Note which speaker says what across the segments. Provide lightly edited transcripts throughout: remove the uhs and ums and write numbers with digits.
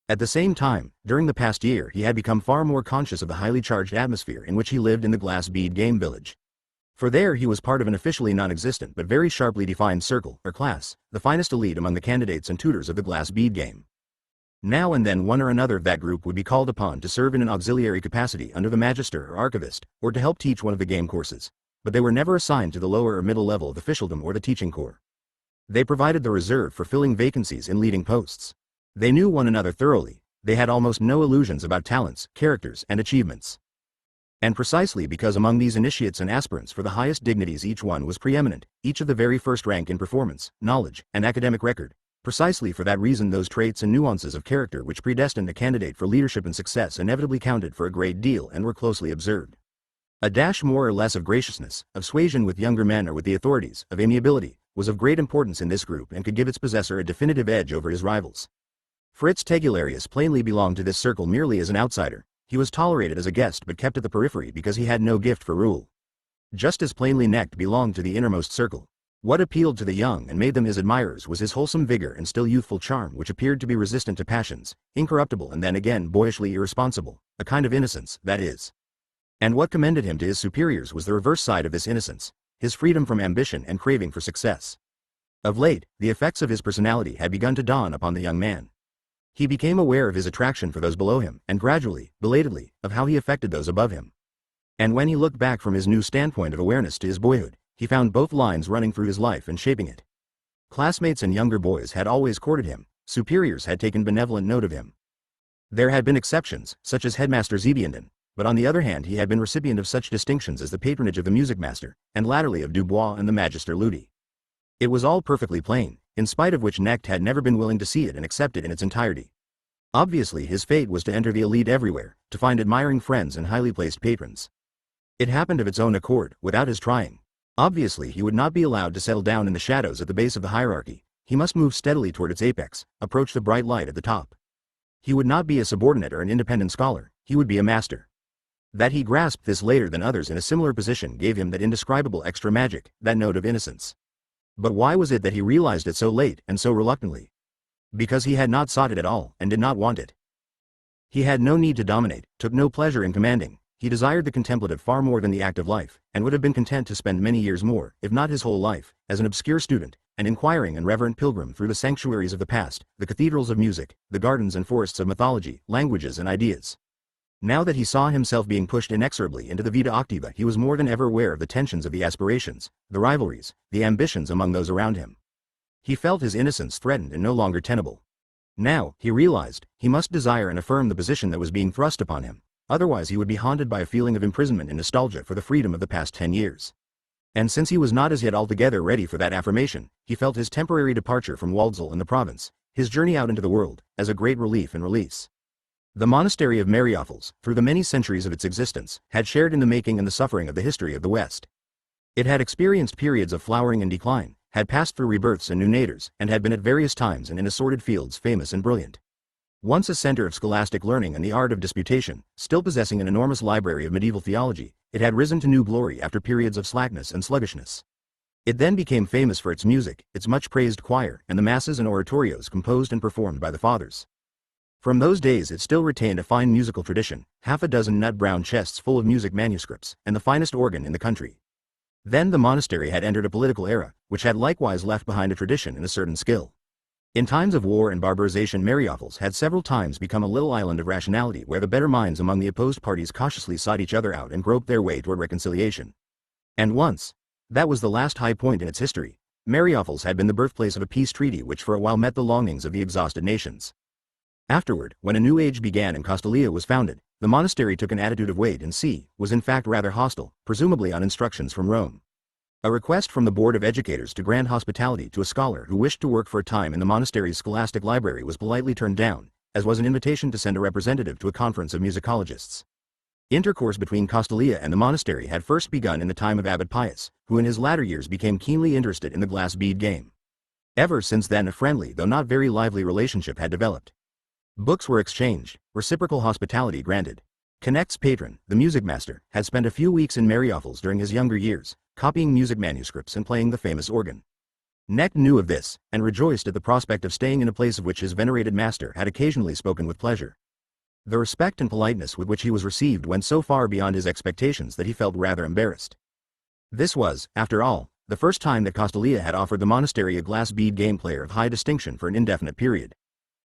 Speaker 1: At the same time, during the past year he had become far more conscious of the highly charged atmosphere in which he lived in the glass bead game village. For there he was part of an officially non-existent but very sharply defined circle, or class, the finest elite among the candidates and tutors of the glass bead game. Now and then one or another of that group would be called upon to serve in an auxiliary capacity under the magister or archivist, or to help teach one of the game courses, but they were never assigned to the lower or middle level of officialdom or the teaching corps. They provided the reserve for filling vacancies in leading posts. They knew one another thoroughly, they had almost no illusions about talents, characters, and achievements. And precisely because among these initiates and aspirants for the highest dignities each one was preeminent, each of the very first rank in performance, knowledge, and academic record, precisely for that reason those traits and nuances of character which predestined a candidate for leadership and success inevitably counted for a great deal and were closely observed. A dash more or less of graciousness, of suasion with younger men or with the authorities, of amiability, was of great importance in this group and could give its possessor a definitive edge over his rivals. Fritz Tegularius plainly belonged to this circle merely as an outsider. He was tolerated as a guest but kept at the periphery because he had no gift for rule. Just as plainly Knecht belonged to the innermost circle. What appealed to the young and made them his admirers was his wholesome vigor and still youthful charm, which appeared to be resistant to passions, incorruptible and then again boyishly irresponsible, a kind of innocence, that is. And what commended him to his superiors was the reverse side of this innocence, his freedom from ambition and craving for success. Of late, the effects of his personality had begun to dawn upon the young man. He became aware of his attraction for those below him, and gradually, belatedly, of how he affected those above him. And when he looked back from his new standpoint of awareness to his boyhood, he found both lines running through his life and shaping it. Classmates and younger boys had always courted him, superiors had taken benevolent note of him. There had been exceptions, such as Headmaster Zebienden, but on the other hand he had been recipient of such distinctions as the patronage of the music master, and latterly of Dubois and the Magister Ludi. It was all perfectly plain, in spite of which Knecht had never been willing to see it and accept it in its entirety. Obviously his fate was to enter the elite everywhere, to find admiring friends and highly placed patrons. It happened of its own accord, without his trying. Obviously he would not be allowed to settle down in the shadows at the base of the hierarchy, he must move steadily toward its apex, approach the bright light at the top. He would not be a subordinate or an independent scholar, he would be a master. That he grasped this later than others in a similar position gave him that indescribable extra magic, that note of innocence. But why was it that he realized it so late and so reluctantly? Because he had not sought it at all, and did not want it. He had no need to dominate, took no pleasure in commanding. He desired the contemplative far more than the active life, and would have been content to spend many years more, if not his whole life, as an obscure student, an inquiring and reverent pilgrim through the sanctuaries of the past, the cathedrals of music, the gardens and forests of mythology, languages and ideas. Now that he saw himself being pushed inexorably into the vita activa, he was more than ever aware of the tensions of the aspirations, the rivalries, the ambitions among those around him. He felt his innocence threatened and no longer tenable. Now, he realized, he must desire and affirm the position that was being thrust upon him. Otherwise he would be haunted by a feeling of imprisonment and nostalgia for the freedom of the past 10 years. And since he was not as yet altogether ready for that affirmation, he felt his temporary departure from Waldsall and the province, his journey out into the world, as a great relief and release. The monastery of Mariaphels, through the many centuries of its existence, had shared in the making and the suffering of the history of the West. It had experienced periods of flowering and decline, had passed through rebirths and new naders, and had been at various times and in assorted fields famous and brilliant. Once a center of scholastic learning and the art of disputation, still possessing an enormous library of medieval theology, it had risen to new glory after periods of slackness and sluggishness. It then became famous for its music, its much-praised choir, and the masses and oratorios composed and performed by the fathers. From those days it still retained a fine musical tradition, half a dozen nut-brown chests full of music manuscripts, and the finest organ in the country. Then the monastery had entered a political era, which had likewise left behind a tradition and a certain skill. In times of war and barbarization Mariaphels had several times become a little island of rationality where the better minds among the opposed parties cautiously sought each other out and groped their way toward reconciliation. And once, that was the last high point in its history, Mariaphels had been the birthplace of a peace treaty which for a while met the longings of the exhausted nations. Afterward, when a new age began and Castalia was founded, the monastery took an attitude of wait and see, was in fact rather hostile, presumably on instructions from Rome. A request from the Board of Educators to grant hospitality to a scholar who wished to work for a time in the monastery's scholastic library was politely turned down, as was an invitation to send a representative to a conference of musicologists. Intercourse between Castalia and the monastery had first begun in the time of Abbot Pius, who in his latter years became keenly interested in the glass bead game. Ever since then a friendly though not very lively relationship had developed. Books were exchanged, reciprocal hospitality granted. Knecht's patron, the music master, had spent a few weeks in Mariaphels during his younger years, copying music manuscripts and playing the famous organ. Necht knew of this, and rejoiced at the prospect of staying in a place of which his venerated master had occasionally spoken with pleasure. The respect and politeness with which he was received went so far beyond his expectations that he felt rather embarrassed. This was, after all, the first time that Castalia had offered the monastery a glass bead game player of high distinction for an indefinite period.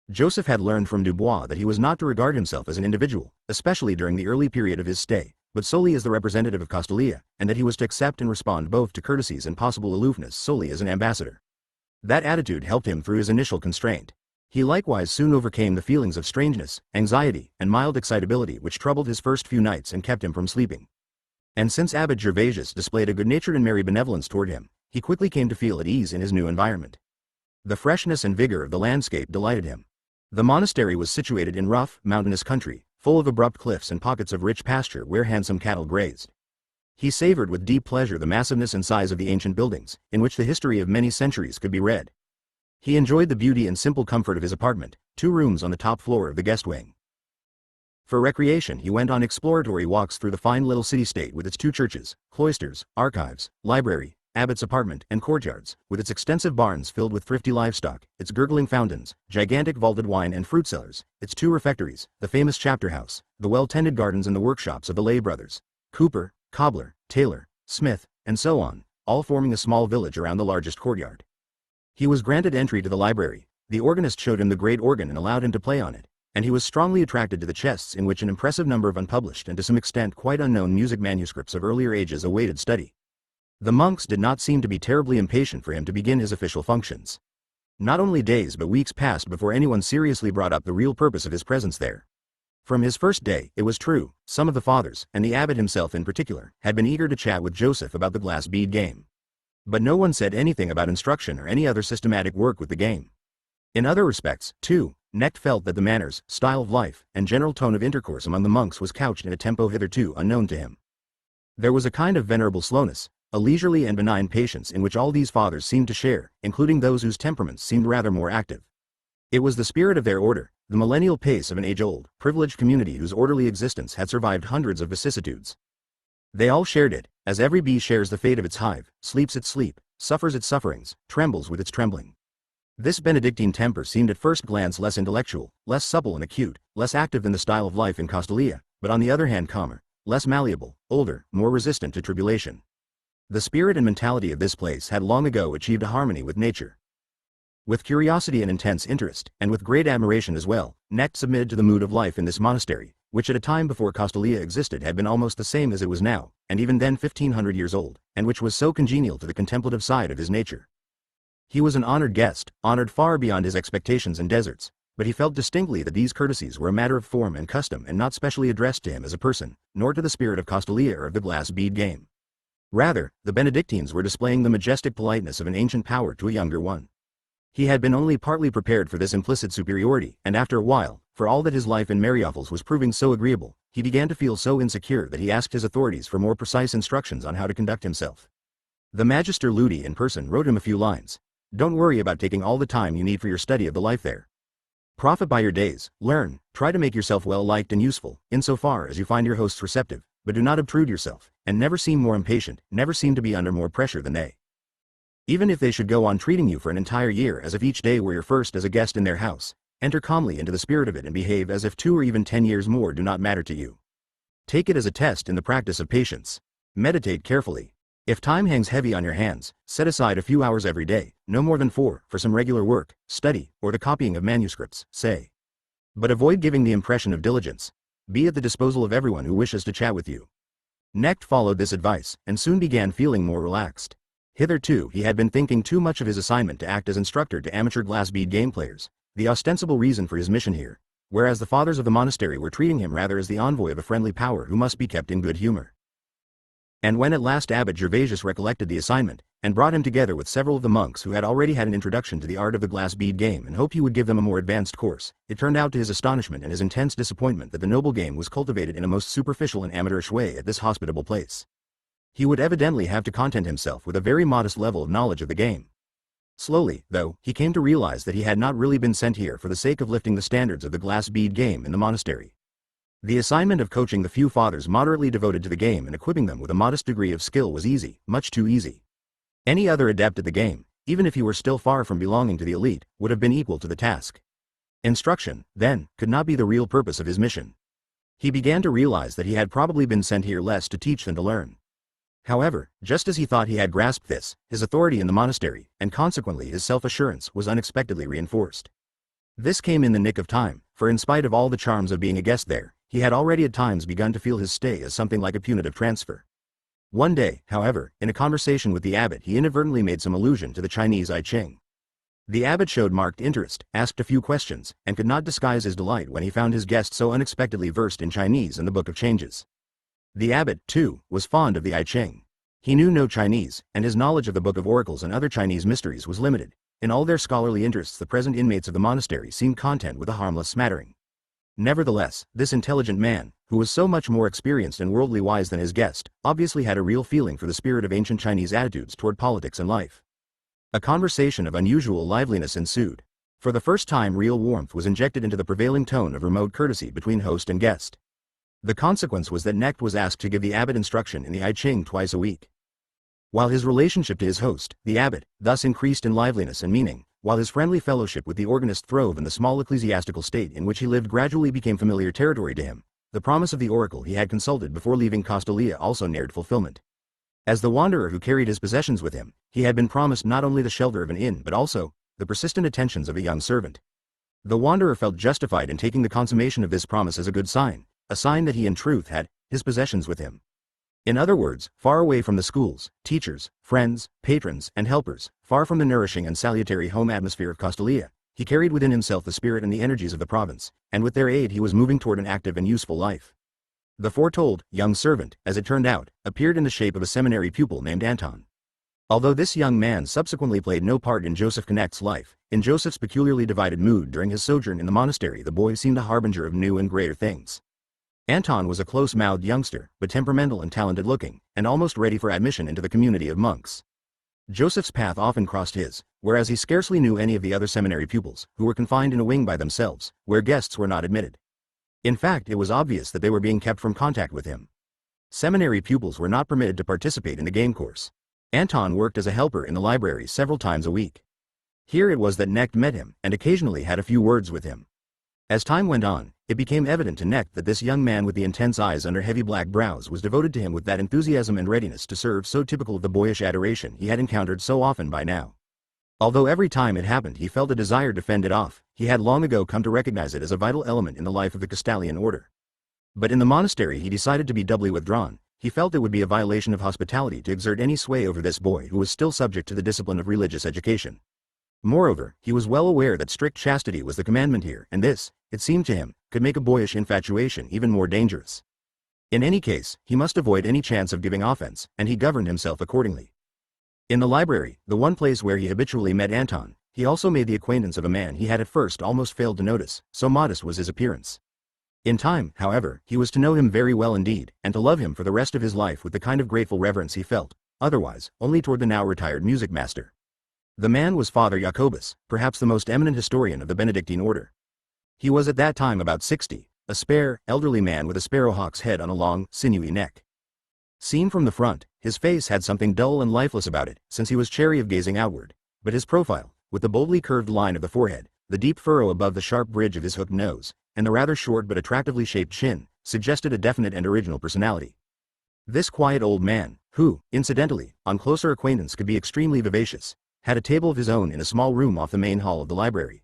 Speaker 1: Joseph had learned from Dubois that he was not to regard himself as an individual, especially during the early period of his stay, but solely as the representative of Castalia, and that he was to accept and respond both to courtesies and possible aloofness solely as an ambassador. That attitude helped him through his initial constraint. He likewise soon overcame the feelings of strangeness, anxiety, and mild excitability which troubled his first few nights and kept him from sleeping. And since Abbot Gervasius displayed a good-natured and merry benevolence toward him, he quickly came to feel at ease in his new environment. The freshness and vigor of the landscape delighted him. The monastery was situated in rough, mountainous country, full of abrupt cliffs and pockets of rich pasture where handsome cattle grazed. He savored with deep pleasure the massiveness and size of the ancient buildings, in which the history of many centuries could be read. He enjoyed the beauty and simple comfort of his apartment, 2 rooms on the top floor of the guest wing. For recreation he went on exploratory walks through the fine little city-state with its 2 churches, cloisters, archives, library, abbot's apartment, and courtyards, with its extensive barns filled with thrifty livestock, its gurgling fountains, gigantic vaulted wine and fruit cellars, its 2 refectories, the famous chapter house, the well-tended gardens and the workshops of the lay brothers, cooper, cobbler, tailor, smith, and so on, all forming a small village around the largest courtyard. He was granted entry to the library. The organist showed him the great organ and allowed him to play on it, and he was strongly attracted to the chests in which an impressive number of unpublished and to some extent quite unknown music manuscripts of earlier ages awaited study. The monks did not seem to be terribly impatient for him to begin his official functions. Not only days but weeks passed before anyone seriously brought up the real purpose of his presence there. From his first day, it was true, some of the fathers, and the abbot himself in particular, had been eager to chat with Joseph about the glass bead game. But no one said anything about instruction or any other systematic work with the game. In other respects, too, Necht felt that the manners, style of life, and general tone of intercourse among the monks was couched in a tempo hitherto unknown to him. There was a kind of venerable slowness, a leisurely and benign patience in which all these fathers seemed to share, including those whose temperaments seemed rather more active. It was the spirit of their order, the millennial pace of an age-old, privileged community whose orderly existence had survived hundreds of vicissitudes. They all shared it, as every bee shares the fate of its hive, sleeps its sleep, suffers its sufferings, trembles with its trembling. This Benedictine temper seemed at first glance less intellectual, less supple and acute, less active than the style of life in Castalia, but on the other hand calmer, less malleable, older, more resistant to tribulation. The spirit and mentality of this place had long ago achieved a harmony with nature. With curiosity and intense interest, and with great admiration as well, Necht submitted to the mood of life in this monastery, which at a time before Castalia existed had been almost the same as it was now, and even then 1500 years old, and which was so congenial to the contemplative side of his nature. He was an honored guest, honored far beyond his expectations and deserts, but he felt distinctly that these courtesies were a matter of form and custom and not specially addressed to him as a person, nor to the spirit of Castalia or of the glass bead game. Rather, the Benedictines were displaying the majestic politeness of an ancient power to a younger one. He had been only partly prepared for this implicit superiority, and after a while, for all that his life in Mariupol was proving so agreeable, he began to feel so insecure that he asked his authorities for more precise instructions on how to conduct himself. The Magister Ludi in person wrote him a few lines. Don't worry about taking all the time you need for your study of the life there. Profit by your days, learn, try to make yourself well liked and useful, insofar as you find your hosts receptive, but do not obtrude yourself, and never seem more impatient, never seem to be under more pressure than they. Even if they should go on treating you for an entire year as if each day were your first as a guest in their house, enter calmly into the spirit of it and behave as if 2 or even 10 years more do not matter to you. Take it as a test in the practice of patience. Meditate carefully. If time hangs heavy on your hands, set aside a few hours every day, no more than 4, for some regular work, study, or the copying of manuscripts, say. But avoid giving the impression of diligence. Be at the disposal of everyone who wishes to chat with you. Necht followed this advice, and soon began feeling more relaxed. Hitherto he had been thinking too much of his assignment to act as instructor to amateur glass bead game players, the ostensible reason for his mission here, whereas the fathers of the monastery were treating him rather as the envoy of a friendly power who must be kept in good humor. And when at last Abbot Gervasius recollected the assignment, and brought him together with several of the monks who had already had an introduction to the art of the glass bead game and hoped he would give them a more advanced course, it turned out to his astonishment and his intense disappointment that the noble game was cultivated in a most superficial and amateurish way at this hospitable place. He would evidently have to content himself with a very modest level of knowledge of the game. Slowly, though, he came to realize that he had not really been sent here for the sake of lifting the standards of the glass bead game in the monastery. The assignment of coaching the few fathers moderately devoted to the game and equipping them with a modest degree of skill was easy, much too easy. Any other adept at the game, even if he were still far from belonging to the elite, would have been equal to the task. Instruction, then, could not be the real purpose of his mission. He began to realize that he had probably been sent here less to teach than to learn. However, just as he thought he had grasped this, his authority in the monastery, and consequently his self-assurance, was unexpectedly reinforced. This came in the nick of time, for in spite of all the charms of being a guest there, he had already at times begun to feel his stay as something like a punitive transfer. One day, however, in a conversation with the abbot, he inadvertently made some allusion to the Chinese I Ching. The abbot showed marked interest, asked a few questions, and could not disguise his delight when he found his guest so unexpectedly versed in Chinese and the Book of Changes. The abbot, too, was fond of the I Ching. He knew no Chinese, and his knowledge of the Book of Oracles and other Chinese mysteries was limited. In all their scholarly interests, the present inmates of the monastery seemed content with a harmless smattering. Nevertheless, this intelligent man, who was so much more experienced and worldly wise than his guest, obviously had a real feeling for the spirit of ancient Chinese attitudes toward politics and life. A conversation of unusual liveliness ensued. For the first time, real warmth was injected into the prevailing tone of remote courtesy between host and guest. The consequence was that Knecht was asked to give the abbot instruction in the I Ching twice a week. While his relationship to his host, the abbot, thus increased in liveliness and meaning, while his friendly fellowship with the organist throve and the small ecclesiastical state in which he lived gradually became familiar territory to him, the promise of the oracle he had consulted before leaving Castalia also neared fulfillment. As the wanderer who carried his possessions with him, he had been promised not only the shelter of an inn but also the persistent attentions of a young servant. The wanderer felt justified in taking the consummation of this promise as a good sign, a sign that he in truth had his possessions with him. In other words, far away from the schools, teachers, friends, patrons, and helpers, far from the nourishing and salutary home atmosphere of Castalia, he carried within himself the spirit and the energies of the province, and with their aid he was moving toward an active and useful life. The foretold young servant, as it turned out, appeared in the shape of a seminary pupil named Anton. Although this young man subsequently played no part in Joseph Knecht's life, in Joseph's peculiarly divided mood during his sojourn in the monastery, the boy seemed a harbinger of new and greater things. Anton was a close-mouthed youngster, but temperamental and talented-looking, and almost ready for admission into the community of monks. Joseph's path often crossed his, whereas he scarcely knew any of the other seminary pupils, who were confined in a wing by themselves, where guests were not admitted. In fact, it was obvious that they were being kept from contact with him. Seminary pupils were not permitted to participate in the game course. Anton worked as a helper in the library several times a week. Here it was that Knecht met him, and occasionally had a few words with him. As time went on, it became evident to Knecht that this young man with the intense eyes under heavy black brows was devoted to him with that enthusiasm and readiness to serve so typical of the boyish adoration he had encountered so often by now. Although every time it happened he felt a desire to fend it off, he had long ago come to recognize it as a vital element in the life of the Castalian order. But in the monastery he decided to be doubly withdrawn. He felt it would be a violation of hospitality to exert any sway over this boy who was still subject to the discipline of religious education. Moreover, he was well aware that strict chastity was the commandment here, and this, it seemed to him, could make a boyish infatuation even more dangerous. In any case, he must avoid any chance of giving offense, and he governed himself accordingly. In the library, the one place where he habitually met Anton, he also made the acquaintance of a man he had at first almost failed to notice, so modest was his appearance. In time, however, he was to know him very well indeed, and to love him for the rest of his life with the kind of grateful reverence he felt, otherwise, only toward the now retired music master. The man was Father Jacobus, perhaps the most eminent historian of the Benedictine order. He was at that time about 60, a spare, elderly man with a sparrowhawk's head on a long, sinewy neck. Seen from the front, his face had something dull and lifeless about it, since he was chary of gazing outward, but his profile, with the boldly curved line of the forehead, the deep furrow above the sharp bridge of his hooked nose, and the rather short but attractively shaped chin, suggested a definite and original personality. This quiet old man, who, incidentally, on closer acquaintance could be extremely vivacious, had a table of his own in a small room off the main hall of the library.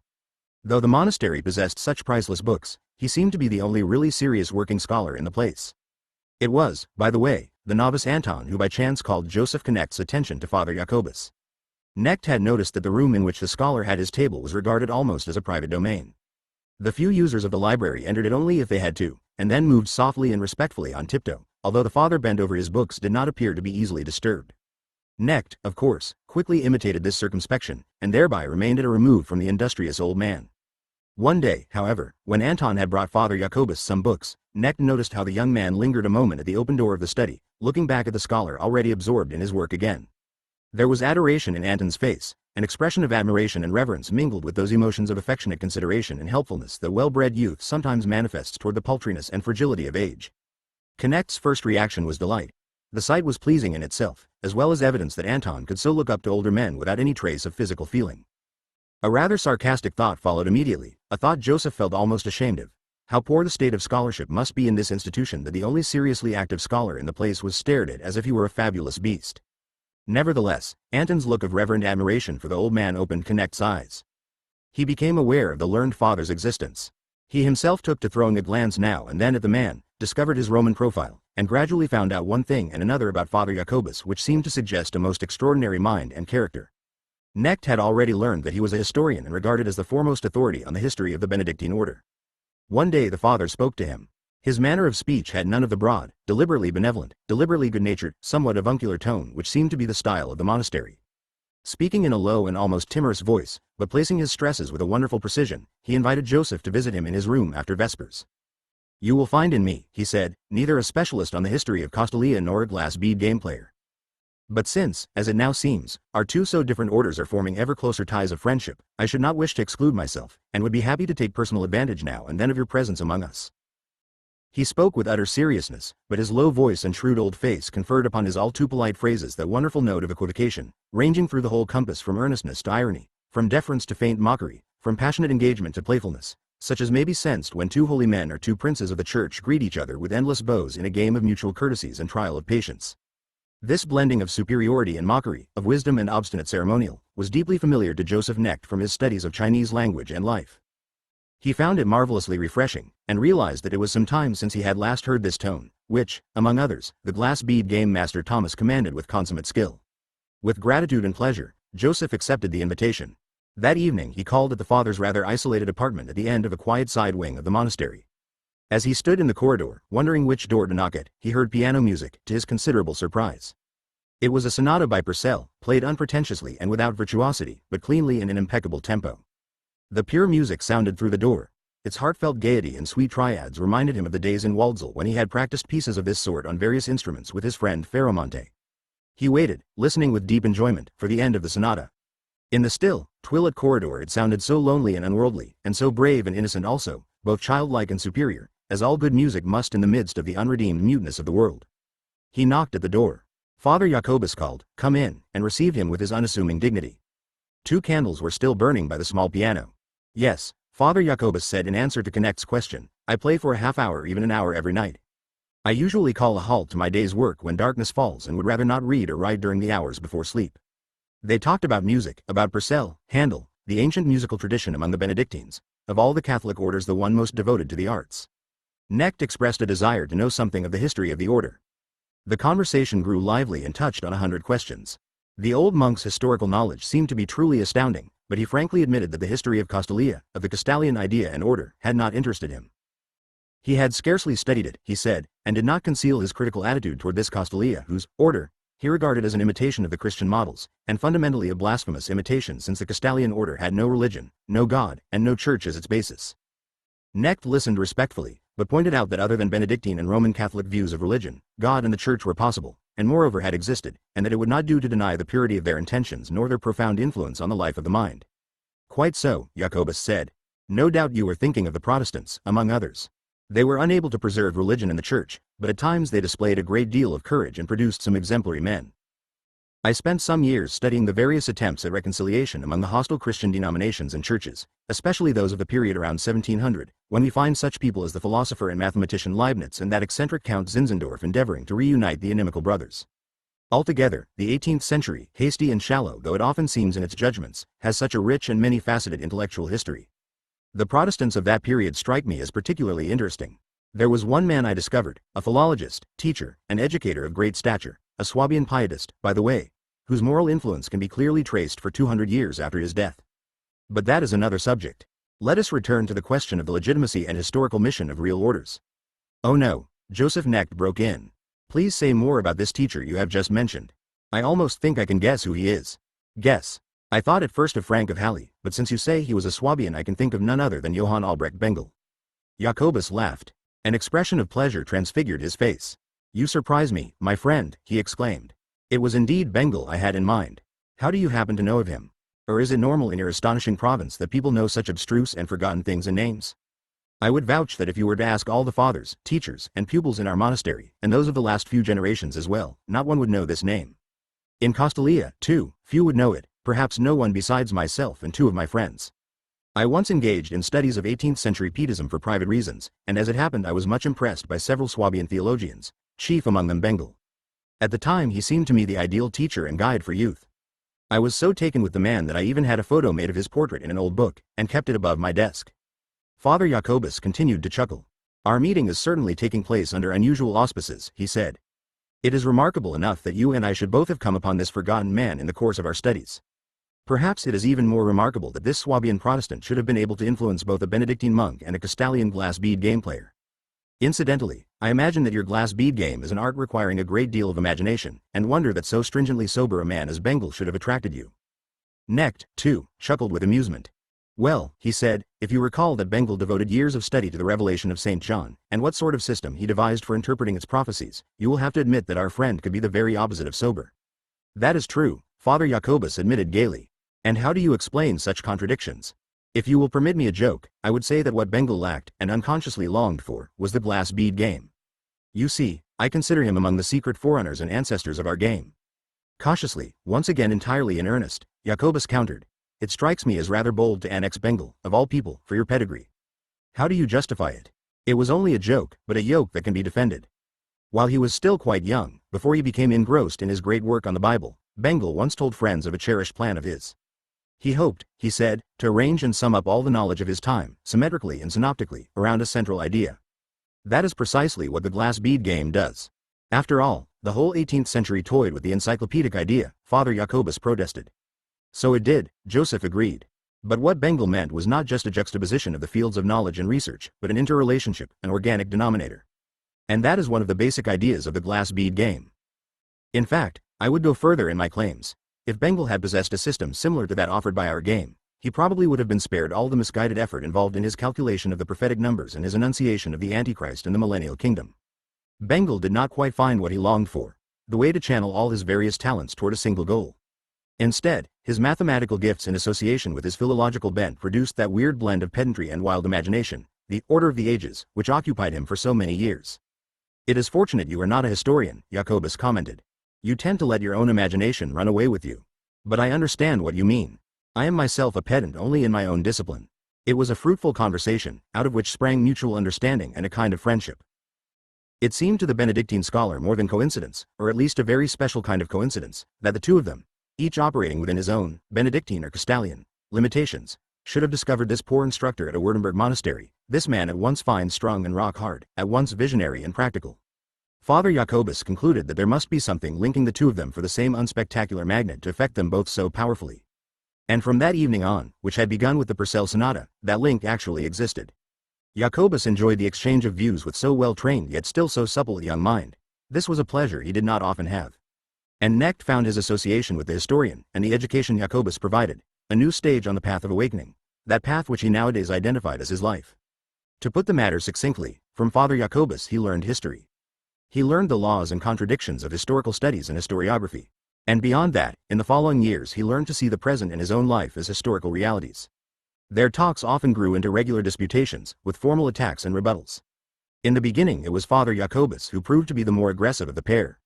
Speaker 1: Though the monastery possessed such priceless books, he seemed to be the only really serious working scholar in the place. It was, by the way, the novice Anton who by chance called Joseph Knecht's attention to Father Jacobus. Knecht had noticed that the room in which the scholar had his table was regarded almost as a private domain. The few users of the library entered it only if they had to, and then moved softly and respectfully on tiptoe, although the father bent over his books did not appear to be easily disturbed. Knecht, of course, quickly imitated this circumspection, and thereby remained at a remove from the industrious old man. One day, however, when Anton had brought Father Jacobus some books, Knecht noticed how the young man lingered a moment at the open door of the study, looking back at the scholar already absorbed in his work again. There was adoration in Anton's face, an expression of admiration and reverence mingled with those emotions of affectionate consideration and helpfulness that well-bred youth sometimes manifests toward the paltriness and fragility of age. Knecht's first reaction was delight. The sight was pleasing in itself, as well as evidence that Anton could so look up to older men without any trace of physical feeling. A rather sarcastic thought followed immediately, a thought Joseph felt almost ashamed of. How poor the state of scholarship must be in this institution that the only seriously active scholar in the place was stared at as if he were a fabulous beast. Nevertheless, Anton's look of reverent admiration for the old man opened Knecht's eyes. He became aware of the learned father's existence. He himself took to throwing a glance now and then at the man, discovered his Roman profile, and gradually found out one thing and another about Father Jacobus which seemed to suggest a most extraordinary mind and character. Knecht had already learned that he was a historian and regarded as the foremost authority on the history of the Benedictine order. One day the father spoke to him. His manner of speech had none of the broad, deliberately benevolent, deliberately good-natured, somewhat avuncular tone which seemed to be the style of the monastery. Speaking in a low and almost timorous voice, but placing his stresses with a wonderful precision, he invited Joseph to visit him in his room after Vespers. "You will find in me," he said, "neither a specialist on the history of Castalia nor a glass bead game player. But since, as it now seems, our two so different orders are forming ever closer ties of friendship, I should not wish to exclude myself, and would be happy to take personal advantage now and then of your presence among us." He spoke with utter seriousness, but his low voice and shrewd old face conferred upon his all too polite phrases that wonderful note of equivocation, ranging through the whole compass from earnestness to irony, from deference to faint mockery, from passionate engagement to playfulness, such as may be sensed when two holy men or two princes of the church greet each other with endless bows in a game of mutual courtesies and trial of patience. This blending of superiority and mockery, of wisdom and obstinate ceremonial, was deeply familiar to Joseph Knecht from his studies of Chinese language and life. He found it marvelously refreshing, and realized that it was some time since he had last heard this tone, which, among others, the glass bead game master Thomas commanded with consummate skill. With gratitude and pleasure, Joseph accepted the invitation. That evening he called at the father's rather isolated apartment at the end of a quiet side wing of the monastery. As he stood in the corridor, wondering which door to knock at, he heard piano music, to his considerable surprise. It was a sonata by Purcell, played unpretentiously and without virtuosity, but cleanly in an impeccable tempo. The pure music sounded through the door. Its heartfelt gaiety and sweet triads reminded him of the days in Waldsall when he had practiced pieces of this sort on various instruments with his friend Ferromonte. He waited, listening with deep enjoyment, for the end of the sonata. In the still, twilit corridor it sounded so lonely and unworldly, and so brave and innocent also, both childlike and superior, as all good music must in the midst of the unredeemed muteness of the world. He knocked at the door. Father Jacobus called, "Come in," and received him with his unassuming dignity. 2 candles were still burning by the small piano. "Yes," Father Jacobus said in answer to Knecht's question, "I play for a half hour, even an hour every night. I usually call a halt to my day's work when darkness falls and would rather not read or write during the hours before sleep." They talked about music, about Purcell, Handel, the ancient musical tradition among the Benedictines, of all the Catholic orders the one most devoted to the arts. Knecht expressed a desire to know something of the history of the order. The conversation grew lively and touched on 100 questions. The old monk's historical knowledge seemed to be truly astounding, but he frankly admitted that the history of Castalia, of the Castalian idea and order, had not interested him. He had scarcely studied it, he said, and did not conceal his critical attitude toward this Castalia whose order he regarded as an imitation of the Christian models, and fundamentally a blasphemous imitation since the Castalian order had no religion, no God, and no church as its basis. Knecht listened respectfully, but pointed out that other than Benedictine and Roman Catholic views of religion, God and the church were possible, and moreover had existed, and that it would not do to deny the purity of their intentions nor their profound influence on the life of the mind. "Quite so," Jacobus said. "No doubt you were thinking of the Protestants, among others. They were unable to preserve religion in the church, but at times they displayed a great deal of courage and produced some exemplary men. I spent some years studying the various attempts at reconciliation among the hostile Christian denominations and churches, especially those of the period around 1700, when we find such people as the philosopher and mathematician Leibniz and that eccentric Count Zinzendorf endeavoring to reunite the inimical brothers. Altogether, the 18th century, hasty and shallow though it often seems in its judgments, has such a rich and many-faceted intellectual history. The Protestants of that period strike me as particularly interesting. There was one man I discovered, a philologist, teacher, and educator of great stature, a Swabian pietist, by the way, whose moral influence can be clearly traced for 200 years after his death. But that is another subject. Let us return to the question of the legitimacy and historical mission of real orders. "Oh no," Joseph Knecht broke in. "Please say more about this teacher you have just mentioned. I almost think I can guess who he is." "Guess? I thought at first of Frank of Halle, but since you say he was a Swabian I can think of none other than Johann Albrecht Bengel." Jacobus laughed. An expression of pleasure transfigured his face. "You surprise me, my friend," he exclaimed. "It was indeed Bengel I had in mind. How do you happen to know of him? Or is it normal in your astonishing province that people know such abstruse and forgotten things and names?" I would vouch that if you were to ask all the fathers, teachers, and pupils in our monastery, and those of the last few generations as well, not one would know this name. In Castalia, too, few would know it, perhaps no one besides myself and two of my friends. I once engaged in studies of 18th century Pietism for private reasons, and as it happened I was much impressed by several Swabian theologians, chief among them Bengal. At the time he seemed to me the ideal teacher and guide for youth. I was so taken with the man that I even had a photo made of his portrait in an old book, and kept it above my desk. Father Jacobus continued to chuckle. Our meeting is certainly taking place under unusual auspices, he said. It is remarkable enough that you and I should both have come upon this forgotten man in the course of our studies. Perhaps it is even more remarkable that this Swabian Protestant should have been able to influence both a Benedictine monk and a Castalian glass bead game player. Incidentally, I imagine that your glass bead game is an art requiring a great deal of imagination, and wonder that so stringently sober a man as Bengal should have attracted you. Knecht, too, chuckled with amusement. Well, he said, if you recall that Bengal devoted years of study to the revelation of St. John, and what sort of system he devised for interpreting its prophecies, you will have to admit that our friend could be the very opposite of sober. That is true, Father Jacobus admitted gaily. And how do you explain such contradictions? If you will permit me a joke, I would say that what Bengal lacked, and unconsciously longed for, was the glass bead game. You see, I consider him among the secret forerunners and ancestors of our game. Cautiously, once again entirely in earnest, Jacobus countered. It strikes me as rather bold to annex Bengal, of all people, for your pedigree. How do you justify it? It was only a joke, but a yoke that can be defended. While he was still quite young, before he became engrossed in his great work on the Bible, Bengal once told friends of a cherished plan of his. He hoped, he said, to arrange and sum up all the knowledge of his time, symmetrically and synoptically, around a central idea. That is precisely what the glass bead game does. After all, the whole 18th century toyed with the encyclopedic idea, Father Jacobus protested. So it did, Joseph agreed. But what Bengal meant was not just a juxtaposition of the fields of knowledge and research, but an interrelationship, an organic denominator. And that is one of the basic ideas of the glass bead game. In fact, I would go further in my claims. If Bengal had possessed a system similar to that offered by our game, he probably would have been spared all the misguided effort involved in his calculation of the prophetic numbers and his enunciation of the Antichrist in the millennial kingdom. Bengal did not quite find what he longed for, the way to channel all his various talents toward a single goal. Instead, his mathematical gifts in association with his philological bent produced that weird blend of pedantry and wild imagination, the order of the ages, which occupied him for so many years. It is fortunate you are not a historian, Jacobus commented. You tend to let your own imagination run away with you. But I understand what you mean. I am myself a pedant only in my own discipline. It was a fruitful conversation, out of which sprang mutual understanding and a kind of friendship. It seemed to the Benedictine scholar more than coincidence, or at least a very special kind of coincidence, that the two of them, each operating within his own, Benedictine or Castalian, limitations, should have discovered this poor instructor at a Württemberg monastery, this man at once fine-strung and rock-hard, at once visionary and practical. Father Jacobus concluded that there must be something linking the two of them for the same unspectacular magnet to affect them both so powerfully. And from that evening on, which had begun with the Purcell Sonata, that link actually existed. Jacobus enjoyed the exchange of views with so well-trained yet still so supple a young mind. This was a pleasure he did not often have. And Knecht found his association with the historian, and the education Jacobus provided, a new stage on the path of awakening, that path which he nowadays identified as his life. To put the matter succinctly, from Father Jacobus he learned history. He learned the laws and contradictions of historical studies and historiography. And beyond that, in the following years he learned to see the present in his own life as historical realities. Their talks often grew into regular disputations, with formal attacks and rebuttals. In the beginning it was Father Jacobus who proved to be the more aggressive of the pair.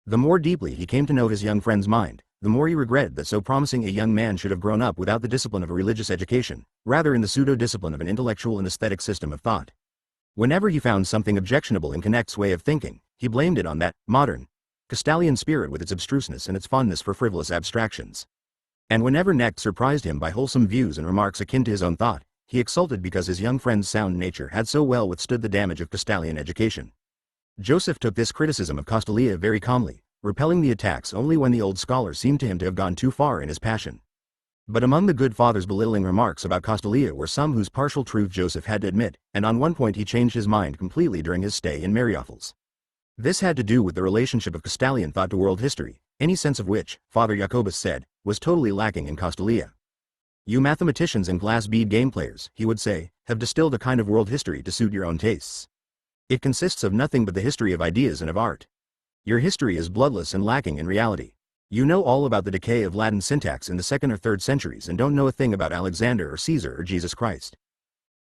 Speaker 1: The more deeply he came to know his young friend's mind, the more he regretted that so promising a young man should have grown up without the discipline of a religious education, rather in the pseudo-discipline of an intellectual and aesthetic system of thought. Whenever he found something objectionable in Knecht's way of thinking, he blamed it on that modern, Castalian spirit with its abstruseness and its fondness for frivolous abstractions. And whenever Knecht surprised him by wholesome views and remarks akin to his own thought, he exulted because his young friend's sound nature had so well withstood the damage of Castalian education. Joseph took this criticism of Castalia very calmly, repelling the attacks only when the old scholar seemed to him to have gone too far in his passion. But among the good father's belittling remarks about Castalia were some whose partial truth Joseph had to admit, and on one point he changed his mind completely during his stay in Mariaples. This had to do with the relationship of Castalian thought to world history, any sense of which, Father Jacobus said, was totally lacking in Castalia. You mathematicians and glass bead game players, he would say, have distilled a kind of world history to suit your own tastes. It consists of nothing but the history of ideas and of art. Your history is bloodless and lacking in reality. You know all about the decay of Latin syntax in the 2nd or 3rd centuries and don't know a thing about Alexander or Caesar or Jesus Christ.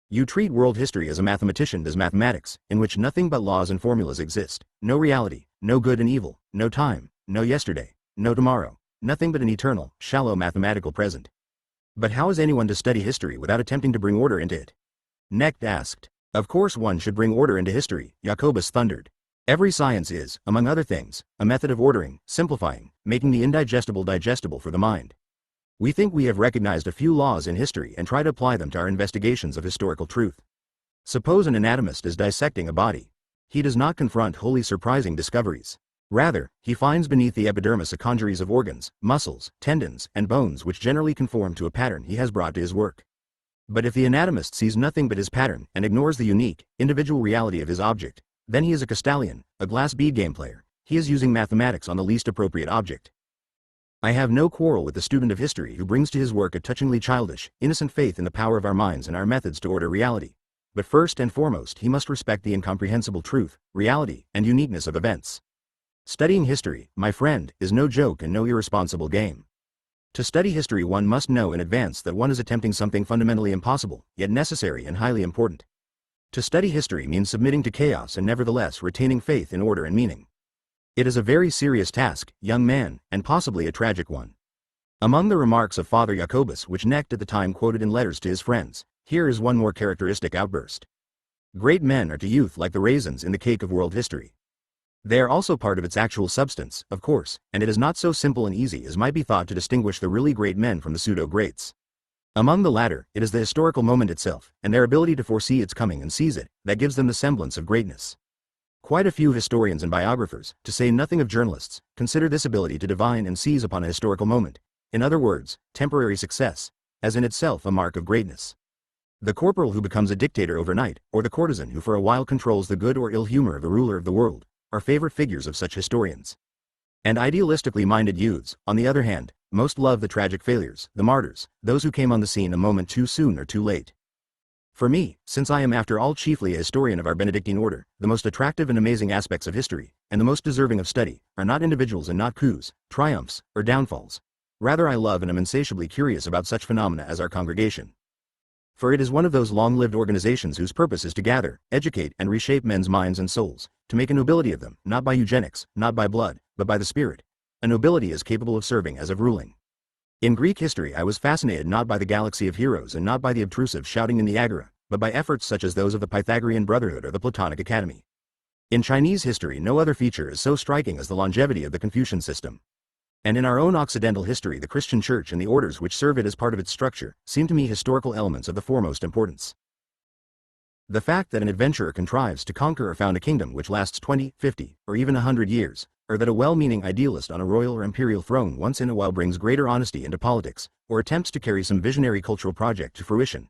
Speaker 1: You treat world history as a mathematician does mathematics, in which nothing but laws and formulas exist, no reality, no good and evil, no time, no yesterday, no tomorrow, nothing but an eternal, shallow mathematical present. But how is anyone to study history without attempting to bring order into it? Knecht asked. Of course one should bring order into history, Jacobus thundered. Every science is, among other things, a method of ordering, simplifying, making the indigestible digestible for the mind. We think we have recognized a few laws in history and try to apply them to our investigations of historical truth. Suppose an anatomist is dissecting a body. He does not confront wholly surprising discoveries. Rather, he finds beneath the epidermis a congeries of organs, muscles, tendons, and bones which generally conform to a pattern he has brought to his work. But if the anatomist sees nothing but his pattern and ignores the unique, individual reality of his object, then he is a Castalian, a glass bead game player. He is using mathematics on the least appropriate object. I have no quarrel with the student of history who brings to his work a touchingly childish, innocent faith in the power of our minds and our methods to order reality. But first and foremost he must respect the incomprehensible truth, reality, and uniqueness of events. Studying history, my friend, is no joke and no irresponsible game. To study history one must know in advance that one is attempting something fundamentally impossible, yet necessary and highly important. To study history means submitting to chaos and nevertheless retaining faith in order and meaning. It is a very serious task, young man, and possibly a tragic one. Among the remarks of Father Jacobus which Knecht at the time quoted in letters to his friends, here is one more characteristic outburst. Great men are to youth like the raisins in the cake of world history. They are also part of its actual substance, of course, and it is not so simple and easy as might be thought to distinguish the really great men from the pseudo-greats. Among the latter, it is the historical moment itself, and their ability to foresee its coming and seize it, that gives them the semblance of greatness. Quite a few historians and biographers, to say nothing of journalists, consider this ability to divine and seize upon a historical moment, in other words, temporary success, as in itself a mark of greatness. The corporal who becomes a dictator overnight, or the courtesan who for a while controls the good or ill humor of the ruler of the world, are favorite figures of such historians. And idealistically minded youths, on the other hand, most love the tragic failures, the martyrs, those who came on the scene a moment too soon or too late. For me, since I am after all chiefly a historian of our Benedictine order, the most attractive and amazing aspects of history, and the most deserving of study, are not individuals and not coups, triumphs, or downfalls. Rather I love and am insatiably curious about such phenomena as our congregation. For it is one of those long-lived organizations whose purpose is to gather, educate, and reshape men's minds and souls, to make a nobility of them, not by eugenics, not by blood, but by the spirit. A nobility as capable of serving as of ruling. In Greek history I was fascinated not by the galaxy of heroes and not by the obtrusive shouting in the agora, but by efforts such as those of the Pythagorean Brotherhood or the Platonic Academy. In Chinese history no other feature is so striking as the longevity of the Confucian system. And in our own Occidental history the Christian Church and the orders which serve it as part of its structure, seem to me historical elements of the foremost importance. The fact that an adventurer contrives to conquer or found a kingdom which lasts 20, 50, or even 100 years, or that a well-meaning idealist on a royal or imperial throne once in a while brings greater honesty into politics, or attempts to carry some visionary cultural project to fruition.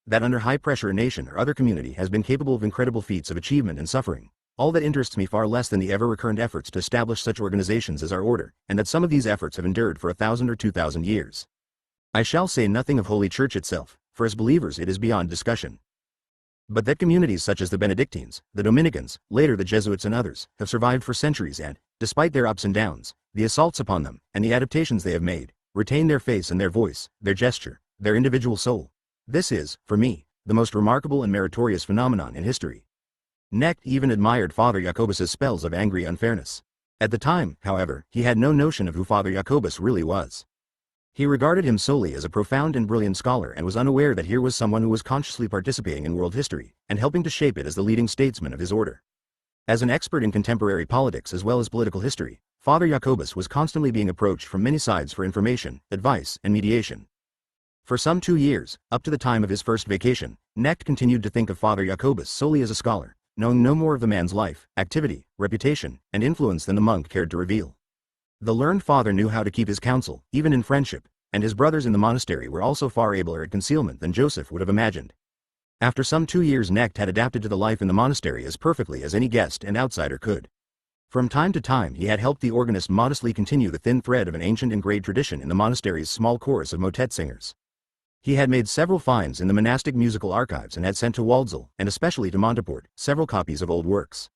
Speaker 1: That under high pressure a nation or other community has been capable of incredible feats of achievement and suffering. All that interests me far less than the ever-recurrent efforts to establish such organizations as our order, and that some of these efforts have endured for 1,000 or 2,000 years. I shall say nothing of Holy Church itself, for as believers it is beyond discussion. But that communities such as the Benedictines, the Dominicans, later the Jesuits and others, have survived for centuries and, despite their ups and downs, the assaults upon them, and the adaptations they have made, retain their face and their voice, their gesture, their individual soul. This is, for me, the most remarkable and meritorious phenomenon in history. Knecht even admired Father Jacobus's spells of angry unfairness. At the time, however, he had no notion of who Father Jacobus really was. He regarded him solely as a profound and brilliant scholar and was unaware that here was someone who was consciously participating in world history, and helping to shape it as the leading statesman of his order. As an expert in contemporary politics as well as political history, Father Jacobus was constantly being approached from many sides for information, advice, and mediation. For some 2 years, up to the time of his first vacation, Knecht continued to think of Father Jacobus solely as a scholar, knowing no more of the man's life, activity, reputation, and influence than the monk cared to reveal. The learned father knew how to keep his counsel, even in friendship, and his brothers in the monastery were also far abler at concealment than Joseph would have imagined. After some 2 years Knecht had adapted to the life in the monastery as perfectly as any guest and outsider could. From time to time he had helped the organist modestly continue the thin thread of an ancient and great tradition in the monastery's small chorus of motet singers. He had made several finds in the monastic musical archives and had sent to Waldsall, and especially to Monteport, several copies of old works.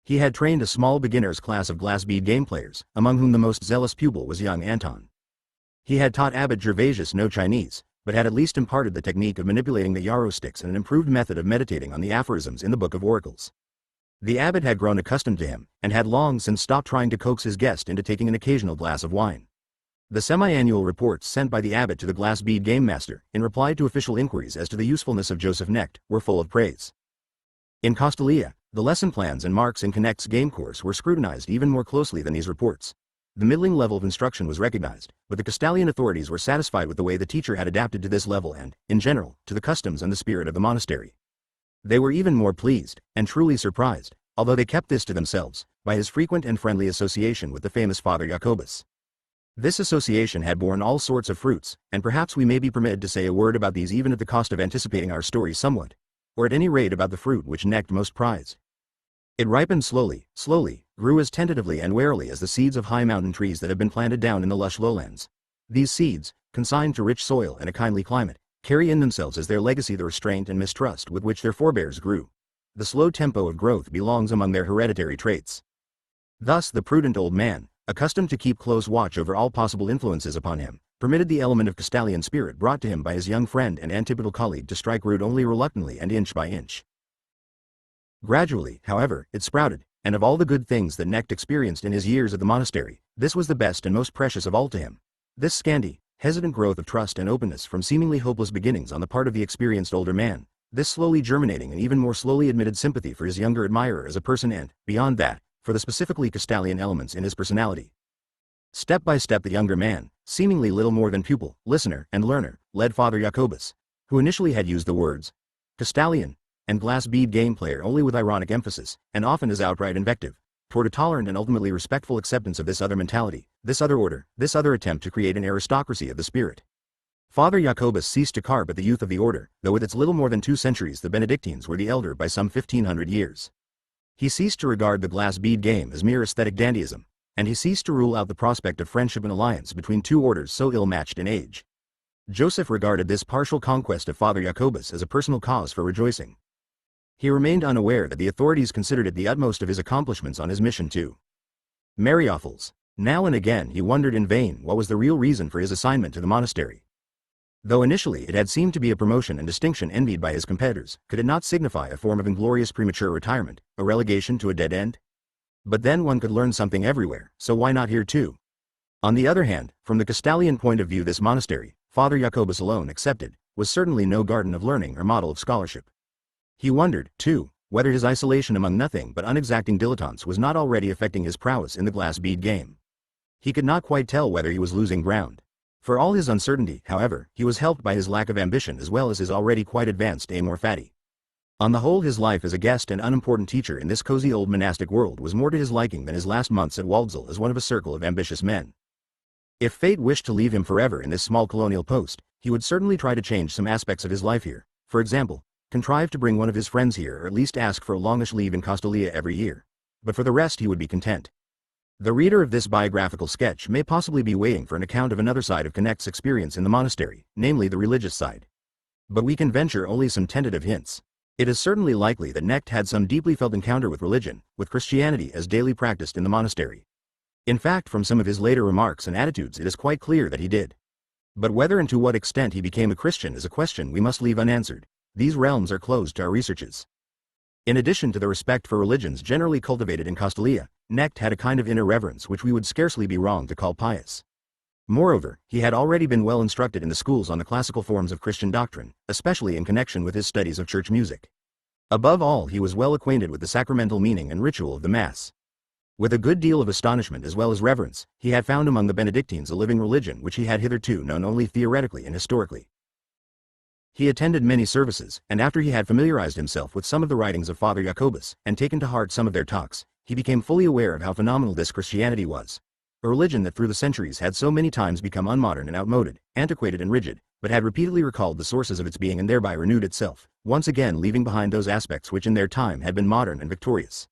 Speaker 1: He had trained a small beginners class of glass bead game players, among whom the most zealous pupil was young Anton. He had taught Abbot Gervasius no Chinese, but had at least imparted the technique of manipulating the yarrow sticks and an improved method of meditating on the aphorisms in the Book of Oracles. The abbot had grown accustomed to him, and had long since stopped trying to coax his guest into taking an occasional glass of wine. The semi-annual reports sent by the abbot to the glass bead game master, in reply to official inquiries as to the usefulness of Joseph Knecht, were full of praise. In Castalia, the lesson plans and marks in Knecht's game course were scrutinized even more closely than these reports. The middling level of instruction was recognized, but the Castalian authorities were satisfied with the way the teacher had adapted to this level and, in general, to the customs and the spirit of the monastery. They were even more pleased, and truly surprised, although they kept this to themselves, by his frequent and friendly association with the famous Father Jacobus. This association had borne all sorts of fruits, and perhaps we may be permitted to say a word about these even at the cost of anticipating our story somewhat, or at any rate about the fruit which Knecht most prized. It ripened slowly, grew as tentatively and warily as the seeds of high mountain trees that have been planted down in the lush lowlands. These seeds, consigned to rich soil and a kindly climate, carry in themselves as their legacy the restraint and mistrust with which their forebears grew. The slow tempo of growth belongs among their hereditary traits. Thus the prudent old man, accustomed to keep close watch over all possible influences upon him, permitted the element of Castalian spirit brought to him by his young friend and antipodal colleague to strike root only reluctantly and inch by inch. Gradually, however, it sprouted, and of all the good things that Knecht experienced in his years at the monastery, this was the best and most precious of all to him. This scanty, hesitant growth of trust and openness from seemingly hopeless beginnings on the part of the experienced older man, this slowly germinating and even more slowly admitted sympathy for his younger admirer as a person and, beyond that, for the specifically Castalian elements in his personality. Step by step the younger man, seemingly little more than pupil, listener, and learner, led Father Jacobus, who initially had used the words Castalian and glass bead game player only with ironic emphasis, and often as outright invective, toward a tolerant and ultimately respectful acceptance of this other mentality, this other order, this other attempt to create an aristocracy of the spirit. Father Jacobus ceased to carp at the youth of the order, though with its little more than 2 centuries the Benedictines were the elder by some 1500 years. He ceased to regard the glass bead game as mere aesthetic dandyism, and he ceased to rule out the prospect of friendship and alliance between 2 orders so ill-matched in age. Joseph regarded this partial conquest of Father Jacobus as a personal cause for rejoicing. He remained unaware that the authorities considered it the utmost of his accomplishments on his mission to Mariophiles. Now and again he wondered in vain what was the real reason for his assignment to the monastery. Though initially it had seemed to be a promotion and distinction envied by his competitors, could it not signify a form of inglorious premature retirement, a relegation to a dead end? But then one could learn something everywhere, so why not here too? On the other hand, from the Castalian point of view, this monastery, Father Jacobus alone excepted, was certainly no garden of learning or model of scholarship. He wondered, too, whether his isolation among nothing but unexacting dilettantes was not already affecting his prowess in the glass bead game. He could not quite tell whether he was losing ground. For all his uncertainty, however, he was helped by his lack of ambition as well as his already quite advanced amor fati. On the whole, his life as a guest and unimportant teacher in this cozy old monastic world was more to his liking than his last months at Waldsall as one of a circle of ambitious men. If fate wished to leave him forever in this small colonial post, he would certainly try to change some aspects of his life here. For example, contrive to bring one of his friends here or at least ask for a longish leave in Castalia every year. But for the rest he would be content. The reader of this biographical sketch may possibly be waiting for an account of another side of Knecht's experience in the monastery, namely the religious side. But we can venture only some tentative hints. It is certainly likely that Knecht had some deeply felt encounter with religion, with Christianity as daily practiced in the monastery. In fact, from some of his later remarks and attitudes it is quite clear that he did. But whether and to what extent he became a Christian is a question we must leave unanswered. These realms are closed to our researches. In addition to the respect for religions generally cultivated in Castalia, Knecht had a kind of inner reverence which we would scarcely be wrong to call pious. Moreover, he had already been well instructed in the schools on the classical forms of Christian doctrine, especially in connection with his studies of church music. Above all, he was well acquainted with the sacramental meaning and ritual of the Mass. With a good deal of astonishment as well as reverence, he had found among the Benedictines a living religion which he had hitherto known only theoretically and historically. He attended many services, and after he had familiarized himself with some of the writings of Father Jacobus, and taken to heart some of their talks, he became fully aware of how phenomenal this Christianity was. A religion that through the centuries had so many times become unmodern and outmoded, antiquated and rigid, but had repeatedly recalled the sources of its being and thereby renewed itself, once again leaving behind those aspects which in their time had been modern and victorious.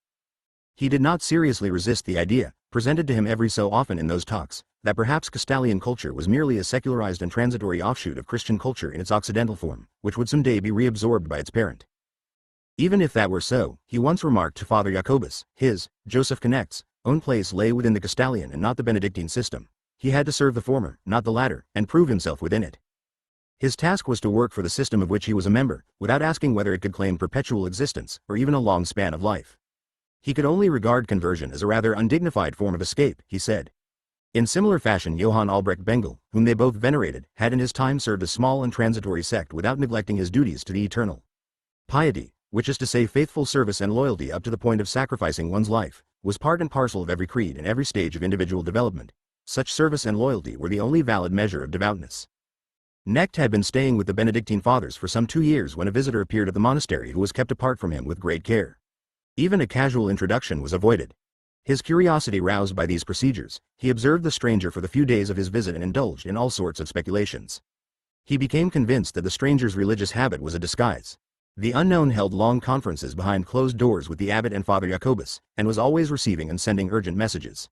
Speaker 1: He did not seriously resist the idea, presented to him every so often in those talks, that perhaps Castalian culture was merely a secularized and transitory offshoot of Christian culture in its Occidental form, which would someday be reabsorbed by its parent. Even if that were so, he once remarked to Father Jacobus, his, Joseph Knecht's, own place lay within the Castalian and not the Benedictine system. He had to serve the former, not the latter, and prove himself within it. His task was to work for the system of which he was a member, without asking whether it could claim perpetual existence, or even a long span of life. He could only regard conversion as a rather undignified form of escape, he said. In similar fashion, Johann Albrecht Bengel, whom they both venerated, had in his time served a small and transitory sect without neglecting his duties to the eternal. Piety, which is to say faithful service and loyalty up to the point of sacrificing one's life, was part and parcel of every creed and every stage of individual development. Such service and loyalty were the only valid measure of devoutness. Knecht had been staying with the Benedictine fathers for some 2 years when a visitor appeared at the monastery who was kept apart from him with great care. Even a casual introduction was avoided. His curiosity roused by these procedures, he observed the stranger for the few days of his visit and indulged in all sorts of speculations. He became convinced that the stranger's religious habit was a disguise. The unknown held long conferences behind closed doors with the abbot and Father Jacobus, and was always receiving and sending urgent messages.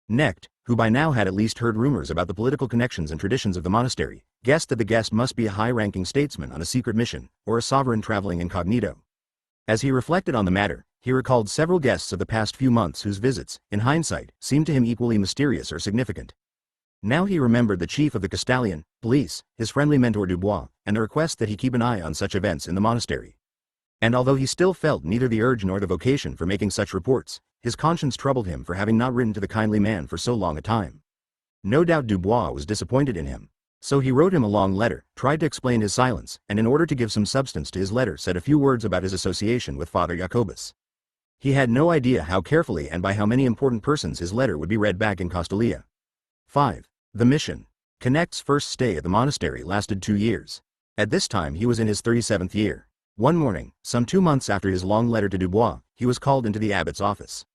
Speaker 1: Knecht, who by now had at least heard rumors about the political connections and traditions of the monastery, guessed that the guest must be a high-ranking statesman on a secret mission, or a sovereign traveling incognito. As he reflected on the matter, he recalled several guests of the past few months whose visits, in hindsight, seemed to him equally mysterious or significant. Now he remembered the chief of the Castalian police, his friendly mentor Dubois, and the request that he keep an eye on such events in the monastery. And although he still felt neither the urge nor the vocation for making such reports, his conscience troubled him for having not written to the kindly man for so long a time. No doubt Dubois was disappointed in him. So he wrote him a long letter, tried to explain his silence, and in order to give some substance to his letter said a few words about his association with Father Jacobus. He had no idea how carefully and by how many important persons his letter would be read back in Castalia. 5. The mission. Knecht's first stay at the monastery lasted 2 years. At this time he was in his 37th year. One morning, some 2 months after his long letter to Dubois, he was called into the abbot's office.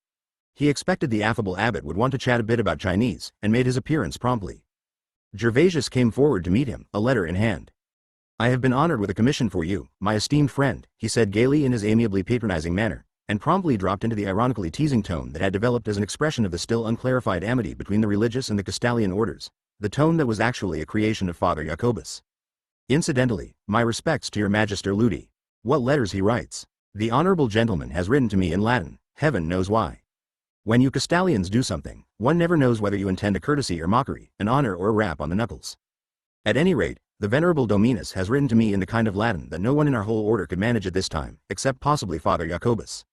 Speaker 1: He expected the affable abbot would want to chat a bit about Chinese, and made his appearance promptly. Gervasius came forward to meet him, a letter in hand. "I have been honored with a commission for you, my esteemed friend," he said gaily in his amiably patronizing manner, and promptly dropped into the ironically teasing tone that had developed as an expression of the still unclarified amity between the religious and the Castalian orders, the tone that was actually a creation of Father Jacobus. "Incidentally, my respects to your Magister Ludi." What letters he writes. "The honorable gentleman has written to me in Latin, heaven knows why. When you Castalians do something, one never knows whether you intend a courtesy or mockery, an honor or a rap on the knuckles. At any rate, the venerable Dominus has written to me in the kind of Latin that no one in our whole order could manage at this time, except possibly Father Jacobus.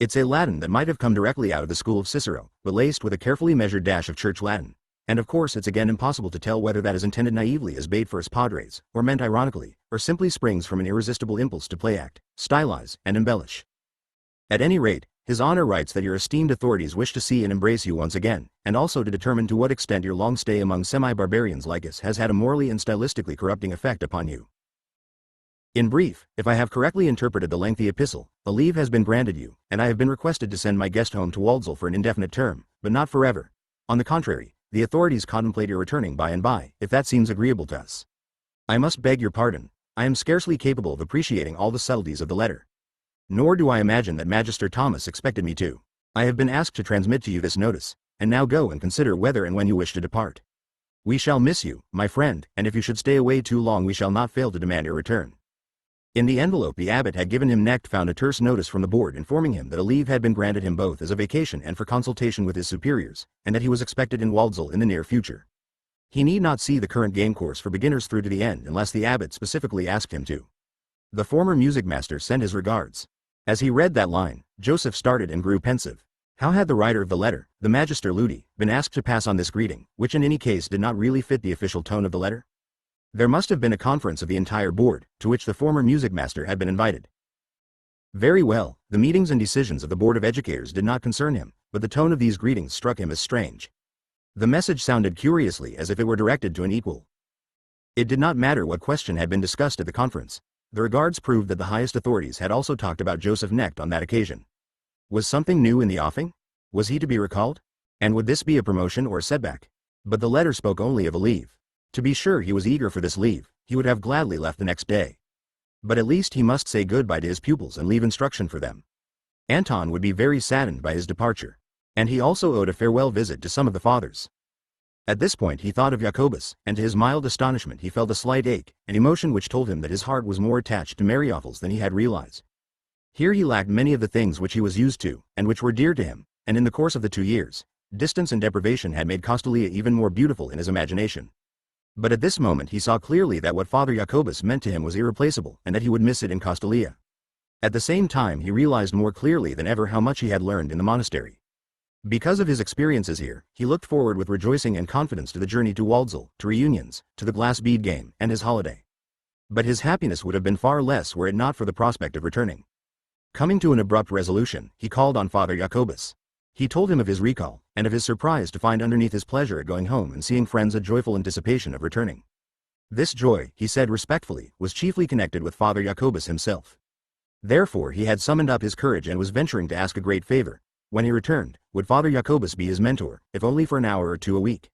Speaker 1: It's a Latin that might have come directly out of the school of Cicero, but laced with a carefully measured dash of church Latin, and of course it's again impossible to tell whether that is intended naively as bait for his padres, or meant ironically, or simply springs from an irresistible impulse to play act, stylize, and embellish. At any rate, His Honor writes that your esteemed authorities wish to see and embrace you once again, and also to determine to what extent your long stay among semi-barbarians like us has had a morally and stylistically corrupting effect upon you. In brief, if I have correctly interpreted the lengthy epistle, a leave has been granted you, and I have been requested to send my guest home to Waldsall for an indefinite term, but not forever. On the contrary, the authorities contemplate your returning by and by, if that seems agreeable to us. I must beg your pardon. I am scarcely capable of appreciating all the subtleties of the letter. Nor do I imagine that Magister Thomas expected me to. I have been asked to transmit to you this notice, and now go and consider whether and when you wish to depart. We shall miss you, my friend, and if you should stay away too long we shall not fail to demand your return." In the envelope the abbot had given him Knecht found a terse notice from the board informing him that a leave had been granted him both as a vacation and for consultation with his superiors, and that he was expected in Waldsall in the near future. He need not see the current game course for beginners through to the end unless the abbot specifically asked him to. The former music master sent his regards. As he read that line, Joseph started and grew pensive. How had the writer of the letter, the Magister Ludi, been asked to pass on this greeting, which in any case did not really fit the official tone of the letter? There must have been a conference of the entire board, to which the former music master had been invited. Very well, the meetings and decisions of the Board of Educators did not concern him, but the tone of these greetings struck him as strange. The message sounded curiously as if it were directed to an equal. It did not matter what question had been discussed at the conference. The regards proved that the highest authorities had also talked about Joseph Knecht on that occasion. Was something new in the offing? Was he to be recalled? And would this be a promotion or a setback? But the letter spoke only of a leave. To be sure he was eager for this leave, he would have gladly left the next day. But at least he must say goodbye to his pupils and leave instruction for them. Anton would be very saddened by his departure. And he also owed a farewell visit to some of the fathers. At this point he thought of Jacobus, and to his mild astonishment he felt a slight ache, an emotion which told him that his heart was more attached to Mariofels than he had realized. Here he lacked many of the things which he was used to, and which were dear to him, and in the course of the 2 years, distance and deprivation had made Castalia even more beautiful in his imagination. But at this moment he saw clearly that what Father Jacobus meant to him was irreplaceable and that he would miss it in Castalia. At the same time he realized more clearly than ever how much he had learned in the monastery. Because of his experiences here, he looked forward with rejoicing and confidence to the journey to Waldsall, to reunions, to the glass bead game, and his holiday. But his happiness would have been far less were it not for the prospect of returning. Coming to an abrupt resolution, he called on Father Jacobus. He told him of his recall, and of his surprise to find underneath his pleasure at going home and seeing friends a joyful anticipation of returning. This joy, he said respectfully, was chiefly connected with Father Jacobus himself. Therefore he had summoned up his courage and was venturing to ask a great favor. When he returned, would Father Jacobus be his mentor, if only for an hour or two a week?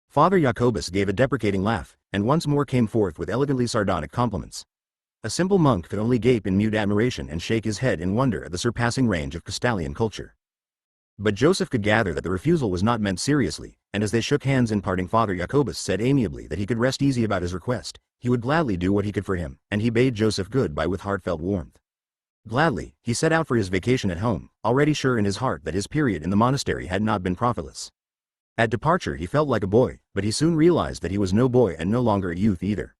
Speaker 1: Father Jacobus gave a deprecating laugh, and once more came forth with elegantly sardonic compliments. A simple monk could only gape in mute admiration and shake his head in wonder at the surpassing range of Castalian culture. But Joseph could gather that the refusal was not meant seriously, and as they shook hands in parting Father Jacobus said amiably that he could rest easy about his request, he would gladly do what he could for him, and he bade Joseph goodbye with heartfelt warmth. Gladly, he set out for his vacation at home, already sure in his heart that his period in the monastery had not been profitless. At departure he felt like a boy, but he soon realized that he was no boy and no longer a youth either.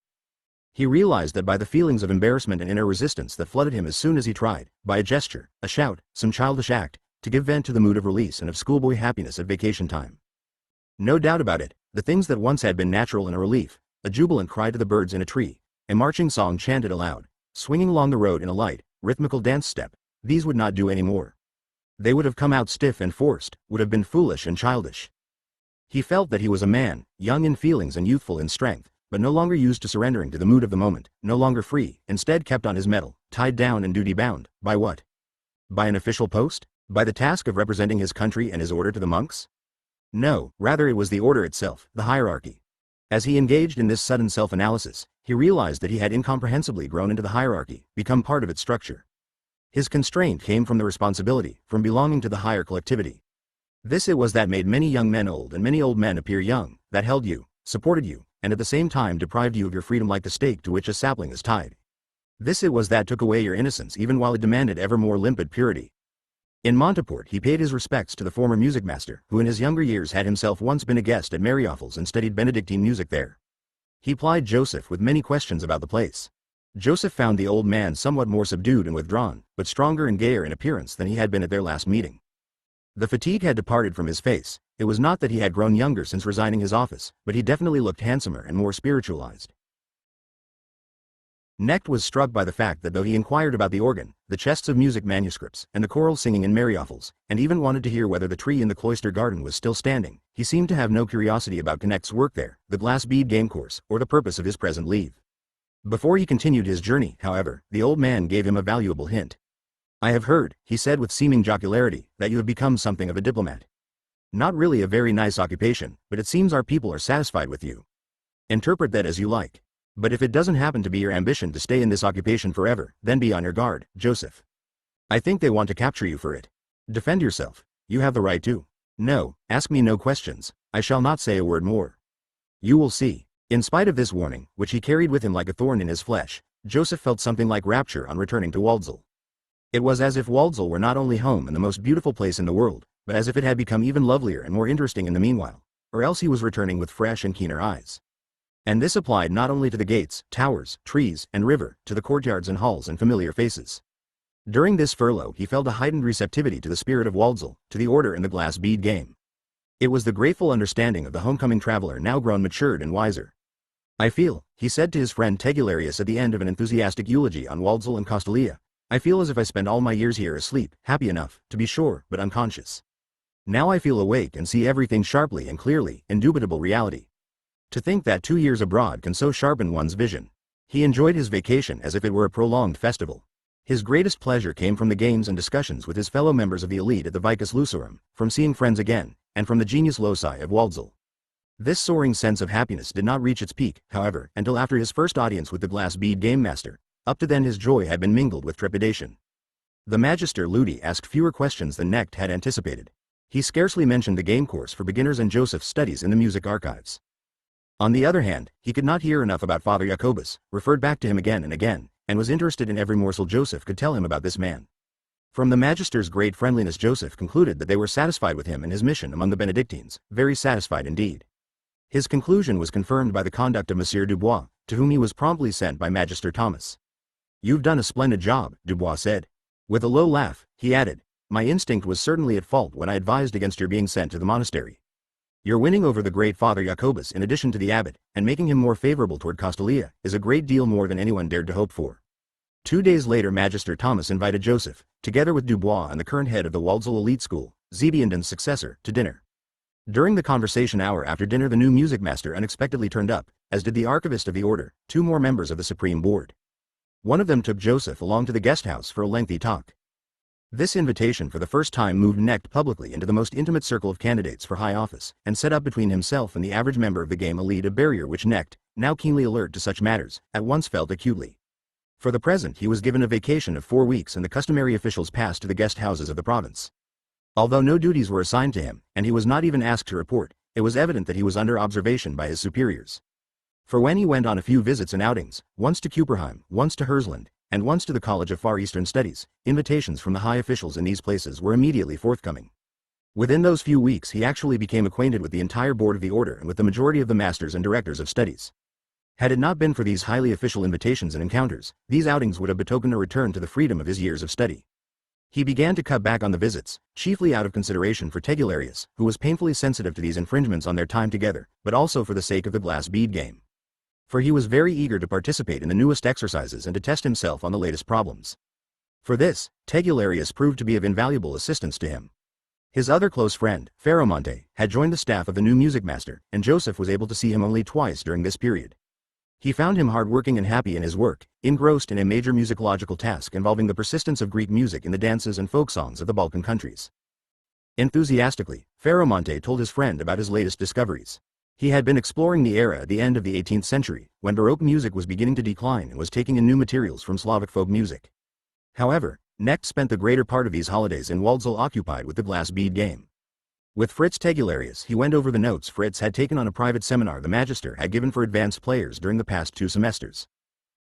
Speaker 1: He realized that by the feelings of embarrassment and inner resistance that flooded him as soon as he tried, by a gesture, a shout, some childish act, to give vent to the mood of release and of schoolboy happiness at vacation time. No doubt about it, the things that once had been natural and a relief, a jubilant cry to the birds in a tree, a marching song chanted aloud, swinging along the road in a light, rhythmical dance step, these would not do any more. They would have come out stiff and forced, would have been foolish and childish. He felt that he was a man, young in feelings and youthful in strength, but no longer used to surrendering to the mood of the moment, no longer free, instead kept on his mettle, tied down and duty-bound. By what? By an official post? By the task of representing his country and his order to the monks? No, rather it was the order itself, the hierarchy. As he engaged in this sudden self-analysis, he realized that he had incomprehensibly grown into the hierarchy, become part of its structure. His constraint came from the responsibility, from belonging to the higher collectivity. This it was that made many young men old and many old men appear young, that held you, supported you, and at the same time deprived you of your freedom like the stake to which a sapling is tied. This it was that took away your innocence even while it demanded ever more limpid purity. In Monteport he paid his respects to the former music master, who in his younger years had himself once been a guest at Marioffel's and studied Benedictine music there. He plied Joseph with many questions about the place. Joseph found the old man somewhat more subdued and withdrawn, but stronger and gayer in appearance than he had been at their last meeting. The fatigue had departed from his face. It was not that he had grown younger since resigning his office, but he definitely looked handsomer and more spiritualized. Knecht was struck by the fact that though he inquired about the organ, the chests of music manuscripts, and the choral singing in Marioffel's, and even wanted to hear whether the tree in the cloister garden was still standing, he seemed to have no curiosity about Knecht's work there, the glass bead game course, or the purpose of his present leave. Before he continued his journey, however, the old man gave him a valuable hint. "I have heard," he said with seeming jocularity, "that you have become something of a diplomat. Not really a very nice occupation, but it seems our people are satisfied with you. Interpret that as you like. But if it doesn't happen to be your ambition to stay in this occupation forever, then be on your guard, Joseph. I think they want to capture you for it. Defend yourself. You have the right to. No, ask me no questions. I shall not say a word more. You will see." In spite of this warning, which he carried with him like a thorn in his flesh, Joseph felt something like rapture on returning to Waldsall. It was as if Waldsall were not only home and the most beautiful place in the world, but as if it had become even lovelier and more interesting in the meanwhile, or else he was returning with fresh and keener eyes. And this applied not only to the gates, towers, trees, and river, to the courtyards and halls and familiar faces. During this furlough he felt a heightened receptivity to the spirit of Waldsall, to the order in the glass bead game. It was the grateful understanding of the homecoming traveler now grown matured and wiser. "I feel," he said to his friend Tegularius at the end of an enthusiastic eulogy on Waldsall and Castalia, "I feel as if I spent all my years here asleep, happy enough, to be sure, but unconscious. Now I feel awake and see everything sharply and clearly, indubitable reality. To think that 2 years abroad can so sharpen one's vision." He enjoyed his vacation as if it were a prolonged festival. His greatest pleasure came from the games and discussions with his fellow members of the elite at the Vicus Lucerum, from seeing friends again, and from the genius loci of Waldsall. This soaring sense of happiness did not reach its peak, however, until after his first audience with the glass bead game master. Up to then his joy had been mingled with trepidation. The Magister Ludi asked fewer questions than Knecht had anticipated. He scarcely mentioned the game course for beginners and Joseph's studies in the music archives. On the other hand, he could not hear enough about Father Jacobus, referred back to him again and again, and was interested in every morsel Joseph could tell him about this man. From the Magister's great friendliness Joseph concluded that they were satisfied with him and his mission among the Benedictines, very satisfied indeed. His conclusion was confirmed by the conduct of Monsieur Dubois, to whom he was promptly sent by Magister Thomas. "You've done a splendid job," Dubois said. With a low laugh, he added, "My instinct was certainly at fault when I advised against your being sent to the monastery. Your winning over the great Father Jacobus in addition to the abbot, and making him more favorable toward Castalia, is a great deal more than anyone dared to hope for." 2 days later Magister Thomas invited Joseph, together with Dubois and the current head of the Waldsall Elite School, Ziebienden's successor, to dinner. During the conversation hour after dinner the new music master unexpectedly turned up, as did the archivist of the order, 2 more members of the Supreme Board. One of them took Joseph along to the guest house for a lengthy talk. This invitation for the first time moved Knecht publicly into the most intimate circle of candidates for high office, and set up between himself and the average member of the game elite a barrier which Knecht, now keenly alert to such matters, at once felt acutely. For the present he was given a vacation of 4 weeks and the customary officials passed to the guest houses of the province. Although no duties were assigned to him, and he was not even asked to report, it was evident that he was under observation by his superiors. For when he went on a few visits and outings, once to Kupperheim, once to Hersland, and once to the College of Far Eastern Studies, invitations from the high officials in these places were immediately forthcoming. Within those few weeks he actually became acquainted with the entire board of the order and with the majority of the masters and directors of studies. Had it not been for these highly official invitations and encounters, these outings would have betokened a return to the freedom of his years of study. He began to cut back on the visits, chiefly out of consideration for Tegularius, who was painfully sensitive to these infringements on their time together, but also for the sake of the glass bead game. For he was very eager to participate in the newest exercises and to test himself on the latest problems. For this, Tegularius proved to be of invaluable assistance to him. His other close friend, Ferromonte, had joined the staff of the new music master, and Joseph was able to see him only twice during this period. He found him hard-working and happy in his work, engrossed in a major musicological task involving the persistence of Greek music in the dances and folk songs of the Balkan countries. Enthusiastically, Ferromonte told his friend about his latest discoveries. He had been exploring the era at the end of the 18th century, when Baroque music was beginning to decline and was taking in new materials from Slavic folk music. However, Knecht spent the greater part of these holidays in Waldsall occupied with the glass bead game. With Fritz Tegularius he went over the notes Fritz had taken on a private seminar the Magister had given for advanced players during the past 2 semesters.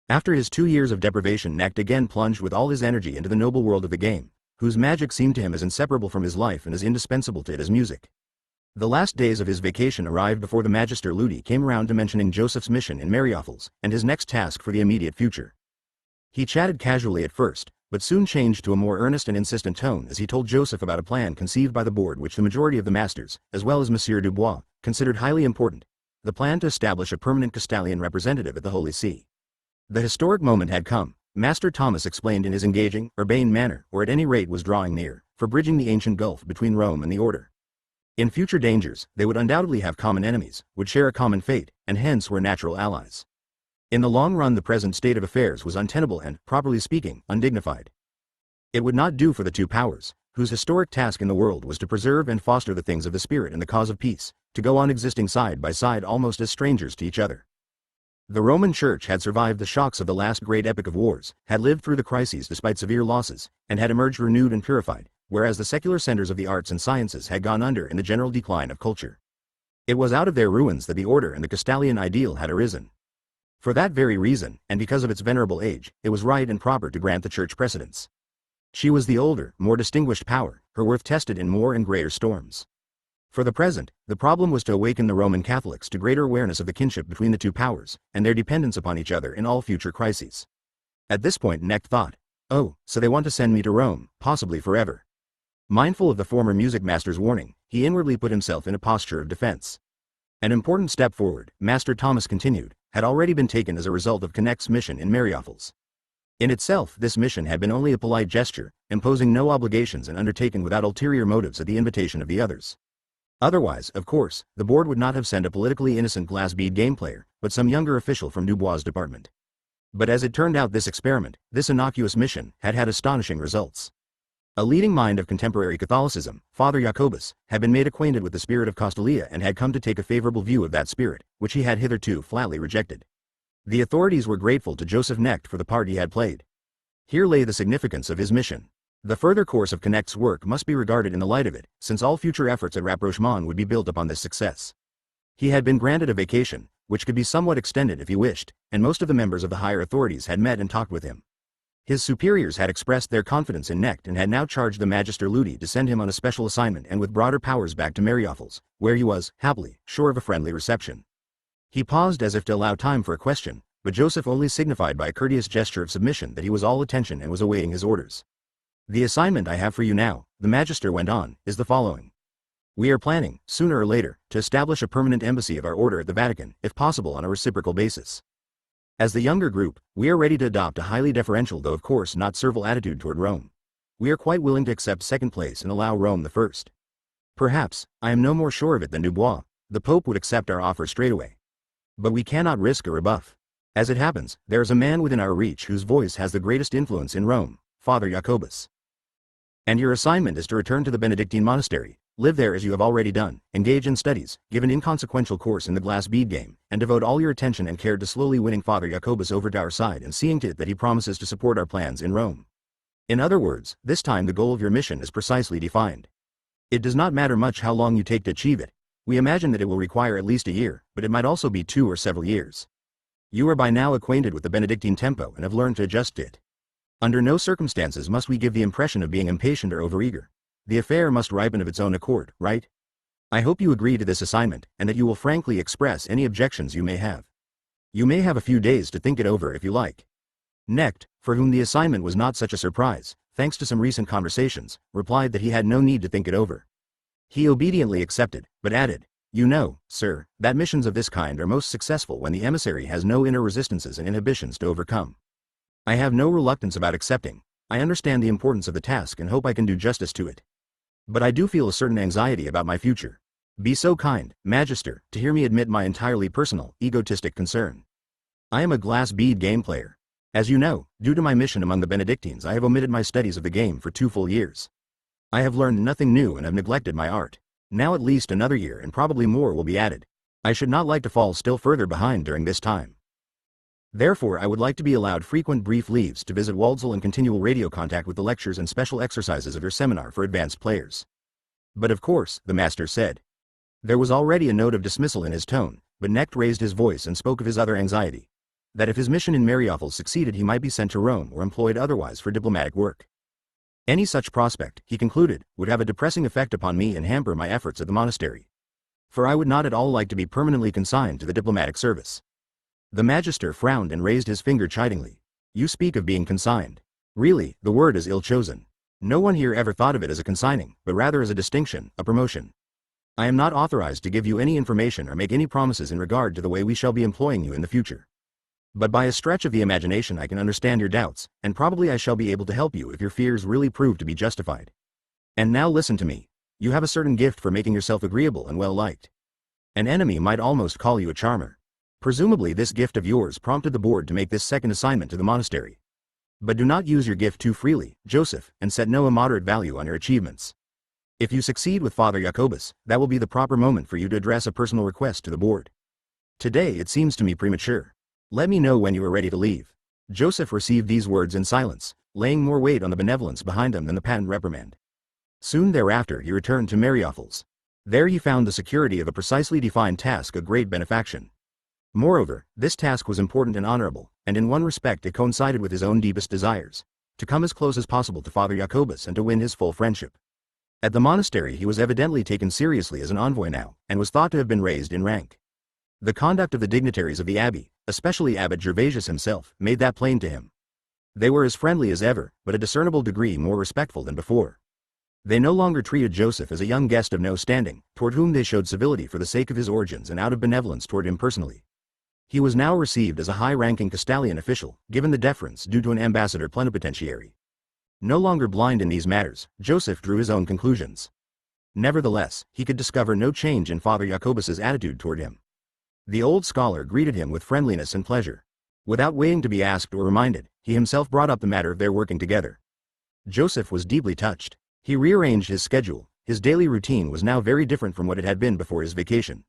Speaker 1: After his 2 years of deprivation Knecht again plunged with all his energy into the noble world of the game, whose magic seemed to him as inseparable from his life and as indispensable to it as music. The last days of his vacation arrived before the Magister Ludi came around to mentioning Joseph's mission in Mariaphels, and his next task for the immediate future. He chatted casually at first, but soon changed to a more earnest and insistent tone as he told Joseph about a plan conceived by the board which the majority of the masters, as well as Monsieur Dubois, considered highly important: the plan to establish a permanent Castalian representative at the Holy See. The historic moment had come, Master Thomas explained in his engaging, urbane manner, or at any rate was drawing near, for bridging the ancient gulf between Rome and the order. In future dangers, they would undoubtedly have common enemies, would share a common fate, and hence were natural allies. In the long run the present state of affairs was untenable and, properly speaking, undignified. It would not do for the 2 powers, whose historic task in the world was to preserve and foster the things of the spirit and the cause of peace, to go on existing side by side almost as strangers to each other. The Roman Church had survived the shocks of the last great epic of wars, had lived through the crises despite severe losses, and had emerged renewed and purified, whereas the secular centers of the arts and sciences had gone under in the general decline of culture. It was out of their ruins that the order and the Castalian ideal had arisen. For that very reason, and because of its venerable age, it was right and proper to grant the Church precedence. She was the older, more distinguished power, her worth tested in more and greater storms. For the present, the problem was to awaken the Roman Catholics to greater awareness of the kinship between the 2 powers, and their dependence upon each other in all future crises. At this point Knecht thought, "Oh, so they want to send me to Rome, possibly forever." Mindful of the former music master's warning, he inwardly put himself in a posture of defense. An important step forward, Master Thomas continued, had already been taken as a result of Knecht's mission in Mariaphels. In itself this mission had been only a polite gesture, imposing no obligations and undertaken without ulterior motives at the invitation of the others. Otherwise, of course, the board would not have sent a politically innocent glass bead game player, but some younger official from Dubois' department. But as it turned out this experiment, this innocuous mission, had had astonishing results. A leading mind of contemporary Catholicism, Father Jacobus, had been made acquainted with the spirit of Castalia and had come to take a favorable view of that spirit, which he had hitherto flatly rejected. The authorities were grateful to Joseph Knecht for the part he had played. Here lay the significance of his mission. The further course of Knecht's work must be regarded in the light of it, since all future efforts at rapprochement would be built upon this success. He had been granted a vacation, which could be somewhat extended if he wished, and most of the members of the higher authorities had met and talked with him. His superiors had expressed their confidence in Knecht and had now charged the Magister Ludi to send him on a special assignment and with broader powers back to Mariofels, where he was, happily, sure of a friendly reception. He paused as if to allow time for a question, but Joseph only signified by a courteous gesture of submission that he was all attention and was awaiting his orders. The assignment I have for you now, the Magister went on, is the following. We are planning, sooner or later, to establish a permanent embassy of our order at the Vatican, if possible on a reciprocal basis. As the younger group, we are ready to adopt a highly deferential though of course not servile attitude toward Rome. We are quite willing to accept second place and allow Rome the first. Perhaps, I am no more sure of it than Dubois, the Pope would accept our offer straightaway. But we cannot risk a rebuff. As it happens, there is a man within our reach whose voice has the greatest influence in Rome, Father Jacobus. And your assignment is to return to the Benedictine monastery, live there as you have already done, engage in studies, give an inconsequential course in the glass bead game, and devote all your attention and care to slowly winning Father Jacobus over to our side and seeing to it that he promises to support our plans in Rome. In other words, this time the goal of your mission is precisely defined. It does not matter much how long you take to achieve it. We imagine that it will require at least a year, but it might also be 2 or several years. You are by now acquainted with the Benedictine tempo and have learned to adjust to it. Under no circumstances must we give the impression of being impatient or overeager. The affair must ripen of its own accord, right? I hope you agree to this assignment, and that you will frankly express any objections you may have. You may have a few days to think it over if you like. Knecht, for whom the assignment was not such a surprise, thanks to some recent conversations, replied that he had no need to think it over. He obediently accepted, but added, You know, sir, that missions of this kind are most successful when the emissary has no inner resistances and inhibitions to overcome. I have no reluctance about accepting. I understand the importance of the task and hope I can do justice to it. But I do feel a certain anxiety about my future. Be so kind, Magister, to hear me admit my entirely personal, egotistic concern. I am a glass bead game player. As you know, due to my mission among the Benedictines I have omitted my studies of the game for 2 full years. I have learned nothing new and have neglected my art. Now at least another year and probably more will be added. I should not like to fall still further behind during this time. Therefore I would like to be allowed frequent brief leaves to visit Waldsall and continual radio contact with the lectures and special exercises of your seminar for advanced players. But of course, the master said. There was already a note of dismissal in his tone, but Knecht raised his voice and spoke of his other anxiety. That if his mission in Mariofels succeeded he might be sent to Rome or employed otherwise for diplomatic work. Any such prospect, he concluded, would have a depressing effect upon me and hamper my efforts at the monastery. For I would not at all like to be permanently consigned to the diplomatic service. The Magister frowned and raised his finger chidingly. You speak of being consigned. Really, the word is ill chosen. No one here ever thought of it as a consigning, but rather as a distinction, a promotion. I am not authorized to give you any information or make any promises in regard to the way we shall be employing you in the future. But by a stretch of the imagination I can understand your doubts, and probably I shall be able to help you if your fears really prove to be justified. And now listen to me. You have a certain gift for making yourself agreeable and well liked. An enemy might almost call you a charmer. Presumably this gift of yours prompted the board to make this second assignment to the monastery. But do not use your gift too freely, Joseph, and set no immoderate value on your achievements. If you succeed with Father Jacobus, that will be the proper moment for you to address a personal request to the board. Today it seems to me premature. Let me know when you are ready to leave. Joseph received these words in silence, laying more weight on the benevolence behind them than the patent reprimand. Soon thereafter he returned to Mariofels. There he found the security of a precisely defined task a great benefaction. Moreover, this task was important and honorable, and in one respect it coincided with his own deepest desires, to come as close as possible to Father Jacobus and to win his full friendship. At the monastery he was evidently taken seriously as an envoy now, and was thought to have been raised in rank. The conduct of the dignitaries of the abbey, especially Abbot Gervasius himself, made that plain to him. They were as friendly as ever, but a discernible degree more respectful than before. They no longer treated Joseph as a young guest of no standing, toward whom they showed civility for the sake of his origins and out of benevolence toward him personally. He was now received as a high-ranking Castalian official, given the deference due to an ambassador plenipotentiary. No longer blind in these matters, Joseph drew his own conclusions. Nevertheless, he could discover no change in Father Jacobus's attitude toward him. The old scholar greeted him with friendliness and pleasure. Without waiting to be asked or reminded, he himself brought up the matter of their working together. Joseph was deeply touched. He rearranged his schedule. His daily routine was now very different from what it had been before his vacation.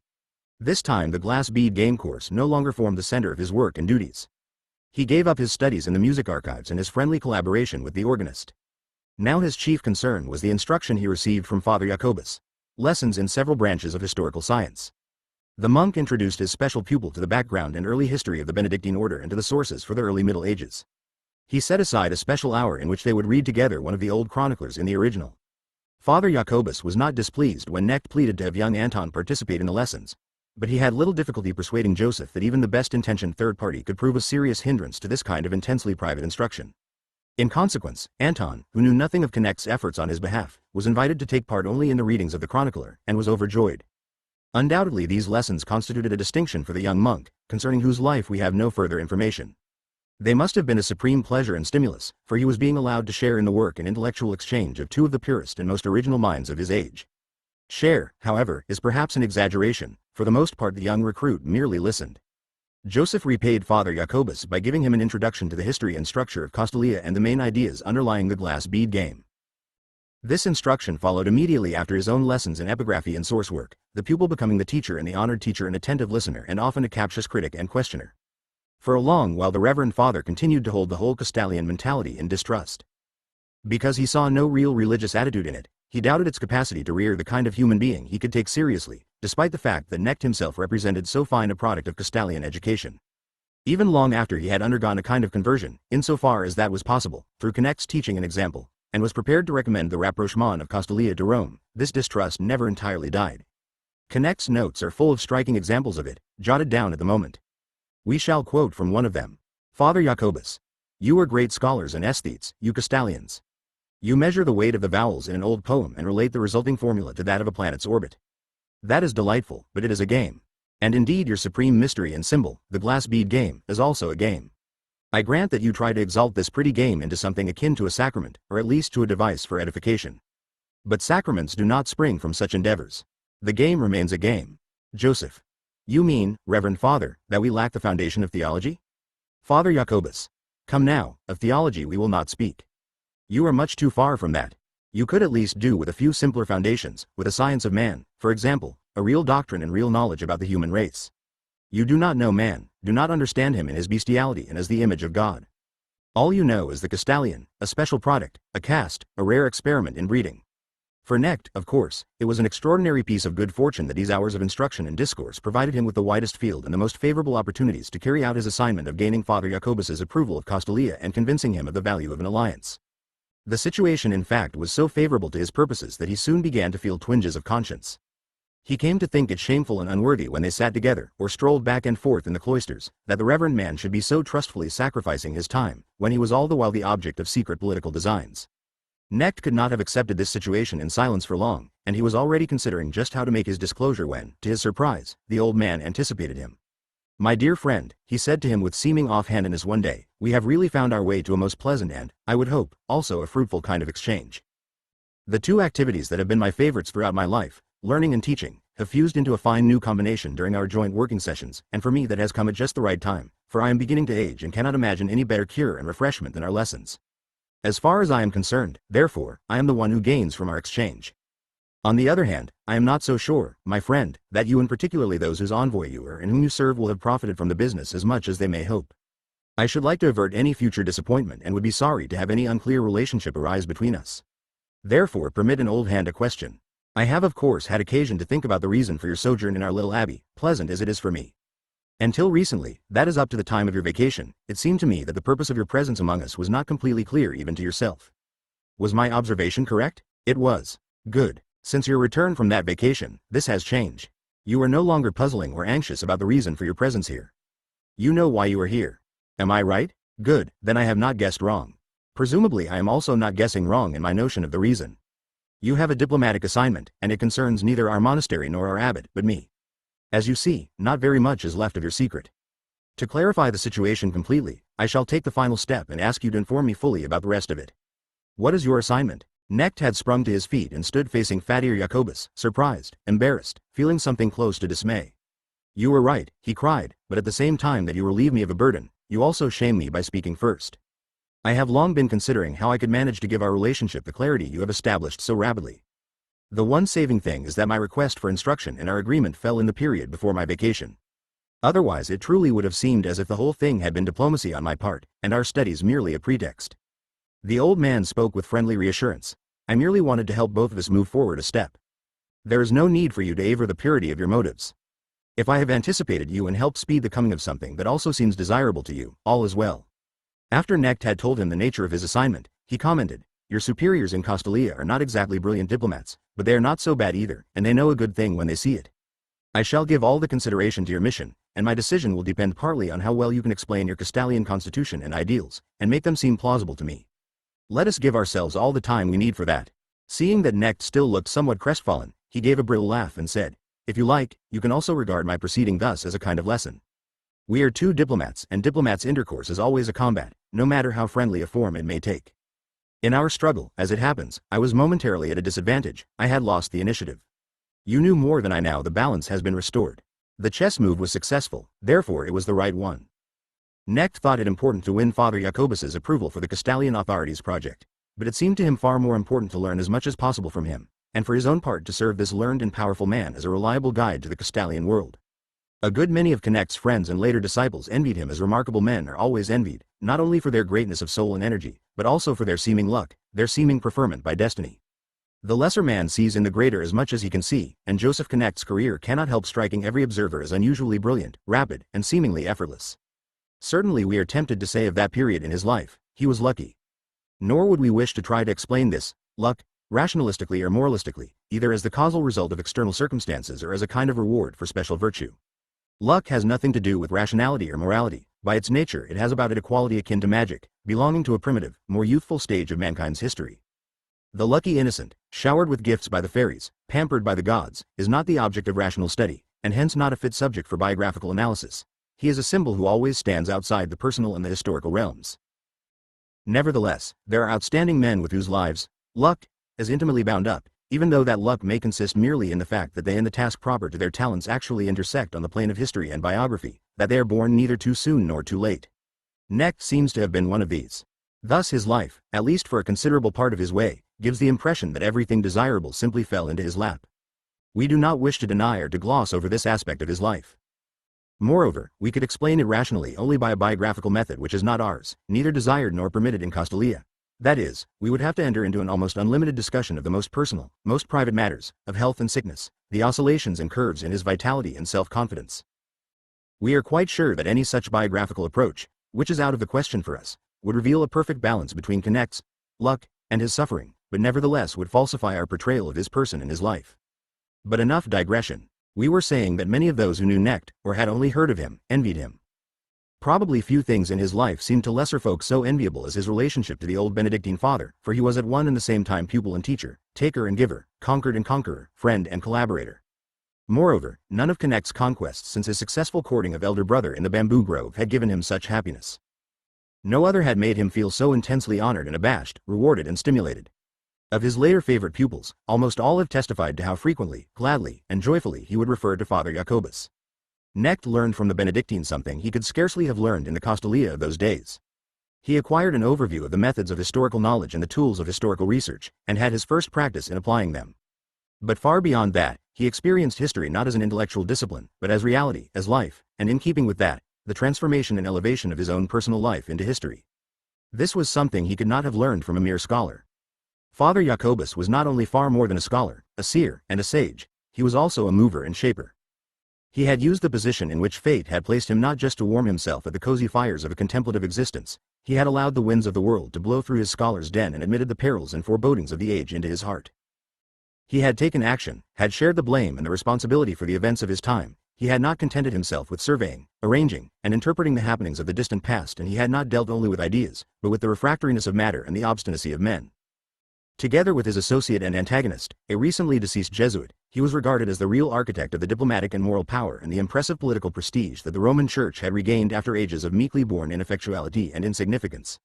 Speaker 1: This time the glass bead game course no longer formed the center of his work and duties. He gave up his studies in the music archives and his friendly collaboration with the organist. Now his chief concern was the instruction he received from Father Jacobus. Lessons in several branches of historical science. The monk introduced his special pupil to the background and early history of the Benedictine order and to the sources for the early Middle Ages. He set aside a special hour in which they would read together one of the old chroniclers in the original. Father Jacobus was not displeased when Knecht pleaded to have young Anton participate in the lessons, but he had little difficulty persuading Joseph that even the best-intentioned third party could prove a serious hindrance to this kind of intensely private instruction. In consequence, Anton, who knew nothing of Knecht's efforts on his behalf, was invited to take part only in the readings of the chronicler, and was overjoyed. Undoubtedly these lessons constituted a distinction for the young monk, concerning whose life we have no further information. They must have been a supreme pleasure and stimulus, for he was being allowed to share in the work and intellectual exchange of two of the purest and most original minds of his age. Share, however, is perhaps an exaggeration. For the most part the young recruit merely listened. Joseph repaid Father Jacobus by giving him an introduction to the history and structure of Castalia and the main ideas underlying the glass bead game. This instruction followed immediately after his own lessons in epigraphy and source work, the pupil becoming the teacher and the honored teacher, an attentive listener and often a captious critic and questioner. For a long while the Reverend Father continued to hold the whole Castalian mentality in distrust. Because he saw no real religious attitude in it, he doubted its capacity to rear the kind of human being he could take seriously, despite the fact that Knecht himself represented so fine a product of Castalian education. Even long after he had undergone a kind of conversion, insofar as that was possible, through Knecht's teaching and example, and was prepared to recommend the rapprochement of Castalia to Rome, this distrust never entirely died. Knecht's notes are full of striking examples of it, jotted down at the moment. We shall quote from one of them. Father Jacobus, you are great scholars and aesthetes, you Castalians. You measure the weight of the vowels in an old poem and relate the resulting formula to that of a planet's orbit. That is delightful, but it is a game. And indeed your supreme mystery and symbol, the glass bead game, is also a game. I grant that you try to exalt this pretty game into something akin to a sacrament, or at least to a device for edification. But sacraments do not spring from such endeavors. The game remains a game. Joseph. You mean, Reverend Father, that we lack the foundation of theology? Father Jacobus. Come now, of theology we will not speak. You are much too far from that. You could at least do with a few simpler foundations, with a science of man, for example, a real doctrine and real knowledge about the human race. You do not know man, do not understand him in his bestiality and as the image of God. All you know is the Castalian, a special product, a caste, a rare experiment in breeding. For Knecht, of course, it was an extraordinary piece of good fortune that these hours of instruction and discourse provided him with the widest field and the most favorable opportunities to carry out his assignment of gaining Father Jacobus's approval of Castalia and convincing him of the value of an alliance. The situation in fact was so favorable to his purposes that he soon began to feel twinges of conscience. He came to think it shameful and unworthy when they sat together, or strolled back and forth in the cloisters, that the reverend man should be so trustfully sacrificing his time, when he was all the while the object of secret political designs. Knecht could not have accepted this situation in silence for long, and he was already considering just how to make his disclosure when, to his surprise, the old man anticipated him. My dear friend, he said to him with seeming offhandedness one day, we have really found our way to a most pleasant and, I would hope, also a fruitful kind of exchange. The two activities that have been my favorites throughout my life, learning and teaching, have fused into a fine new combination during our joint working sessions, and for me that has come at just the right time, for I am beginning to age and cannot imagine any better cure and refreshment than our lessons. As far as I am concerned, therefore, I am the one who gains from our exchange. On the other hand, I am not so sure, my friend, that you and particularly those whose envoy you are and whom you serve will have profited from the business as much as they may hope. I should like to avert any future disappointment and would be sorry to have any unclear relationship arise between us. Therefore permit an old hand a question. I have of course had occasion to think about the reason for your sojourn in our little abbey, pleasant as it is for me. Until recently, that is up to the time of your vacation, it seemed to me that the purpose of your presence among us was not completely clear even to yourself. Was my observation correct? It was. Good. Since your return from that vacation, this has changed. You are no longer puzzling or anxious about the reason for your presence here. You know why you are here. Am I right? Good, then I have not guessed wrong. Presumably I am also not guessing wrong in my notion of the reason. You have a diplomatic assignment, and it concerns neither our monastery nor our abbot, but me. As you see, not very much is left of your secret. To clarify the situation completely, I shall take the final step and ask you to inform me fully about the rest of it. What is your assignment? Knecht had sprung to his feet and stood facing Father Jacobus, surprised, embarrassed, feeling something close to dismay. You were right, he cried, but at the same time that you relieve me of a burden, you also shame me by speaking first. I have long been considering how I could manage to give our relationship the clarity you have established so rapidly. The one saving thing is that my request for instruction and our agreement fell in the period before my vacation. Otherwise it truly would have seemed as if the whole thing had been diplomacy on my part, and our studies merely a pretext. The old man spoke with friendly reassurance. I merely wanted to help both of us move forward a step. There is no need for you to aver the purity of your motives. If I have anticipated you and helped speed the coming of something that also seems desirable to you, all is well. After Knecht had told him the nature of his assignment, he commented, "Your superiors in Castalia are not exactly brilliant diplomats, but they are not so bad either, and they know a good thing when they see it. I shall give all the consideration to your mission, and my decision will depend partly on how well you can explain your Castalian constitution and ideals, and make them seem plausible to me. Let us give ourselves all the time we need for that." Seeing that Knecht still looked somewhat crestfallen, he gave a brittle laugh and said, "If you like, you can also regard my proceeding thus as a kind of lesson. We are two diplomats, and diplomats' intercourse is always a combat, no matter how friendly a form it may take. In our struggle, as it happens, I was momentarily at a disadvantage. I had lost the initiative. You knew more than I now. The balance has been restored. The chess move was successful, therefore it was the right one." Knecht thought it important to win Father Jacobus's approval for the Castalian authorities' project, but it seemed to him far more important to learn as much as possible from him, and for his own part to serve this learned and powerful man as a reliable guide to the Castalian world. A good many of Knecht's friends and later disciples envied him, as remarkable men are always envied, not only for their greatness of soul and energy, but also for their seeming luck, their seeming preferment by destiny. The lesser man sees in the greater as much as he can see, and Joseph Knecht's career cannot help striking every observer as unusually brilliant, rapid, and seemingly effortless. Certainly we are tempted to say of that period in his life, he was lucky. Nor would we wish to try to explain this luck rationalistically or moralistically, either as the causal result of external circumstances or as a kind of reward for special virtue. Luck has nothing to do with rationality or morality. By its nature it has about it a quality akin to magic, belonging to a primitive, more youthful stage of mankind's history. The lucky innocent, showered with gifts by the fairies, pampered by the gods, is not the object of rational study, and hence not a fit subject for biographical analysis. He is a symbol who always stands outside the personal and the historical realms. Nevertheless, there are outstanding men with whose lives luck is intimately bound up, even though that luck may consist merely in the fact that they and the task proper to their talents actually intersect on the plane of history and biography, that they are born neither too soon nor too late. Knecht seems to have been one of these. Thus his life, at least for a considerable part of his way, gives the impression that everything desirable simply fell into his lap. We do not wish to deny or to gloss over this aspect of his life. Moreover, we could explain it rationally only by a biographical method which is not ours, neither desired nor permitted in Castalia. That is, we would have to enter into an almost unlimited discussion of the most personal, most private matters, of health and sickness, the oscillations and curves in his vitality and self-confidence. We are quite sure that any such biographical approach, which is out of the question for us, would reveal a perfect balance between Knecht's luck and his suffering, but nevertheless would falsify our portrayal of his person and his life. But enough digression. We were saying that many of those who knew Knecht, or had only heard of him, envied him. Probably few things in his life seemed to lesser folk so enviable as his relationship to the old Benedictine father, for he was at one and the same time pupil and teacher, taker and giver, conquered and conqueror, friend and collaborator. Moreover, none of Knecht's conquests since his successful courting of elder brother in the bamboo grove had given him such happiness. No other had made him feel so intensely honored and abashed, rewarded and stimulated. Of his later favorite pupils, almost all have testified to how frequently, gladly, and joyfully he would refer to Father Jacobus. Knecht learned from the Benedictine something he could scarcely have learned in the Castalia of those days. He acquired an overview of the methods of historical knowledge and the tools of historical research, and had his first practice in applying them. But far beyond that, he experienced history not as an intellectual discipline, but as reality, as life, and in keeping with that, the transformation and elevation of his own personal life into history. This was something he could not have learned from a mere scholar. Father Jacobus was not only far more than a scholar, a seer, and a sage, he was also a mover and shaper. He had used the position in which fate had placed him not just to warm himself at the cozy fires of a contemplative existence, he had allowed the winds of the world to blow through his scholar's den and admitted the perils and forebodings of the age into his heart. He had taken action, had shared the blame and the responsibility for the events of his time. He had not contented himself with surveying, arranging, and interpreting the happenings of the distant past, and he had not dealt only with ideas, but with the refractoriness of matter and the obstinacy of men. Together with his associate and antagonist, a recently deceased Jesuit, he was regarded as the real architect of the diplomatic and moral power and the impressive political prestige that the Roman Church had regained after ages of meekly borne ineffectuality and insignificance.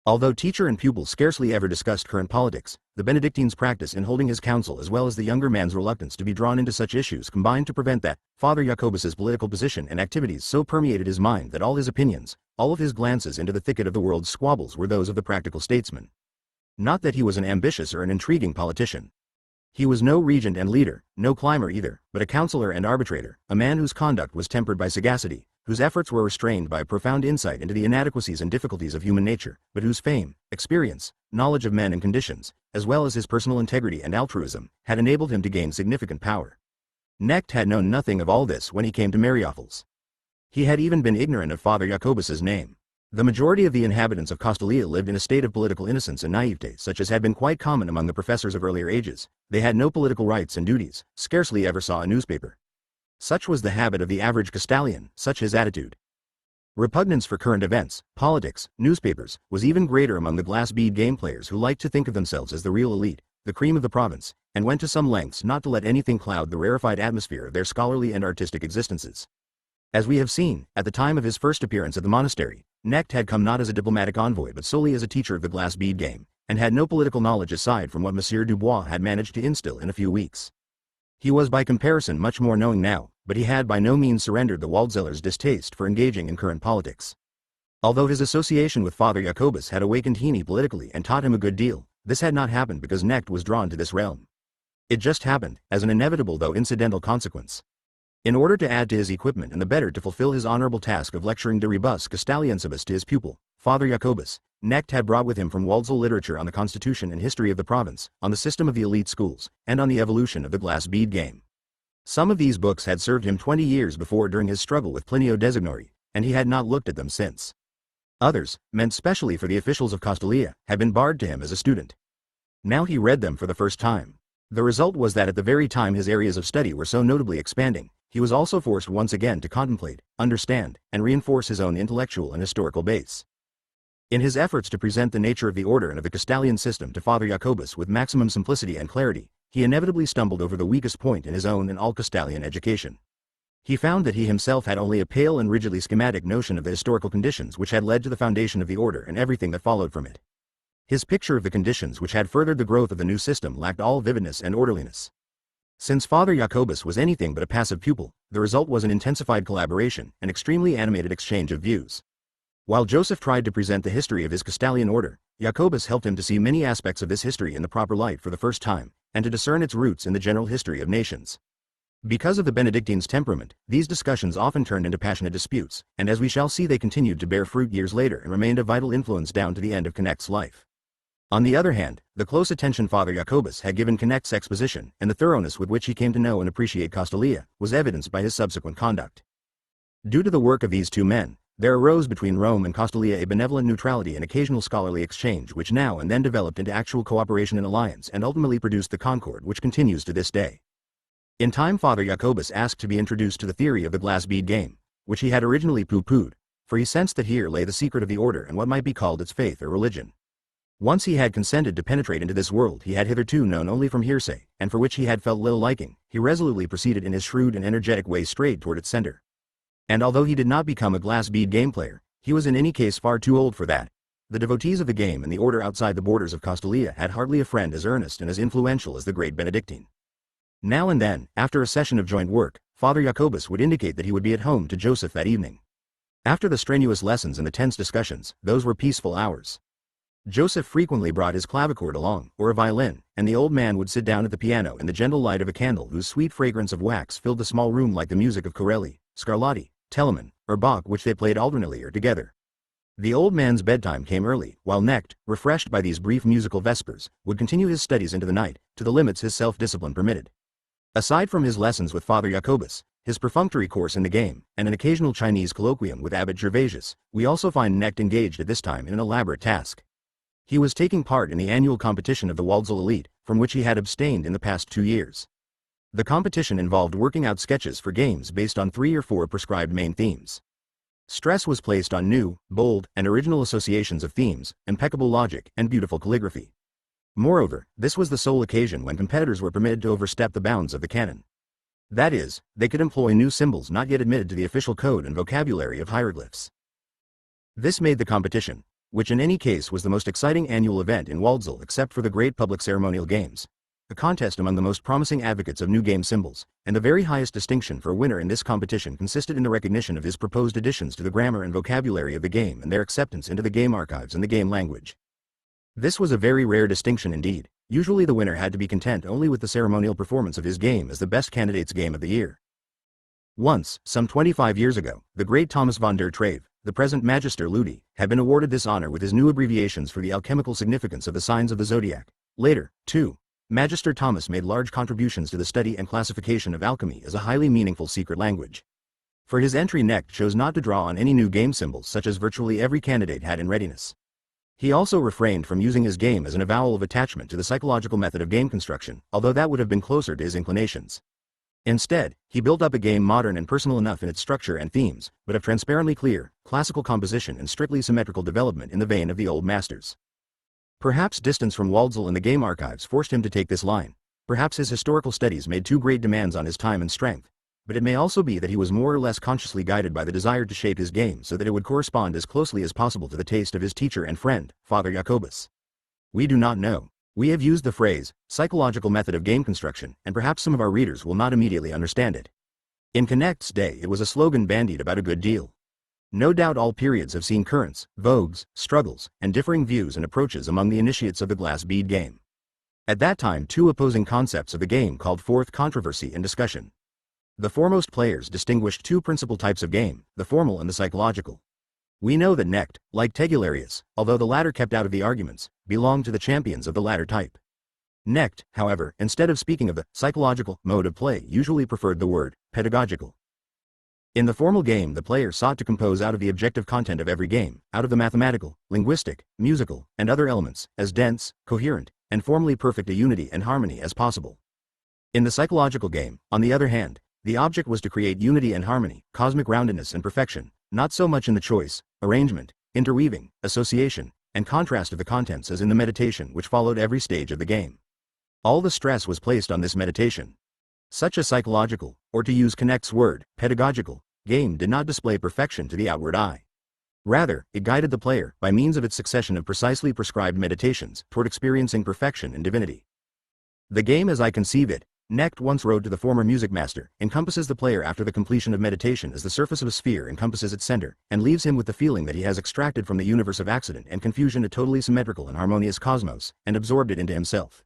Speaker 1: Although teacher and pupil scarcely ever discussed current politics, the Benedictine's practice in holding his counsel as well as the younger man's reluctance to be drawn into such issues combined to prevent that. Father Jacobus's political position and activities so permeated his mind that all his opinions, all of his glances into the thicket of the world's squabbles were those of the practical statesman. Not that he was an ambitious or an intriguing politician. He was no regent and leader, no climber either, but a counselor and arbitrator, a man whose conduct was tempered by sagacity, whose efforts were restrained by a profound insight into the inadequacies and difficulties of human nature, but whose fame, experience, knowledge of men and conditions, as well as his personal integrity and altruism, had enabled him to gain significant power. Knecht had known nothing of all this when he came to Mariaples. He had even been ignorant of Father Jacobus's name. The majority of the inhabitants of Castalia lived in a state of political innocence and naivete such as had been quite common among the professors of earlier ages. They had no political rights and duties, scarcely ever saw a newspaper. Such was the habit of the average Castalian, such his attitude. Repugnance for current events, politics, newspapers, was even greater among the glass bead game players who liked to think of themselves as the real elite, the cream of the province, and went to some lengths not to let anything cloud the rarefied atmosphere of their scholarly and artistic existences. As we have seen, at the time of his first appearance at the monastery, Knecht had come not as a diplomatic envoy but solely as a teacher of the glass bead game, and had no political knowledge aside from what Monsieur Dubois had managed to instill in a few weeks. He was by comparison much more knowing now, but he had by no means surrendered the Waldzeller's distaste for engaging in current politics. Although his association with Father Jacobus had awakened Heaney politically and taught him a good deal, this had not happened because Knecht was drawn to this realm. It just happened, as an inevitable though incidental consequence. In order to add to his equipment and the better to fulfill his honorable task of lecturing de rebus Castaliensibus to his pupil, Father Jacobus, Knecht had brought with him from Waldsall literature on the constitution and history of the province, on the system of the elite schools, and on the evolution of the glass bead game. Some of these books had served him 20 years before during his struggle with Plinio Designori, and he had not looked at them since. Others, meant specially for the officials of Castalia, had been barred to him as a student. Now he read them for the first time. The result was that at the very time his areas of study were so notably expanding, he was also forced once again to contemplate, understand, and reinforce his own intellectual and historical base. In his efforts to present the nature of the order and of the Castalian system to Father Jacobus with maximum simplicity and clarity, he inevitably stumbled over the weakest point in his own and all Castalian education. He found that he himself had only a pale and rigidly schematic notion of the historical conditions which had led to the foundation of the order and everything that followed from it. His picture of the conditions which had furthered the growth of the new system lacked all vividness and orderliness. Since Father Jacobus was anything but a passive pupil, the result was an intensified collaboration, an extremely animated exchange of views. While Joseph tried to present the history of his Castalian order, Jacobus helped him to see many aspects of this history in the proper light for the first time, and to discern its roots in the general history of nations. Because of the Benedictine's temperament, these discussions often turned into passionate disputes, and as we shall see they continued to bear fruit years later and remained a vital influence down to the end of Knecht's life. On the other hand, the close attention Father Jacobus had given Knecht's exposition, and the thoroughness with which he came to know and appreciate Castalia, was evidenced by his subsequent conduct. Due to the work of these two men, there arose between Rome and Castalia a benevolent neutrality and occasional scholarly exchange which now and then developed into actual cooperation and alliance and ultimately produced the concord which continues to this day. In time Father Jacobus asked to be introduced to the theory of the glass bead game, which he had originally pooh-poohed, for he sensed that here lay the secret of the order and what might be called its faith or religion. Once he had consented to penetrate into this world he had hitherto known only from hearsay, and for which he had felt little liking, he resolutely proceeded in his shrewd and energetic way straight toward its center. And although he did not become a glass bead game player, he was in any case far too old for that. The devotees of the game and the order outside the borders of Castalia had hardly a friend as earnest and as influential as the great Benedictine. Now and then, after a session of joint work, Father Jacobus would indicate that he would be at home to Joseph that evening. After the strenuous lessons and the tense discussions, those were peaceful hours. Joseph frequently brought his clavichord along, or a violin, and the old man would sit down at the piano in the gentle light of a candle whose sweet fragrance of wax filled the small room like the music of Corelli, Scarlatti, Telemann, or Bach which they played alternately or together. The old man's bedtime came early, while Knecht, refreshed by these brief musical vespers, would continue his studies into the night, to the limits his self-discipline permitted. Aside from his lessons with Father Jacobus, his perfunctory course in the game, and an occasional Chinese colloquium with Abbot Gervasius, we also find Knecht engaged at this time in an elaborate task. He was taking part in the annual competition of the Waldsall elite, from which he had abstained in the past 2 years. The competition involved working out sketches for games based on 3 or 4 prescribed main themes. Stress was placed on new, bold, and original associations of themes, impeccable logic, and beautiful calligraphy. Moreover, this was the sole occasion when competitors were permitted to overstep the bounds of the canon. That is, they could employ new symbols not yet admitted to the official code and vocabulary of hieroglyphs. This made the competition, which in any case was the most exciting annual event in Waldsall except for the great public ceremonial games, a contest among the most promising advocates of new game symbols, and the very highest distinction for a winner in this competition consisted in the recognition of his proposed additions to the grammar and vocabulary of the game and their acceptance into the game archives and the game language. This was a very rare distinction indeed. Usually the winner had to be content only with the ceremonial performance of his game as the best candidate's game of the year. Once, some 25 years ago, the great Thomas van der Trave, the present Magister Ludi, had been awarded this honor with his new abbreviations for the alchemical significance of the signs of the zodiac. Later, too, Magister Thomas made large contributions to the study and classification of alchemy as a highly meaningful secret language. For his entry, Knecht chose not to draw on any new game symbols such as virtually every candidate had in readiness. He also refrained from using his game as an avowal of attachment to the psychological method of game construction, although that would have been closer to his inclinations. Instead, he built up a game modern and personal enough in its structure and themes, but of transparently clear, classical composition and strictly symmetrical development in the vein of the old masters. Perhaps distance from Waldsall and the game archives forced him to take this line. Perhaps his historical studies made too great demands on his time and strength. But it may also be that he was more or less consciously guided by the desire to shape his game so that it would correspond as closely as possible to the taste of his teacher and friend, Father Jacobus. We do not know. We have used the phrase, psychological method of game construction, and perhaps some of our readers will not immediately understand it. In Knecht's day it was a slogan bandied about a good deal. No doubt all periods have seen currents, vogues, struggles, and differing views and approaches among the initiates of the glass bead game. At that time, two opposing concepts of the game called forth controversy and discussion. The foremost players distinguished two principal types of game, the formal and the psychological. We know that Knecht, like Tegularius, although the latter kept out of the arguments, belonged to the champions of the latter type. Knecht, however, instead of speaking of the psychological mode of play, usually preferred the word pedagogical. In the formal game, the player sought to compose out of the objective content of every game, out of the mathematical, linguistic, musical, and other elements, as dense, coherent, and formally perfect a unity and harmony as possible. In the psychological game, on the other hand, the object was to create unity and harmony, cosmic roundedness and perfection, not so much in the choice, arrangement, interweaving, association, and contrast of the contents as in the meditation which followed every stage of the game. All the stress was placed on this meditation. Such a psychological, or to use Knecht's word, pedagogical, game did not display perfection to the outward eye. Rather, it guided the player, by means of its succession of precisely prescribed meditations, toward experiencing perfection and divinity. The game as I conceive it, Knecht once wrote to the former music master, encompasses the player after the completion of meditation as the surface of a sphere encompasses its center, and leaves him with the feeling that he has extracted from the universe of accident and confusion a totally symmetrical and harmonious cosmos, and absorbed it into himself.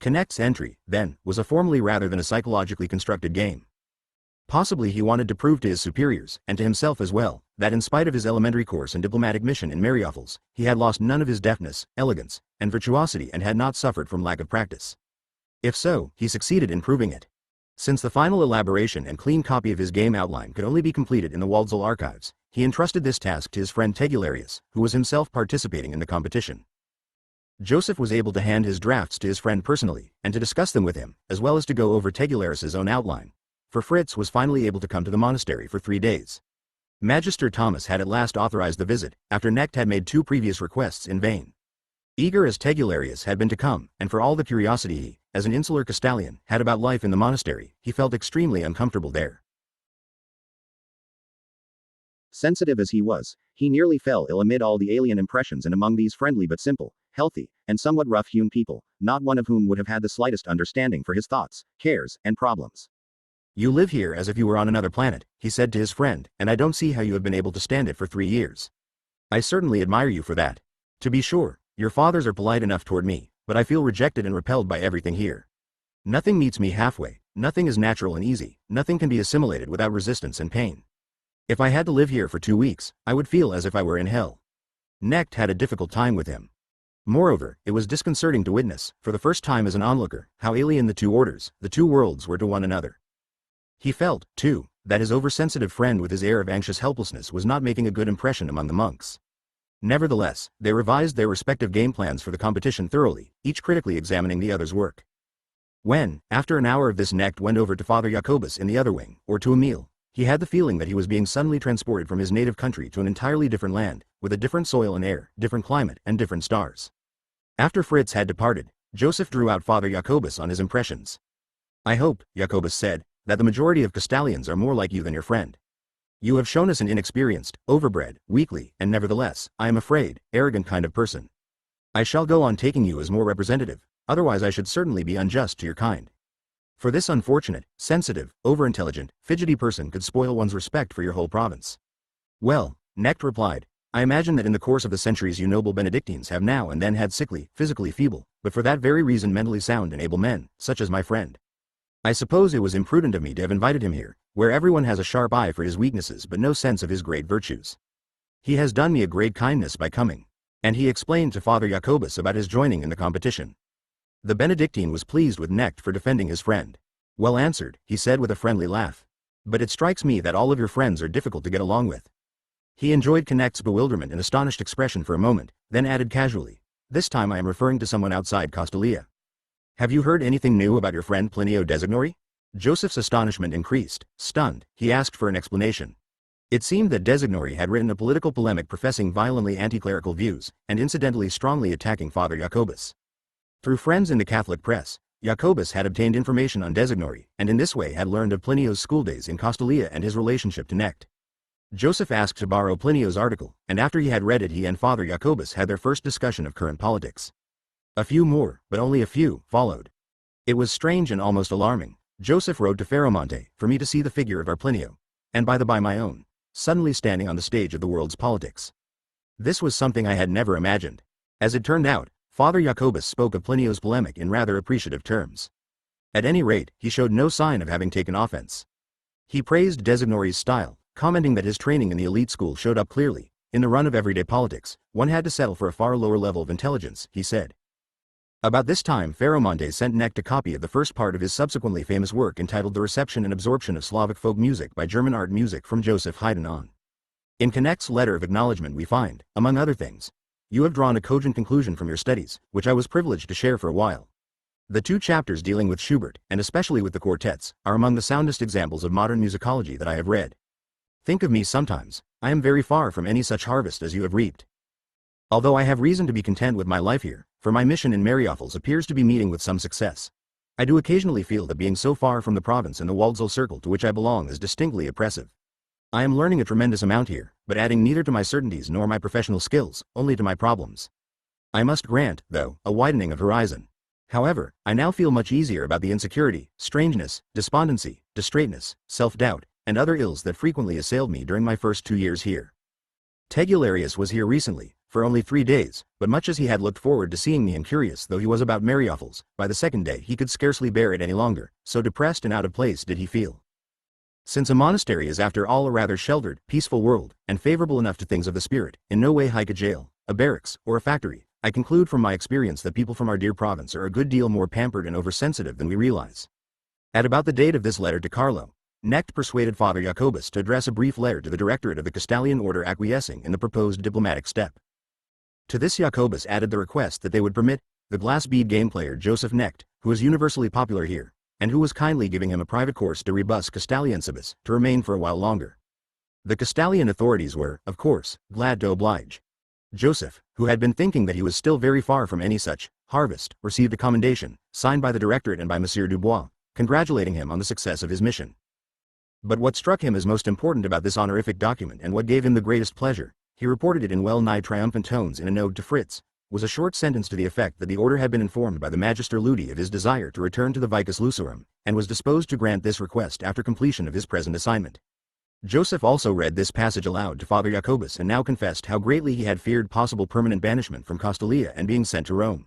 Speaker 1: Knecht's entry, then, was a formally rather than a psychologically constructed game. Possibly he wanted to prove to his superiors, and to himself as well, that in spite of his elementary course and diplomatic mission in Mariupol's, he had lost none of his deftness, elegance, and virtuosity and had not suffered from lack of practice. If so, he succeeded in proving it. Since the final elaboration and clean copy of his game outline could only be completed in the Waldsall archives, he entrusted this task to his friend Tegularius, who was himself participating in the competition. Joseph was able to hand his drafts to his friend personally, and to discuss them with him, as well as to go over Tegularius's own outline, for Fritz was finally able to come to the monastery for 3 days. Magister Thomas had at last authorized the visit, after Knecht had made 2 previous requests in vain. Eager as Tegularius had been to come, and for all the curiosity he, as an insular Castalian, had about life in the monastery, he felt extremely uncomfortable there. Sensitive as he was, he nearly fell ill amid all the alien impressions and among these friendly but simple, healthy, and somewhat rough-hewn people, not one of whom would have had the slightest understanding for his thoughts, cares, and problems. "You live here as if you were on another planet," he said to his friend, "and I don't see how you have been able to stand it for 3 years. I certainly admire you for that. To be sure, your fathers are polite enough toward me, but I feel rejected and repelled by everything here. Nothing meets me halfway, nothing is natural and easy, nothing can be assimilated without resistance and pain. If I had to live here for 2 weeks, I would feel as if I were in hell." Knecht had a difficult time with him. Moreover, it was disconcerting to witness, for the first time as an onlooker, how alien the two orders, the two worlds were to one another. He felt, too, that his oversensitive friend with his air of anxious helplessness was not making a good impression among the monks. Nevertheless, they revised their respective game plans for the competition thoroughly, each critically examining the other's work. When, after an hour of this, Knecht went over to Father Jacobus in the other wing, or to a meal, he had the feeling that he was being suddenly transported from his native country to an entirely different land, with a different soil and air, different climate, and different stars. After Fritz had departed, Joseph drew out Father Jacobus on his impressions. "I hope," Jacobus said, "that the majority of Castalians are more like you than your friend. You have shown us an inexperienced, overbred, weakly, and nevertheless, I am afraid, arrogant kind of person. I shall go on taking you as more representative, otherwise I should certainly be unjust to your kind. For this unfortunate, sensitive, overintelligent, fidgety person could spoil one's respect for your whole province." "Well," Knecht replied, "I imagine that in the course of the centuries you noble Benedictines have now and then had sickly, physically feeble, but for that very reason mentally sound and able men, such as my friend. I suppose it was imprudent of me to have invited him here, where everyone has a sharp eye for his weaknesses but no sense of his great virtues. He has done me a great kindness by coming." And he explained to Father Jacobus about his joining in the competition. The Benedictine was pleased with Knecht for defending his friend. "Well answered," he said with a friendly laugh. But it strikes me that all of your friends are difficult to get along with. He enjoyed Connect's bewilderment and astonished expression for a moment, then added casually, "This time I am referring to someone outside Castalia. Have you heard anything new about your friend Plinio Designori?" Joseph's astonishment increased. Stunned, he asked for an explanation. It seemed that Designori had written a political polemic professing violently anti-clerical views, and incidentally strongly attacking Father Jacobus. Through friends in the Catholic press, Jacobus had obtained information on Designori, and in this way had learned of Plinio's schooldays in Castalia and his relationship to Knecht. Joseph asked to borrow Plinio's article, and after he had read it he and Father Jacobus had their first discussion of current politics. A few more, but only a few, followed. It was strange and almost alarming. Joseph rode to Ferromonte, for me to see the figure of our Plinio, and by the by my own, suddenly standing on the stage of the world's politics. This was something I had never imagined. As it turned out, Father Jacobus spoke of Plinio's polemic in rather appreciative terms. At any rate, he showed no sign of having taken offense. He praised Designori's style, commenting that his training in the elite school showed up clearly. In the run of everyday politics, one had to settle for a far lower level of intelligence, he said. About this time Ferromonte sent Knecht a copy of the first part of his subsequently famous work entitled The Reception and Absorption of Slavic Folk Music by German Art Music from Joseph Haydn on. In Knecht's letter of acknowledgement we find, among other things, "You have drawn a cogent conclusion from your studies, which I was privileged to share for a while. The 2 chapters dealing with Schubert, and especially with the quartets, are among the soundest examples of modern musicology that I have read. Think of me sometimes, I am very far from any such harvest as you have reaped. Although I have reason to be content with my life here, for my mission in Mariupol appears to be meeting with some success, I do occasionally feel that being so far from the province and the Waldsall circle to which I belong is distinctly oppressive. I am learning a tremendous amount here, but adding neither to my certainties nor my professional skills, only to my problems. I must grant, though, a widening of horizon. However, I now feel much easier about the insecurity, strangeness, despondency, distraitness, self-doubt, and other ills that frequently assailed me during my first 2 years here. Tegularius was here recently, for only 3 days, but much as he had looked forward to seeing me and curious though he was about Mariupol, by the second day he could scarcely bear it any longer, so depressed and out of place did he feel. Since a monastery is after all a rather sheltered, peaceful world, and favorable enough to things of the spirit, in no way like a jail, a barracks, or a factory, I conclude from my experience that people from our dear province are a good deal more pampered and oversensitive than we realize. At about the date of this letter to Carlo, Knecht persuaded Father Jacobus to address a brief letter to the Directorate of the Castalian Order acquiescing in the proposed diplomatic step. To this Jacobus added the request that they would permit the glass bead game player Joseph Knecht, who is universally popular here, and who was kindly giving him a private course de rebus Castaliensibus, to remain for a while longer. The Castalian authorities were, of course, glad to oblige. Joseph, who had been thinking that he was still very far from any such harvest, received a commendation, signed by the Directorate and by Monsieur Dubois, congratulating him on the success of his mission. But what struck him as most important about this honorific document and what gave him the greatest pleasure, he reported it in well-nigh triumphant tones in a note to Fritz, was a short sentence to the effect that the order had been informed by the Magister Ludi of his desire to return to the Vicus Lucerum, and was disposed to grant this request after completion of his present assignment. Joseph also read this passage aloud to Father Jacobus and now confessed how greatly he had feared possible permanent banishment from Castalia and being sent to Rome.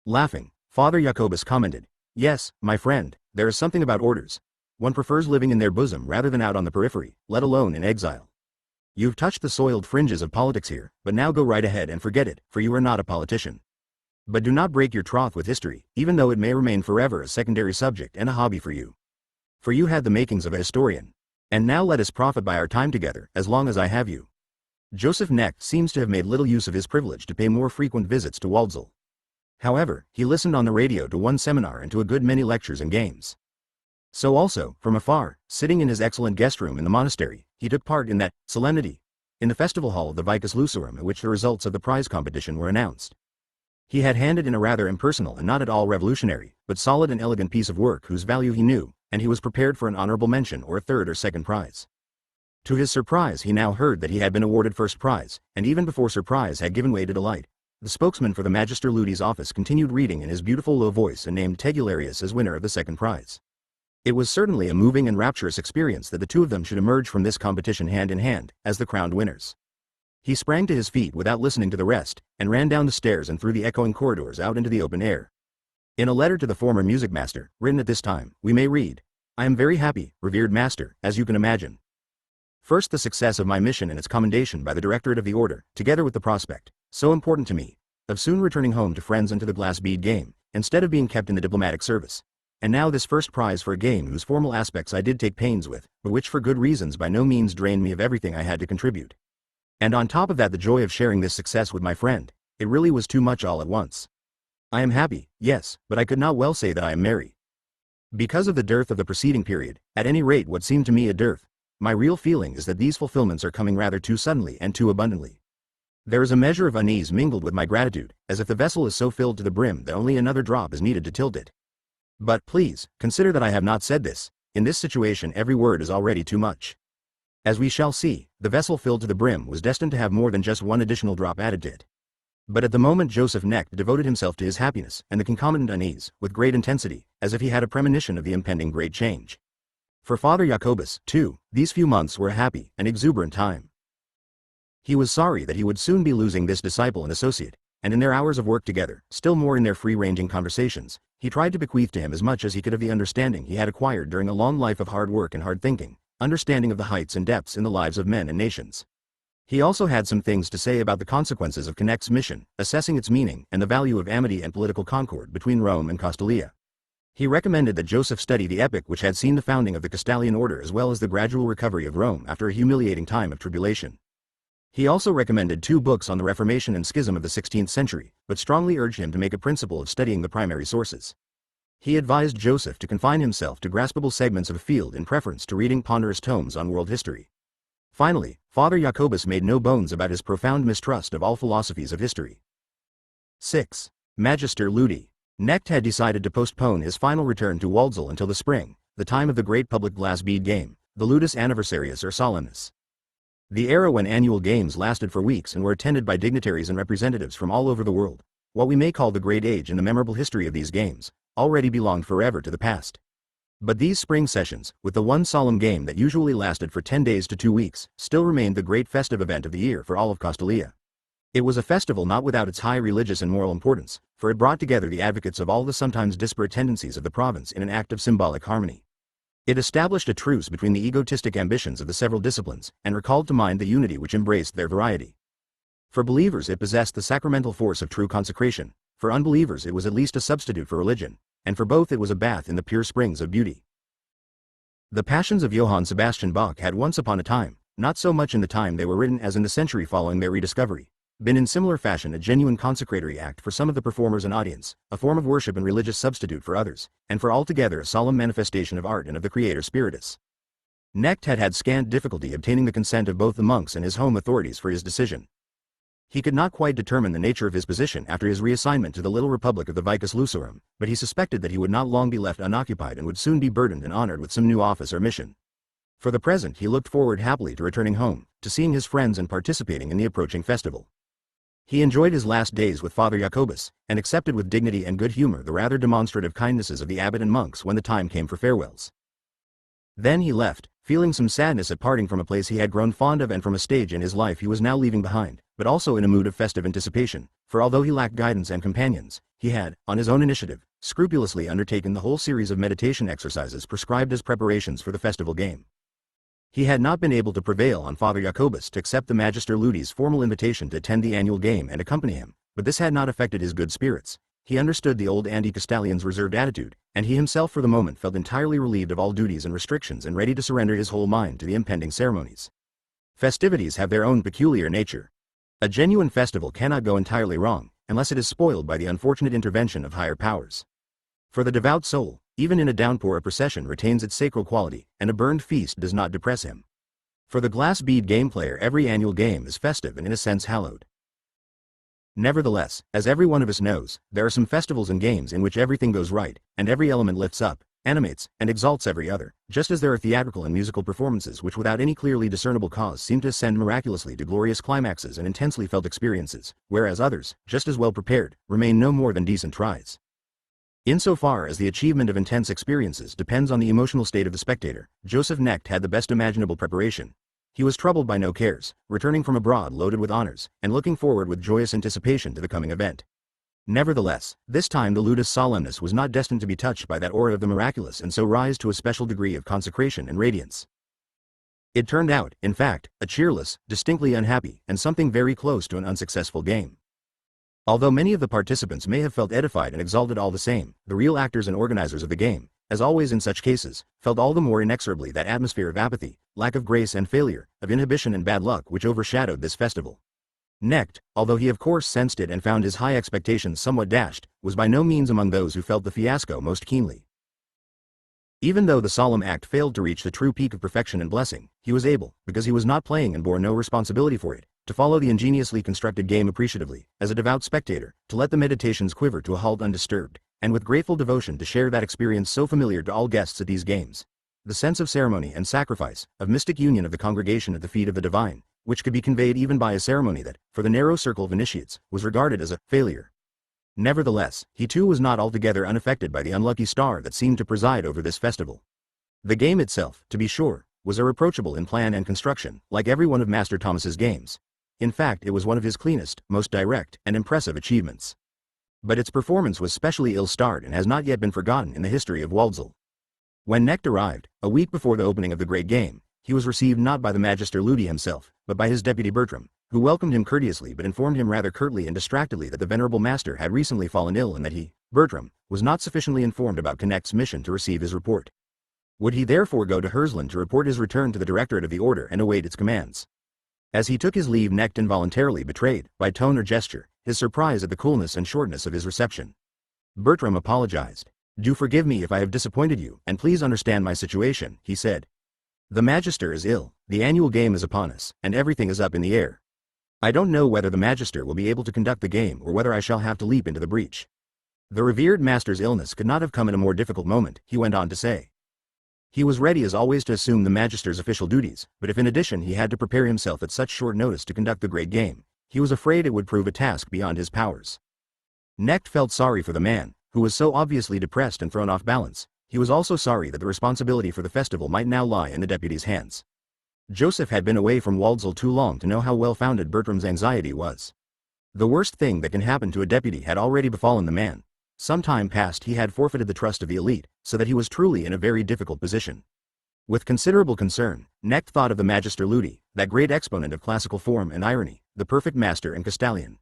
Speaker 1: Laughing, Father Jacobus commented, "Yes, my friend, there is something about orders. One prefers living in their bosom rather than out on the periphery, let alone in exile. You've touched the soiled fringes of politics here, but now go right ahead and forget it, for you are not a politician. But do not break your troth with history, even though it may remain forever a secondary subject and a hobby for you. For you had the makings of a historian. And now let us profit by our time together, as long as I have you." Joseph Knecht seems to have made little use of his privilege to pay more frequent visits to Waldsall. However, he listened on the radio to one seminar and to a good many lectures and games. So also, from afar, sitting in his excellent guest room in the monastery, he took part in that solemnity, in the festival hall of the Vicus Lucerum at which the results of the prize competition were announced. He had handed in a rather impersonal and not at all revolutionary, but solid and elegant piece of work whose value he knew, and he was prepared for an honorable mention or a third or second prize. To his surprise he now heard that he had been awarded first prize, and even before surprise had given way to delight, the spokesman for the Magister Ludi's office continued reading in his beautiful low voice and named Tegularius as winner of the second prize. It was certainly a moving and rapturous experience that the two of them should emerge from this competition hand in hand, as the crowned winners. He sprang to his feet without listening to the rest, and ran down the stairs and through the echoing corridors out into the open air. In a letter to the former music master, written at this time, we may read, "I am very happy, revered master, as you can imagine. First, the success of my mission and its commendation by the Directorate of the Order, together with the prospect, so important to me, of soon returning home to friends and to the glass bead game, instead of being kept in the diplomatic service. and now this first prize for a game whose formal aspects I did take pains with, but which for good reasons by no means drained me of everything I had to contribute. And on top of that the joy of sharing this success with my friend. It really was too much all at once. I am happy, yes, but I could not well say that I am merry. Because of the dearth of the preceding period, at any rate what seemed to me a dearth, my real feeling is that these fulfillments are coming rather too suddenly and too abundantly. There is a measure of unease mingled with my gratitude, as if the vessel is so filled to the brim that only another drop is needed to tilt it. But please, consider that I have not said this. In this situation every word is already too much. As we shall see, the vessel filled to the brim was destined to have more than just one additional drop added to it. But at the moment Joseph Knecht devoted himself to his happiness and the concomitant unease, with great intensity, as if he had a premonition of the impending great change. For Father Jacobus, too, these few months were a happy and exuberant time. He was sorry that he would soon be losing this disciple and associate, and in their hours of work together, still more in their free-ranging conversations, he tried to bequeath to him as much as he could of the understanding he had acquired during a long life of hard work and hard thinking, understanding of the heights and depths in the lives of men and nations. He also had some things to say about the consequences of Knecht's mission, assessing its meaning and the value of amity and political concord between Rome and Castalia. He recommended that Joseph study the epic which had seen the founding of the Castalian order as well as the gradual recovery of Rome after a humiliating time of tribulation. He also recommended 2 books on the Reformation and Schism of the 16th century, but strongly urged him to make a principle of studying the primary sources. He advised Joseph to confine himself to graspable segments of a field in preference to reading ponderous tomes on world history. Finally, Father Jacobus made no bones about his profound mistrust of all philosophies of history. 6. Magister Ludi. Knecht had decided to postpone his final return to Waldsall until the spring, the time of the great public glass bead game, the Ludus Anniversarius or Solemnis. The era when annual games lasted for weeks and were attended by dignitaries and representatives from all over the world, what we may call the great age in the memorable history of these games, already belonged forever to the past. But these spring sessions, with the one solemn game that usually lasted for 10 days to 2 weeks, still remained the great festive event of the year for all of Castalia. It was a festival not without its high religious and moral importance, for it brought together the advocates of all the sometimes disparate tendencies of the province in an act of symbolic harmony. It established a truce between the egotistic ambitions of the several disciplines, and recalled to mind the unity which embraced their variety. For believers it possessed the sacramental force of true consecration, for unbelievers it was at least a substitute for religion, and for both it was a bath in the pure springs of beauty. The Passions of Johann Sebastian Bach had once upon a time, not so much in the time they were written as in the century following their rediscovery, been in similar fashion a genuine consecratory act for some of the performers and audience, a form of worship and religious substitute for others, and for altogether a solemn manifestation of art and of the Creator Spiritus. Knecht had had scant difficulty obtaining the consent of both the monks and his home authorities for his decision. He could not quite determine the nature of his position after his reassignment to the little republic of the Vicus Lucerum, but he suspected that he would not long be left unoccupied and would soon be burdened and honored with some new office or mission. For the present he looked forward happily to returning home, to seeing his friends and participating in the approaching festival. He enjoyed his last days with Father Jacobus, and accepted with dignity and good humor the rather demonstrative kindnesses of the abbot and monks when the time came for farewells. Then he left, feeling some sadness at parting from a place he had grown fond of and from a stage in his life he was now leaving behind, but also in a mood of festive anticipation, for although he lacked guidance and companions, he had, on his own initiative, scrupulously undertaken the whole series of meditation exercises prescribed as preparations for the festival game. He had not been able to prevail on Father Jacobus to accept the Magister Ludi's formal invitation to attend the annual game and accompany him, but this had not affected his good spirits. He understood the old anti-Castalian's reserved attitude, and he himself for the moment felt entirely relieved of all duties and restrictions and ready to surrender his whole mind to the impending ceremonies. Festivities have their own peculiar nature. A genuine festival cannot go entirely wrong, unless it is spoiled by the unfortunate intervention of higher powers. For the devout soul, even in a downpour a procession retains its sacral quality, and a burned feast does not depress him. For the glass bead game player every annual game is festive and in a sense hallowed. Nevertheless, as every one of us knows, there are some festivals and games in which everything goes right, and every element lifts up, animates, and exalts every other, just as there are theatrical and musical performances which without any clearly discernible cause seem to ascend miraculously to glorious climaxes and intensely felt experiences, whereas others, just as well prepared, remain no more than decent tries. Insofar as the achievement of intense experiences depends on the emotional state of the spectator, Joseph Knecht had the best imaginable preparation. He was troubled by no cares, returning from abroad loaded with honors, and looking forward with joyous anticipation to the coming event. Nevertheless, this time the Ludus Solemnis was not destined to be touched by that aura of the miraculous and so rise to a special degree of consecration and radiance. It turned out, in fact, a cheerless, distinctly unhappy, and something very close to an unsuccessful game. Although many of the participants may have felt edified and exalted all the same, the real actors and organizers of the game, as always in such cases, felt all the more inexorably that atmosphere of apathy, lack of grace and failure, of inhibition and bad luck which overshadowed this festival. Necht, although he of course sensed it and found his high expectations somewhat dashed, was by no means among those who felt the fiasco most keenly. Even though the solemn act failed to reach the true peak of perfection and blessing, he was able, because he was not playing and bore no responsibility for it, to follow the ingeniously constructed game appreciatively, as a devout spectator, to let the meditations quiver to a halt undisturbed, and with grateful devotion to share that experience so familiar to all guests at these games. The sense of ceremony and sacrifice, of mystic union of the congregation at the feet of the divine, which could be conveyed even by a ceremony that, for the narrow circle of initiates, was regarded as a failure. Nevertheless, he too was not altogether unaffected by the unlucky star that seemed to preside over this festival. The game itself, to be sure, was irreproachable in plan and construction, like every one of Master Thomas's games. In fact, it was one of his cleanest, most direct, and impressive achievements. But its performance was specially ill-starred and has not yet been forgotten in the history of Waldsall. When Necht arrived, a week before the opening of the great game, he was received not by the Magister Ludi himself, but by his deputy Bertram, who welcomed him courteously but informed him rather curtly and distractedly that the venerable master had recently fallen ill and that he, Bertram, was not sufficiently informed about Knecht's mission to receive his report. Would he therefore go to Hersland to report his return to the directorate of the order and await its commands? As he took his leave, Necht involuntarily betrayed, by tone or gesture, his surprise at the coolness and shortness of his reception. Bertram apologized. "Do forgive me if I have disappointed you, and please understand my situation," he said. "The Magister is ill, the annual game is upon us, and everything is up in the air. I don't know whether the Magister will be able to conduct the game or whether I shall have to leap into the breach." The revered master's illness could not have come at a more difficult moment, he went on to say. He was ready as always to assume the Magister's official duties, but if in addition he had to prepare himself at such short notice to conduct the great game, he was afraid it would prove a task beyond his powers. Necht felt sorry for the man, who was so obviously depressed and thrown off balance. He was also sorry that the responsibility for the festival might now lie in the deputy's hands. Joseph had been away from Waldsall too long to know how well-founded Bertram's anxiety was. The worst thing that can happen to a deputy had already befallen the man. Some time past he had forfeited the trust of the elite, so that he was truly in a very difficult position. With considerable concern, Necht thought of the Magister Ludi, that great exponent of classical form and irony, the perfect master and Castalian.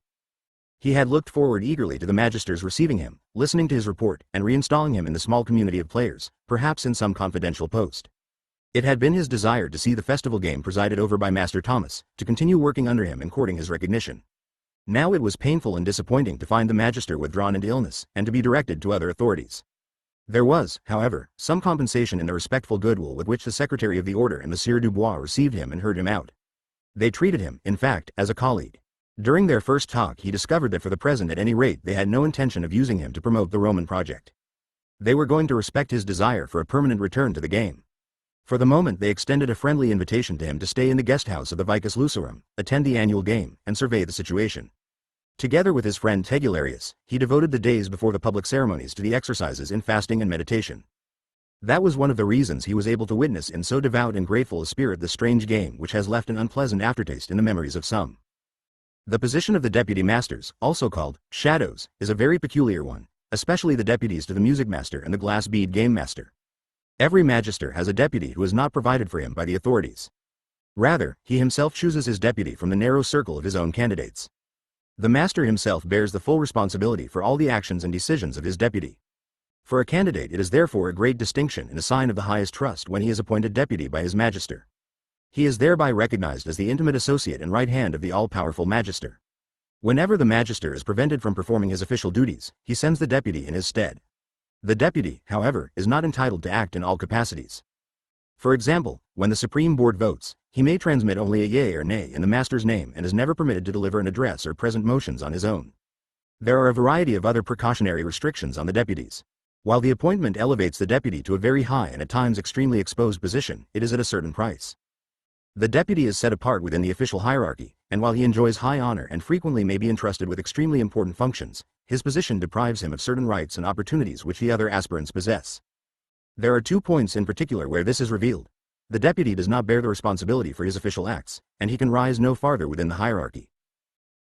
Speaker 1: He had looked forward eagerly to the Magister's receiving him, listening to his report, and reinstalling him in the small community of players, perhaps in some confidential post. It had been his desire to see the festival game presided over by Master Thomas, to continue working under him and courting his recognition. Now it was painful and disappointing to find the Magister withdrawn into illness, and to be directed to other authorities. There was, however, some compensation in the respectful goodwill with which the Secretary of the Order and Monsieur Dubois received him and heard him out. They treated him, in fact, as a colleague. During their first talk he discovered that for the present at any rate they had no intention of using him to promote the Roman project. They were going to respect his desire for a permanent return to the game. For the moment they extended a friendly invitation to him to stay in the guest house of the Vicus Lucerum, attend the annual game, and survey the situation. Together with his friend Tegularius, he devoted the days before the public ceremonies to the exercises in fasting and meditation. That was one of the reasons he was able to witness in so devout and grateful a spirit the strange game which has left an unpleasant aftertaste in the memories of some. The position of the deputy masters, also called shadows, is a very peculiar one, especially the deputies to the music master and the glass bead game master. Every magister has a deputy who is not provided for him by the authorities. Rather, he himself chooses his deputy from the narrow circle of his own candidates. The master himself bears the full responsibility for all the actions and decisions of his deputy. For a candidate it is therefore a great distinction and a sign of the highest trust when he is appointed deputy by his magister. He is thereby recognized as the intimate associate and right hand of the all-powerful magister. Whenever the magister is prevented from performing his official duties, he sends the deputy in his stead. The deputy, however, is not entitled to act in all capacities. For example, when the Supreme Board votes, he may transmit only a yea or nay in the master's name and is never permitted to deliver an address or present motions on his own. There are a variety of other precautionary restrictions on the deputies. While the appointment elevates the deputy to a very high and at times extremely exposed position, it is at a certain price. The deputy is set apart within the official hierarchy, and while he enjoys high honor and frequently may be entrusted with extremely important functions, his position deprives him of certain rights and opportunities which the other aspirants possess. There are 2 points in particular where this is revealed. The deputy does not bear the responsibility for his official acts, and he can rise no farther within the hierarchy.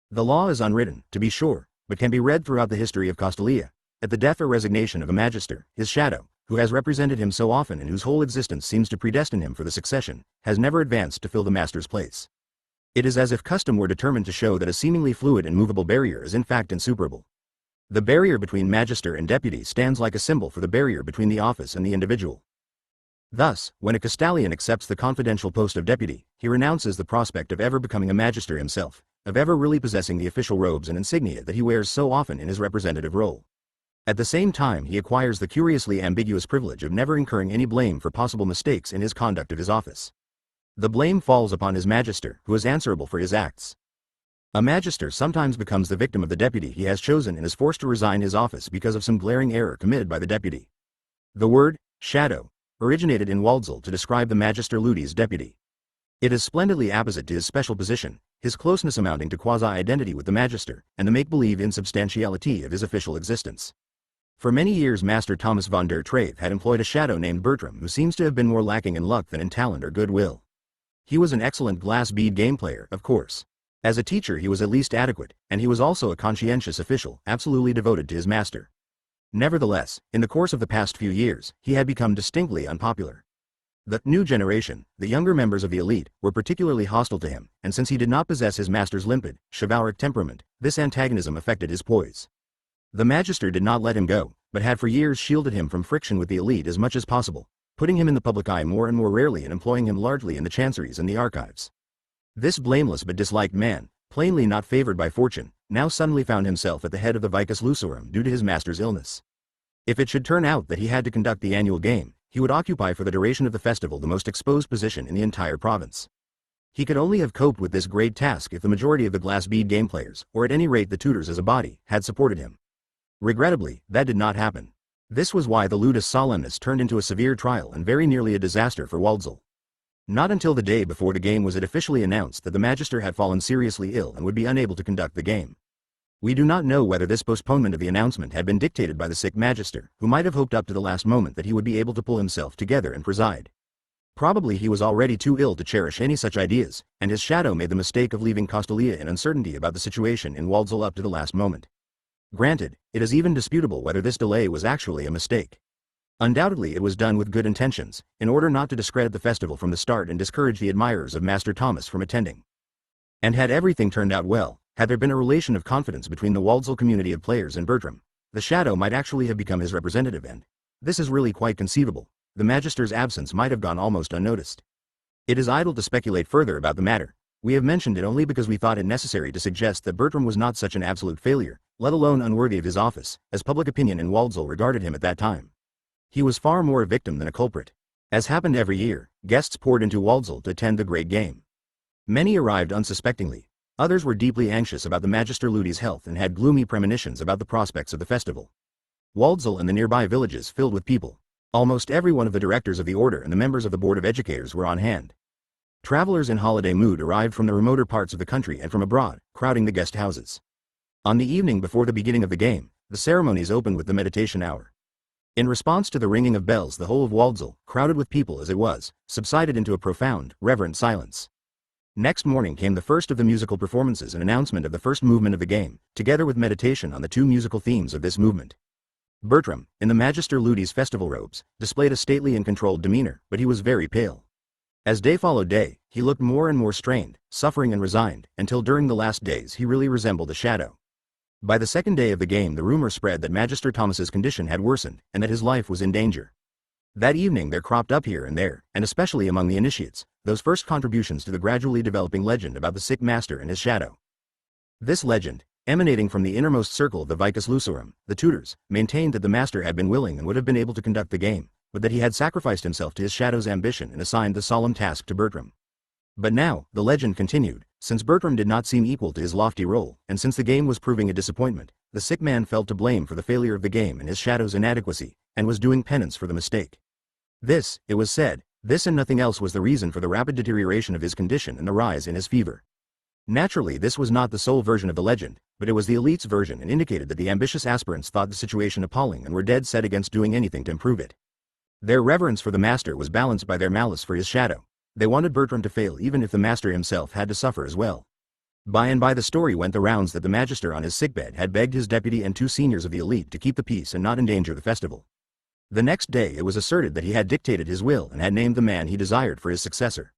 Speaker 1: The law is unwritten, to be sure, but can be read throughout the history of Castalia. At the death or resignation of a magister, his shadow, who has represented him so often and whose whole existence seems to predestine him for the succession, has never advanced to fill the master's place. It is as if custom were determined to show that a seemingly fluid and movable barrier is in fact insuperable. The barrier between magister and deputy stands like a symbol for the barrier between the office and the individual. Thus, when a Castalian accepts the confidential post of deputy, he renounces the prospect of ever becoming a magister himself, of ever really possessing the official robes and insignia that he wears so often in his representative role. At the same time, he acquires the curiously ambiguous privilege of never incurring any blame for possible mistakes in his conduct of his office. The blame falls upon his magister, who is answerable for his acts. A magister sometimes becomes the victim of the deputy he has chosen and is forced to resign his office because of some glaring error committed by the deputy. The word, shadow, originated in Waldsall to describe the Magister Ludi's deputy. It is splendidly apposite to his special position, his closeness amounting to quasi-identity with the magister, and the make-believe insubstantiality of his official existence. For many years Master Thomas von der Trave had employed a shadow named Bertram who seems to have been more lacking in luck than in talent or goodwill. He was an excellent glass bead game player, of course. As a teacher he was at least adequate, and he was also a conscientious official, absolutely devoted to his master. Nevertheless, in the course of the past few years, he had become distinctly unpopular. The new generation, the younger members of the elite, were particularly hostile to him, and since he did not possess his master's limpid, chivalric temperament, this antagonism affected his poise. The magister did not let him go, but had for years shielded him from friction with the elite as much as possible, putting him in the public eye more and more rarely and employing him largely in the chanceries and the archives. This blameless but disliked man, plainly not favored by fortune, now suddenly found himself at the head of the Vicus Lusorum due to his master's illness. If it should turn out that he had to conduct the annual game, he would occupy for the duration of the festival the most exposed position in the entire province. He could only have coped with this great task if the majority of the glass bead game players, or at any rate the tutors as a body, had supported him. Regrettably, that did not happen. This was why the Ludus Solemnis turned into a severe trial and very nearly a disaster for Waldsall. Not until the day before the game was it officially announced that the magister had fallen seriously ill and would be unable to conduct the game. We do not know whether this postponement of the announcement had been dictated by the sick magister, who might have hoped up to the last moment that he would be able to pull himself together and preside. Probably he was already too ill to cherish any such ideas, and his shadow made the mistake of leaving Castalia in uncertainty about the situation in Waldsall up to the last moment. Granted, it is even disputable whether this delay was actually a mistake. Undoubtedly it was done with good intentions, in order not to discredit the festival from the start and discourage the admirers of Master Thomas from attending. And had everything turned out well, had there been a relation of confidence between the Waldsall community of players and Bertram, the shadow might actually have become his representative and, this is really quite conceivable, the magister's absence might have gone almost unnoticed. It is idle to speculate further about the matter. We have mentioned it only because we thought it necessary to suggest that Bertram was not such an absolute failure, let alone unworthy of his office, as public opinion in Waldsall regarded him at that time. He was far more a victim than a culprit. As happened every year, guests poured into Waldsall to attend the great game. Many arrived unsuspectingly. Others were deeply anxious about the Magister Ludi's health and had gloomy premonitions about the prospects of the festival. Waldsall and the nearby villages filled with people. Almost every one of the directors of the order and the members of the Board of Educators were on hand. Travelers in holiday mood arrived from the remoter parts of the country and from abroad, crowding the guest houses. On the evening before the beginning of the game, the ceremonies opened with the meditation hour. In response to the ringing of bells, the whole of Waldsall, crowded with people as it was, subsided into a profound, reverent silence. Next morning came the first of the musical performances and announcement of the first movement of the game, together with meditation on the two musical themes of this movement. Bertram, in the Magister Ludi's festival robes, displayed a stately and controlled demeanor, but he was very pale. As day followed day, he looked more and more strained, suffering and resigned, until during the last days he really resembled a shadow. By the second day of the game the rumor spread that Magister Thomas's condition had worsened, and that his life was in danger. That evening there cropped up here and there, and especially among the initiates, those first contributions to the gradually developing legend about the sick master and his shadow. This legend, emanating from the innermost circle of the Vicus Lusorum, the tutors, maintained that the master had been willing and would have been able to conduct the game, but that he had sacrificed himself to his shadow's ambition and assigned the solemn task to Bertram. But now, the legend continued, since Bertram did not seem equal to his lofty role, and since the game was proving a disappointment, the sick man felt to blame for the failure of the game and his shadow's inadequacy, and was doing penance for the mistake. This, it was said, this and nothing else was the reason for the rapid deterioration of his condition and the rise in his fever. Naturally this was not the sole version of the legend, but it was the elite's version and indicated that the ambitious aspirants thought the situation appalling and were dead set against doing anything to improve it. Their reverence for the master was balanced by their malice for his shadow. They wanted Bertram to fail even if the master himself had to suffer as well. By and by the story went the rounds that the magister on his sickbed had begged his deputy and two seniors of the elite to keep the peace and not endanger the festival. The next day it was asserted that he had dictated his will and had named the man he desired for his successor.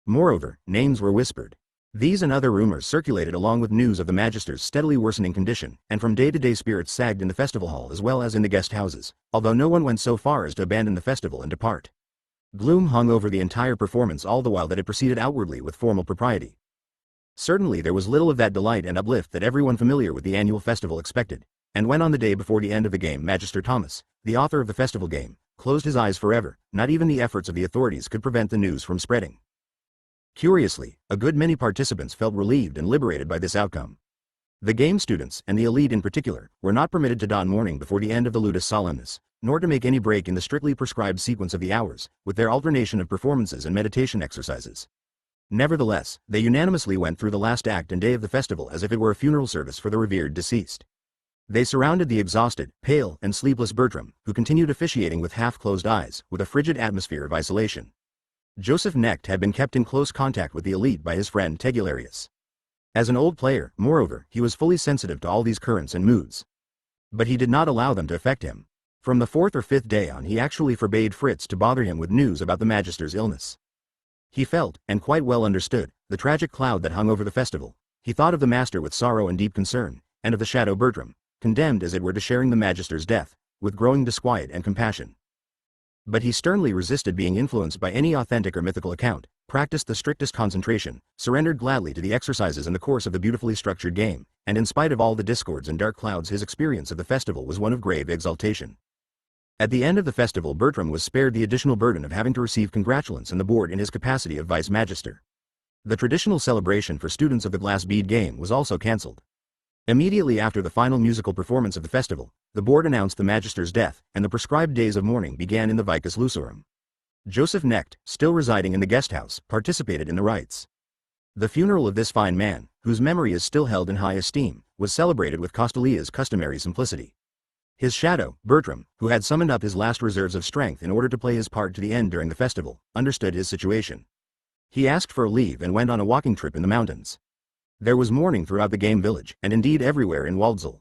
Speaker 1: Moreover, names were whispered. These and other rumors circulated along with news of the Magister's steadily worsening condition, and from day to day spirits sagged in the festival hall as well as in the guest houses, although no one went so far as to abandon the festival and depart. Gloom hung over the entire performance all the while that it proceeded outwardly with formal propriety. Certainly there was little of that delight and uplift that everyone familiar with the annual festival expected, and when on the day before the end of the game Magister Thomas, the author of the festival game, closed his eyes forever, not even the efforts of the authorities could prevent the news from spreading. Curiously, a good many participants felt relieved and liberated by this outcome. The game students, and the elite in particular, were not permitted to don mourning before the end of the Ludus Solemnis, nor to make any break in the strictly prescribed sequence of the hours, with their alternation of performances and meditation exercises. Nevertheless, they unanimously went through the last act and day of the festival as if it were a funeral service for the revered deceased. They surrounded the exhausted, pale, and sleepless Bertram, who continued officiating with half-closed eyes, with a frigid atmosphere of isolation. Joseph Knecht had been kept in close contact with the elite by his friend Tegularius. As an old player, moreover, he was fully sensitive to all these currents and moods. But he did not allow them to affect him. From the 4th or 5th day on he actually forbade Fritz to bother him with news about the Magister's illness. He felt, and quite well understood, the tragic cloud that hung over the festival. He thought of the Master with sorrow and deep concern, and of the shadow Bertram, condemned as it were to sharing the Magister's death, with growing disquiet and compassion. But he sternly resisted being influenced by any authentic or mythical account, practiced the strictest concentration, surrendered gladly to the exercises in the course of the beautifully structured game, and in spite of all the discords and dark clouds his experience of the festival was one of grave exaltation. At the end of the festival Bertram was spared the additional burden of having to receive congratulants in the board in his capacity of Vice Magister. The traditional celebration for students of the glass bead game was also cancelled. Immediately after the final musical performance of the festival, the board announced the Magister's death, and the prescribed days of mourning began in the Vicus Lucerum. Joseph Knecht, still residing in the guest house, participated in the rites. The funeral of this fine man, whose memory is still held in high esteem, was celebrated with Costalia's customary simplicity. His shadow, Bertram, who had summoned up his last reserves of strength in order to play his part to the end during the festival, understood his situation. He asked for a leave and went on a walking trip in the mountains. There was mourning throughout the game village, and indeed everywhere in Waldsall.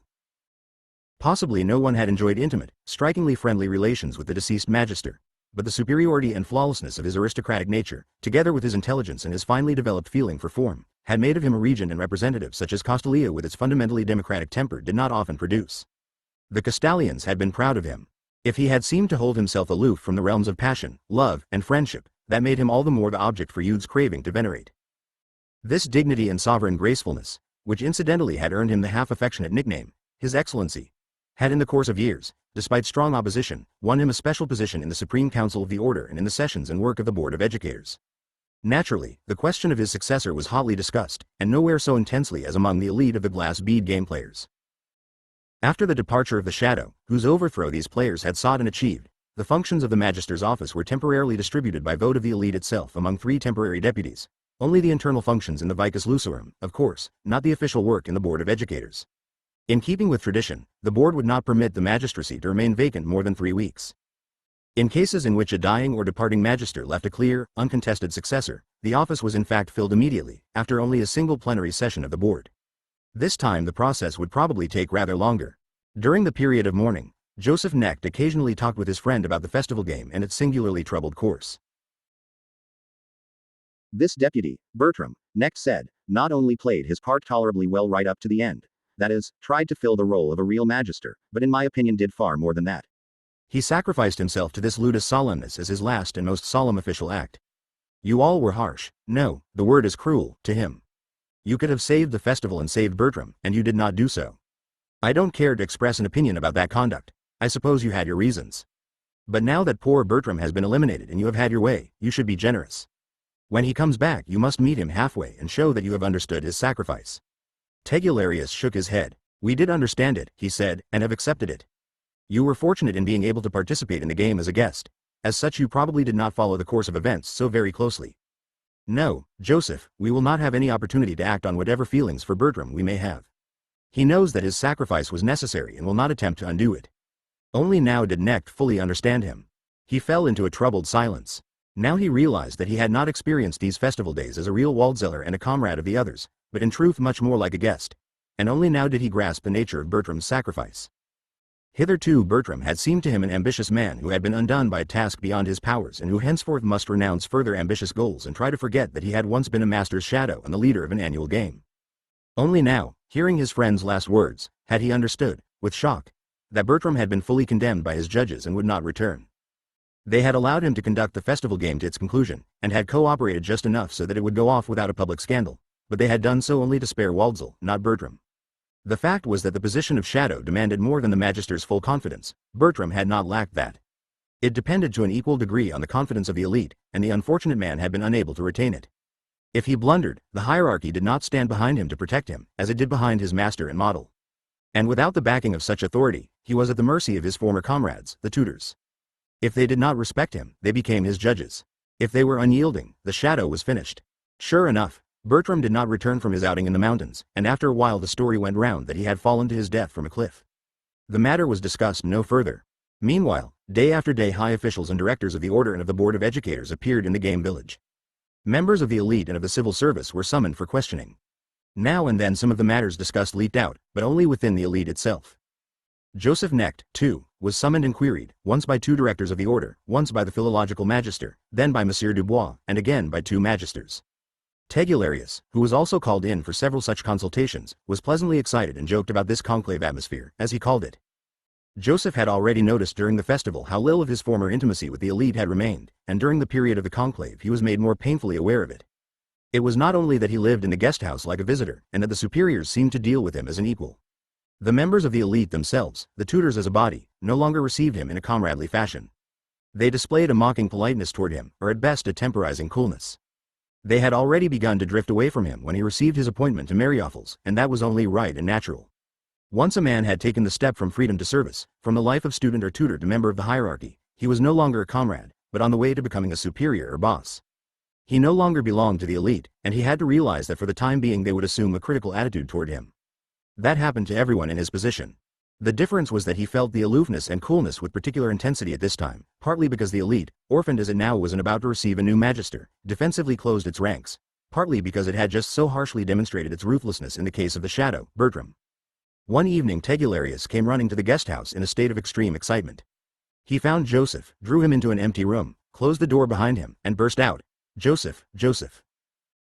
Speaker 1: Possibly no one had enjoyed intimate, strikingly friendly relations with the deceased Magister, but the superiority and flawlessness of his aristocratic nature, together with his intelligence and his finely developed feeling for form, had made of him a regent and representative such as Costalia with its fundamentally democratic temper did not often produce. The Castalians had been proud of him. If he had seemed to hold himself aloof from the realms of passion, love, and friendship, that made him all the more the object for youth's craving to venerate. This dignity and sovereign gracefulness, which incidentally had earned him the half-affectionate nickname, His Excellency, had in the course of years, despite strong opposition, won him a special position in the Supreme Council of the Order and in the sessions and work of the Board of Educators. Naturally, the question of his successor was hotly discussed, and nowhere so intensely as among the elite of the glass bead game players. After the departure of the Shadow, whose overthrow these players had sought and achieved, the functions of the Magister's office were temporarily distributed by vote of the elite itself among 3 temporary deputies. Only the internal functions in the Vicus Lucerum, of course, not the official work in the Board of Educators. In keeping with tradition, the board would not permit the magistracy to remain vacant more than 3 weeks. In cases in which a dying or departing magister left a clear, uncontested successor, the office was in fact filled immediately, after only a single plenary session of the board. This time the process would probably take rather longer. During the period of mourning, Joseph Knecht occasionally talked with his friend about the festival game and its singularly troubled course. This deputy, Bertram, Knecht said, not only played his part tolerably well right up to the end, that is, tried to fill the role of a real magister, but in my opinion did far more than that. He sacrificed himself to this ludus solemnis as his last and most solemn official act. You all were harsh, no, the word is cruel, to him. You could have saved the festival and saved Bertram, and you did not do so. I don't care to express an opinion about that conduct. I suppose you had your reasons. But now that poor Bertram has been eliminated and you have had your way, you should be generous. When he comes back you must meet him halfway and show that you have understood his sacrifice. Tegularius shook his head. We did understand it, he said, and have accepted it. You were fortunate in being able to participate in the game as a guest. As such you probably did not follow the course of events so very closely. No, Joseph, we will not have any opportunity to act on whatever feelings for Bertram we may have. He knows that his sacrifice was necessary and will not attempt to undo it. Only now did Knecht fully understand him. He fell into a troubled silence. Now he realized that he had not experienced these festival days as a real Waldzeller and a comrade of the others, but in truth much more like a guest. And only now did he grasp the nature of Bertram's sacrifice. Hitherto Bertram had seemed to him an ambitious man who had been undone by a task beyond his powers and who henceforth must renounce further ambitious goals and try to forget that he had once been a master's shadow and the leader of an annual game. Only now, hearing his friend's last words, had he understood, with shock, that Bertram had been fully condemned by his judges and would not return. They had allowed him to conduct the festival game to its conclusion, and had cooperated just enough so that it would go off without a public scandal, but they had done so only to spare Waldsall, not Bertram. The fact was that the position of shadow demanded more than the Magister's full confidence. Bertram had not lacked that. It depended to an equal degree on the confidence of the elite, and the unfortunate man had been unable to retain it. If he blundered, the hierarchy did not stand behind him to protect him, as it did behind his master and model. And without the backing of such authority, he was at the mercy of his former comrades, the tutors. If they did not respect him, they became his judges. If they were unyielding, the shadow was finished. Sure enough, Bertram did not return from his outing in the mountains, and after a while the story went round that he had fallen to his death from a cliff. The matter was discussed no further. Meanwhile, day after day high officials and directors of the Order and of the Board of Educators appeared in the game village. Members of the elite and of the civil service were summoned for questioning. Now and then some of the matters discussed leaked out, but only within the elite itself. Joseph Knecht, too, was summoned and queried, once by 2 directors of the Order, once by the philological magister, then by Monsieur Dubois, and again by 2 magisters. Tegularius, who was also called in for several such consultations, was pleasantly excited and joked about this conclave atmosphere, as he called it. Joseph had already noticed during the festival how little of his former intimacy with the elite had remained, and during the period of the conclave he was made more painfully aware of it. It was not only that he lived in the guest house like a visitor, and that the superiors seemed to deal with him as an equal. The members of the elite themselves, the tutors as a body, no longer received him in a comradely fashion. They displayed a mocking politeness toward him, or at best a temporizing coolness. They had already begun to drift away from him when he received his appointment to Marioffles, and that was only right and natural. Once a man had taken the step from freedom to service, from the life of student or tutor to member of the hierarchy, he was no longer a comrade, but on the way to becoming a superior or boss. He no longer belonged to the elite, and he had to realize that for the time being they would assume a critical attitude toward him. That happened to everyone in his position. The difference was that he felt the aloofness and coolness with particular intensity at this time, partly because the elite, orphaned as it now was and about to receive a new magister, defensively closed its ranks, partly because it had just so harshly demonstrated its ruthlessness in the case of the shadow, Bertram. One evening Tegularius came running to the guest house in a state of extreme excitement. He found Joseph, drew him into an empty room, closed the door behind him, and burst out, "Joseph, Joseph.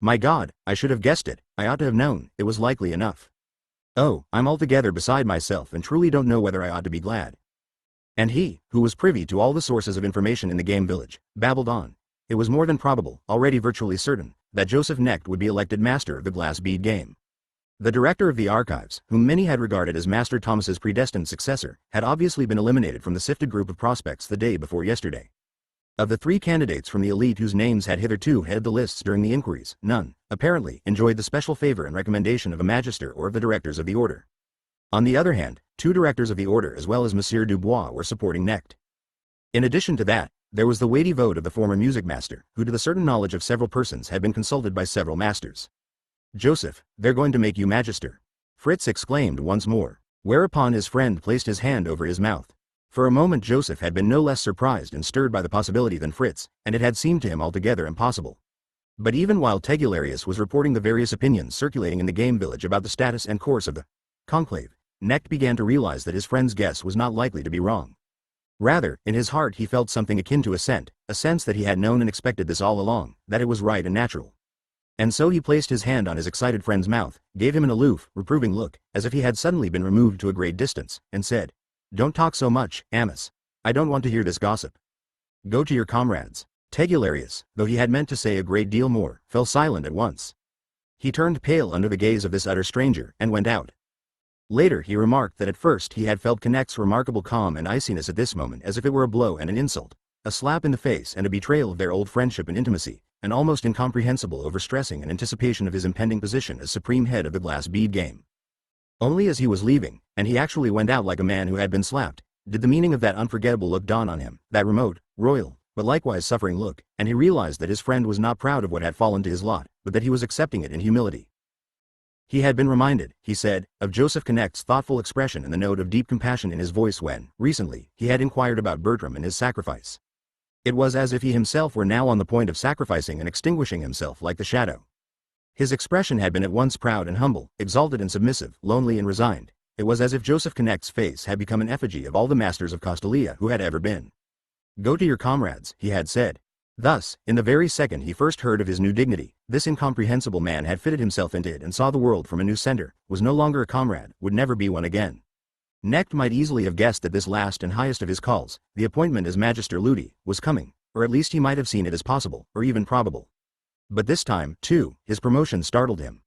Speaker 1: My God, I should have guessed it, I ought to have known, it was likely enough. Oh, I'm altogether beside myself and truly don't know whether I ought to be glad." And he, who was privy to all the sources of information in the game village, babbled on. It was more than probable, already virtually certain, that Joseph Knecht would be elected master of the glass bead game. The director of the archives, whom many had regarded as Master Thomas's predestined successor, had obviously been eliminated from the sifted group of prospects the day before yesterday. Of the 3 candidates from the elite whose names had hitherto headed the lists during the inquiries, none, apparently, enjoyed the special favor and recommendation of a magister or of the directors of the Order. On the other hand, 2 directors of the Order as well as Monsieur Dubois were supporting Knecht. In addition to that, there was the weighty vote of the former music master, who to the certain knowledge of several persons had been consulted by several masters. "Joseph, they're going to make you magister," Fritz exclaimed once more, whereupon his friend placed his hand over his mouth. For a moment Joseph had been no less surprised and stirred by the possibility than Fritz, and it had seemed to him altogether impossible. But even while Tegularius was reporting the various opinions circulating in the game village about the status and course of the conclave, Knecht began to realize that his friend's guess was not likely to be wrong. Rather, in his heart he felt something akin to assent, a sense that he had known and expected this all along, that it was right and natural. And so he placed his hand on his excited friend's mouth, gave him an aloof, reproving look, as if he had suddenly been removed to a great distance, and said, "Don't talk so much, Amos. I don't want to hear this gossip. Go to your comrades." Tegularius, though he had meant to say a great deal more, fell silent at once. He turned pale under the gaze of this utter stranger, and went out. Later he remarked that at first he had felt Knecht's remarkable calm and iciness at this moment as if it were a blow and an insult, a slap in the face and a betrayal of their old friendship and intimacy, an almost incomprehensible overstressing in anticipation of his impending position as supreme head of the glass bead game. Only as he was leaving, and he actually went out like a man who had been slapped, did the meaning of that unforgettable look dawn on him, that remote, royal, but likewise suffering look, and he realized that his friend was not proud of what had fallen to his lot, but that he was accepting it in humility. He had been reminded, he said, of Joseph Knecht's thoughtful expression and the note of deep compassion in his voice when, recently, he had inquired about Bertram and his sacrifice. It was as if he himself were now on the point of sacrificing and extinguishing himself like the shadow. His expression had been at once proud and humble, exalted and submissive, lonely and resigned. It was as if Joseph Connect's face had become an effigy of all the masters of Castalia who had ever been. "Go to your comrades," he had said. Thus, in the very second he first heard of his new dignity, this incomprehensible man had fitted himself into it and saw the world from a new center, was no longer a comrade, would never be one again. Knecht might easily have guessed that this last and highest of his calls, the appointment as Magister Ludi, was coming, or at least he might have seen it as possible, or even probable. But this time, too, his promotion startled him.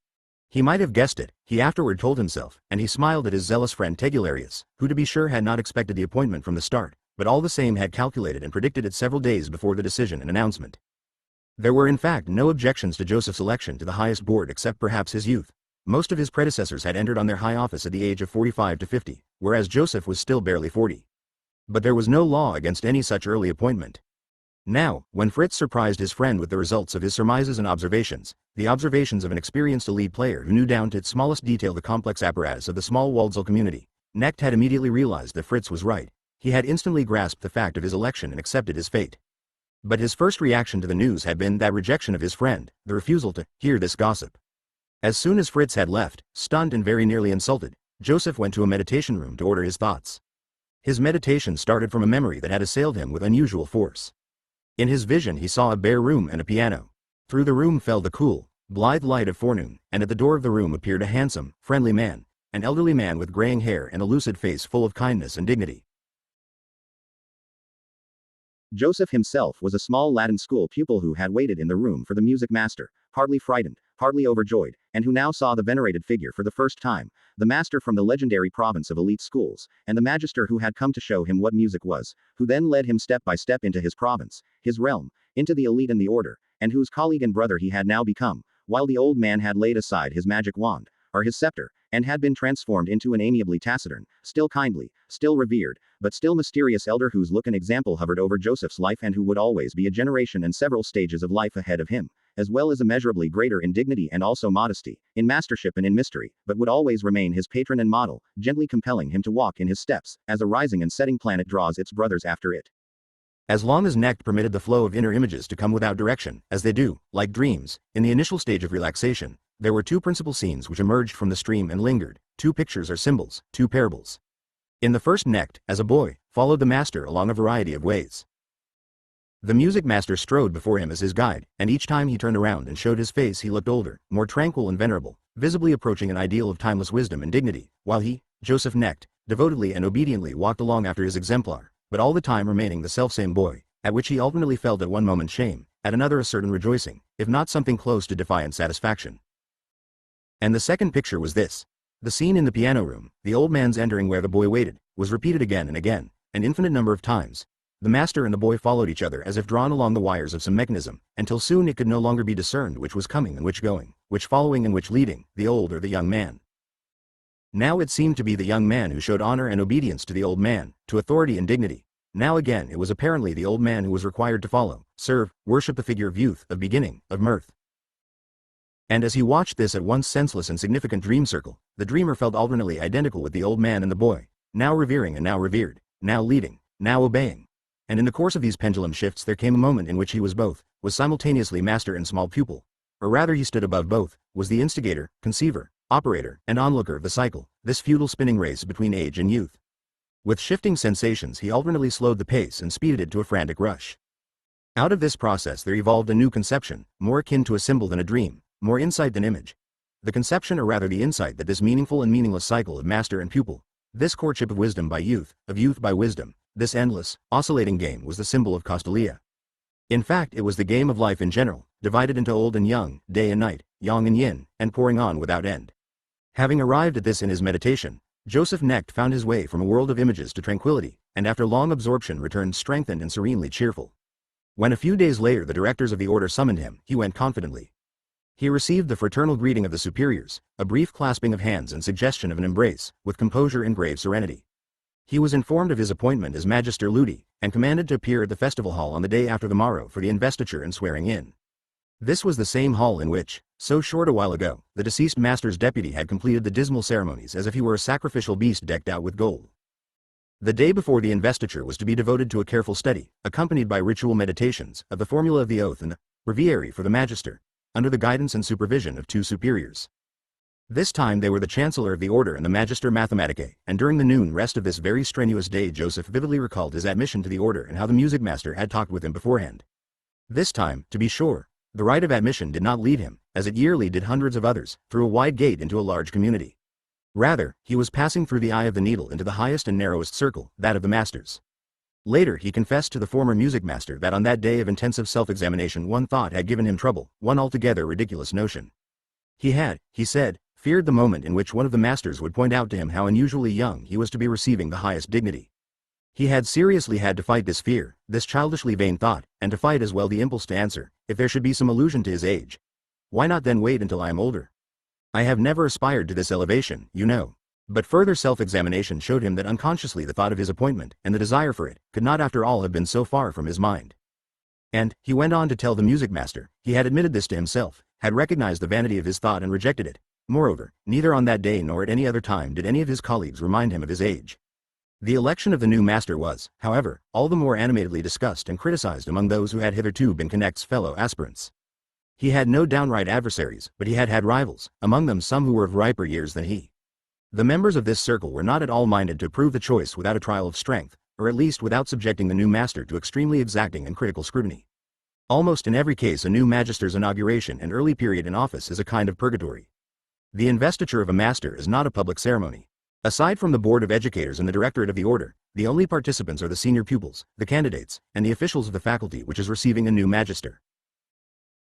Speaker 1: He might have guessed it, he afterward told himself, and he smiled at his zealous friend Tegularius, who to be sure had not expected the appointment from the start, but all the same had calculated and predicted it several days before the decision and announcement. There were in fact no objections to Joseph's election to the highest board except perhaps his youth. Most of his predecessors had entered on their high office at the age of 45 to 50, whereas Joseph was still barely 40. But there was no law against any such early appointment. Now, when Fritz surprised his friend with the results of his surmises and observations, the observations of an experienced elite player who knew down to its smallest detail the complex apparatus of the small Waldsall community, Knecht had immediately realized that Fritz was right. He had instantly grasped the fact of his election and accepted his fate. But his first reaction to the news had been that rejection of his friend, the refusal to hear this gossip. As soon as Fritz had left, stunned and very nearly insulted, Joseph went to a meditation room to order his thoughts. His meditation started from a memory that had assailed him with unusual force. In his vision he saw a bare room and a piano. Through the room fell the cool, blithe light of forenoon, and at the door of the room appeared a handsome, friendly man, an elderly man with graying hair and a lucid face full of kindness and dignity. Joseph himself was a small Latin school pupil who had waited in the room for the music master, hardly frightened, hardly overjoyed, and who now saw the venerated figure for the first time, the master from the legendary province of elite schools, and the magister who had come to show him what music was, who then led him step by step into his province, his realm, into the elite and the order, and whose colleague and brother he had now become, while the old man had laid aside his magic wand, or his scepter, and had been transformed into an amiably taciturn, still kindly, still revered, but still mysterious elder whose look and example hovered over Joseph's life and who would always be a generation and several stages of life ahead of him, as well as immeasurably greater in dignity and also modesty, in mastership and in mystery, but would always remain his patron and model, gently compelling him to walk in his steps, as a rising and setting planet draws its brothers after it. As long as Knecht permitted the flow of inner images to come without direction, as they do, like dreams, in the initial stage of relaxation, there were two principal scenes which emerged from the stream and lingered, two pictures or symbols, two parables. In the first Knecht, as a boy, followed the master along a variety of ways. The music master strode before him as his guide, and each time he turned around and showed his face he looked older, more tranquil and venerable, visibly approaching an ideal of timeless wisdom and dignity, while he, Joseph Knecht, devotedly and obediently walked along after his exemplar, but all the time remaining the selfsame boy, at which he alternately felt at one moment shame, at another a certain rejoicing, if not something close to defiant satisfaction. And the second picture was this. The scene in the piano room, the old man's entering where the boy waited, was repeated again and again, an infinite number of times. The master and the boy followed each other as if drawn along the wires of some mechanism, until soon it could no longer be discerned which was coming and which going, which following and which leading, the old or the young man. Now it seemed to be the young man who showed honor and obedience to the old man, to authority and dignity. Now again it was apparently the old man who was required to follow, serve, worship the figure of youth, of beginning, of mirth. And as he watched this at once senseless and significant dream circle, the dreamer felt alternately identical with the old man and the boy, now revering and now revered, now leading, now obeying. And in the course of these pendulum shifts there came a moment in which he was both, was simultaneously master and small pupil. Or rather he stood above both, was the instigator, conceiver, operator, and onlooker of the cycle, this futile spinning race between age and youth. With shifting sensations he alternately slowed the pace and speeded it to a frantic rush. Out of this process there evolved a new conception, more akin to a symbol than a dream, more insight than image. The conception or rather the insight that this meaningful and meaningless cycle of master and pupil, this courtship of wisdom by youth, of youth by wisdom, this endless, oscillating game was the symbol of Castalia. In fact it was the game of life in general, divided into old and young, day and night, yang and yin, and pouring on without end. Having arrived at this in his meditation, Joseph Knecht found his way from a world of images to tranquility, and after long absorption returned strengthened and serenely cheerful. When a few days later the directors of the order summoned him, he went confidently. He received the fraternal greeting of the superiors, a brief clasping of hands and suggestion of an embrace, with composure and grave serenity. He was informed of his appointment as Magister Ludi, and commanded to appear at the festival hall on the day after the morrow for the investiture and swearing in. This was the same hall in which, so short a while ago, the deceased master's deputy had completed the dismal ceremonies as if he were a sacrificial beast decked out with gold. The day before the investiture was to be devoted to a careful study, accompanied by ritual meditations, of the formula of the oath and the breviary for the magister, under the guidance and supervision of two superiors. This time they were the Chancellor of the Order and the Magister Mathematicae, and during the noon rest of this very strenuous day Joseph vividly recalled his admission to the Order and how the music master had talked with him beforehand. This time, to be sure, the rite of admission did not lead him, as it yearly did hundreds of others, through a wide gate into a large community. Rather, he was passing through the eye of the needle into the highest and narrowest circle, that of the masters. Later he confessed to the former music master that on that day of intensive self-examination one thought had given him trouble, one altogether ridiculous notion. He had, he said, feared the moment in which one of the masters would point out to him how unusually young he was to be receiving the highest dignity. He had seriously had to fight this fear, this childishly vain thought, and to fight as well the impulse to answer, if there should be some allusion to his age. Why not then wait until I am older? I have never aspired to this elevation, you know. But further self-examination showed him that unconsciously the thought of his appointment, and the desire for it, could not after all have been so far from his mind. And, he went on to tell the music master, he had admitted this to himself, had recognized the vanity of his thought and rejected it. Moreover, neither on that day nor at any other time did any of his colleagues remind him of his age. The election of the new master was, however, all the more animatedly discussed and criticized among those who had hitherto been Connect's fellow aspirants. He had no downright adversaries, but he had had rivals, among them some who were of riper years than he. The members of this circle were not at all minded to approve the choice without a trial of strength, or at least without subjecting the new master to extremely exacting and critical scrutiny. Almost in every case a new magister's inauguration and early period in office is a kind of purgatory. The investiture of a master is not a public ceremony. Aside from the Board of Educators and the Directorate of the Order, the only participants are the senior pupils, the candidates, and the officials of the faculty which is receiving a new magister.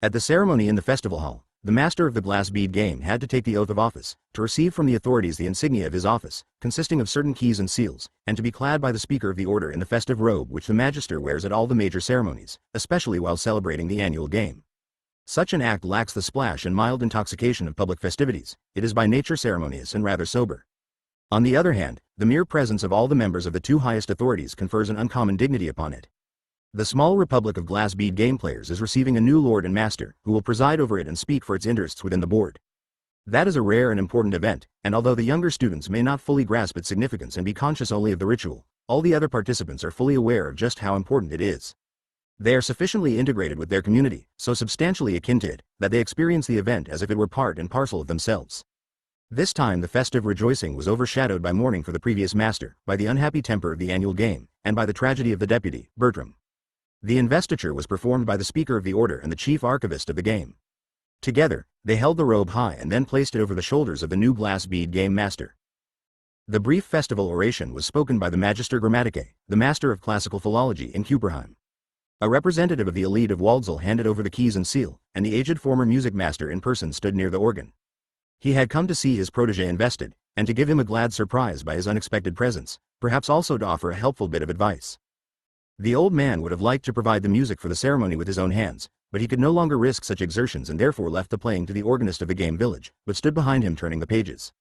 Speaker 1: At the ceremony in the festival hall, the master of the glass bead game had to take the oath of office, to receive from the authorities the insignia of his office, consisting of certain keys and seals, and to be clad by the Speaker of the Order in the festive robe which the magister wears at all the major ceremonies, especially while celebrating the annual game. Such an act lacks the splash and mild intoxication of public festivities. It is by nature ceremonious and rather sober. On the other hand, the mere presence of all the members of the two highest authorities confers an uncommon dignity upon it. The small republic of glass bead game players is receiving a new lord and master, who will preside over it and speak for its interests within the board. That is a rare and important event, and although the younger students may not fully grasp its significance and be conscious only of the ritual, all the other participants are fully aware of just how important it is. They are sufficiently integrated with their community, so substantially akin to it, that they experience the event as if it were part and parcel of themselves. This time the festive rejoicing was overshadowed by mourning for the previous master, by the unhappy temper of the annual game, and by the tragedy of the deputy, Bertram. The investiture was performed by the Speaker of the Order and the chief archivist of the game. Together, they held the robe high and then placed it over the shoulders of the new glass bead game master. The brief festival oration was spoken by the Magister Grammaticae, the master of classical philology in Kupperheim. A representative of the elite of Waldsall handed over the keys and seal, and the aged former music master in person stood near the organ. He had come to see his protégé invested, and to give him a glad surprise by his unexpected presence, perhaps also to offer a helpful bit of advice. The old man would have liked to provide the music for the ceremony with his own hands, but he could no longer risk such exertions and therefore left the playing to the organist of the game village, but stood behind him turning the pages.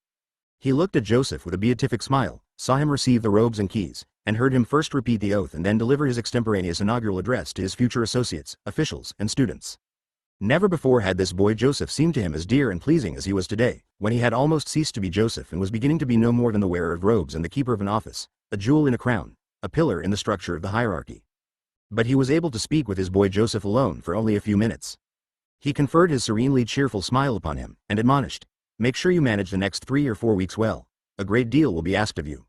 Speaker 1: He looked at Joseph with a beatific smile, saw him receive the robes and keys, and heard him first repeat the oath and then deliver his extemporaneous inaugural address to his future associates, officials, and students. Never before had this boy Joseph seemed to him as dear and pleasing as he was today, when he had almost ceased to be Joseph and was beginning to be no more than the wearer of robes and the keeper of an office, a jewel in a crown, a pillar in the structure of the hierarchy. But he was able to speak with his boy Joseph alone for only a few minutes. He conferred his serenely cheerful smile upon him, and admonished, "Make sure you manage the next 3 or 4 weeks well. A great deal will be asked of you.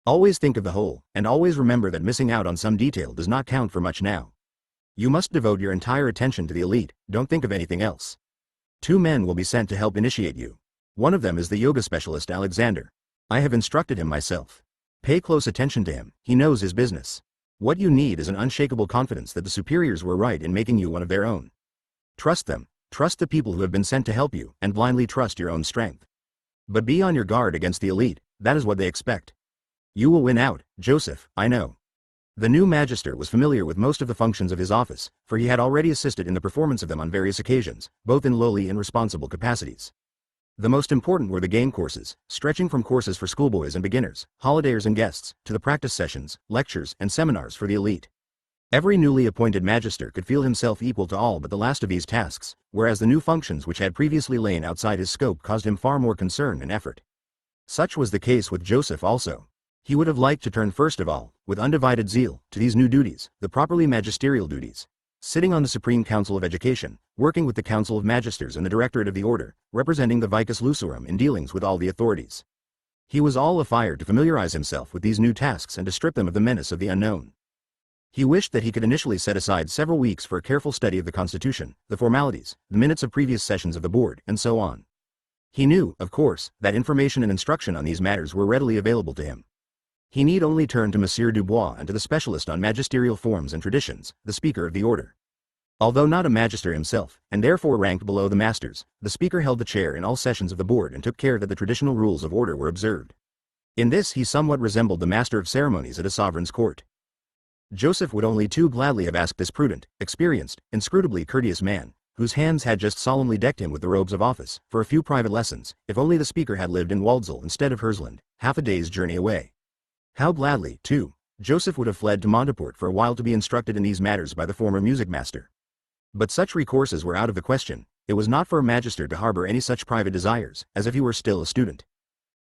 Speaker 1: Always think of the whole, and always remember that missing out on some detail does not count for much now. You must devote your entire attention to the elite, don't think of anything else. 2 men will be sent to help initiate you. One of them is the yoga specialist Alexander. I have instructed him myself. Pay close attention to him, he knows his business. What you need is an unshakable confidence that the superiors were right in making you one of their own. Trust them, trust the people who have been sent to help you, and blindly trust your own strength. But be on your guard against the elite, that is what they expect. You will win out, Joseph, I know." The new magister was familiar with most of the functions of his office, for he had already assisted in the performance of them on various occasions, both in lowly and responsible capacities. The most important were the game courses, stretching from courses for schoolboys and beginners, holidayers and guests, to the practice sessions, lectures, and seminars for the elite. Every newly appointed magister could feel himself equal to all but the last of these tasks, whereas the new functions which had previously lain outside his scope caused him far more concern and effort. Such was the case with Joseph also. He would have liked to turn first of all, with undivided zeal, to these new duties, the properly magisterial duties. sitting on the Supreme Council of Education, working with the Council of Magisters and the Directorate of the Order, representing the Vicus Lucerum in dealings with all the authorities. He was all afire to familiarize himself with these new tasks and to strip them of the menace of the unknown. He wished that he could initially set aside several weeks for a careful study of the Constitution, the formalities, the minutes of previous sessions of the board, and so on. He knew, of course, that information and instruction on these matters were readily available to him. He need only turn to Monsieur Dubois and to the specialist on magisterial forms and traditions, the Speaker of the Order. Although not a magister himself, and therefore ranked below the masters, the Speaker held the chair in all sessions of the board and took care that the traditional rules of order were observed. In this he somewhat resembled the master of ceremonies at a sovereign's court. Joseph would only too gladly have asked this prudent, experienced, inscrutably courteous man, whose hands had just solemnly decked him with the robes of office, for a few private lessons, if only the Speaker had lived in Waldsall instead of Hersland, half a day's journey away. How gladly, too, Joseph would have fled to Monteport for a while to be instructed in these matters by the former music master. But such recourses were out of the question. It was not for a magister to harbor any such private desires, as if he were still a student.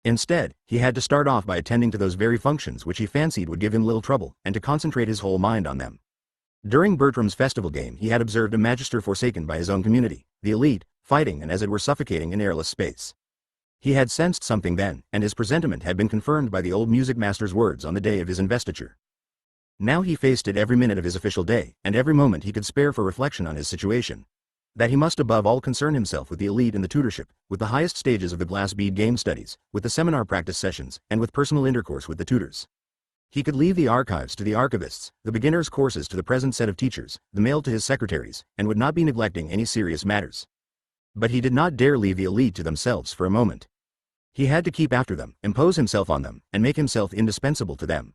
Speaker 1: Instead, he had to start off by attending to those very functions which he fancied would give him little trouble, and to concentrate his whole mind on them. During Bertram's festival game he had observed a magister forsaken by his own community, the elite, fighting and as it were suffocating in airless space. He had sensed something then, and his presentiment had been confirmed by the old music master's words on the day of his investiture. Now he faced it every minute of his official day, and every moment he could spare for reflection on his situation. That he must above all concern himself with the elite in the tutorship, with the highest stages of the glass bead game studies, with the seminar practice sessions, and with personal intercourse with the tutors. He could leave the archives to the archivists, the beginners' courses to the present set of teachers, the mail to his secretaries, and would not be neglecting any serious matters. But he did not dare leave the elite to themselves for a moment. He had to keep after them, impose himself on them, and make himself indispensable to them.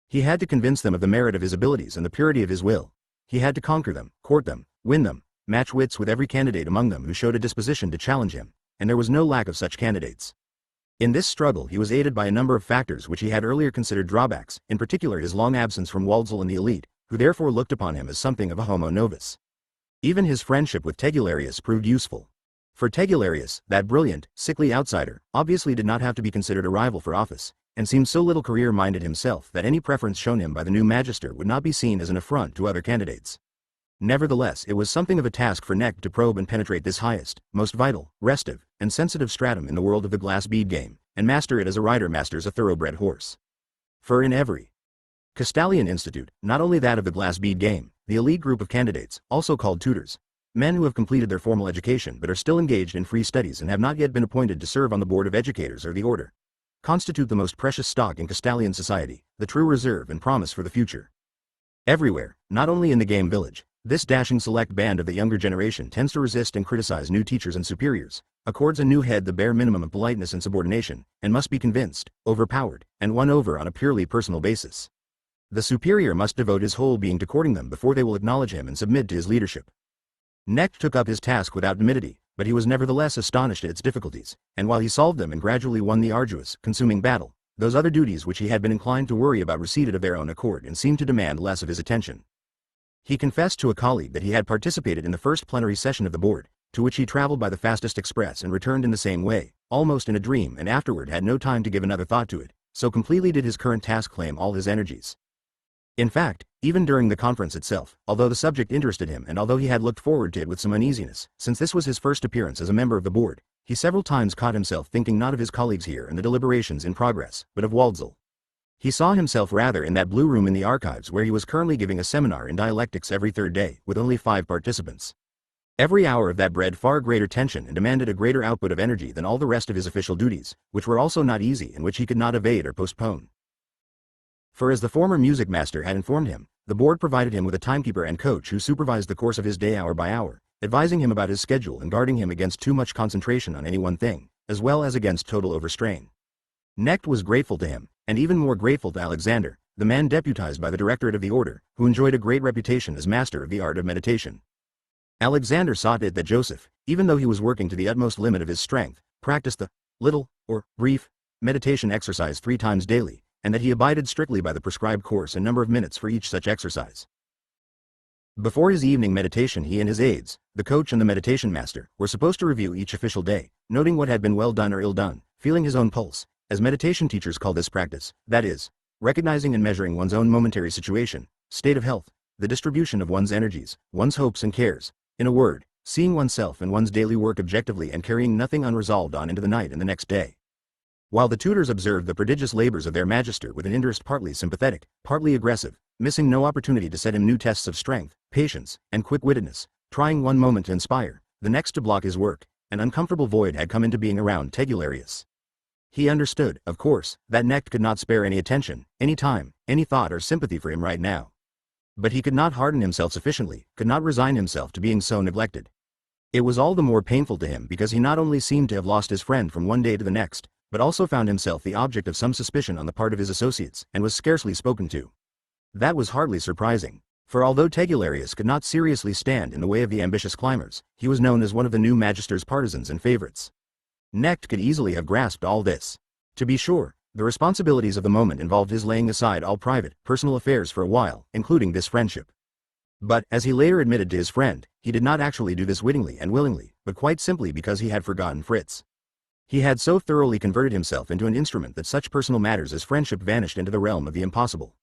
Speaker 1: He had to convince them of the merit of his abilities and the purity of his will. He had to conquer them, court them, win them, match wits with every candidate among them who showed a disposition to challenge him, and there was no lack of such candidates. In this struggle he was aided by a number of factors which he had earlier considered drawbacks, in particular his long absence from Waldsall and the elite, who therefore looked upon him as something of a homo novus. Even his friendship with Tegularius proved useful. For Tegularius, that brilliant, sickly outsider, obviously did not have to be considered a rival for office, and seemed so little career-minded himself that any preference shown him by the new magister would not be seen as an affront to other candidates. Nevertheless, it was something of a task for Knecht to probe and penetrate this highest, most vital, restive, and sensitive stratum in the world of the glass bead game, and master it as a rider masters a thoroughbred horse. For in every Castalian institute, not only that of the glass bead game, the elite group of candidates, also called tutors, men who have completed their formal education but are still engaged in free studies and have not yet been appointed to serve on the board of educators or the order, constitute the most precious stock in Castalian society, the true reserve and promise for the future. Everywhere, not only in the game village, this dashing select band of the younger generation tends to resist and criticize new teachers and superiors, accords a new head the bare minimum of politeness and subordination, and must be convinced, overpowered, and won over on a purely personal basis. The superior must devote his whole being to courting them before they will acknowledge him and submit to his leadership. Knecht took up his task without timidity, but he was nevertheless astonished at its difficulties, and while he solved them and gradually won the arduous, consuming battle, those other duties which he had been inclined to worry about receded of their own accord and seemed to demand less of his attention. He confessed to a colleague that he had participated in the first plenary session of the board, to which he traveled by the fastest express and returned in the same way, almost in a dream, and afterward had no time to give another thought to it, so completely did his current task claim all his energies. In fact, even during the conference itself, although the subject interested him and although he had looked forward to it with some uneasiness, since this was his first appearance as a member of the board, he several times caught himself thinking not of his colleagues here and the deliberations in progress, but of Waldsall. He saw himself rather in that blue room in the archives where he was currently giving a seminar in dialectics every third day, with only 5 participants. Every hour of that bred far greater tension and demanded a greater output of energy than all the rest of his official duties, which were also not easy and which he could not evade or postpone. For as the former music master had informed him, the board provided him with a timekeeper and coach who supervised the course of his day hour by hour, advising him about his schedule and guarding him against too much concentration on any one thing, as well as against total overstrain. Knecht was grateful to him, and even more grateful to Alexander, the man deputized by the Directorate of the Order, who enjoyed a great reputation as master of the art of meditation. Alexander saw to it that Joseph, even though he was working to the utmost limit of his strength, practiced the little, or brief, meditation exercise 3 times daily, and that he abided strictly by the prescribed course and number of minutes for each such exercise. Before his evening meditation he and his aides, the coach and the meditation master, were supposed to review each official day, noting what had been well done or ill done, feeling his own pulse, as meditation teachers call this practice, that is, recognizing and measuring one's own momentary situation, state of health, the distribution of one's energies, one's hopes and cares. In a word, seeing oneself and one's daily work objectively and carrying nothing unresolved on into the night and the next day. While the tutors observed the prodigious labors of their magister with an interest partly sympathetic, partly aggressive, missing no opportunity to set him new tests of strength, patience, and quick-wittedness, trying one moment to inspire, the next to block his work, an uncomfortable void had come into being around Tegularius. He understood, of course, that Necht could not spare any attention, any time, any thought or sympathy for him right now. But he could not harden himself sufficiently, could not resign himself to being so neglected. It was all the more painful to him because he not only seemed to have lost his friend from one day to the next, but also found himself the object of some suspicion on the part of his associates, and was scarcely spoken to. That was hardly surprising, for although Tegularius could not seriously stand in the way of the ambitious climbers, he was known as one of the new magister's partisans and favorites. Necht could easily have grasped all this. To be sure, the responsibilities of the moment involved his laying aside all private, personal affairs for a while, including this friendship. But, as he later admitted to his friend, he did not actually do this wittingly and willingly, but quite simply because he had forgotten Fritz. He had so thoroughly converted himself into an instrument that such personal matters as friendship vanished into the realm of the impossible.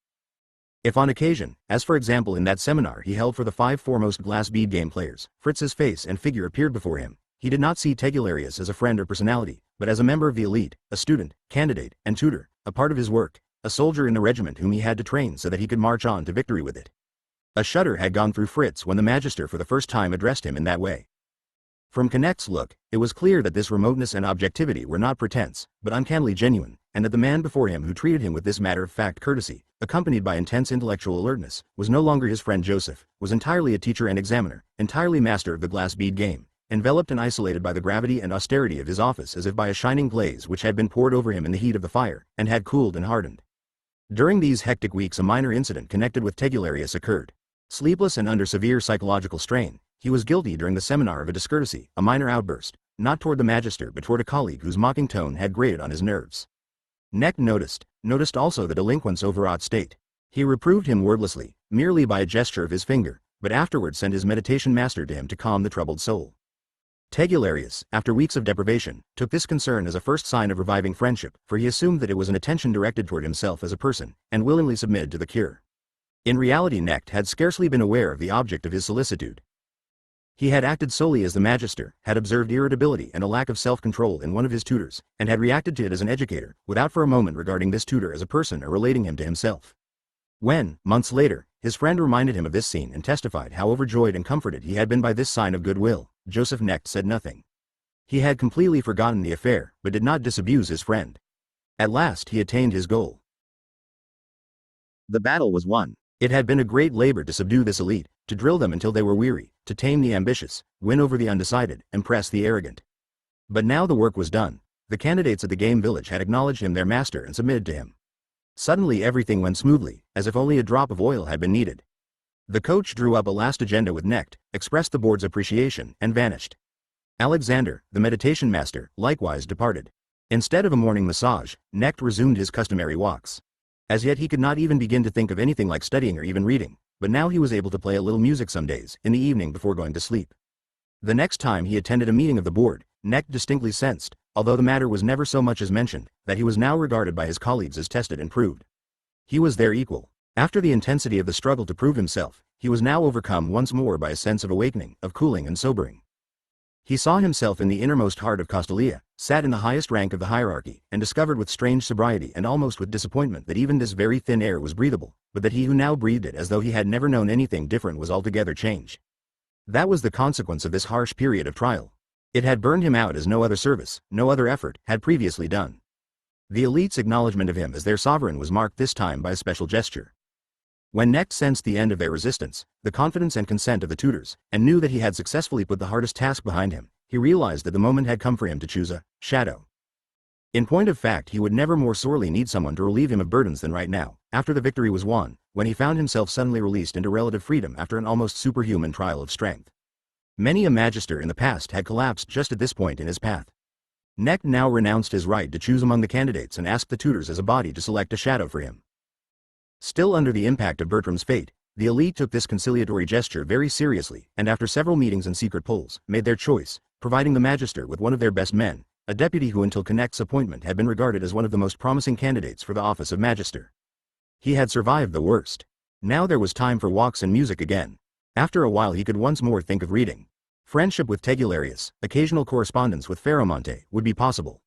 Speaker 1: If on occasion, as for example in that seminar he held for the 5 foremost glass bead game players, Fritz's face and figure appeared before him, he did not see Tegularius as a friend or personality, but as a member of the elite, a student, candidate, and tutor, a part of his work, a soldier in the regiment whom he had to train so that he could march on to victory with it. A shudder had gone through Fritz when the magister for the first time addressed him in that way. From Knecht's look, it was clear that this remoteness and objectivity were not pretense, but uncannily genuine, and that the man before him who treated him with this matter-of-fact courtesy, accompanied by intense intellectual alertness, was no longer his friend Joseph, was entirely a teacher and examiner, entirely master of the glass bead game, enveloped and isolated by the gravity and austerity of his office as if by a shining glaze which had been poured over him in the heat of the fire, and had cooled and hardened. During these hectic weeks a minor incident connected with Tegularius occurred. Sleepless and under severe psychological strain, he was guilty during the seminar of a discourtesy, a minor outburst, not toward the magister but toward a colleague whose mocking tone had grated on his nerves. Necht noticed also the delinquent's overwrought state. He reproved him wordlessly, merely by a gesture of his finger, but afterward sent his meditation master to him to calm the troubled soul. Tegularius, after weeks of deprivation, took this concern as a first sign of reviving friendship, for he assumed that it was an attention directed toward himself as a person, and willingly submitted to the cure. In reality Necht had scarcely been aware of the object of his solicitude. He had acted solely as the magister, had observed irritability and a lack of self-control in one of his tutors, and had reacted to it as an educator, without for a moment regarding this tutor as a person or relating him to himself. When, months later, his friend reminded him of this scene and testified how overjoyed and comforted he had been by this sign of goodwill, Joseph Necht said nothing. He had completely forgotten the affair, but did not disabuse his friend. At last he attained his goal. The battle was won. It had been a great labor to subdue this elite, to drill them until they were weary, to tame the ambitious, win over the undecided, impress the arrogant. But now the work was done. The candidates at the game village had acknowledged him their master and submitted to him. Suddenly everything went smoothly, as if only a drop of oil had been needed. The coach drew up a last agenda with Necht, expressed the board's appreciation, and vanished. Alexander, the meditation master, likewise departed. Instead of a morning massage, Necht resumed his customary walks. As yet he could not even begin to think of anything like studying or even reading, but now he was able to play a little music some days, in the evening before going to sleep. The next time he attended a meeting of the board, Necht distinctly sensed, although the matter was never so much as mentioned, that he was now regarded by his colleagues as tested and proved. He was their equal. After the intensity of the struggle to prove himself, he was now overcome once more by a sense of awakening, of cooling and sobering. He saw himself in the innermost heart of Castalia, sat in the highest rank of the hierarchy, and discovered with strange sobriety and almost with disappointment that even this very thin air was breathable, but that he who now breathed it as though he had never known anything different was altogether changed. That was the consequence of this harsh period of trial. It had burned him out as no other service, no other effort, had previously done. The elite's acknowledgement of him as their sovereign was marked this time by a special gesture. When Necht sensed the end of their resistance, the confidence and consent of the tutors, and knew that he had successfully put the hardest task behind him, he realized that the moment had come for him to choose a shadow. In point of fact, he would never more sorely need someone to relieve him of burdens than right now, after the victory was won, when he found himself suddenly released into relative freedom after an almost superhuman trial of strength. Many a magister in the past had collapsed just at this point in his path. Necht now renounced his right to choose among the candidates and asked the tutors as a body to select a shadow for him. Still under the impact of Bertram's fate, the elite took this conciliatory gesture very seriously, and after several meetings and secret polls, made their choice, providing the magister with one of their best men, a deputy who until Knecht's appointment had been regarded as one of the most promising candidates for the office of magister. He had survived the worst. Now there was time for walks and music again. After a while he could once more think of reading. Friendship with Tegularius, occasional correspondence with Pharomonte, would be possible.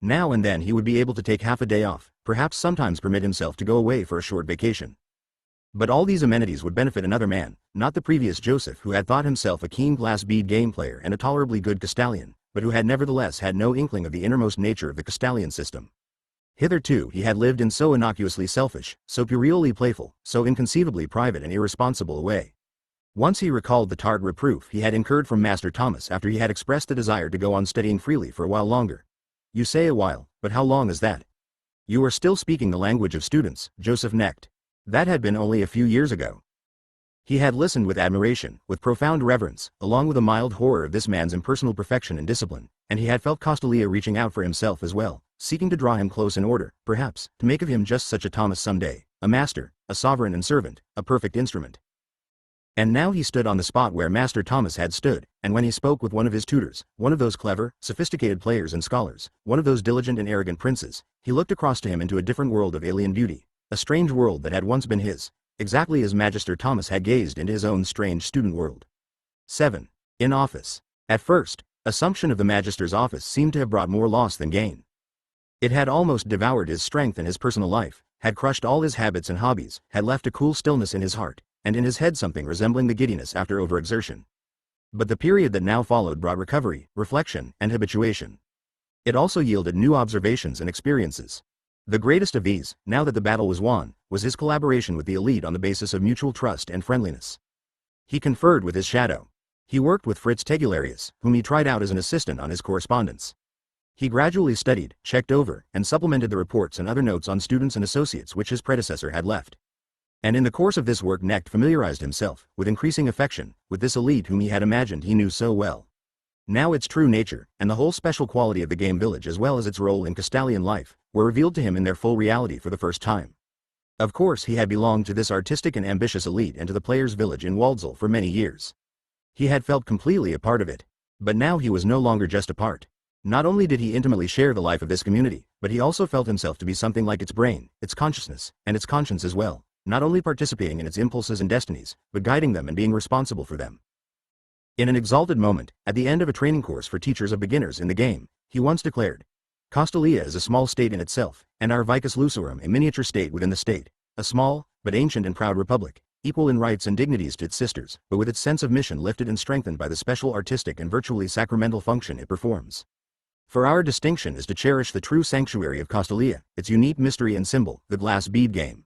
Speaker 1: Now and then he would be able to take half a day off, perhaps sometimes permit himself to go away for a short vacation. But all these amenities would benefit another man, not the previous Joseph who had thought himself a keen glass bead game player and a tolerably good Castalian, but who had nevertheless had no inkling of the innermost nature of the Castalian system. Hitherto he had lived in so innocuously selfish, so puerilely playful, so inconceivably private and irresponsible a way. Once he recalled the tart reproof he had incurred from Master Thomas after he had expressed the desire to go on studying freely for a while longer. You say a while, but how long is that? You are still speaking the language of students, Joseph necked. That had been only a few years ago. He had listened with admiration, with profound reverence, along with a mild horror of this man's impersonal perfection and discipline, and he had felt Costalia reaching out for himself as well, seeking to draw him close in order, perhaps, to make of him just such a Thomas some day, a master, a sovereign and servant, a perfect instrument. And now he stood on the spot where Master Thomas had stood, and when he spoke with one of his tutors, one of those clever, sophisticated players and scholars, one of those diligent and arrogant princes, he looked across to him into a different world of alien beauty, a strange world that had once been his, exactly as Magister Thomas had gazed into his own strange student world. 7. In office. At first, assumption of the Magister's office seemed to have brought more loss than gain. It had almost devoured his strength and his personal life, had crushed all his habits and hobbies, had left a cool stillness in his heart, and in his head something resembling the giddiness after overexertion. But the period that now followed brought recovery, reflection, and habituation. It also yielded new observations and experiences. The greatest of these, now that the battle was won, was his collaboration with the elite on the basis of mutual trust and friendliness. He conferred with his shadow. He worked with Fritz Tegularius, whom he tried out as an assistant on his correspondence. He gradually studied, checked over, and supplemented the reports and other notes on students and associates which his predecessor had left. And in the course of this work Knecht familiarized himself, with increasing affection, with this elite whom he had imagined he knew so well. Now its true nature, and the whole special quality of the game village as well as its role in Castalian life, were revealed to him in their full reality for the first time. Of course he had belonged to this artistic and ambitious elite and to the players' village in Waldsall for many years. He had felt completely a part of it. But now he was no longer just a part. Not only did he intimately share the life of this community, but he also felt himself to be something like its brain, its consciousness, and its conscience as well, not only participating in its impulses and destinies, but guiding them and being responsible for them. In an exalted moment, at the end of a training course for teachers of beginners in the game, he once declared, "Costalia is a small state in itself, and our Vicus Lucerum a miniature state within the state, a small, but ancient and proud republic, equal in rights and dignities to its sisters, but with its sense of mission lifted and strengthened by the special artistic and virtually sacramental function it performs. For our distinction is to cherish the true sanctuary of Costalia, its unique mystery and symbol, the glass bead game.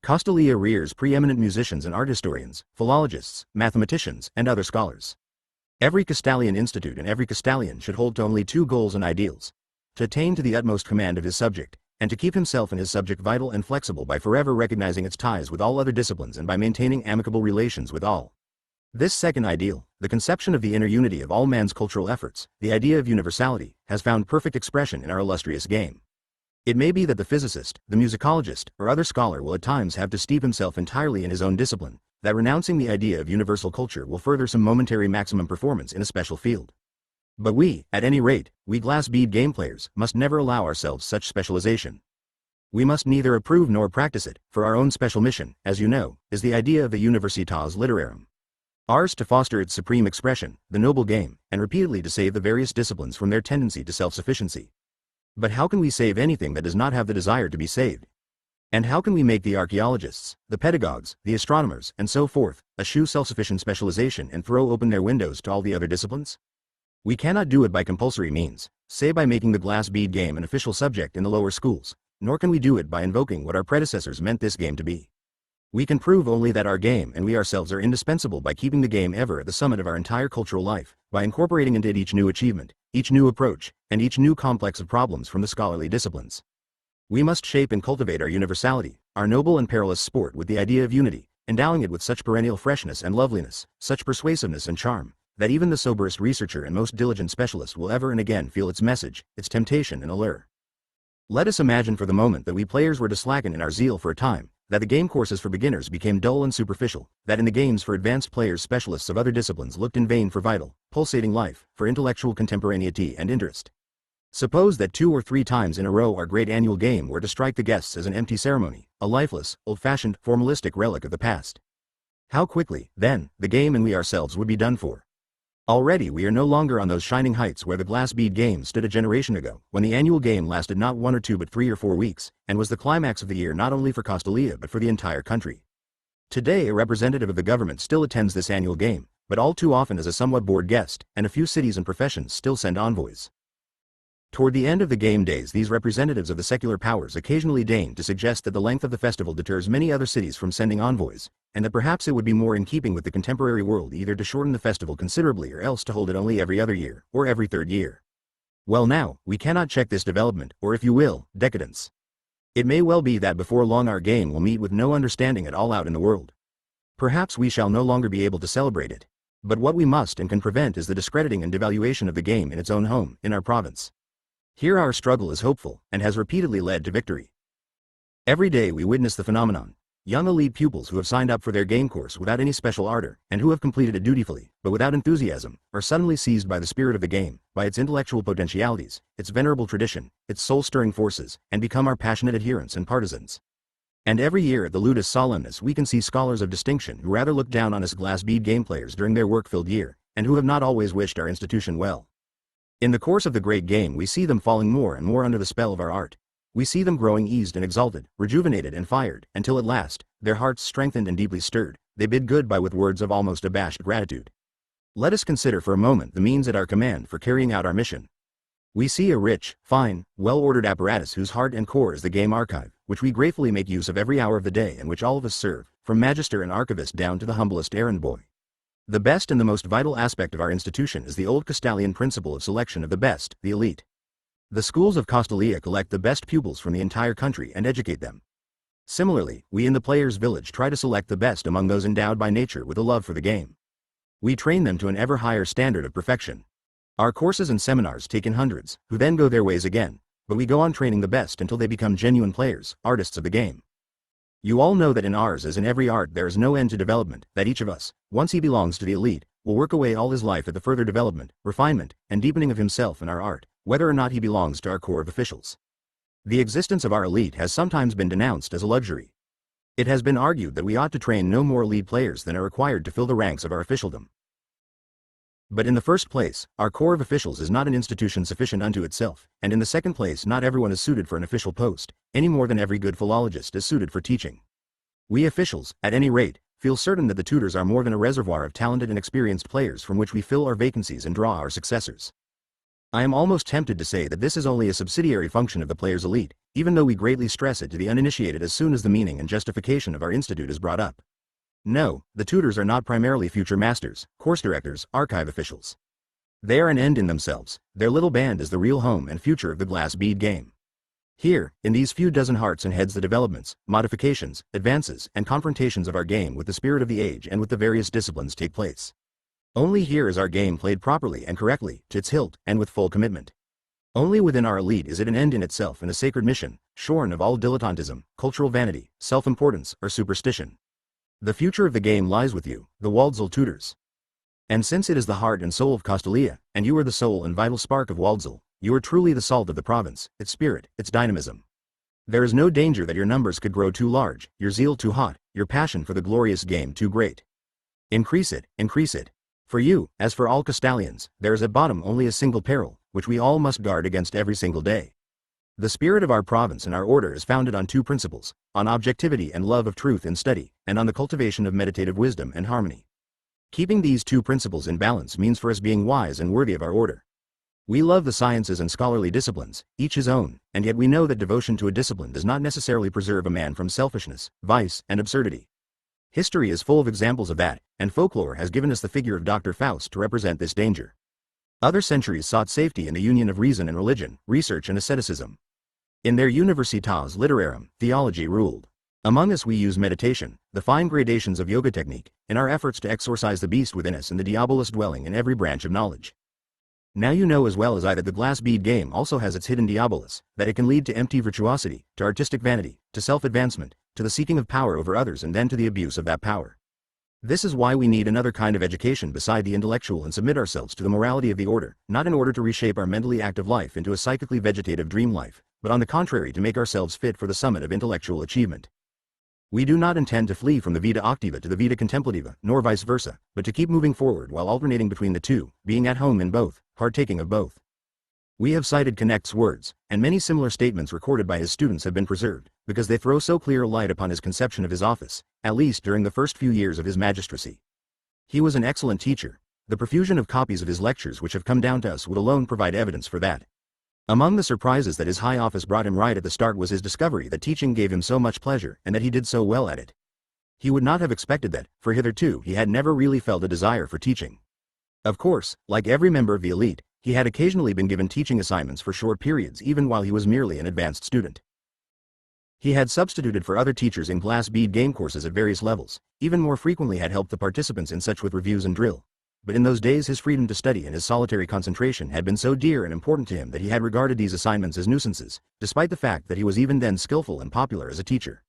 Speaker 1: Costalia rears preeminent musicians and art historians, philologists, mathematicians, and other scholars. Every Castalian institute and every Castalian should hold to only two goals and ideals: to attain to the utmost command of his subject, and to keep himself and his subject vital and flexible by forever recognizing its ties with all other disciplines and by maintaining amicable relations with all. This second ideal, the conception of the inner unity of all man's cultural efforts, the idea of universality, has found perfect expression in our illustrious game. It may be that the physicist, the musicologist, or other scholar will at times have to steep himself entirely in his own discipline, that renouncing the idea of universal culture will further some momentary maximum performance in a special field. But we, at any rate, we glass bead game players, must never allow ourselves such specialization. We must neither approve nor practice it, for our own special mission, as you know, is the idea of the Universitas Literarum. Ours to foster its supreme expression, the noble game, and repeatedly to save the various disciplines from their tendency to self-sufficiency. But how can we save anything that does not have the desire to be saved? And how can we make the archaeologists, the pedagogues, the astronomers, and so forth, eschew self-sufficient specialization and throw open their windows to all the other disciplines? We cannot do it by compulsory means, say by making the glass bead game an official subject in the lower schools, nor can we do it by invoking what our predecessors meant this game to be. We can prove only that our game and we ourselves are indispensable by keeping the game ever at the summit of our entire cultural life, by incorporating into it each new achievement, each new approach, and each new complex of problems from the scholarly disciplines. We must shape and cultivate our universality, our noble and perilous sport with the idea of unity, endowing it with such perennial freshness and loveliness, such persuasiveness and charm, that even the soberest researcher and most diligent specialist will ever and again feel its message, its temptation and allure. Let us imagine for the moment that we players were to slacken in our zeal for a time, that the game courses for beginners became dull and superficial, that in the games for advanced players specialists of other disciplines looked in vain for vital, pulsating life, for intellectual contemporaneity and interest. Suppose that 2 or 3 times in a row our great annual game were to strike the guests as an empty ceremony, a lifeless, old-fashioned, formalistic relic of the past. How quickly, then, the game and we ourselves would be done for. Already we are no longer on those shining heights where the glass bead game stood a generation ago, when the annual game lasted not 1 or 2 but 3 or 4 weeks, and was the climax of the year not only for Castalia but for the entire country. Today a representative of the government still attends this annual game, but all too often as a somewhat bored guest, and a few cities and professions still send envoys. Toward the end of the game days these representatives of the secular powers occasionally deign to suggest that the length of the festival deters many other cities from sending envoys, and that perhaps it would be more in keeping with the contemporary world either to shorten the festival considerably or else to hold it only every other year, or every third year. Well now, we cannot check this development, or if you will, decadence. It may well be that before long our game will meet with no understanding at all out in the world. Perhaps we shall no longer be able to celebrate it. But what we must and can prevent is the discrediting and devaluation of the game in its own home, in our province. Here our struggle is hopeful, and has repeatedly led to victory. Every day we witness the phenomenon. Young elite pupils who have signed up for their game course without any special ardor, and who have completed it dutifully, but without enthusiasm, are suddenly seized by the spirit of the game, by its intellectual potentialities, its venerable tradition, its soul-stirring forces, and become our passionate adherents and partisans. And every year at the Ludus Solemnis we can see scholars of distinction who rather look down on us glass bead game players during their work-filled year, and who have not always wished our institution well. In the course of the great game we see them falling more and more under the spell of our art. We see them growing eased and exalted, rejuvenated and fired, until at last, their hearts strengthened and deeply stirred, they bid goodbye with words of almost abashed gratitude. Let us consider for a moment the means at our command for carrying out our mission. We see a rich, fine, well-ordered apparatus whose heart and core is the game archive, which we gratefully make use of every hour of the day and which all of us serve, from magister and archivist down to the humblest errand boy. The best and the most vital aspect of our institution is the old Castalian principle of selection of the best, the elite. The schools of Castalia collect the best pupils from the entire country and educate them. Similarly, we in the players' village try to select the best among those endowed by nature with a love for the game. We train them to an ever higher standard of perfection. Our courses and seminars take in hundreds, who then go their ways again, but we go on training the best until they become genuine players, artists of the game. You all know that in ours as in every art there is no end to development, that each of us, once he belongs to the elite, will work away all his life at the further development, refinement, and deepening of himself in our art, whether or not he belongs to our corps of officials. The existence of our elite has sometimes been denounced as a luxury. It has been argued that we ought to train no more elite players than are required to fill the ranks of our officialdom. But in the first place, our corps of officials is not an institution sufficient unto itself, and in the second place not everyone is suited for an official post, any more than every good philologist is suited for teaching. We officials, at any rate, feel certain that the tutors are more than a reservoir of talented and experienced players from which we fill our vacancies and draw our successors. I am almost tempted to say that this is only a subsidiary function of the players' elite, even though we greatly stress it to the uninitiated as soon as the meaning and justification of our institute is brought up. No, the tutors are not primarily future masters, course directors, archive officials. They are an end in themselves. Their little band is the real home and future of the glass bead game. Here, in these few dozen hearts and heads the developments, modifications, advances, and confrontations of our game with the spirit of the age and with the various disciplines take place. Only here is our game played properly and correctly, to its hilt, and with full commitment. Only within our elite is it an end in itself and a sacred mission, shorn of all dilettantism, cultural vanity, self-importance, or superstition. The future of the game lies with you, the Waldsall tutors. And since it is the heart and soul of Castalia, and you are the soul and vital spark of Waldsall, you are truly the salt of the province, its spirit, its dynamism. There is no danger that your numbers could grow too large, your zeal too hot, your passion for the glorious game too great. Increase it, increase it. For you, as for all Castalians, there is at bottom only a single peril, which we all must guard against every single day. The spirit of our province and our order is founded on 2 principles, on objectivity and love of truth in study, and on the cultivation of meditative wisdom and harmony. Keeping these 2 principles in balance means for us being wise and worthy of our order. We love the sciences and scholarly disciplines, each his own, and yet we know that devotion to a discipline does not necessarily preserve a man from selfishness, vice, and absurdity. History is full of examples of that, and folklore has given us the figure of Dr. Faust to represent this danger. Other centuries sought safety in the union of reason and religion, research and asceticism. In their universitas literarum, theology ruled. Among us we use meditation, the fine gradations of yoga technique, in our efforts to exorcise the beast within us and the diabolus dwelling in every branch of knowledge. Now you know as well as I that the glass bead game also has its hidden diabolus, that it can lead to empty virtuosity, to artistic vanity, to self-advancement, to the seeking of power over others and then to the abuse of that power. This is why we need another kind of education beside the intellectual and submit ourselves to the morality of the order, not in order to reshape our mentally active life into a psychically vegetative dream life, but on the contrary to make ourselves fit for the summit of intellectual achievement. We do not intend to flee from the vita activa to the vita contemplativa, nor vice versa, but to keep moving forward while alternating between the two, being at home in both, partaking of both. We have cited Connect's words, and many similar statements recorded by his students have been preserved, because they throw so clear a light upon his conception of his office, at least during the first few years of his magistracy. He was an excellent teacher. The profusion of copies of his lectures which have come down to us would alone provide evidence for that. Among the surprises that his high office brought him right at the start was his discovery that teaching gave him so much pleasure and that he did so well at it. He would not have expected that, for hitherto he had never really felt a desire for teaching. Of course, like every member of the elite, he had occasionally been given teaching assignments for short periods even while he was merely an advanced student. He had substituted for other teachers in glass bead game courses at various levels, even more frequently had helped the participants in such with reviews and drill. But in those days his freedom to study and his solitary concentration had been so dear and important to him that he had regarded these assignments as nuisances, despite the fact that he was even then skillful and popular as a teacher.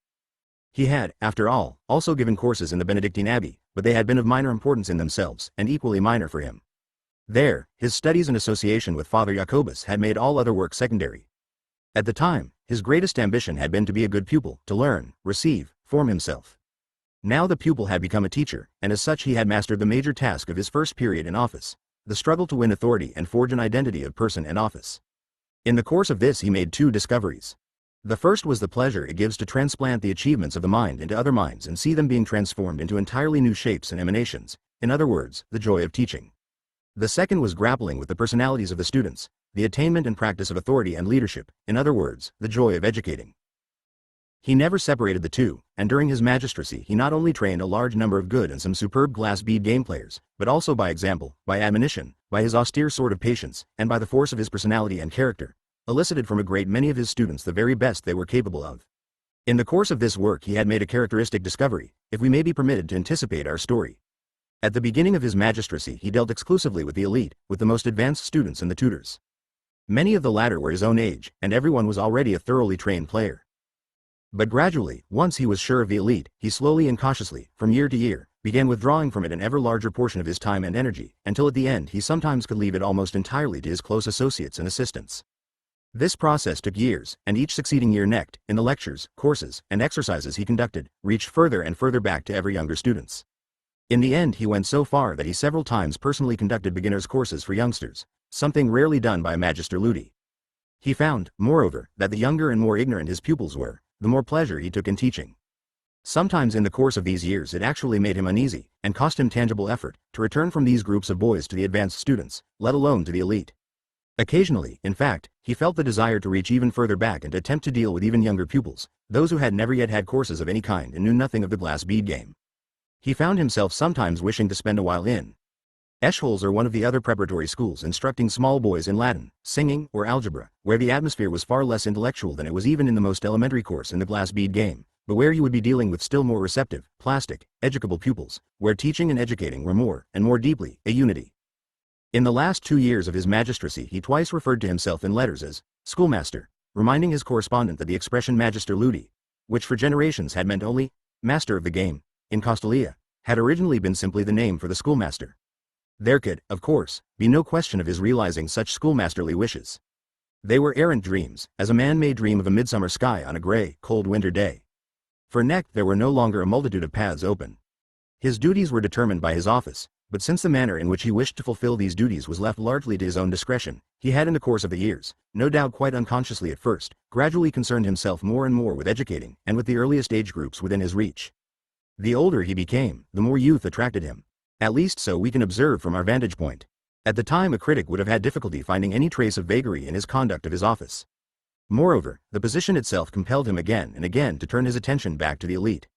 Speaker 1: He had, after all, also given courses in the Benedictine Abbey, but they had been of minor importance in themselves, and equally minor for him. There, his studies and association with Father Jacobus had made all other work secondary. At the time, his greatest ambition had been to be a good pupil, to learn, receive, form himself. Now the pupil had become a teacher, and as such he had mastered the major task of his first period in office, the struggle to win authority and forge an identity of person and office. In the course of this he made two discoveries. The first was the pleasure it gives to transplant the achievements of the mind into other minds and see them being transformed into entirely new shapes and emanations, in other words, the joy of teaching. The second was grappling with the personalities of the students, the attainment and practice of authority and leadership, in other words, the joy of educating. He never separated the two, and during his magistracy he not only trained a large number of good and some superb glass bead game players, but also by example, by admonition, by his austere sort of patience, and by the force of his personality and character, elicited from a great many of his students the very best they were capable of. In the course of this work he had made a characteristic discovery, if we may be permitted to anticipate our story. At the beginning of his magistracy he dealt exclusively with the elite, with the most advanced students and the tutors. Many of the latter were his own age, and everyone was already a thoroughly trained player. But gradually, once he was sure of the elite, he slowly and cautiously, from year to year, began withdrawing from it an ever larger portion of his time and energy, until at the end he sometimes could leave it almost entirely to his close associates and assistants. This process took years, and each succeeding year necked, in the lectures, courses, and exercises he conducted, reached further and further back to ever younger students. In the end he went so far that he several times personally conducted beginners' courses for youngsters, something rarely done by Magister Ludi. He found, moreover, that the younger and more ignorant his pupils were, the more pleasure he took in teaching. Sometimes in the course of these years it actually made him uneasy, and cost him tangible effort, to return from these groups of boys to the advanced students, let alone to the elite. Occasionally, in fact, he felt the desire to reach even further back and to attempt to deal with even younger pupils, those who had never yet had courses of any kind and knew nothing of the glass bead game. He found himself sometimes wishing to spend a while in Eschholz or one of the other preparatory schools instructing small boys in Latin, singing, or algebra, where the atmosphere was far less intellectual than it was even in the most elementary course in the glass bead game, but where he would be dealing with still more receptive, plastic, educable pupils, where teaching and educating were more, and more deeply, a unity. In the last 2 years of his magistracy he twice referred to himself in letters as schoolmaster, reminding his correspondent that the expression Magister Ludi, which for generations had meant only master of the game, in Castalia, had originally been simply the name for the schoolmaster. There could, of course, be no question of his realizing such schoolmasterly wishes. They were errant dreams, as a man may dream of a midsummer sky on a gray, cold winter day. For Knecht there were no longer a multitude of paths open. His duties were determined by his office, but since the manner in which he wished to fulfill these duties was left largely to his own discretion, he had in the course of the years, no doubt quite unconsciously at first, gradually concerned himself more and more with educating, and with the earliest age groups within his reach. The older he became, the more youth attracted him. At least so we can observe from our vantage point. At the time a critic would have had difficulty finding any trace of vagary in his conduct of his office. Moreover, the position itself compelled him again and again to turn his attention back to the elite.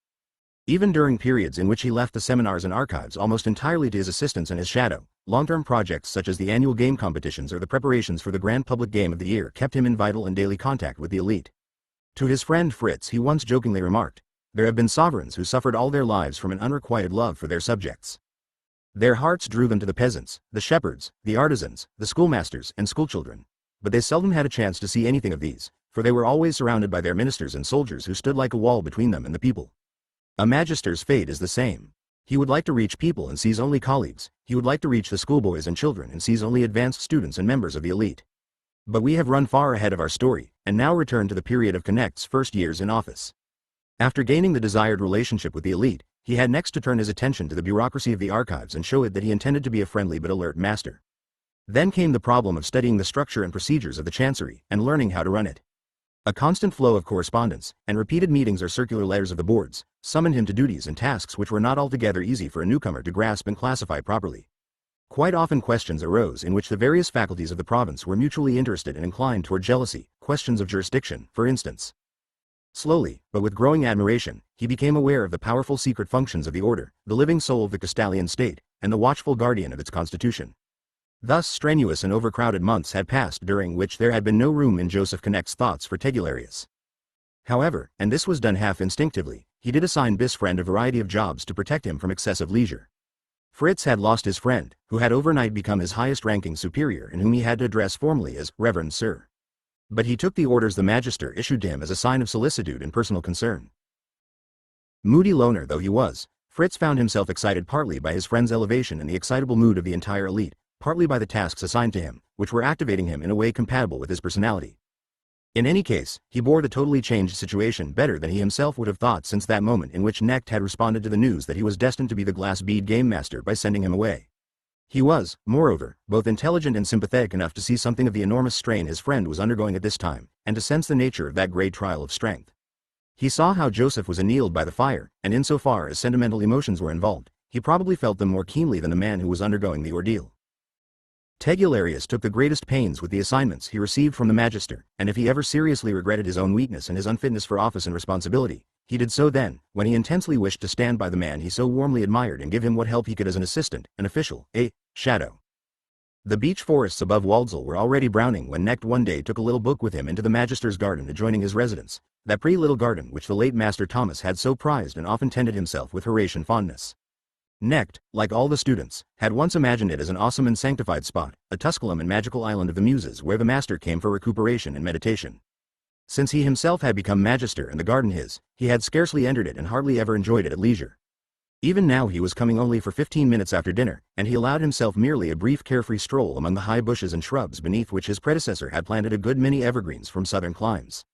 Speaker 1: Even during periods in which he left the seminars and archives almost entirely to his assistants and his shadow, long-term projects such as the annual game competitions or the preparations for the grand public game of the year kept him in vital and daily contact with the elite. To his friend Fritz he once jokingly remarked, "There have been sovereigns who suffered all their lives from an unrequited love for their subjects. Their hearts drew them to the peasants, the shepherds, the artisans, the schoolmasters, and schoolchildren. But they seldom had a chance to see anything of these, for they were always surrounded by their ministers and soldiers who stood like a wall between them and the people. A magister's fate is the same. He would like to reach people and sees only colleagues. He would like to reach the schoolboys and children and sees only advanced students and members of the elite. But we have run far ahead of our story, and now return to the period of Connect's first years in office. After gaining the desired relationship with the elite, he had next to turn his attention to the bureaucracy of the archives and show it that he intended to be a friendly but alert master. Then came the problem of studying the structure and procedures of the chancery and learning how to run it. A constant flow of correspondence, and repeated meetings or circular letters of the boards, summoned him to duties and tasks which were not altogether easy for a newcomer to grasp and classify properly. Quite often questions arose in which the various faculties of the province were mutually interested and inclined toward jealousy, questions of jurisdiction, for instance. Slowly, but with growing admiration, he became aware of the powerful secret functions of the order, the living soul of the Castalian state, and the watchful guardian of its constitution. Thus strenuous and overcrowded months had passed during which there had been no room in Joseph Connect's thoughts for Tegularius. However, and this was done half instinctively, he did assign this friend a variety of jobs to protect him from excessive leisure. Fritz had lost his friend, who had overnight become his highest-ranking superior and whom he had to address formally as Reverend Sir. But he took the orders the Magister issued to him as a sign of solicitude and personal concern. Moody loner though he was, Fritz found himself excited partly by his friend's elevation and the excitable mood of the entire elite, partly by the tasks assigned to him, which were activating him in a way compatible with his personality. In any case, he bore the totally changed situation better than he himself would have thought since that moment in which Knecht had responded to the news that he was destined to be the glass bead game master by sending him away. He was, moreover, both intelligent and sympathetic enough to see something of the enormous strain his friend was undergoing at this time, and to sense the nature of that great trial of strength. He saw how Joseph was annealed by the fire, and insofar as sentimental emotions were involved, he probably felt them more keenly than the man who was undergoing the ordeal. Tegularius took the greatest pains with the assignments he received from the Magister, and if he ever seriously regretted his own weakness and his unfitness for office and responsibility, he did so then, when he intensely wished to stand by the man he so warmly admired and give him what help he could as an assistant, an official, a shadow. The beech forests above Waldsall were already browning when Knecht one day took a little book with him into the Magister's garden adjoining his residence, that pretty little garden which the late Master Thomas had so prized and often tended himself with Horatian fondness. Knecht, like all the students, had once imagined it as an awesome and sanctified spot, a Tusculum and magical island of the Muses where the master came for recuperation and meditation. Since he himself had become Magister and the garden his, he had scarcely entered it and hardly ever enjoyed it at leisure. Even now he was coming only for 15 minutes after dinner, and he allowed himself merely a brief carefree stroll among the high bushes and shrubs beneath which his predecessor had planted a good many evergreens from southern climes.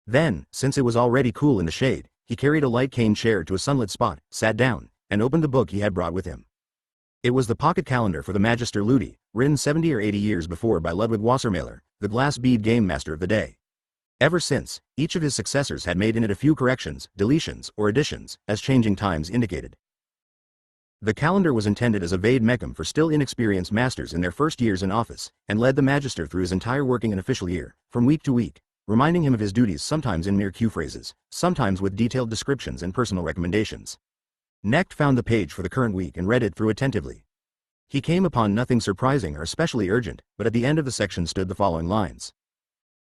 Speaker 1: Then, since it was already cool in the shade, he carried a light cane chair to a sunlit spot, sat down, and opened the book he had brought with him. It was the pocket calendar for the Magister Ludi, written 70 or 80 years before by Ludwig Wassermailer, the glass bead game master of the day. Ever since, each of his successors had made in it a few corrections, deletions, or additions, as changing times indicated. The calendar was intended as a vade-mecum for still inexperienced masters in their first years in office, and led the Magister through his entire working and official year, from week to week, reminding him of his duties sometimes in mere cue phrases, sometimes with detailed descriptions and personal recommendations. Knecht found the page for the current week and read it through attentively. He came upon nothing surprising or especially urgent, but at the end of the section stood the following lines.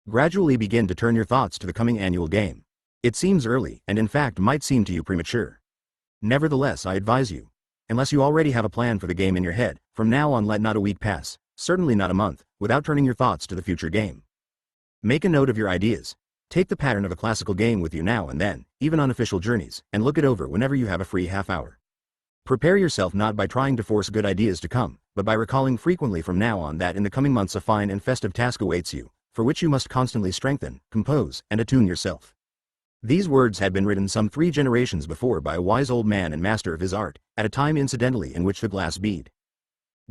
Speaker 1: Gradually begin to turn your thoughts to the coming annual game. It seems early, and in fact might seem to you premature. Nevertheless, I advise you, unless you already have a plan for the game in your head, from now on let not a week pass, certainly not a month, without turning your thoughts to the future game. Make a note of your ideas. Take the pattern of a classical game with you now and then, even on official journeys, and look it over whenever you have a free half hour. Prepare yourself not by trying to force good ideas to come, but by recalling frequently from now on that in the coming months a fine and festive task awaits you, for which you must constantly strengthen, compose, and attune yourself. These words had been written some 3 generations before by a wise old man and master of his art, at a time incidentally in which the glass bead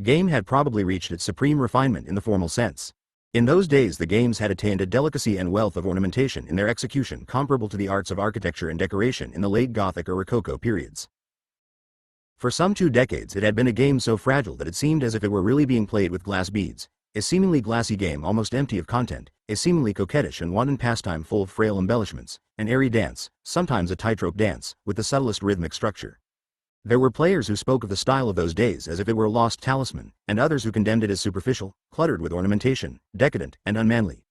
Speaker 1: game had probably reached its supreme refinement in the formal sense. In those days the games had attained a delicacy and wealth of ornamentation in their execution comparable to the arts of architecture and decoration in the late Gothic or Rococo periods. For some 2 decades it had been a game so fragile that it seemed as if it were really being played with glass beads, a seemingly glassy game almost empty of content, a seemingly coquettish and wanton pastime full of frail embellishments, an airy dance, sometimes a tightrope dance, with the subtlest rhythmic structure. There were players who spoke of the style of those days as if it were a lost talisman, and others who condemned it as superficial, cluttered with ornamentation, decadent, and unmanly.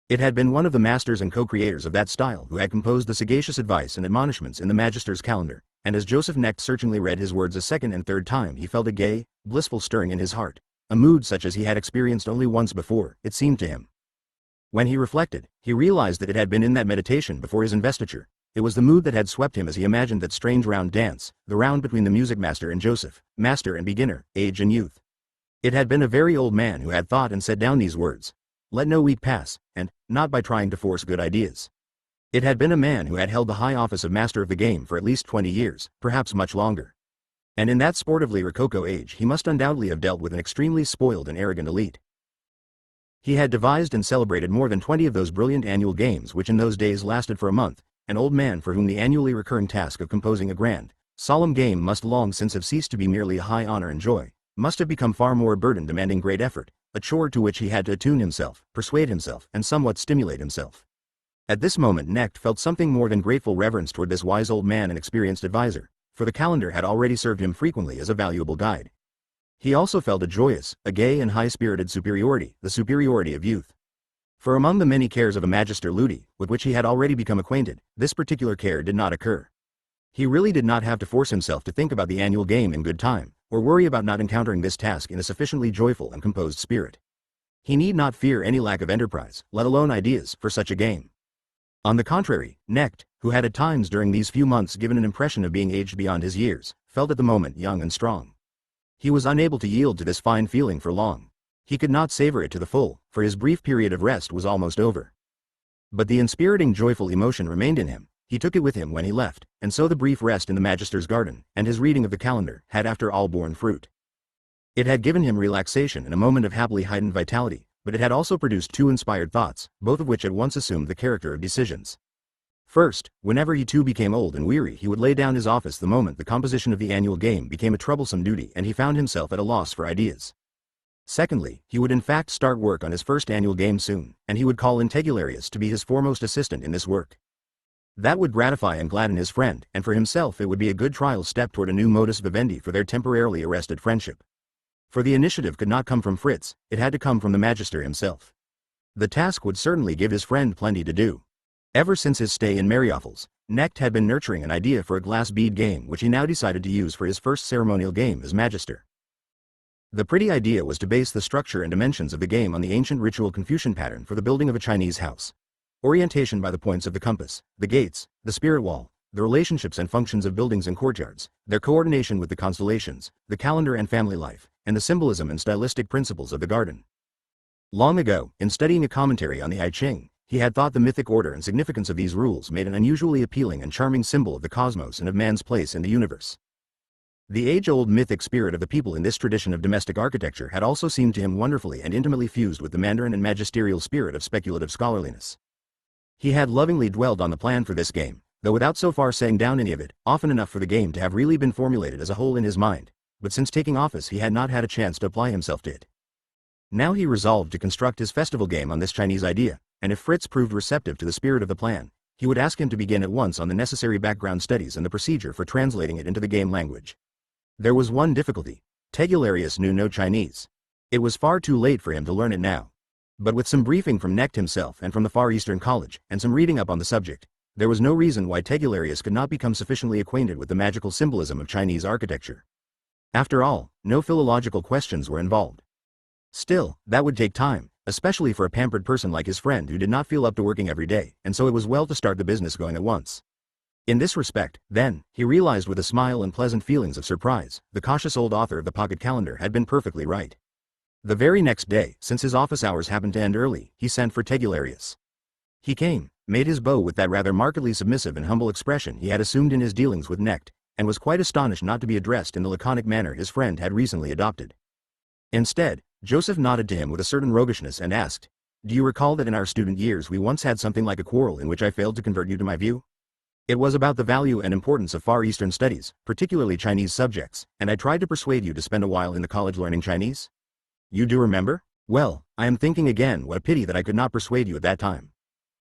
Speaker 1: It had been one of the masters and co-creators of that style who had composed the sagacious advice and admonishments in the Magister's calendar, and as Joseph Knecht searchingly read his words a second and third time he felt a gay, blissful stirring in his heart, a mood such as he had experienced only once before, it seemed to him. When he reflected, he realized that it had been in that meditation before his investiture, It was the mood that had swept him as he imagined that strange round dance, the round between the music master and Joseph, master and beginner, age and youth. It had been a very old man who had thought and set down these words. Let no week pass, and, not by trying to force good ideas. It had been a man who had held the high office of master of the game for at least 20 years, perhaps much longer. And in that sportively rococo age he must undoubtedly have dealt with an extremely spoiled and arrogant elite. He had devised and celebrated more than 20 of those brilliant annual games which in those days lasted for a month. An old man for whom the annually recurring task of composing a grand, solemn game must long since have ceased to be merely a high honor and joy, must have become far more a burden demanding great effort, a chore to which he had to attune himself, persuade himself, and somewhat stimulate himself. At this moment Knecht felt something more than grateful reverence toward this wise old man and experienced advisor, for the calendar had already served him frequently as a valuable guide. He also felt a joyous, a gay and high-spirited superiority, the superiority of youth. For among the many cares of a magister ludi, with which he had already become acquainted, this particular care did not occur. He really did not have to force himself to think about the annual game in good time, or worry about not encountering this task in a sufficiently joyful and composed spirit. He need not fear any lack of enterprise, let alone ideas, for such a game. On the contrary, Knecht, who had at times during these few months given an impression of being aged beyond his years, felt at the moment young and strong. He was unable to yield to this fine feeling for long. He could not savor it to the full, for his brief period of rest was almost over. But the inspiriting joyful emotion remained in him. He took it with him when he left, and so the brief rest in the magister's garden, and his reading of the calendar, had after all borne fruit. It had given him relaxation and a moment of happily heightened vitality, but it had also produced two inspired thoughts, both of which at once assumed the character of decisions. First, whenever he too became old and weary he would lay down his office the moment the composition of the annual game became a troublesome duty and he found himself at a loss for ideas. Secondly, he would in fact start work on his first annual game soon, and he would call in Tegularius to be his foremost assistant in this work. That would gratify and gladden his friend, and for himself it would be a good trial step toward a new modus vivendi for their temporarily arrested friendship. For the initiative could not come from Fritz, it had to come from the magister himself. The task would certainly give his friend plenty to do. Ever since his stay in Mariofels, Knecht had been nurturing an idea for a glass bead game which he now decided to use for his first ceremonial game as magister. The pretty idea was to base the structure and dimensions of the game on the ancient ritual Confucian pattern for the building of a Chinese house. Orientation by the points of the compass, the gates, the spirit wall, the relationships and functions of buildings and courtyards, their coordination with the constellations, the calendar and family life, and the symbolism and stylistic principles of the garden. Long ago, in studying a commentary on the I Ching, he had thought the mythic order and significance of these rules made an unusually appealing and charming symbol of the cosmos and of man's place in the universe. The age-old mythic spirit of the people in this tradition of domestic architecture had also seemed to him wonderfully and intimately fused with the Mandarin and magisterial spirit of speculative scholarliness. He had lovingly dwelled on the plan for this game, though without so far saying down any of it, often enough for the game to have really been formulated as a whole in his mind, but since taking office he had not had a chance to apply himself to it. Now he resolved to construct his festival game on this Chinese idea, and if Fritz proved receptive to the spirit of the plan, he would ask him to begin at once on the necessary background studies and the procedure for translating it into the game language. There was one difficulty. Tegularius knew no Chinese. It was far too late for him to learn it now. But with some briefing from Knecht himself and from the Far Eastern College, and some reading up on the subject, there was no reason why Tegularius could not become sufficiently acquainted with the magical symbolism of Chinese architecture. After all, no philological questions were involved. Still, that would take time, especially for a pampered person like his friend who did not feel up to working every day, and so it was well to start the business going at once. In this respect, then, he realized with a smile and pleasant feelings of surprise, the cautious old author of the pocket calendar had been perfectly right. The very next day, since his office hours happened to end early, he sent for Tegularius. He came, made his bow with that rather markedly submissive and humble expression he had assumed in his dealings with Knecht, and was quite astonished not to be addressed in the laconic manner his friend had recently adopted. Instead, Joseph nodded to him with a certain roguishness and asked, "Do you recall that in our student years we once had something like a quarrel in which I failed to convert you to my view? It was about the value and importance of Far Eastern studies, particularly Chinese subjects, and I tried to persuade you to spend a while in the college learning Chinese? You do remember? Well, I am thinking again what a pity that I could not persuade you at that time.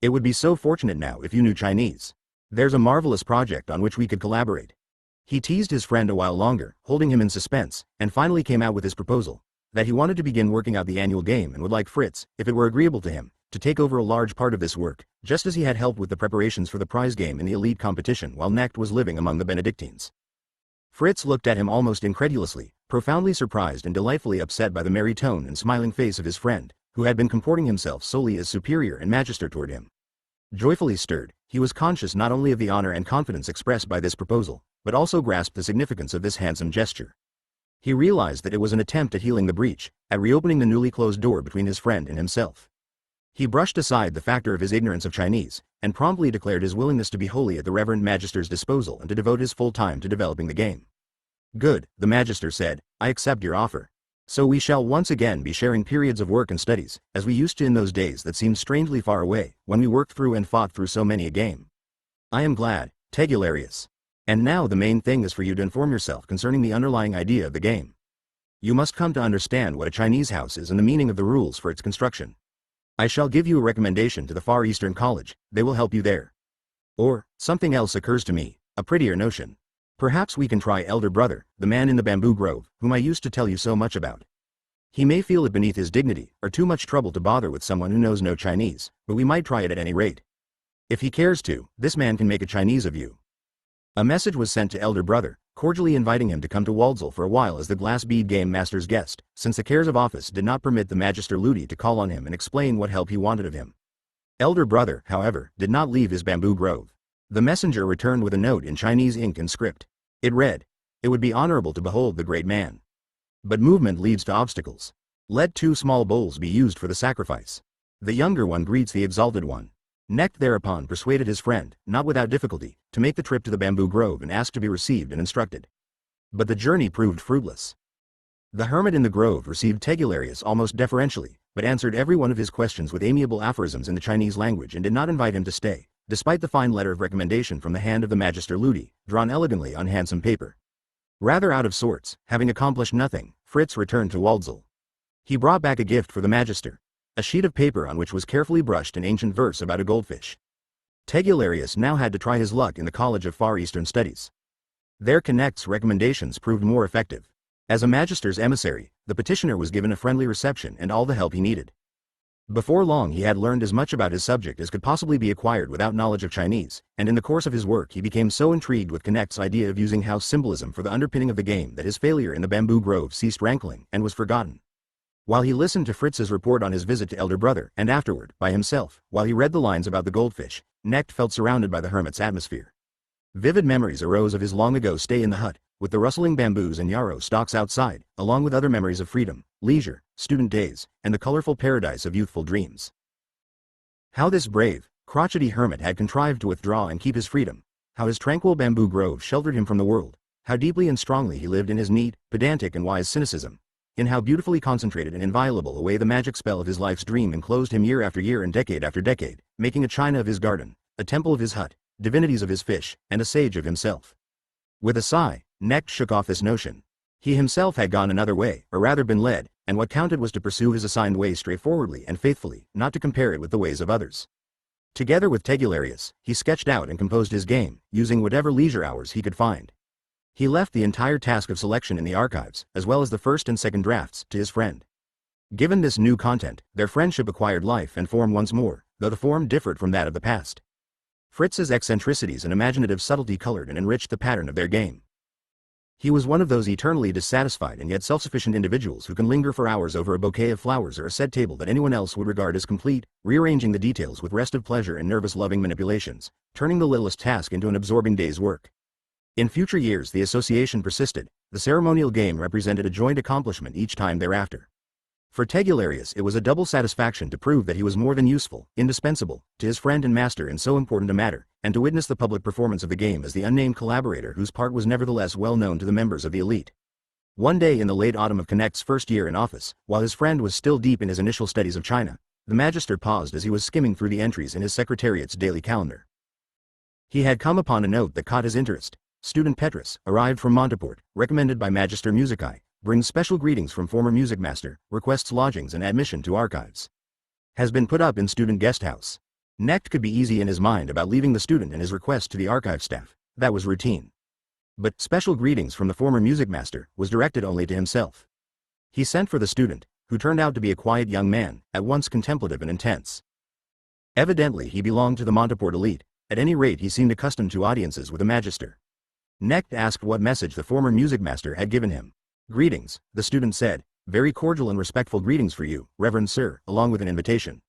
Speaker 1: It would be so fortunate now if you knew Chinese. There's a marvelous project on which we could collaborate." He teased his friend a while longer, holding him in suspense, and finally came out with his proposal, that he wanted to begin working out the annual game and would like Fritz, if it were agreeable to him, to take over a large part of this work, just as he had helped with the preparations for the prize game in the elite competition while Knecht was living among the Benedictines. Fritz looked at him almost incredulously, profoundly surprised and delightfully upset by the merry tone and smiling face of his friend, who had been comporting himself solely as superior and magister toward him. Joyfully stirred, he was conscious not only of the honor and confidence expressed by this proposal, but also grasped the significance of this handsome gesture. He realized that it was an attempt at healing the breach, at reopening the newly closed door between his friend and himself. He brushed aside the factor of his ignorance of Chinese, and promptly declared his willingness to be wholly at the Reverend Magister's disposal and to devote his full time to developing the game. Good, the Magister said, I accept your offer. So we shall once again be sharing periods of work and studies, as we used to in those days that seemed strangely far away, when we worked through and fought through so many a game. I am glad, Tegularius. And now the main thing is for you to inform yourself concerning the underlying idea of the game. You must come to understand what a Chinese house is and the meaning of the rules for its construction. I shall give you a recommendation to the Far Eastern College, they will help you there. Or, something else occurs to me, a prettier notion. Perhaps we can try Elder Brother, the man in the bamboo grove, whom I used to tell you so much about. He may feel it beneath his dignity, or too much trouble to bother with someone who knows no Chinese, but we might try it at any rate. If he cares to, this man can make a Chinese of you. A message was sent to Elder Brother, cordially inviting him to come to Waldsall for a while as the glass bead game master's guest, since the cares of office did not permit the Magister Ludi to call on him and explain what help he wanted of him. Elder Brother, however, did not leave his bamboo grove. The messenger returned with a note in Chinese ink and script. It read, "It would be honorable to behold the great man. But movement leads to obstacles. Let 2 small bowls be used for the sacrifice. The younger one greets the exalted one." Necht thereupon persuaded his friend, not without difficulty, to make the trip to the bamboo grove and ask to be received and instructed. But the journey proved fruitless. The hermit in the grove received Tegularius almost deferentially, but answered every one of his questions with amiable aphorisms in the Chinese language and did not invite him to stay, despite the fine letter of recommendation from the hand of the Magister Ludi, drawn elegantly on handsome paper. Rather out of sorts, having accomplished nothing, Fritz returned to Waldsall. He brought back a gift for the Magister. A sheet of paper on which was carefully brushed in ancient verse about a goldfish. Tegularius now had to try his luck in the College of Far Eastern Studies. There Knecht's recommendations proved more effective. As a magister's emissary, the petitioner was given a friendly reception and all the help he needed. Before long he had learned as much about his subject as could possibly be acquired without knowledge of Chinese, and in the course of his work he became so intrigued with Knecht's idea of using house symbolism for the underpinning of the game that his failure in the bamboo grove ceased rankling and was forgotten. While he listened to Fritz's report on his visit to Elder Brother, and afterward, by himself, while he read the lines about the goldfish, Knecht felt surrounded by the hermit's atmosphere. Vivid memories arose of his long-ago stay in the hut, with the rustling bamboos and yarrow stalks outside, along with other memories of freedom, leisure, student days, and the colorful paradise of youthful dreams. How this brave, crotchety hermit had contrived to withdraw and keep his freedom, how his tranquil bamboo grove sheltered him from the world, how deeply and strongly he lived in his neat, pedantic and wise cynicism, in how beautifully concentrated and inviolable a way the magic spell of his life's dream enclosed him year after year and decade after decade, making a china of his garden, a temple of his hut, divinities of his fish, and a sage of himself. With a sigh, Knecht shook off this notion. He himself had gone another way, or rather been led, and what counted was to pursue his assigned way straightforwardly and faithfully, not to compare it with the ways of others. Together with Tegularius, he sketched out and composed his game, using whatever leisure hours he could find. He left the entire task of selection in the archives, as well as the first and second drafts, to his friend. Given this new content, their friendship acquired life and form once more, though the form differed from that of the past. Fritz's eccentricities and imaginative subtlety colored and enriched the pattern of their game. He was one of those eternally dissatisfied and yet self-sufficient individuals who can linger for hours over a bouquet of flowers or a set table that anyone else would regard as complete, rearranging the details with restive pleasure and nervous loving manipulations, turning the littlest task into an absorbing day's work. In future years the association persisted, the ceremonial game represented a joint accomplishment each time thereafter. For Tegularius it was a double satisfaction to prove that he was more than useful, indispensable, to his friend and master in so important a matter, and to witness the public performance of the game as the unnamed collaborator whose part was nevertheless well known to the members of the elite. One day in the late autumn of Knecht's first year in office, while his friend was still deep in his initial studies of China, the magister paused as he was skimming through the entries in his secretariat's daily calendar. He had come upon a note that caught his interest. Student Petrus, arrived from Monteport, recommended by Magister Musicae, brings special greetings from former music master, requests lodgings and admission to archives. Has been put up in student guest house. Knecht could be easy in his mind about leaving the student and his request to the archive staff, that was routine. But special greetings from the former music master was directed only to himself. He sent for the student, who turned out to be a quiet young man, at once contemplative and intense. Evidently he belonged to the Monteport elite, at any rate he seemed accustomed to audiences with a magister. Knecht asked what message the former music master had given him. Greetings, the student said, very cordial and respectful greetings for you, Reverend Sir, along with an invitation.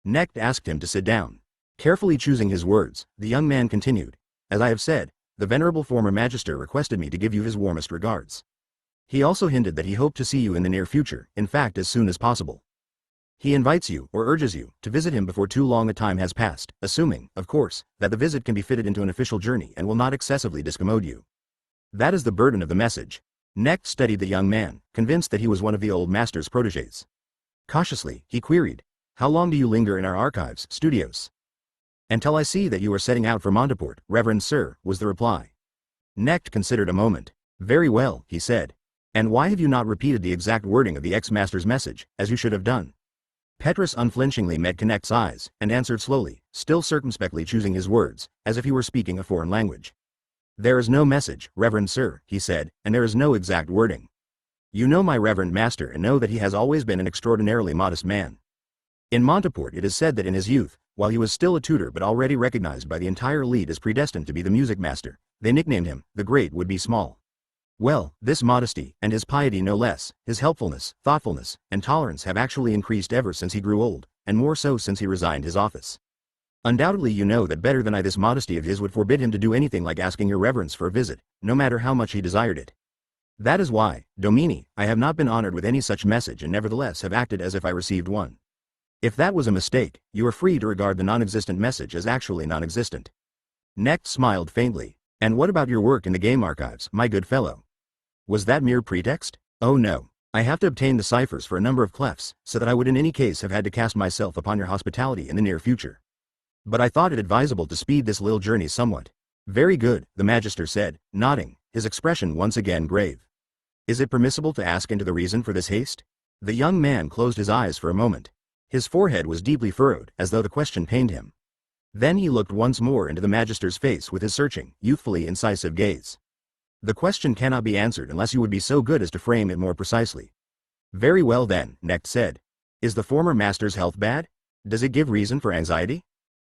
Speaker 1: Knecht asked him to sit down. Carefully choosing his words, the young man continued. As I have said, the venerable former magister requested me to give you his warmest regards. He also hinted that he hoped to see you in the near future, in fact as soon as possible. He invites you, or urges you, to visit him before too long a time has passed, assuming, of course, that the visit can be fitted into an official journey and will not excessively discommode you. That is the burden of the message. Knecht studied the young man, convinced that he was one of the old master's protégés. Cautiously, he queried, "How long do you linger in our archives, studios?" "Until I see that you are setting out for Monteport, Reverend Sir," was the reply. Knecht considered a moment. "Very well," he said. "And why have you not repeated the exact wording of the ex-master's message, as you should have done?" Petrus unflinchingly met Knecht's eyes, and answered slowly, still circumspectly choosing his words, as if he were speaking a foreign language. "There is no message, Reverend Sir," he said, "and there is no exact wording. You know my Reverend Master and know that he has always been an extraordinarily modest man. In Monteport it is said that in his youth, while he was still a tutor but already recognized by the entire elite as predestined to be the music master, they nicknamed him, the Great Would Be Small. Well, this modesty, and his piety no less, his helpfulness, thoughtfulness, and tolerance have actually increased ever since he grew old, and more so since he resigned his office. Undoubtedly you know that better than I this modesty of his would forbid him to do anything like asking your reverence for a visit, no matter how much he desired it. That is why, Domini, I have not been honored with any such message and nevertheless have acted as if I received one. If that was a mistake, you are free to regard the non-existent message as actually non-existent." Knecht smiled faintly. "And what about your work in the game archives, my good fellow? Was that mere pretext?" "Oh no. I have to obtain the ciphers for a number of clefs, so that I would in any case have had to cast myself upon your hospitality in the near future. But I thought it advisable to speed this little journey somewhat." "Very good," the magister said, nodding, his expression once again grave. "Is it permissible to ask into the reason for this haste?" The young man closed his eyes for a moment. His forehead was deeply furrowed, as though the question pained him. Then he looked once more into the magister's face with his searching, youthfully incisive gaze. "The question cannot be answered unless you would be so good as to frame it more precisely." "Very well then," Knecht said. "Is the former master's health bad? Does it give reason for anxiety?"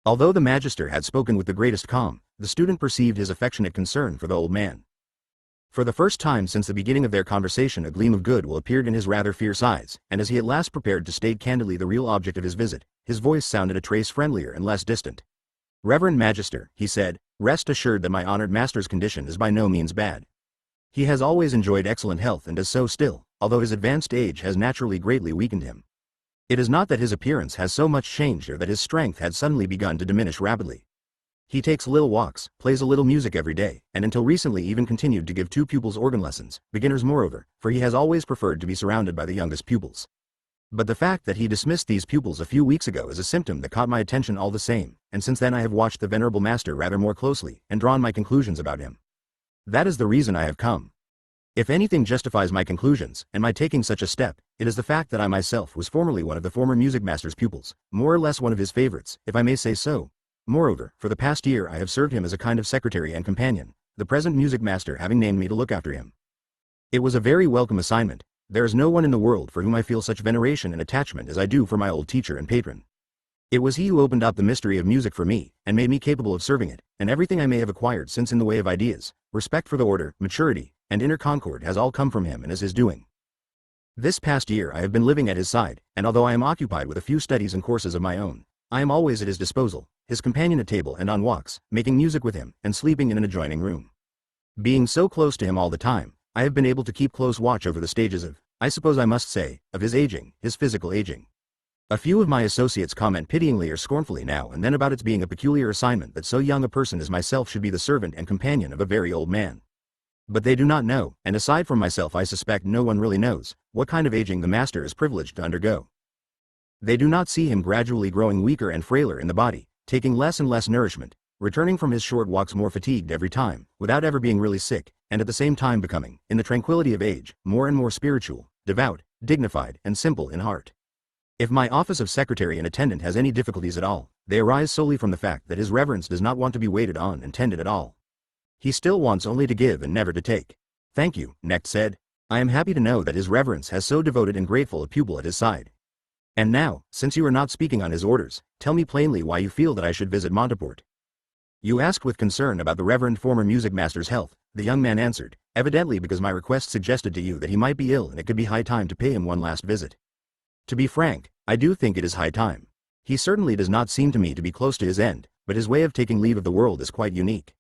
Speaker 1: Although the magister had spoken with the greatest calm, the student perceived his affectionate concern for the old man. For the first time since the beginning of their conversation a gleam of goodwill appeared in his rather fierce eyes, and as he at last prepared to state candidly the real object of his visit, his voice sounded a trace friendlier and less distant. "Reverend Magister," he said, "rest assured that my honored master's condition is by no means bad. He has always enjoyed excellent health and does so still, although his advanced age has naturally greatly weakened him. It is not that his appearance has so much changed or that his strength had suddenly begun to diminish rapidly. He takes little walks, plays a little music every day, and until recently even continued to give 2 pupils organ lessons, beginners moreover, for he has always preferred to be surrounded by the youngest pupils. But the fact that he dismissed these pupils a few weeks ago is a symptom that caught my attention all the same, and since then I have watched the venerable master rather more closely, and drawn my conclusions about him. That is the reason I have come. If anything justifies my conclusions, and my taking such a step, it is the fact that I myself was formerly one of the former music master's pupils, more or less one of his favorites, if I may say so. Moreover, for the past year I have served him as a kind of secretary and companion, the present music master having named me to look after him. It was a very welcome assignment. There is no one in the world for whom I feel such veneration and attachment as I do for my old teacher and patron. It was he who opened up the mystery of music for me, and made me capable of serving it, and everything I may have acquired since in the way of ideas, respect for the order, maturity, and inner concord has all come from him and is his doing. This past year I have been living at his side, and although I am occupied with a few studies and courses of my own, I am always at his disposal, his companion at table and on walks, making music with him, and sleeping in an adjoining room. Being so close to him all the time, I have been able to keep close watch over the stages of, I suppose I must say, of his aging, his physical aging. A few of my associates comment pityingly or scornfully now and then about its being a peculiar assignment that so young a person as myself should be the servant and companion of a very old man. But they do not know, and aside from myself I suspect no one really knows, what kind of aging the master is privileged to undergo. They do not see him gradually growing weaker and frailer in the body, taking less and less nourishment, returning from his short walks more fatigued every time, without ever being really sick, and at the same time becoming, in the tranquility of age, more and more spiritual, devout, dignified, and simple in heart. If my office of secretary and attendant has any difficulties at all, they arise solely from the fact that his reverence does not want to be waited on and tended at all. He still wants only to give and never to take. "Thank you," Knecht said. "I am happy to know that his reverence has so devoted and grateful a pupil at his side. And now, since you are not speaking on his orders, tell me plainly why you feel that I should visit Monteport." "You asked with concern about the reverend former music master's health," the young man answered, "evidently because my request suggested to you that he might be ill and it could be high time to pay him one last visit. To be frank, I do think it is high time. He certainly does not seem to me to be close to his end, but his way of taking leave of the world is quite unique.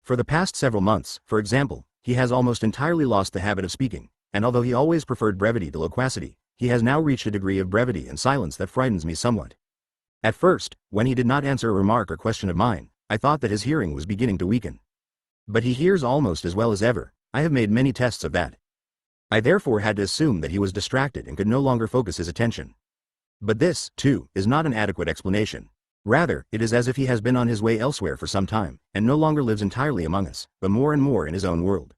Speaker 1: For the past several months, for example, he has almost entirely lost the habit of speaking, and although he always preferred brevity to loquacity, he has now reached a degree of brevity and silence that frightens me somewhat. At first, when he did not answer a remark or question of mine, I thought that his hearing was beginning to weaken. But he hears almost as well as ever. I have made many tests of that. I therefore had to assume that he was distracted and could no longer focus his attention. But this, too, is not an adequate explanation. Rather, it is as if he has been on his way elsewhere for some time, and no longer lives entirely among us, but more and more in his own world.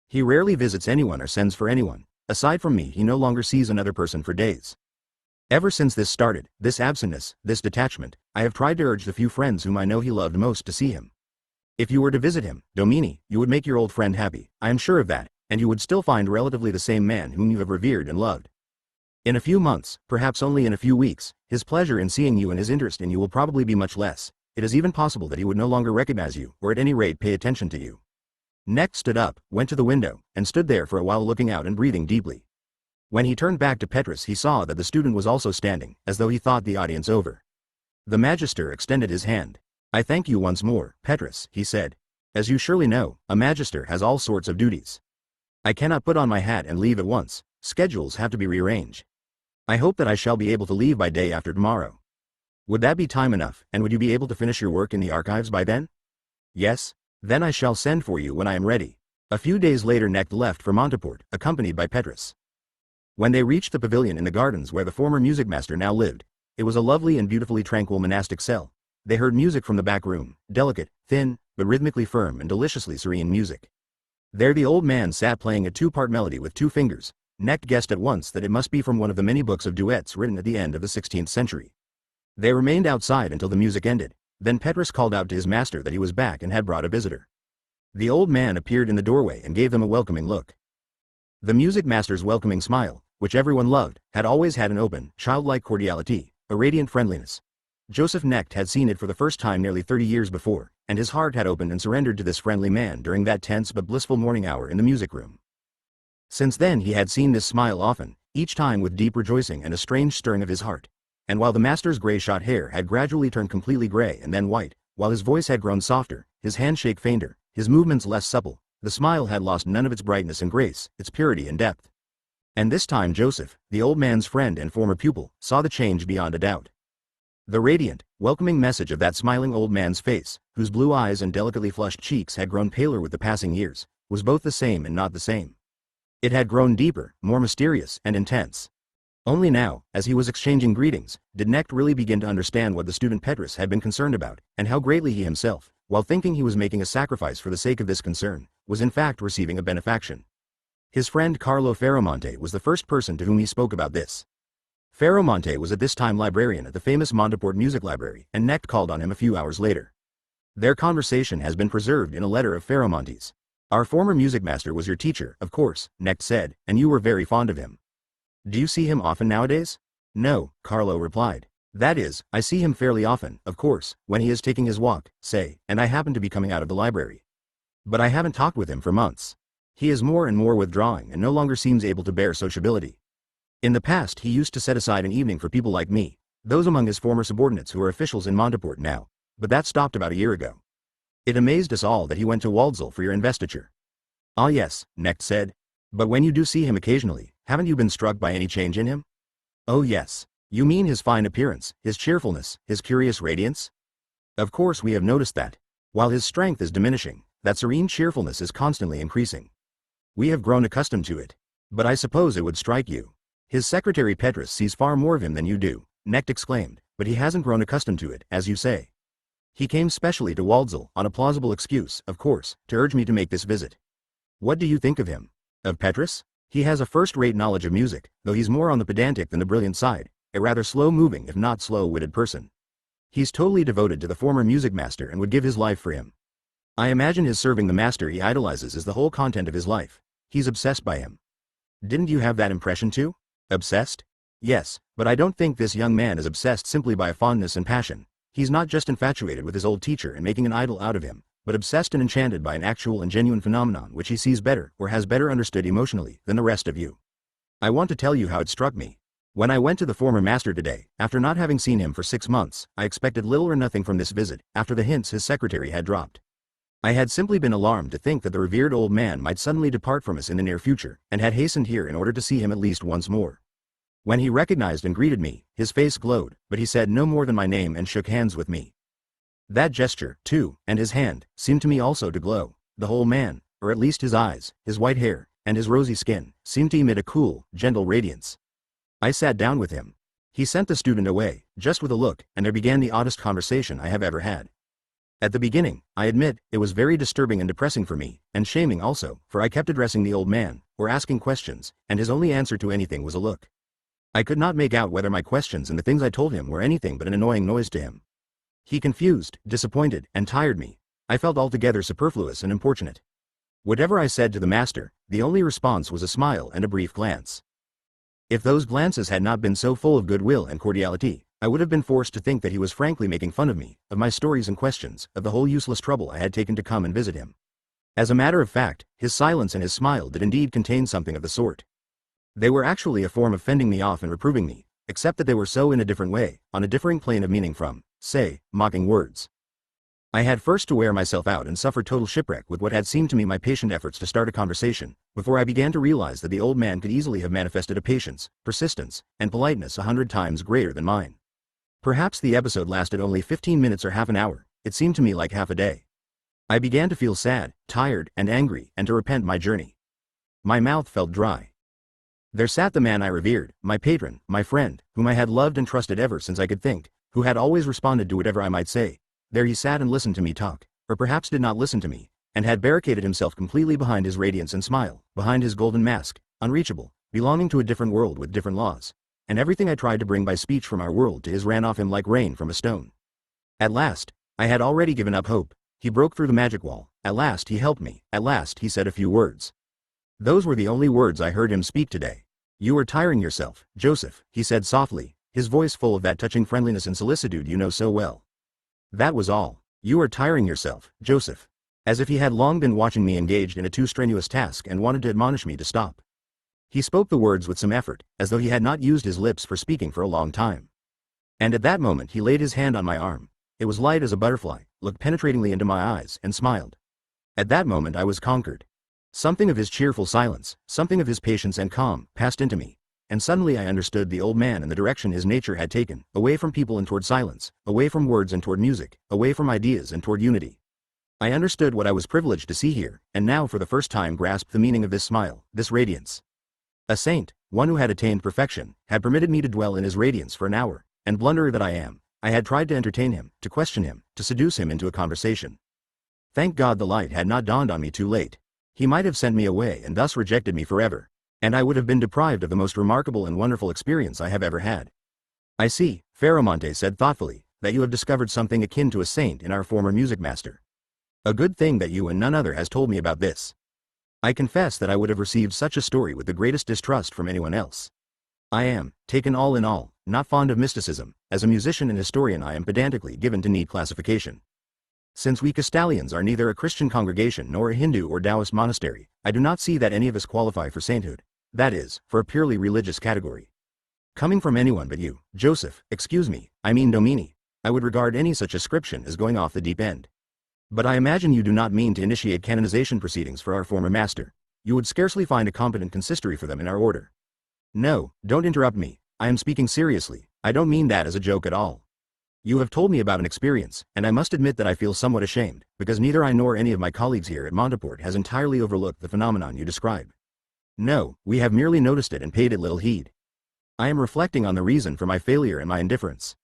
Speaker 1: He rarely visits anyone or sends for anyone. Aside from me, he no longer sees another person for days. Ever since this started, this absentness, this detachment, I have tried to urge the few friends whom I know he loved most to see him. If you were to visit him, Domini, you would make your old friend happy, I am sure of that, and you would still find relatively the same man whom you have revered and loved. In a few months, perhaps only in a few weeks, his pleasure in seeing you and his interest in you will probably be much less. It is even possible that he would no longer recognize you, or at any rate pay attention to you. Next stood up, went to the window, and stood there for a while looking out and breathing deeply. When he turned back to Petrus, he saw that the student was also standing, as though he thought the audience over. The magister extended his hand. I thank you once more, Petrus, he said. As you surely know, a magister has all sorts of duties. I cannot put on my hat and leave at once. Schedules have to be rearranged. I hope that I shall be able to leave by day after tomorrow. Would that be time enough, and would you be able to finish your work in the archives by then? Yes? Then I shall send for you when I am ready. A few days later Knecht left for Monteport, accompanied by Petrus. When they reached the pavilion in the gardens where the former music master now lived, it was a lovely and beautifully tranquil monastic cell. They heard music from the back room, delicate, thin, but rhythmically firm and deliciously serene music. There the old man sat playing a two-part melody with 2 fingers. Knecht guessed at once that it must be from one of the many books of duets written at the end of the 16th century. They remained outside until the music ended. Then Petrus called out to his master that he was back and had brought a visitor. The old man appeared in the doorway and gave them a welcoming look. The music master's welcoming smile, which everyone loved, had always had an open, childlike cordiality, a radiant friendliness. Joseph Knecht had seen it for the first time nearly 30 years before, and his heart had opened and surrendered to this friendly man during that tense but blissful morning hour in the music room. Since then he had seen this smile often, each time with deep rejoicing and a strange stirring of his heart. And while the master's gray-shot hair had gradually turned completely gray and then white, while his voice had grown softer, his handshake fainter, his movements less supple, the smile had lost none of its brightness and grace, its purity and depth. And this time Joseph, the old man's friend and former pupil, saw the change beyond a doubt. The radiant, welcoming message of that smiling old man's face, whose blue eyes and delicately flushed cheeks had grown paler with the passing years, was both the same and not the same. It had grown deeper, more mysterious and intense. Only now, as he was exchanging greetings, did Knecht really begin to understand what the student Petrus had been concerned about, and how greatly he himself, while thinking he was making a sacrifice for the sake of this concern, was in fact receiving a benefaction. His friend Carlo Ferramonte was the first person to whom he spoke about this. Ferramonte was at this time librarian at the famous Monteport Music Library, and Knecht called on him a few hours later. Their conversation has been preserved in a letter of Ferramonte's. Our former music master was your teacher, of course, Knecht said, and you were very fond of him. Do you see him often nowadays? No, Carlo replied. That is, I see him fairly often, of course, when he is taking his walk, say, and I happen to be coming out of the library. But I haven't talked with him for months. He is more and more withdrawing and no longer seems able to bear sociability. In the past he used to set aside an evening for people like me, those among his former subordinates who are officials in Monteport now, but that stopped about a year ago. It amazed us all that he went to Waldsall for your investiture. Ah yes, Knecht said. But when you do see him occasionally, haven't you been struck by any change in him? Oh yes. You mean his fine appearance, his cheerfulness, his curious radiance? Of course we have noticed that. While his strength is diminishing, that serene cheerfulness is constantly increasing. We have grown accustomed to it. But I suppose it would strike you. His secretary Petrus sees far more of him than you do, Knecht exclaimed, but he hasn't grown accustomed to it, as you say. He came specially to Waldsall, on a plausible excuse, of course, to urge me to make this visit. What do you think of him? Of Petrus? He has a first-rate knowledge of music, though he's more on the pedantic than the brilliant side, a rather slow-moving if not slow-witted person. He's totally devoted to the former music master and would give his life for him. I imagine his serving the master he idolizes is the whole content of his life. He's obsessed by him. Didn't you have that impression too? Obsessed? Yes, but I don't think this young man is obsessed simply by fondness and passion. He's not just infatuated with his old teacher and making an idol out of him, but obsessed and enchanted by an actual and genuine phenomenon which he sees better, or has better understood emotionally, than the rest of you. I want to tell you how it struck me. When I went to the former master today, after not having seen him for 6 months, I expected little or nothing from this visit, after the hints his secretary had dropped. I had simply been alarmed to think that the revered old man might suddenly depart from us in the near future, and had hastened here in order to see him at least once more. When he recognized and greeted me, his face glowed, but he said no more than my name and shook hands with me. That gesture, too, and his hand, seemed to me also to glow. The whole man, or at least his eyes, his white hair, and his rosy skin, seemed to emit a cool, gentle radiance. I sat down with him. He sent the student away, just with a look, and there began the oddest conversation I have ever had. At the beginning, I admit, it was very disturbing and depressing for me, and shaming also, for I kept addressing the old man, or asking questions, and his only answer to anything was a look. I could not make out whether my questions and the things I told him were anything but an annoying noise to him. He confused, disappointed, and tired me. I felt altogether superfluous and importunate. Whatever I said to the master, the only response was a smile and a brief glance. If those glances had not been so full of goodwill and cordiality, I would have been forced to think that he was frankly making fun of me, of my stories and questions, of the whole useless trouble I had taken to come and visit him. As a matter of fact, his silence and his smile did indeed contain something of the sort. They were actually a form of fending me off and reproving me, except that they were so in a different way, on a differing plane of meaning from, say, mocking words. I had first to wear myself out and suffer total shipwreck with what had seemed to me my patient efforts to start a conversation, before I began to realize that the old man could easily have manifested a patience, persistence, and politeness 100 times greater than mine. Perhaps the episode lasted only 15 minutes or half an hour. It seemed to me like half a day. I began to feel sad, tired, and angry, and to repent my journey. My mouth felt dry. There sat the man I revered, my patron, my friend, whom I had loved and trusted ever since I could think, who had always responded to whatever I might say. There he sat and listened to me talk, or perhaps did not listen to me, and had barricaded himself completely behind his radiance and smile, behind his golden mask, unreachable, belonging to a different world with different laws, and everything I tried to bring by speech from our world to his ran off him like rain from a stone. At last, I had already given up hope. He broke through the magic wall. At last he helped me. At last he said a few words. Those were the only words I heard him speak today. "You are tiring yourself, Joseph," he said softly, his voice full of that touching friendliness and solicitude you know so well. That was all. "You are tiring yourself, Joseph." As if he had long been watching me engaged in a too strenuous task and wanted to admonish me to stop. He spoke the words with some effort, as though he had not used his lips for speaking for a long time. And at that moment he laid his hand on my arm. It was light as a butterfly, looked penetratingly into my eyes, and smiled. At that moment I was conquered. Something of his cheerful silence, something of his patience and calm, passed into me, and suddenly I understood the old man and the direction his nature had taken, away from people and toward silence, away from words and toward music, away from ideas and toward unity. I understood what I was privileged to see here, and now for the first time grasped the meaning of this smile, this radiance. A saint, one who had attained perfection, had permitted me to dwell in his radiance for an hour, and blunderer that I am, I had tried to entertain him, to question him, to seduce him into a conversation. Thank God the light had not dawned on me too late. He might have sent me away and thus rejected me forever, and I would have been deprived of the most remarkable and wonderful experience I have ever had. "I see," Faramonte said thoughtfully, "that you have discovered something akin to a saint in our former music master. A good thing that you and none other has told me about this. I confess that I would have received such a story with the greatest distrust from anyone else. I am, taken all in all, not fond of mysticism. As a musician and historian I am pedantically given to neat classification. Since we Castalians are neither a Christian congregation nor a Hindu or Taoist monastery, I do not see that any of us qualify for sainthood, that is, for a purely religious category. Coming from anyone but you, Joseph, excuse me, I mean Domini, I would regard any such ascription as going off the deep end. But I imagine you do not mean to initiate canonization proceedings for our former master. You would scarcely find a competent consistory for them in our order. No, don't interrupt me, I am speaking seriously, I don't mean that as a joke at all. You have told me about an experience, and I must admit that I feel somewhat ashamed, because neither I nor any of my colleagues here at Monteport has entirely overlooked the phenomenon you describe. No, we have merely noticed it and paid it little heed. I am reflecting on the reason for my failure and my indifference.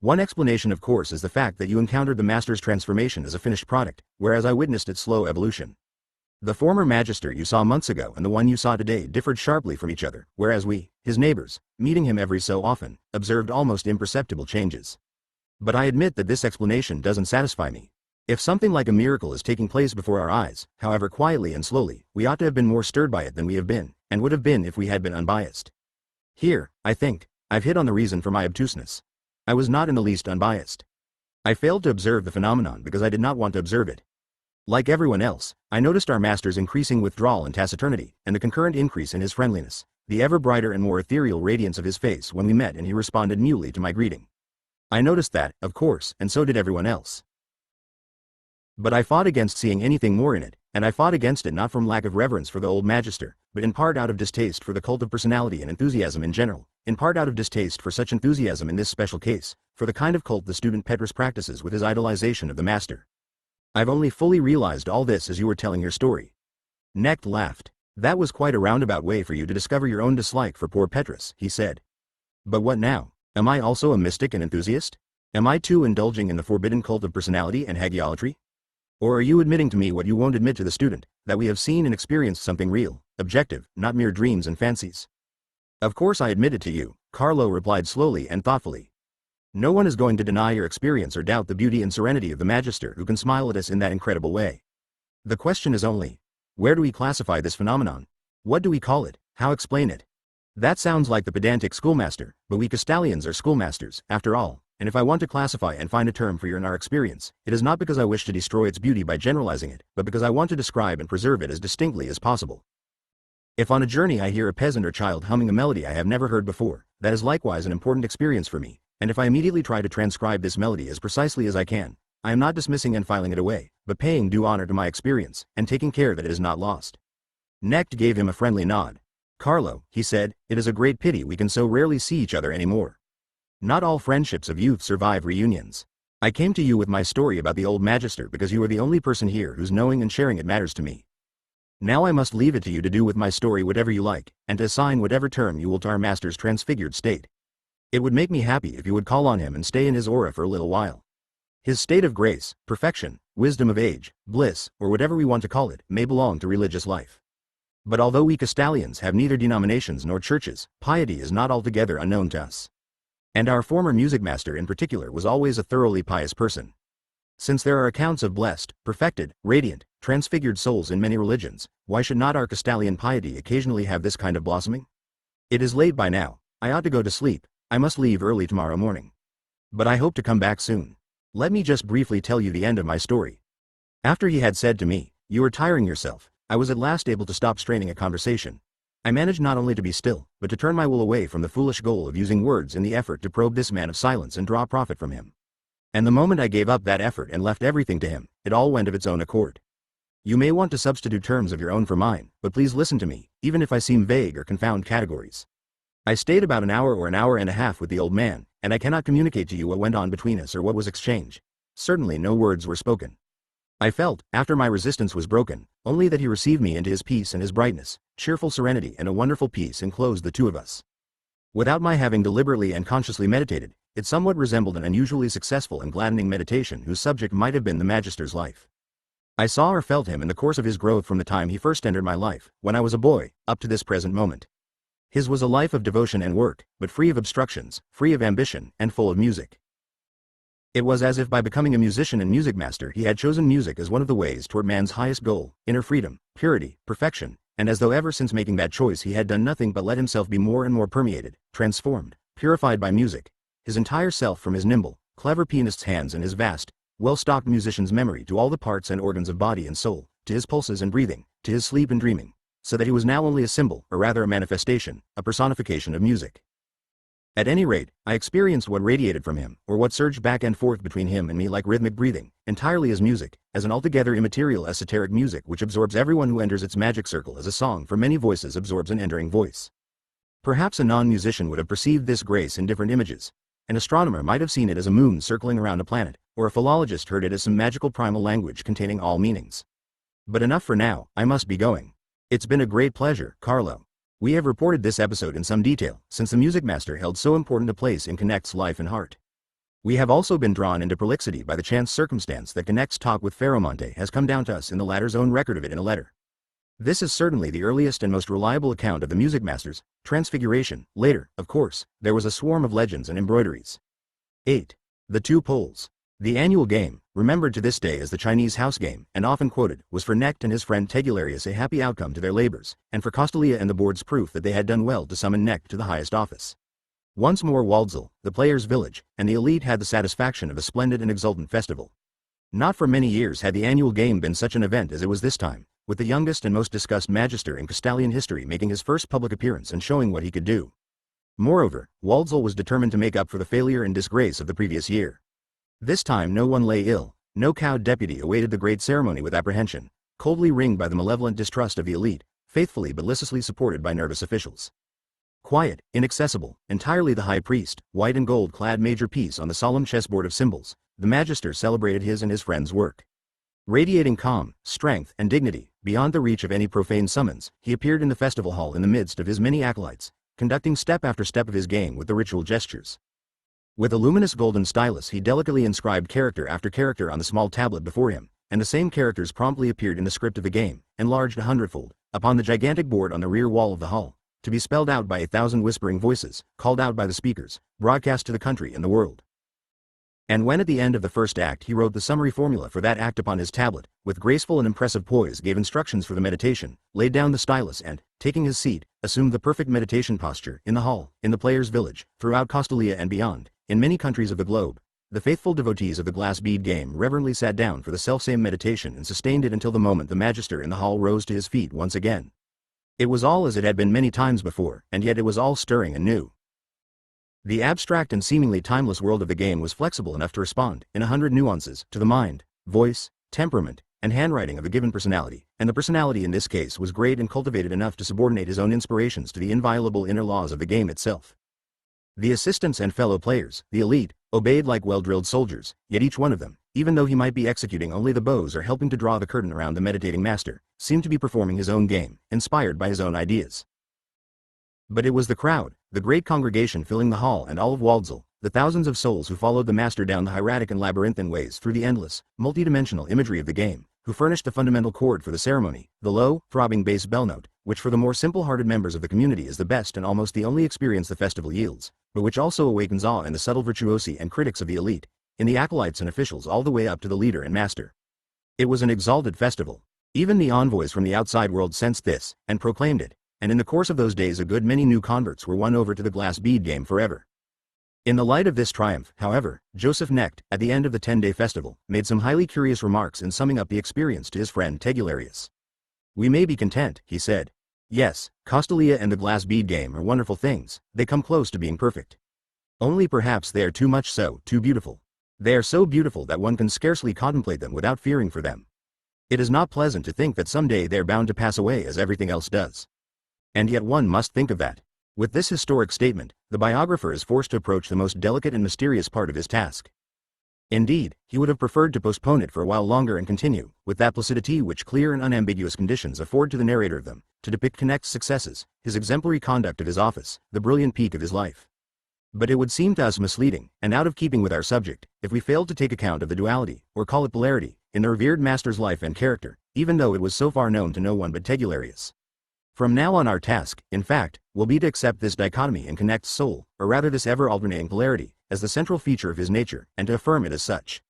Speaker 1: One explanation of course is the fact that you encountered the master's transformation as a finished product, whereas I witnessed its slow evolution. The former magister you saw months ago and the one you saw today differed sharply from each other, whereas we, his neighbors, meeting him every so often, observed almost imperceptible changes. But I admit that this explanation doesn't satisfy me. If something like a miracle is taking place before our eyes, however quietly and slowly, we ought to have been more stirred by it than we have been, and would have been if we had been unbiased. Here, I think, I've hit on the reason for my obtuseness. I was not in the least unbiased. I failed to observe the phenomenon because I did not want to observe it. Like everyone else, I noticed our master's increasing withdrawal and taciturnity, and the concurrent increase in his friendliness, the ever brighter and more ethereal radiance of his face when we met, and he responded mutely to my greeting. I noticed that, of course, and so did everyone else. But I fought against seeing anything more in it, and I fought against it not from lack of reverence for the old magister, but in part out of distaste for the cult of personality and enthusiasm in general, in part out of distaste for such enthusiasm in this special case, for the kind of cult the student Petrus practices with his idolization of the master. I've only fully realized all this as you were telling your story. Knecht laughed. That was quite a roundabout way for you to discover your own dislike for poor Petrus, he said. But what now? Am I also a mystic and enthusiast? Am I too indulging in the forbidden cult of personality and hagiolatry? Or are you admitting to me what you won't admit to the student, that we have seen and experienced something real, objective, not mere dreams and fancies? Of course I admit it to you, Carlo replied slowly and thoughtfully. No one is going to deny your experience or doubt the beauty and serenity of the magister who can smile at us in that incredible way. The question is only, where do we classify this phenomenon? What do we call it? How explain it? That sounds like the pedantic schoolmaster, but we Castalians are schoolmasters, after all, and if I want to classify and find a term for your and our experience, it is not because I wish to destroy its beauty by generalizing it, but because I want to describe and preserve it as distinctly as possible. If on a journey I hear a peasant or child humming a melody I have never heard before, that is likewise an important experience for me, and if I immediately try to transcribe this melody as precisely as I can, I am not dismissing and filing it away, but paying due honor to my experience, and taking care that it is not lost. Knecht gave him a friendly nod. Carlo, he said, it is a great pity we can so rarely see each other anymore. Not all friendships of youth survive reunions. I came to you with my story about the old magister because you are the only person here whose knowing and sharing it matters to me. Now I must leave it to you to do with my story whatever you like, and to assign whatever term you will to our master's transfigured state. It would make me happy if you would call on him and stay in his aura for a little while. His state of grace, perfection, wisdom of age, bliss, or whatever we want to call it, may belong to religious life. But although we Castalians have neither denominations nor churches, piety is not altogether unknown to us. And our former music master in particular was always a thoroughly pious person. Since there are accounts of blessed, perfected, radiant, transfigured souls in many religions, why should not our Castalian piety occasionally have this kind of blossoming? It is late by now, I ought to go to sleep, I must leave early tomorrow morning. But I hope to come back soon. Let me just briefly tell you the end of my story. After he had said to me, "You are tiring yourself," I was at last able to stop straining a conversation. I managed not only to be still, but to turn my will away from the foolish goal of using words in the effort to probe this man of silence and draw profit from him. And the moment I gave up that effort and left everything to him, it all went of its own accord. You may want to substitute terms of your own for mine, but please listen to me, even if I seem vague or confound categories. I stayed about an hour or an hour and a half with the old man, and I cannot communicate to you what went on between us or what was exchanged. Certainly no words were spoken. I felt, after my resistance was broken, only that he received me into his peace and his brightness, cheerful serenity and a wonderful peace enclosed the two of us. Without my having deliberately and consciously meditated, it somewhat resembled an unusually successful and gladdening meditation whose subject might have been the magister's life. I saw or felt him in the course of his growth from the time he first entered my life, when I was a boy, up to this present moment. His was a life of devotion and work, but free of obstructions, free of ambition, and full of music. It was as if by becoming a musician and music master he had chosen music as one of the ways toward man's highest goal, inner freedom, purity, perfection, and as though ever since making that choice he had done nothing but let himself be more and more permeated, transformed, purified by music, his entire self from his nimble, clever pianist's hands and his vast, well-stocked musician's memory to all the parts and organs of body and soul, to his pulses and breathing, to his sleep and dreaming, so that he was now only a symbol, or rather a manifestation, a personification of music. At any rate, I experienced what radiated from him, or what surged back and forth between him and me like rhythmic breathing, entirely as music, as an altogether immaterial esoteric music which absorbs everyone who enters its magic circle as a song for many voices absorbs an entering voice. Perhaps a non-musician would have perceived this grace in different images. An astronomer might have seen it as a moon circling around a planet, or a philologist heard it as some magical primal language containing all meanings. But enough for now, I must be going. It's been a great pleasure, Carlo. We have reported this episode in some detail, since the music master held so important a place in Knecht's life and heart. We have also been drawn into prolixity by the chance circumstance that Knecht's talk with Ferromonte has come down to us in the latter's own record of it in a letter. This is certainly the earliest and most reliable account of the music master's transfiguration. Later, of course, there was a swarm of legends and embroideries. 8. The Two Poles. The annual game, remembered to this day as the Chinese house game, and often quoted, was for Knecht and his friend Tegularius a happy outcome to their labors, and for Costalia and the board's proof that they had done well to summon Knecht to the highest office. Once more Waldsall, the players' village, and the elite had the satisfaction of a splendid and exultant festival. Not for many years had the annual game been such an event as it was this time, with the youngest and most discussed magister in Castalian history making his first public appearance and showing what he could do. Moreover, Waldsel was determined to make up for the failure and disgrace of the previous year. This time no one lay ill, no cowed deputy awaited the great ceremony with apprehension, coldly ringed by the malevolent distrust of the elite, faithfully but listlessly supported by nervous officials. Quiet, inaccessible, entirely the high priest, white and gold-clad major piece on the solemn chessboard of symbols, the magister celebrated his and his friends' work. Radiating calm, strength, and dignity, beyond the reach of any profane summons, he appeared in the festival hall in the midst of his many acolytes, conducting step after step of his game with the ritual gestures. With a luminous golden stylus he delicately inscribed character after character on the small tablet before him, and the same characters promptly appeared in the script of the game, enlarged 100-fold, upon the gigantic board on the rear wall of the hall, to be spelled out by 1,000 whispering voices, called out by the speakers, broadcast to the country and the world. And when at the end of the first act he wrote the summary formula for that act upon his tablet, with graceful and impressive poise gave instructions for the meditation, laid down the stylus and, taking his seat, assumed the perfect meditation posture, in the hall, in the player's village, throughout Castalia and beyond, in many countries of the globe, the faithful devotees of the glass bead game reverently sat down for the selfsame meditation and sustained it until the moment the magister in the hall rose to his feet once again. It was all as it had been many times before, and yet it was all stirring and new. The abstract and seemingly timeless world of the game was flexible enough to respond, in 100 nuances, to the mind, voice, temperament, and handwriting of a given personality, and the personality in this case was great and cultivated enough to subordinate his own inspirations to the inviolable inner laws of the game itself. The assistants and fellow players, the elite, obeyed like well-drilled soldiers, yet each one of them, even though he might be executing only the bows or helping to draw the curtain around the meditating master, seemed to be performing his own game, inspired by his own ideas. But it was the crowd, the great congregation filling the hall and all of Waldsel, the thousands of souls who followed the master down the hieratic and labyrinthine ways through the endless, multidimensional imagery of the game, who furnished the fundamental chord for the ceremony, the low, throbbing bass bell note, which for the more simple-hearted members of the community is the best and almost the only experience the festival yields, but which also awakens awe in the subtle virtuosi and critics of the elite, in the acolytes and officials all the way up to the leader and master. It was an exalted festival. Even the envoys from the outside world sensed this, and proclaimed it, and in the course of those days a good many new converts were won over to the glass bead game forever. In the light of this triumph, however, Joseph Knecht, at the end of the 10-day festival, made some highly curious remarks in summing up the experience to his friend Tegularius. "We may be content," he said. "Yes, Castalia and the glass bead game are wonderful things, they come close to being perfect. Only perhaps they are too much so, too beautiful. They are so beautiful that one can scarcely contemplate them without fearing for them. It is not pleasant to think that someday they are bound to pass away as everything else does. And yet one must think of that." With this historic statement, the biographer is forced to approach the most delicate and mysterious part of his task. Indeed, he would have preferred to postpone it for a while longer and continue, with that placidity which clear and unambiguous conditions afford to the narrator of them, to depict Knecht's successes, his exemplary conduct of his office, the brilliant peak of his life. But it would seem to us misleading, and out of keeping with our subject, if we failed to take account of the duality, or call it polarity, in the revered master's life and character, even though it was so far known to no one but Tegularius. From now on our task, in fact, will be to accept this dichotomy in Knecht's soul, or rather this ever-alternating polarity, as the central feature of his nature, and to affirm it as such.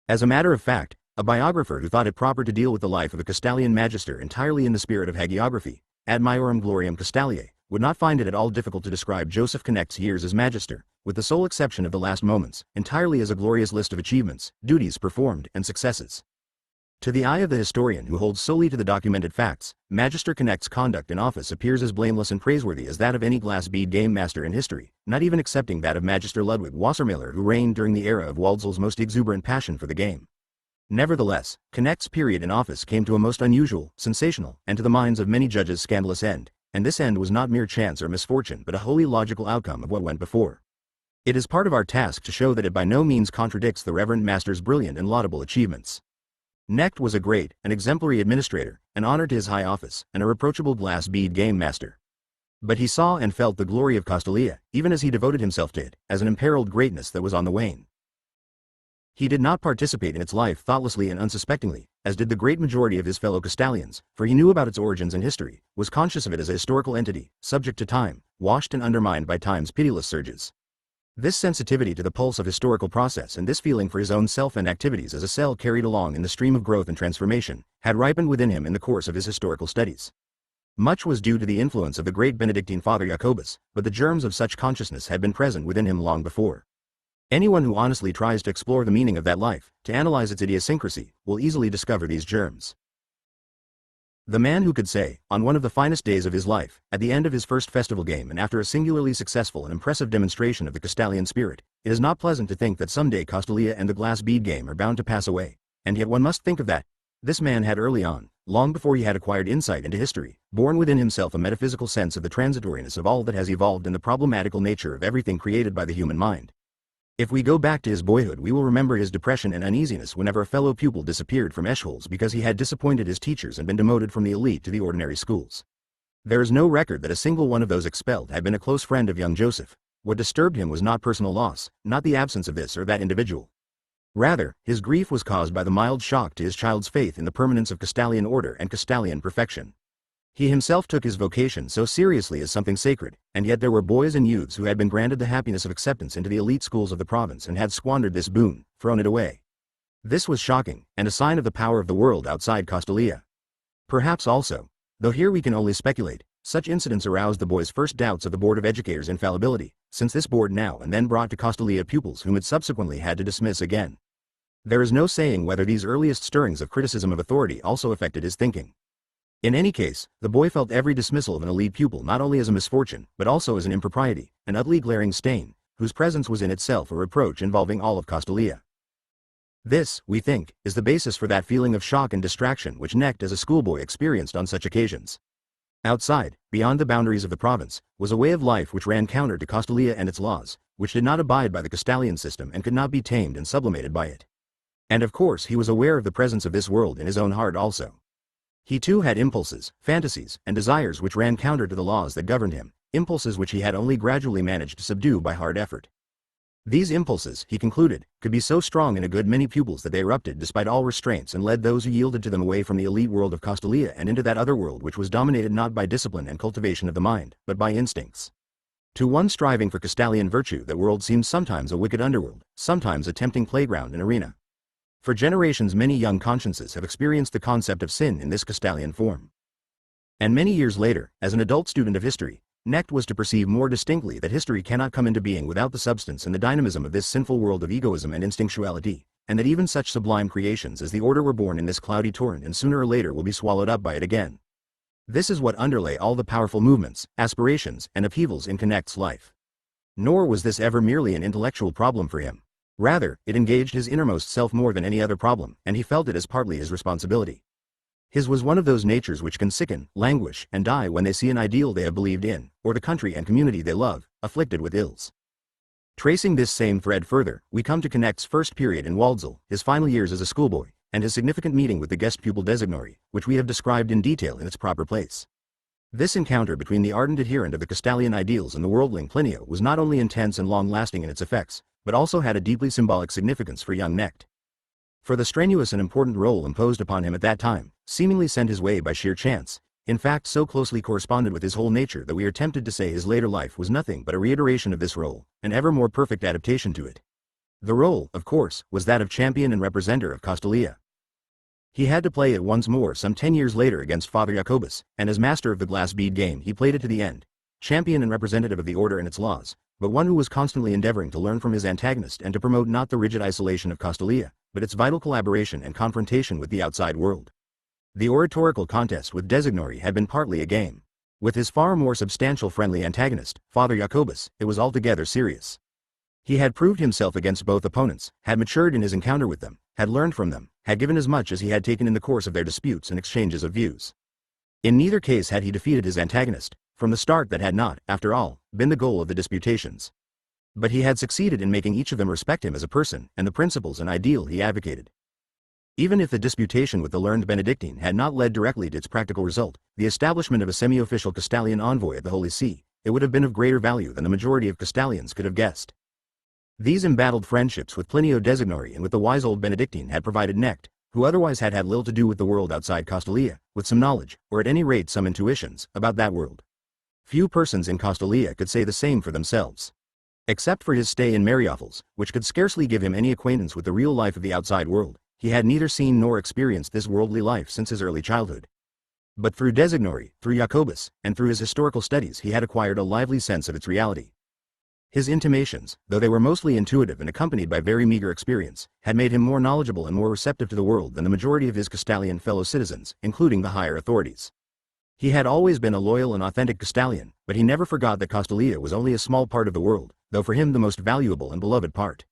Speaker 1: As a matter of fact, a biographer who thought it proper to deal with the life of a Castalian magister entirely in the spirit of hagiography, ad maiorem gloriam Castaliae, would not find it at all difficult to describe Joseph Knecht's years as magister, with the sole exception of the last moments, entirely as a glorious list of achievements, duties performed, and successes. To the eye of the historian who holds solely to the documented facts, Magister Knecht's conduct in office appears as blameless and praiseworthy as that of any glass bead game master in history, not even excepting that of Magister Ludwig Wassermiller, who reigned during the era of Waldsel's most exuberant passion for the game. Nevertheless, Knecht's period in office came to a most unusual, sensational, and to the minds of many judges scandalous end, and this end was not mere chance or misfortune but a wholly logical outcome of what went before. It is part of our task to show that it by no means contradicts the Reverend Master's brilliant and laudable achievements. Knecht was a great, an exemplary administrator, an honor to his high office, and a reproachable glass bead game master. But he saw and felt the glory of Castalia, even as he devoted himself to it, as an imperiled greatness that was on the wane. He did not participate in its life thoughtlessly and unsuspectingly, as did the great majority of his fellow Castalians, for he knew about its origins and history, was conscious of it as a historical entity, subject to time, washed and undermined by time's pitiless surges. This sensitivity to the pulse of historical process and this feeling for his own self and activities as a cell carried along in the stream of growth and transformation, had ripened within him in the course of his historical studies. Much was due to the influence of the great Benedictine Father Jacobus, but the germs of such consciousness had been present within him long before. Anyone who honestly tries to explore the meaning of that life, to analyze its idiosyncrasy, will easily discover these germs. The man who could say, on one of the finest days of his life, at the end of his first festival game and after a singularly successful and impressive demonstration of the Castalian spirit, it is not pleasant to think that someday Castalia and the glass bead game are bound to pass away, and yet one must think of that. This man had early on, long before he had acquired insight into history, born within himself a metaphysical sense of the transitoriness of all that has evolved and the problematical nature of everything created by the human mind. If we go back to his boyhood, we will remember his depression and uneasiness whenever a fellow pupil disappeared from Eschholz because he had disappointed his teachers and been demoted from the elite to the ordinary schools. There is no record that a single one of those expelled had been a close friend of young Joseph. What disturbed him was not personal loss, not the absence of this or that individual. Rather, his grief was caused by the mild shock to his child's faith in the permanence of Castalian order and Castalian perfection. He himself took his vocation so seriously as something sacred, and yet there were boys and youths who had been granted the happiness of acceptance into the elite schools of the province and had squandered this boon, thrown it away. This was shocking, and a sign of the power of the world outside Castalia. Perhaps also, though here we can only speculate, such incidents aroused the boys' first doubts of the Board of Educators' infallibility, since this board now and then brought to Castalia pupils whom it subsequently had to dismiss again. There is no saying whether these earliest stirrings of criticism of authority also affected his thinking. In any case, the boy felt every dismissal of an elite pupil not only as a misfortune, but also as an impropriety, an ugly glaring stain, whose presence was in itself a reproach involving all of Castalia. This, we think, is the basis for that feeling of shock and distraction which Knecht as a schoolboy experienced on such occasions. Outside, beyond the boundaries of the province, was a way of life which ran counter to Castalia and its laws, which did not abide by the Castalian system and could not be tamed and sublimated by it. And of course he was aware of the presence of this world in his own heart also. He too had impulses, fantasies, and desires which ran counter to the laws that governed him, impulses which he had only gradually managed to subdue by hard effort. These impulses, he concluded, could be so strong in a good many pupils that they erupted despite all restraints and led those who yielded to them away from the elite world of Castalia and into that other world which was dominated not by discipline and cultivation of the mind, but by instincts. To one striving for Castalian virtue that world seemed sometimes a wicked underworld, sometimes a tempting playground and arena. For generations many young consciences have experienced the concept of sin in this Castalian form. And many years later, as an adult student of history, Knecht was to perceive more distinctly that history cannot come into being without the substance and the dynamism of this sinful world of egoism and instinctuality, and that even such sublime creations as the order were born in this cloudy torrent and sooner or later will be swallowed up by it again. This is what underlay all the powerful movements, aspirations, and upheavals in Knecht's life. Nor was this ever merely an intellectual problem for him. Rather, it engaged his innermost self more than any other problem, and he felt it as partly his responsibility. His was one of those natures which can sicken, languish, and die when they see an ideal they have believed in, or the country and community they love, afflicted with ills. Tracing this same thread further, we come to Knecht's first period in Waldsall, his final years as a schoolboy, and his significant meeting with the guest pupil designatory, which we have described in detail in its proper place. This encounter between the ardent adherent of the Castalian ideals and the worldling Plinio was not only intense and long-lasting in its effects, but also had a deeply symbolic significance for young Knecht. For the strenuous and important role imposed upon him at that time, seemingly sent his way by sheer chance, in fact so closely corresponded with his whole nature that we are tempted to say his later life was nothing but a reiteration of this role, an ever more perfect adaptation to it. The role, of course, was that of champion and representer of Castalia. He had to play it once more some 10 years later against Father Jacobus, and as master of the glass bead game he played it to the end, champion and representative of the order and its laws, but one who was constantly endeavoring to learn from his antagonist and to promote not the rigid isolation of Castalia, but its vital collaboration and confrontation with the outside world. The oratorical contest with Designori had been partly a game. With his far more substantial friendly antagonist, Father Jacobus, it was altogether serious. He had proved himself against both opponents, had matured in his encounter with them, had learned from them, had given as much as he had taken in the course of their disputes and exchanges of views. In neither case had he defeated his antagonist. From the start that had not, after all, been the goal of the disputations. But he had succeeded in making each of them respect him as a person and the principles and ideal he advocated. Even if the disputation with the learned Benedictine had not led directly to its practical result, the establishment of a semi-official Castalian envoy at the Holy See, it would have been of greater value than the majority of Castalians could have guessed. These embattled friendships with Plinio Designori and with the wise old Benedictine had provided Knecht, who otherwise had had little to do with the world outside Castalia, with some knowledge, or at any rate some intuitions, about that world. Few persons in Castalia could say the same for themselves. Except for his stay in Mariaples, which could scarcely give him any acquaintance with the real life of the outside world, he had neither seen nor experienced this worldly life since his early childhood. But through Designori, through Jacobus, and through his historical studies he had acquired a lively sense of its reality. His intimations, though they were mostly intuitive and accompanied by very meager experience, had made him more knowledgeable and more receptive to the world than the majority of his Castalian fellow citizens, including the higher authorities. He had always been a loyal and authentic Castalian, but he never forgot that Castalia was only a small part of the world, though for him the most valuable and beloved part.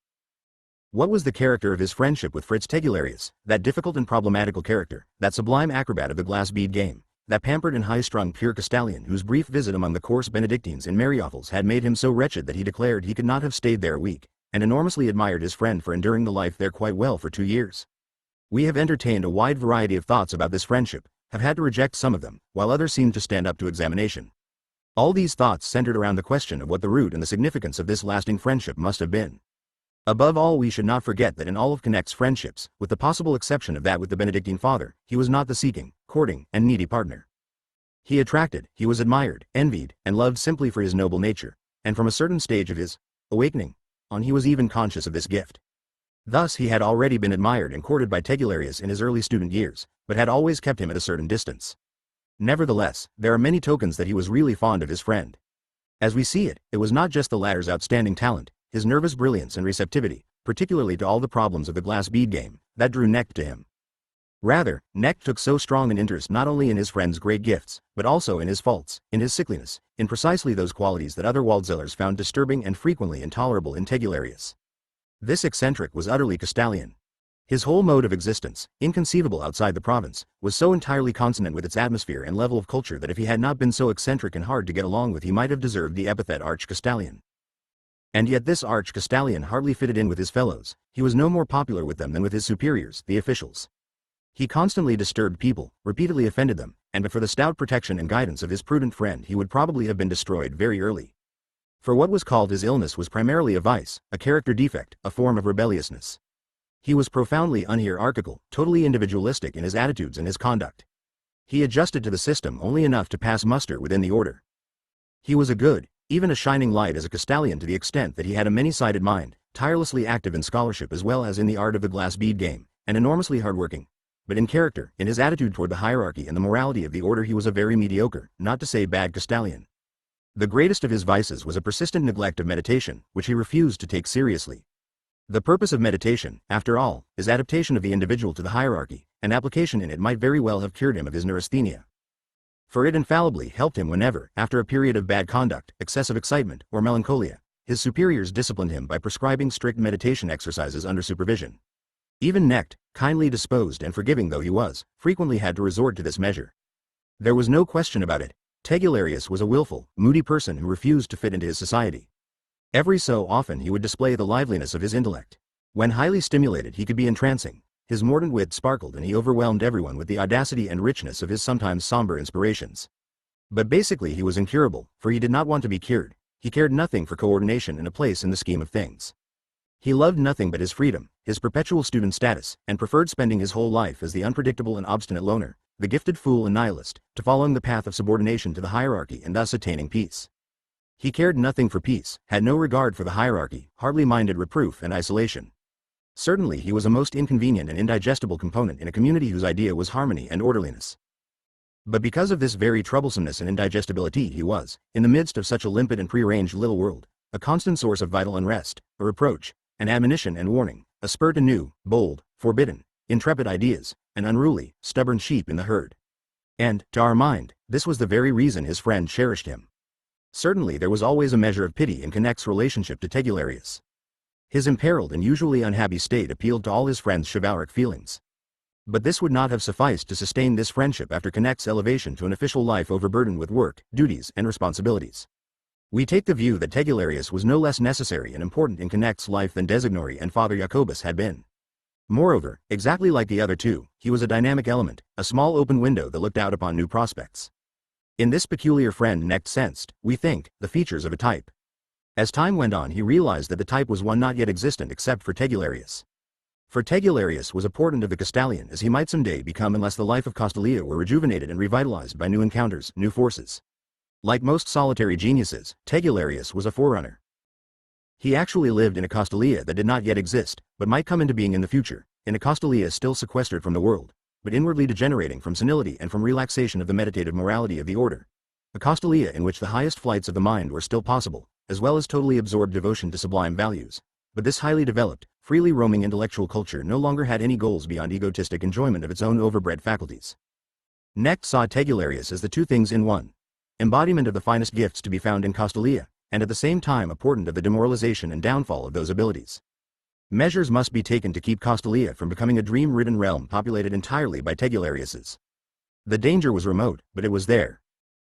Speaker 1: What was the character of his friendship with Fritz Tegularius, that difficult and problematical character, that sublime acrobat of the glass bead game, that pampered and high-strung pure Castalian whose brief visit among the coarse Benedictines in Mariofels had made him so wretched that he declared he could not have stayed there a week, and enormously admired his friend for enduring the life there quite well for 2 years? We have entertained a wide variety of thoughts about this friendship, have had to reject some of them, while others seemed to stand up to examination. All these thoughts centered around the question of what the root and the significance of this lasting friendship must have been. Above all, we should not forget that in all of Knecht's friendships, with the possible exception of that with the Benedictine father, he was not the seeking, courting, and needy partner. He attracted, he was admired, envied, and loved simply for his noble nature, and from a certain stage of his awakening on he was even conscious of this gift. Thus he had already been admired and courted by Tegularius in his early student years, but had always kept him at a certain distance. Nevertheless, there are many tokens that he was really fond of his friend. As we see it, it was not just the latter's outstanding talent, his nervous brilliance and receptivity, particularly to all the problems of the glass bead game, that drew Knecht to him. Rather, Knecht took so strong an interest not only in his friend's great gifts, but also in his faults, in his sickliness, in precisely those qualities that other Waldzellers found disturbing and frequently intolerable in Tegularius. This eccentric was utterly Castalian. His whole mode of existence, inconceivable outside the province, was so entirely consonant with its atmosphere and level of culture that if he had not been so eccentric and hard to get along with he might have deserved the epithet arch-Castalian. And yet this arch-Castalian hardly fitted in with his fellows, he was no more popular with them than with his superiors, the officials. He constantly disturbed people, repeatedly offended them, and but for the stout protection and guidance of his prudent friend he would probably have been destroyed very early. For what was called his illness was primarily a vice, a character defect, a form of rebelliousness. He was profoundly unhierarchical, totally individualistic in his attitudes and his conduct. He adjusted to the system only enough to pass muster within the order. He was a good, even a shining light as a Castalian to the extent that he had a many-sided mind, tirelessly active in scholarship as well as in the art of the glass bead game, and enormously hardworking. But in character, in his attitude toward the hierarchy and the morality of the order he was a very mediocre, not to say bad Castalian. The greatest of his vices was a persistent neglect of meditation, which he refused to take seriously. The purpose of meditation, after all, is adaptation of the individual to the hierarchy, and application in it might very well have cured him of his neurasthenia. For it infallibly helped him whenever, after a period of bad conduct, excessive excitement, or melancholia, his superiors disciplined him by prescribing strict meditation exercises under supervision. Even Knecht, kindly disposed and forgiving though he was, frequently had to resort to this measure. There was no question about it, Tegularius was a willful, moody person who refused to fit into his society. Every so often he would display the liveliness of his intellect. When highly stimulated he could be entrancing, his mordant wit sparkled and he overwhelmed everyone with the audacity and richness of his sometimes somber inspirations. But basically he was incurable, for he did not want to be cured, he cared nothing for coordination and a place in the scheme of things. He loved nothing but his freedom, his perpetual student status, and preferred spending his whole life as the unpredictable and obstinate loner, the gifted fool and nihilist, to following the path of subordination to the hierarchy and thus attaining peace. He cared nothing for peace, had no regard for the hierarchy, hardly minded reproof and isolation. Certainly he was a most inconvenient and indigestible component in a community whose idea was harmony and orderliness. But because of this very troublesomeness and indigestibility he was, in the midst of such a limpid and prearranged little world, a constant source of vital unrest, a reproach, an admonition and warning, a spur to new, bold, forbidden, intrepid ideas, an unruly, stubborn sheep in the herd. And, to our mind, this was the very reason his friend cherished him. Certainly there was always a measure of pity in Knecht's relationship to Tegularius. His imperiled and usually unhappy state appealed to all his friend's chivalric feelings. But this would not have sufficed to sustain this friendship after Knecht's elevation to an official life overburdened with work, duties, and responsibilities. We take the view that Tegularius was no less necessary and important in Knecht's life than Designori and Father Jacobus had been. Moreover, exactly like the other two, he was a dynamic element, a small open window that looked out upon new prospects. In this peculiar friend Knecht sensed, we think, the features of a type. As time went on he realized that the type was one not yet existent except for Tegularius. For Tegularius was a portent of the Castalian as he might someday become unless the life of Castalia were rejuvenated and revitalized by new encounters, new forces. Like most solitary geniuses, Tegularius was a forerunner. He actually lived in a Castalia that did not yet exist, but might come into being in the future, in a Castalia still sequestered from the world, but inwardly degenerating from senility and from relaxation of the meditative morality of the order. A Castalia in which the highest flights of the mind were still possible, as well as totally absorbed devotion to sublime values. But this highly developed, freely roaming intellectual culture no longer had any goals beyond egotistic enjoyment of its own overbred faculties. Knecht saw Tegularius as the two things in one. Embodiment of the finest gifts to be found in Castalia, and at the same time a portent of the demoralization and downfall of those abilities. Measures must be taken to keep Castalia from becoming a dream-ridden realm populated entirely by Tegulariuses. The danger was remote, but it was there.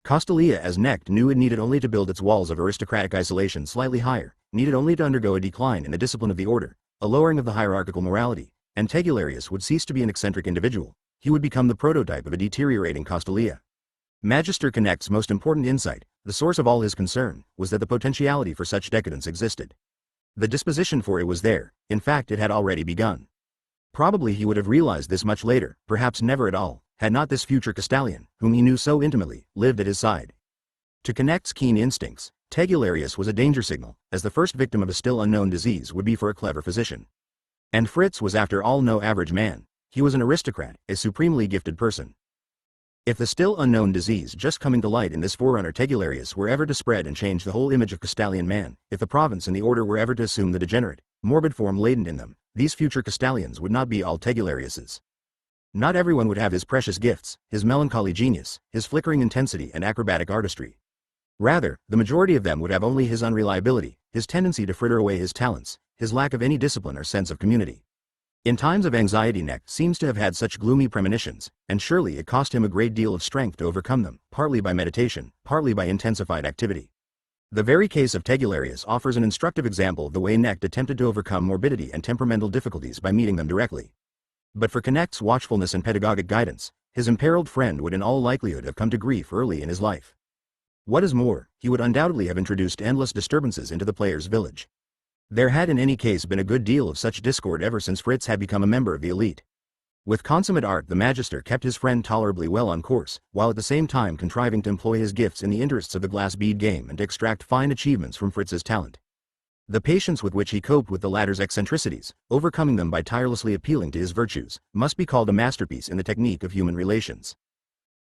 Speaker 1: Castalia, as Knecht knew, it needed only to build its walls of aristocratic isolation slightly higher, needed only to undergo a decline in the discipline of the order, a lowering of the hierarchical morality, and Tegularius would cease to be an eccentric individual. He would become the prototype of a deteriorating Castalia. Magister Knecht's most important insight, the source of all his concern, was that the potentiality for such decadence existed. The disposition for it was there, in fact it had already begun. Probably he would have realized this much later, perhaps never at all, had not this future Castalian, whom he knew so intimately, lived at his side. To Knecht's keen instincts, Tegularius was a danger signal, as the first victim of a still unknown disease would be for a clever physician. And Fritz was after all no average man. He was an aristocrat, a supremely gifted person. If the still unknown disease just coming to light in this forerunner Tegularius were ever to spread and change the whole image of Castalian man, if the province and the order were ever to assume the degenerate, morbid form latent in them, these future Castalians would not be all Tegulariuses. Not everyone would have his precious gifts, his melancholy genius, his flickering intensity and acrobatic artistry. Rather, the majority of them would have only his unreliability, his tendency to fritter away his talents, his lack of any discipline or sense of community. In times of anxiety Knecht seems to have had such gloomy premonitions, and surely it cost him a great deal of strength to overcome them, partly by meditation, partly by intensified activity. The very case of Tegularius offers an instructive example of the way Knecht attempted to overcome morbidity and temperamental difficulties by meeting them directly. But for Knecht's watchfulness and pedagogic guidance, his imperiled friend would in all likelihood have come to grief early in his life. What is more, he would undoubtedly have introduced endless disturbances into the player's village. There had in any case been a good deal of such discord ever since Fritz had become a member of the elite. With consummate art the Magister kept his friend tolerably well on course, while at the same time contriving to employ his gifts in the interests of the glass bead game and to extract fine achievements from Fritz's talent. The patience with which he coped with the latter's eccentricities, overcoming them by tirelessly appealing to his virtues, must be called a masterpiece in the technique of human relations.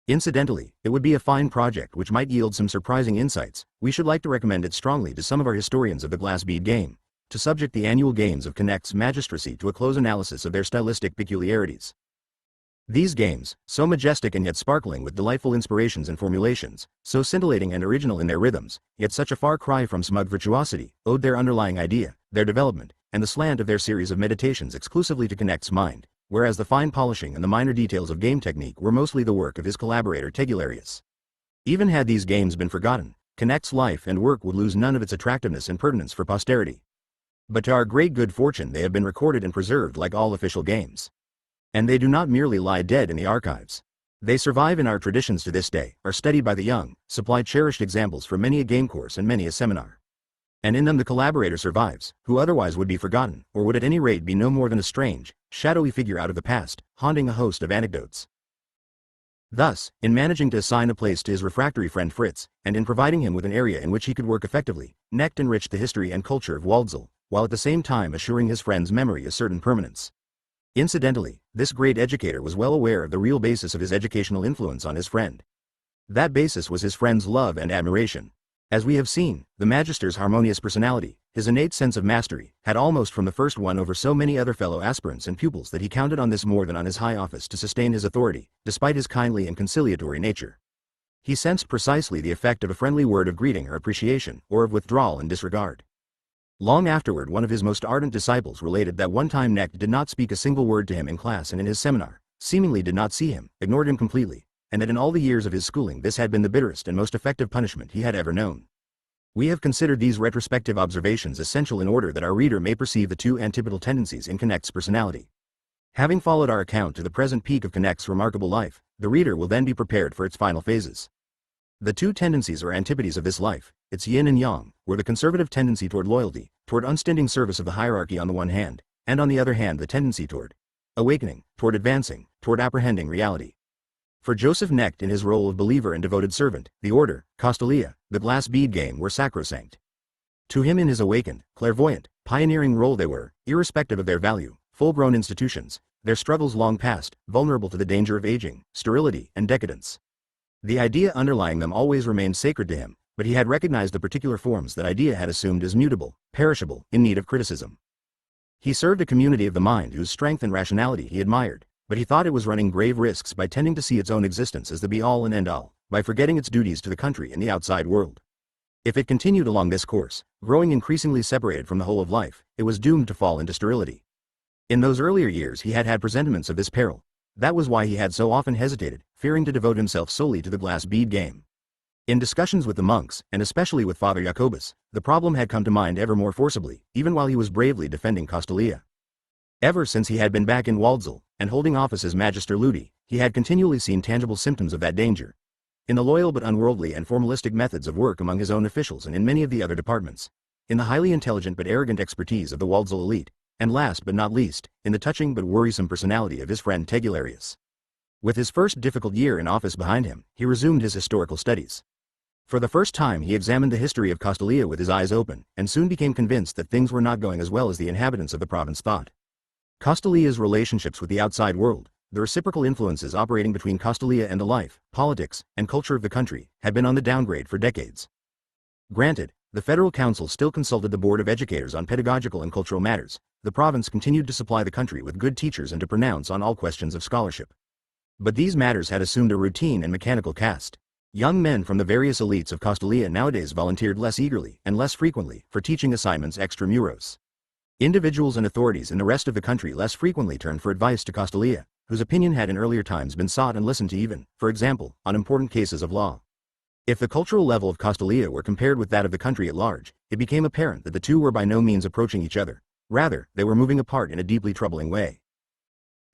Speaker 1: Incidentally, it would be a fine project which might yield some surprising insights. We should like to recommend it strongly to some of our historians of the glass bead game, to subject the annual games of Knecht's magistracy to a close analysis of their stylistic peculiarities. These games, so majestic and yet sparkling with delightful inspirations and formulations, so scintillating and original in their rhythms, yet such a far cry from smug virtuosity, owed their underlying idea, their development, and the slant of their series of meditations exclusively to Knecht's mind, whereas the fine polishing and the minor details of game technique were mostly the work of his collaborator Tegularius. Even had these games been forgotten, Knecht's life and work would lose none of its attractiveness and pertinence for posterity. But to our great good fortune they have been recorded and preserved like all official games. And they do not merely lie dead in the archives. They survive in our traditions to this day, are studied by the young, supply cherished examples for many a game course and many a seminar. And in them the collaborator survives, who otherwise would be forgotten, or would at any rate be no more than a strange, shadowy figure out of the past, haunting a host of anecdotes. Thus, in managing to assign a place to his refractory friend Fritz, and in providing him with an area in which he could work effectively, Knecht enriched the history and culture of Waldsal, while at the same time assuring his friend's memory a certain permanence. Incidentally, this great educator was well aware of the real basis of his educational influence on his friend. That basis was his friend's love and admiration. As we have seen, the Magister's harmonious personality, his innate sense of mastery, had almost from the first won over so many other fellow aspirants and pupils that he counted on this more than on his high office to sustain his authority, despite his kindly and conciliatory nature. He sensed precisely the effect of a friendly word of greeting or appreciation, or of withdrawal and disregard. Long afterward one of his most ardent disciples related that one time Knecht did not speak a single word to him in class and in his seminar, seemingly did not see him, ignored him completely, and that in all the years of his schooling this had been the bitterest and most effective punishment he had ever known. We have considered these retrospective observations essential in order that our reader may perceive the two antipodal tendencies in Knecht's personality. Having followed our account to the present peak of Knecht's remarkable life, the reader will then be prepared for its final phases. The two tendencies or antipodes of this life, its yin and yang, were the conservative tendency toward loyalty, toward unstinting service of the hierarchy on the one hand, and on the other hand the tendency toward awakening, toward advancing, toward apprehending reality. For Joseph Knecht in his role of believer and devoted servant, the order, Castalia, the glass bead game were sacrosanct. To him in his awakened, clairvoyant, pioneering role they were, irrespective of their value, full-grown institutions, their struggles long past, vulnerable to the danger of aging, sterility, and decadence. The idea underlying them always remained sacred to him, but he had recognized the particular forms that idea had assumed as mutable, perishable, in need of criticism. He served a community of the mind whose strength and rationality he admired, but he thought it was running grave risks by tending to see its own existence as the be-all and end-all, by forgetting its duties to the country and the outside world. If it continued along this course, growing increasingly separated from the whole of life, it was doomed to fall into sterility. In those earlier years he had had presentiments of this peril. That was why he had so often hesitated, fearing to devote himself solely to the glass bead game. In discussions with the monks, and especially with Father Jacobus, the problem had come to mind ever more forcibly, even while he was bravely defending Castalia. Ever since he had been back in Waldsall, and holding office as Magister Ludi, he had continually seen tangible symptoms of that danger. In the loyal but unworldly and formalistic methods of work among his own officials and in many of the other departments. In the highly intelligent but arrogant expertise of the Waldsall elite, and last but not least, in the touching but worrisome personality of his friend Tegularius. With his first difficult year in office behind him, he resumed his historical studies. For the first time he examined the history of Castalia with his eyes open, and soon became convinced that things were not going as well as the inhabitants of the province thought. Castalia's relationships with the outside world, the reciprocal influences operating between Castalia and the life, politics, and culture of the country, had been on the downgrade for decades. Granted, the Federal Council still consulted the Board of Educators on pedagogical and cultural matters. The province continued to supply the country with good teachers and to pronounce on all questions of scholarship. But these matters had assumed a routine and mechanical cast. Young men from the various elites of Castalia nowadays volunteered less eagerly and less frequently for teaching assignments extramuros. Individuals and authorities in the rest of the country less frequently turned for advice to Castalia, whose opinion had in earlier times been sought and listened to even, for example, on important cases of law. If the cultural level of Castalia were compared with that of the country at large, it became apparent that the two were by no means approaching each other. Rather, they were moving apart in a deeply troubling way.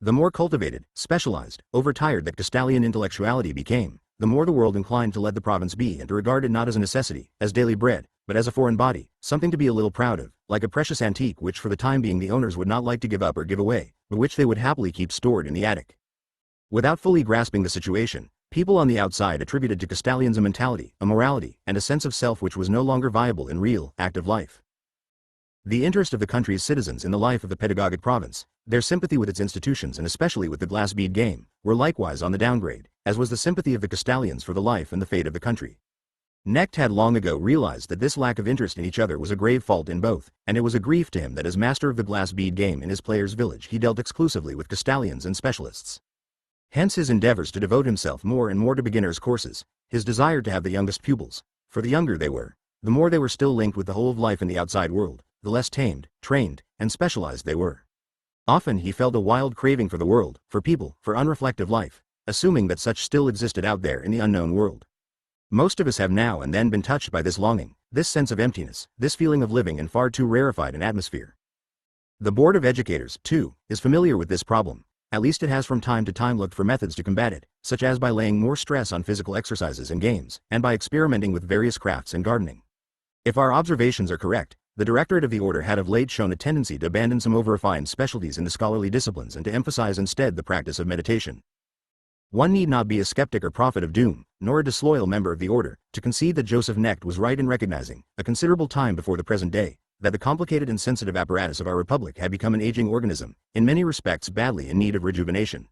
Speaker 1: The more cultivated, specialized, overtired that Castalian intellectuality became, the more the world inclined to let the province be and to regard it not as a necessity, as daily bread, but as a foreign body, something to be a little proud of, like a precious antique which for the time being the owners would not like to give up or give away, but which they would happily keep stored in the attic. Without fully grasping the situation, people on the outside attributed to Castalians a mentality, a morality, and a sense of self which was no longer viable in real, active life. The interest of the country's citizens in the life of the pedagogic province, their sympathy with its institutions and especially with the glass bead game, were likewise on the downgrade, as was the sympathy of the Castalians for the life and the fate of the country. Knecht had long ago realized that this lack of interest in each other was a grave fault in both, and it was a grief to him that as master of the glass bead game in his players' village he dealt exclusively with Castalians and specialists. Hence his endeavors to devote himself more and more to beginners' courses, his desire to have the youngest pupils, for the younger they were, the more they were still linked with the whole of life in the outside world, the less tamed, trained, and specialized they were. Often he felt a wild craving for the world, for people, for unreflective life, assuming that such still existed out there in the unknown world. Most of us have now and then been touched by this longing, this sense of emptiness, this feeling of living in far too rarefied an atmosphere. The Board of Educators, too, is familiar with this problem. At least it has from time to time looked for methods to combat it, such as by laying more stress on physical exercises and games, and by experimenting with various crafts and gardening. If our observations are correct, the Directorate of the Order had of late shown a tendency to abandon some over-refined specialties in the scholarly disciplines and to emphasize instead the practice of meditation. One need not be a skeptic or prophet of doom, nor a disloyal member of the Order, to concede that Joseph Knecht was right in recognizing, a considerable time before the present day, that the complicated and sensitive apparatus of our republic had become an aging organism, in many respects badly in need of rejuvenation.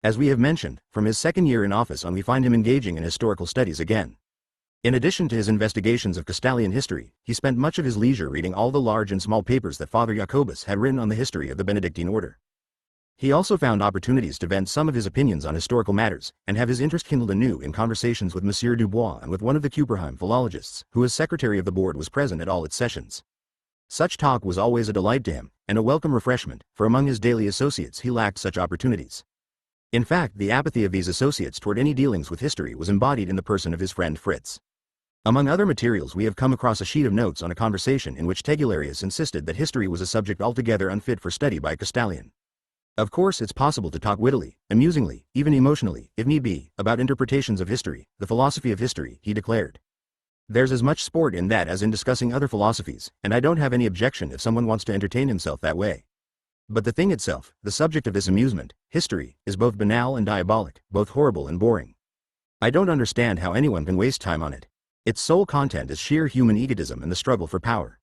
Speaker 1: As we have mentioned, from his second year in office on we find him engaging in historical studies again. In addition to his investigations of Castalian history, he spent much of his leisure reading all the large and small papers that Father Jacobus had written on the history of the Benedictine order. He also found opportunities to vent some of his opinions on historical matters, and have his interest kindled anew in conversations with Monsieur Dubois and with one of the Kupperheim philologists, who as secretary of the board was present at all its sessions. Such talk was always a delight to him, and a welcome refreshment, for among his daily associates he lacked such opportunities. In fact, the apathy of these associates toward any dealings with history was embodied in the person of his friend Fritz. Among other materials we have come across a sheet of notes on a conversation in which Tegularius insisted that history was a subject altogether unfit for study by a Castalian. Of course it's possible to talk wittily, amusingly, even emotionally, if need be, about interpretations of history, the philosophy of history, he declared. There's as much sport in that as in discussing other philosophies, and I don't have any objection if someone wants to entertain himself that way. But the thing itself, the subject of this amusement, history, is both banal and diabolic, both horrible and boring. I don't understand how anyone can waste time on it. Its sole content is sheer human egotism and the struggle for power.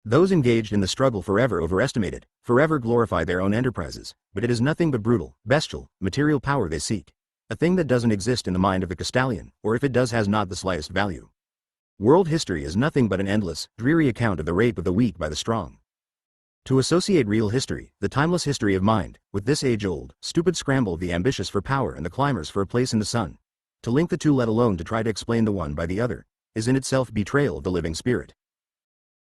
Speaker 1: Those engaged in the struggle forever overestimate it, forever glorify their own enterprises, but it is nothing but brutal, bestial, material power they seek, a thing that doesn't exist in the mind of the Castalian, or if it does has not the slightest value. World history is nothing but an endless, dreary account of the rape of the weak by the strong. To associate real history, the timeless history of mind, with this age-old, stupid scramble of the ambitious for power and the climbers for a place in the sun, to link the two let alone to try to explain the one by the other, is in itself betrayal of the living spirit.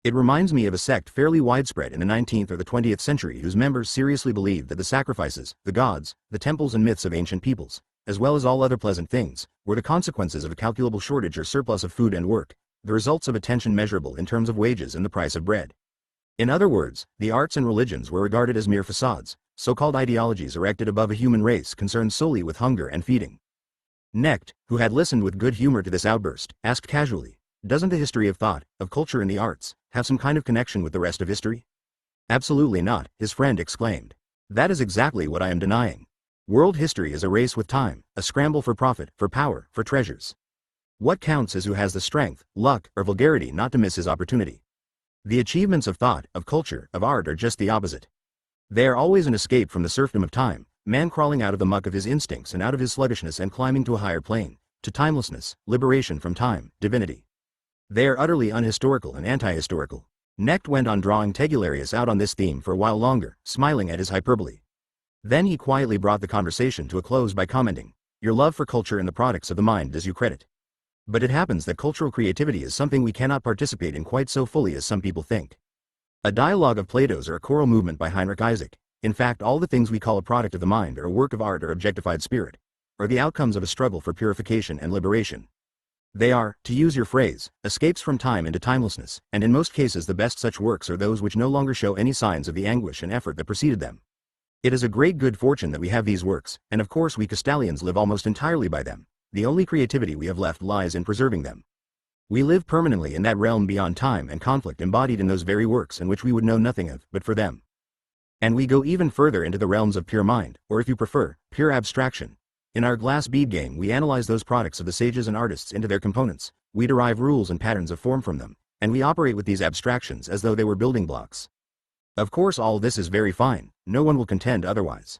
Speaker 1: It reminds me of a sect fairly widespread in the 19th or the 20th century whose members seriously believed that the sacrifices, the gods, the temples and myths of ancient peoples, as well as all other pleasant things, were the consequences of a calculable shortage or surplus of food and work, the results of a tension measurable in terms of wages and the price of bread. In other words, the arts and religions were regarded as mere facades, so-called ideologies erected above a human race concerned solely with hunger and feeding. Knecht, who had listened with good humor to this outburst, asked casually, "Doesn't the history of thought, of culture and the arts, have some kind of connection with the rest of history?" "Absolutely not," his friend exclaimed. "That is exactly what I am denying. World history is a race with time, a scramble for profit, for power, for treasures. What counts is who has the strength, luck, or vulgarity not to miss his opportunity. The achievements of thought, of culture, of art are just the opposite. They are always an escape from the serfdom of time, man crawling out of the muck of his instincts and out of his sluggishness and climbing to a higher plane, to timelessness, liberation from time, divinity. They are utterly unhistorical and anti-historical." Knecht went on drawing Tegularius out on this theme for a while longer, smiling at his hyperbole. Then he quietly brought the conversation to a close by commenting, "Your love for culture and the products of the mind does you credit. But it happens that cultural creativity is something we cannot participate in quite so fully as some people think. A dialogue of Plato's or a choral movement by Heinrich Isaac, in fact all the things we call a product of the mind or a work of art or objectified spirit, are the outcomes of a struggle for purification and liberation. They are, to use your phrase, escapes from time into timelessness, and in most cases the best such works are those which no longer show any signs of the anguish and effort that preceded them. It is a great good fortune that we have these works, and of course we Castalians live almost entirely by them. The only creativity we have left lies in preserving them. We live permanently in that realm beyond time and conflict embodied in those very works in which we would know nothing of, but for them. And we go even further into the realms of pure mind, or if you prefer, pure abstraction. In our glass bead game we analyze those products of the sages and artists into their components, we derive rules and patterns of form from them, and we operate with these abstractions as though they were building blocks. Of course all this is very fine, no one will contend otherwise.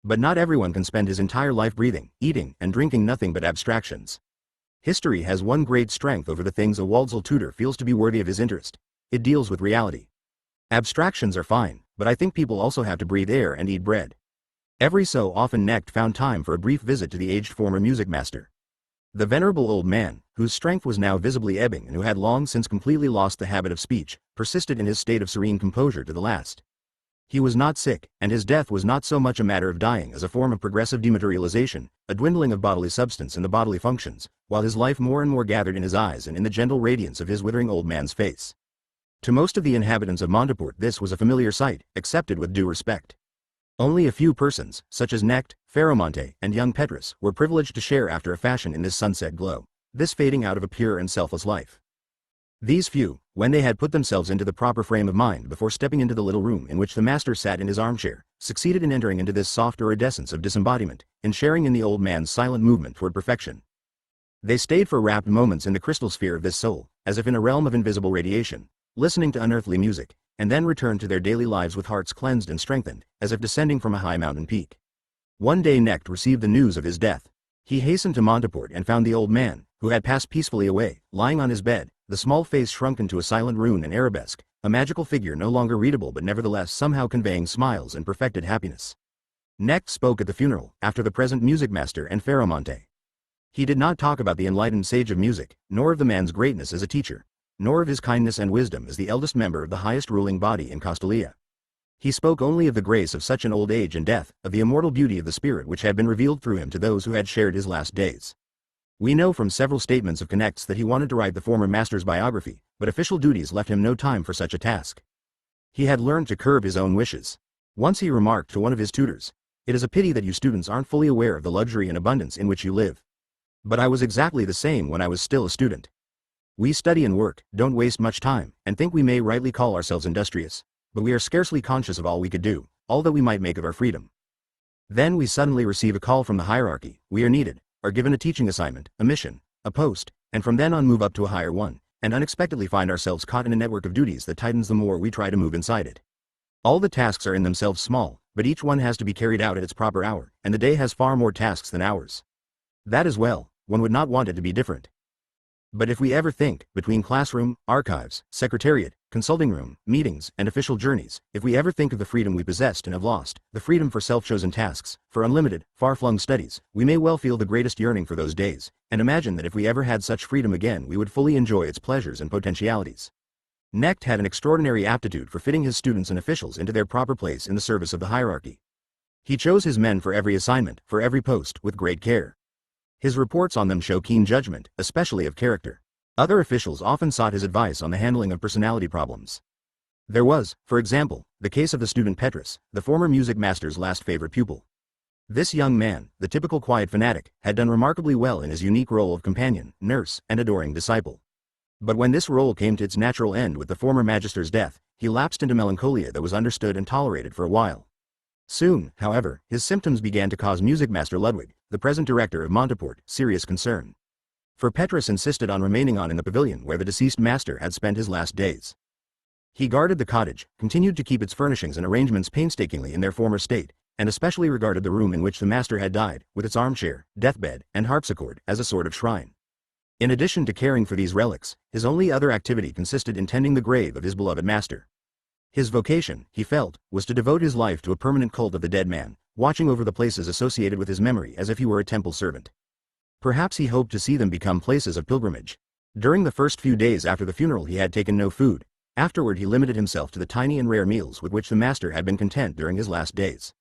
Speaker 1: But not everyone can spend his entire life breathing, eating, and drinking nothing but abstractions. History has one great strength over the things a Waldsall tutor feels to be worthy of his interest. It deals with reality. Abstractions are fine, but I think people also have to breathe air and eat bread. Every so often Knecht found time for a brief visit to the aged former music master. The venerable old man, whose strength was now visibly ebbing and who had long since completely lost the habit of speech, persisted in his state of serene composure to the last. He was not sick, and his death was not so much a matter of dying as a form of progressive dematerialization, a dwindling of bodily substance and the bodily functions, while his life more and more gathered in his eyes and in the gentle radiance of his withering old man's face. To most of the inhabitants of Monteport this was a familiar sight, accepted with due respect. Only a few persons, such as Knecht, Ferromonte, and young Petrus, were privileged to share after a fashion in this sunset glow, this fading out of a pure and selfless life. These few, when they had put themselves into the proper frame of mind before stepping into the little room in which the master sat in his armchair, succeeded in entering into this soft iridescence of disembodiment, in sharing in the old man's silent movement toward perfection. They stayed for rapt moments in the crystal sphere of this soul, as if in a realm of invisible radiation, listening to unearthly music, and then returned to their daily lives with hearts cleansed and strengthened, as if descending from a high mountain peak. One day Knecht received the news of his death. He hastened to Monteport and found the old man, who had passed peacefully away, lying on his bed, the small face shrunken to a silent rune and arabesque, a magical figure no longer readable but nevertheless somehow conveying smiles and perfected happiness. Knecht spoke at the funeral, after the present music master and Ferromonte. He did not talk about the enlightened sage of music, nor of the man's greatness as a teacher, nor of his kindness and wisdom as the eldest member of the highest ruling body in Castalia. He spoke only of the grace of such an old age and death, of the immortal beauty of the spirit which had been revealed through him to those who had shared his last days. We know from several statements of Knecht's that he wanted to write the former master's biography, but official duties left him no time for such a task. He had learned to curb his own wishes. Once he remarked to one of his tutors, "It is a pity that you students aren't fully aware of the luxury and abundance in which you live. But I was exactly the same when I was still a student. We study and work, don't waste much time, and think we may rightly call ourselves industrious, but we are scarcely conscious of all we could do, all that we might make of our freedom. Then we suddenly receive a call from the hierarchy, we are needed, are given a teaching assignment, a mission, a post, and from then on move up to a higher one, and unexpectedly find ourselves caught in a network of duties that tightens the more we try to move inside it. All the tasks are in themselves small, but each one has to be carried out at its proper hour, and the day has far more tasks than hours. That is well, one would not want it to be different. But if we ever think, between classroom, archives, secretariat, consulting room, meetings, and official journeys, if we ever think of the freedom we possessed and have lost, the freedom for self-chosen tasks, for unlimited, far-flung studies, we may well feel the greatest yearning for those days, and imagine that if we ever had such freedom again we would fully enjoy its pleasures and potentialities. Knecht had an extraordinary aptitude for fitting his students and officials into their proper place in the service of the hierarchy. He chose his men for every assignment, for every post, with great care. His reports on them show keen judgment, especially of character. Other officials often sought his advice on the handling of personality problems. There was, for example, the case of the student Petrus, the former music master's last favorite pupil. This young man, the typical quiet fanatic, had done remarkably well in his unique role of companion, nurse, and adoring disciple. But when this role came to its natural end with the former magister's death, he lapsed into melancholia that was understood and tolerated for a while. Soon, however, his symptoms began to cause Music Master Ludwig, the present director of Monteport, serious concern. For Petrus insisted on remaining in the pavilion where the deceased master had spent his last days. He guarded the cottage, continued to keep its furnishings and arrangements painstakingly in their former state, and especially regarded the room in which the master had died, with its armchair, deathbed, and harpsichord, as a sort of shrine. In addition to caring for these relics, his only other activity consisted in tending the grave of his beloved master. His vocation, he felt, was to devote his life to a permanent cult of the dead man, watching over the places associated with his memory as if he were a temple servant. Perhaps he hoped to see them become places of pilgrimage. During the first few days after the funeral he had taken no food. Afterward he limited himself to the tiny and rare meals with which the master had been content during his last days.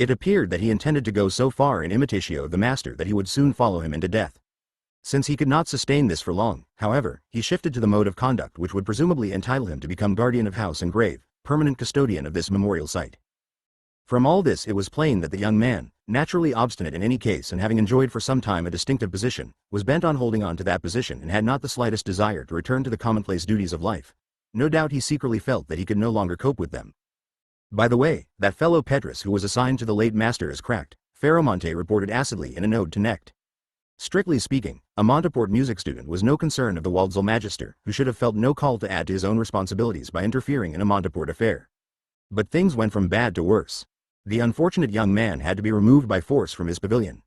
Speaker 1: It appeared that he intended to go so far in imitatio of the master that he would soon follow him into death. Since he could not sustain this for long, however, he shifted to the mode of conduct which would presumably entitle him to become guardian of house and grave, permanent custodian of this memorial site. From all this it was plain that the young man, naturally obstinate in any case and having enjoyed for some time a distinctive position, was bent on holding on to that position and had not the slightest desire to return to the commonplace duties of life. No doubt he secretly felt that he could no longer cope with them. By the way, that fellow Petrus who was assigned to the late master as cracked, Ferromonte reported acidly in a note to Knecht. Strictly speaking, a Monteport music student was no concern of the Waldsall magister, who should have felt no call to add to his own responsibilities by interfering in a Monteport affair. But things went from bad to worse. The unfortunate young man had to be removed by force from his pavilion.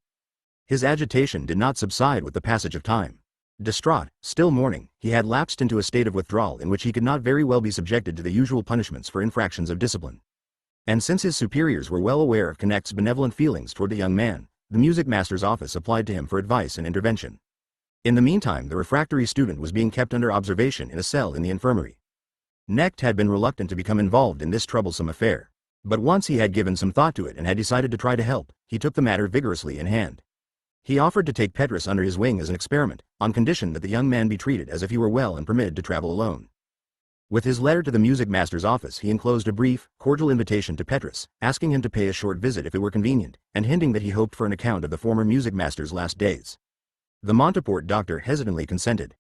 Speaker 1: His agitation did not subside with the passage of time. Distraught, still mourning, he had lapsed into a state of withdrawal in which he could not very well be subjected to the usual punishments for infractions of discipline. And since his superiors were well aware of Knecht's benevolent feelings toward the young man, the music master's office applied to him for advice and intervention. In the meantime the refractory student was being kept under observation in a cell in the infirmary. Knecht had been reluctant to become involved in this troublesome affair. But once he had given some thought to it and had decided to try to help, he took the matter vigorously in hand. He offered to take Petrus under his wing as an experiment, on condition that the young man be treated as if he were well and permitted to travel alone. With his letter to the music master's office he enclosed a brief, cordial invitation to Petrus, asking him to pay a short visit if it were convenient, and hinting that he hoped for an account of the former music master's last days. The Monteport doctor hesitantly consented.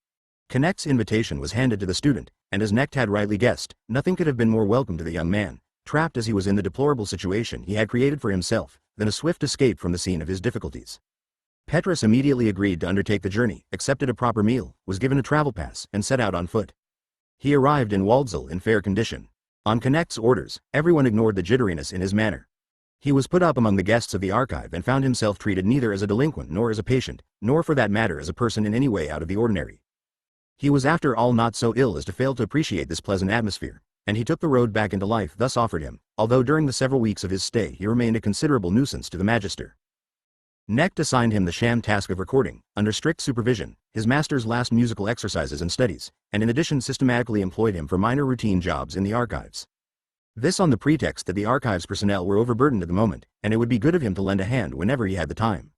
Speaker 1: Knecht's invitation was handed to the student, and as Knecht had rightly guessed, nothing could have been more welcome to the young man, trapped as he was in the deplorable situation he had created for himself, than a swift escape from the scene of his difficulties. Petrus immediately agreed to undertake the journey, accepted a proper meal, was given a travel pass, and set out on foot. He arrived in Waldsall in fair condition. On Knecht's orders, everyone ignored the jitteriness in his manner. He was put up among the guests of the archive and found himself treated neither as a delinquent nor as a patient, nor for that matter as a person in any way out of the ordinary. He was after all not so ill as to fail to appreciate this pleasant atmosphere, and he took the road back into life thus offered him, although during the several weeks of his stay he remained a considerable nuisance to the magister. Knecht assigned him the sham task of recording, under strict supervision, his master's last musical exercises and studies, and in addition systematically employed him for minor routine jobs in the archives. This on the pretext that the archives personnel were overburdened at the moment, and it would be good of him to lend a hand whenever he had the time.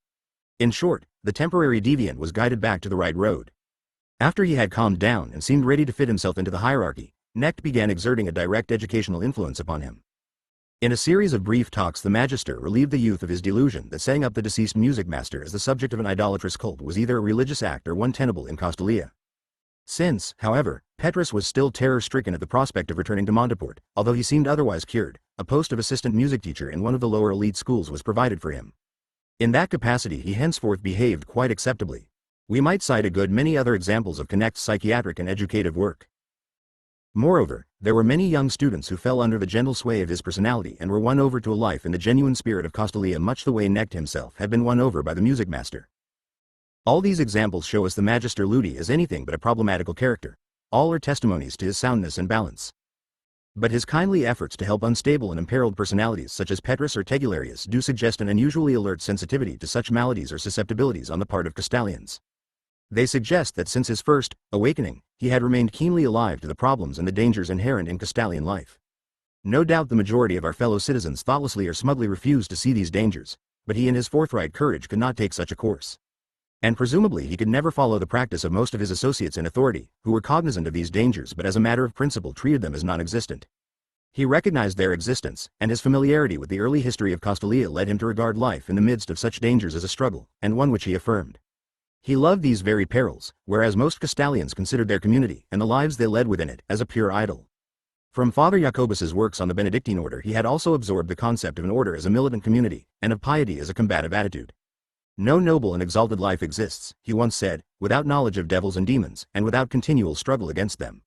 Speaker 1: In short, the temporary deviant was guided back to the right road. After he had calmed down and seemed ready to fit himself into the hierarchy, Knecht began exerting a direct educational influence upon him. In a series of brief talks the magister relieved the youth of his delusion that setting up the deceased music master as the subject of an idolatrous cult was either a religious act or one tenable in Castalia. Since, however, Petrus was still terror-stricken at the prospect of returning to Monteport, although he seemed otherwise cured, a post of assistant music teacher in one of the lower elite schools was provided for him. In that capacity he henceforth behaved quite acceptably. We might cite a good many other examples of Knecht's psychiatric and educative work. Moreover, there were many young students who fell under the gentle sway of his personality and were won over to a life in the genuine spirit of Castalia much the way Knecht himself had been won over by the music master. All these examples show us the Magister Ludi as anything but a problematical character. All are testimonies to his soundness and balance. But his kindly efforts to help unstable and imperiled personalities such as Petrus or Tegularius do suggest an unusually alert sensitivity to such maladies or susceptibilities on the part of Castalians. They suggest that since his first awakening, he had remained keenly alive to the problems and the dangers inherent in Castalian life. No doubt the majority of our fellow citizens thoughtlessly or smugly refused to see these dangers, but he in his forthright courage could not take such a course. And presumably he could never follow the practice of most of his associates in authority, who were cognizant of these dangers but as a matter of principle treated them as non-existent. He recognized their existence, and his familiarity with the early history of Castalia led him to regard life in the midst of such dangers as a struggle, and one which he affirmed. He loved these very perils, whereas most Castalians considered their community, and the lives they led within it, as a pure idyll. From Father Jacobus's works on the Benedictine order he had also absorbed the concept of an order as a militant community, and of piety as a combative attitude. No noble and exalted life exists, he once said, without knowledge of devils and demons, and without continual struggle against them.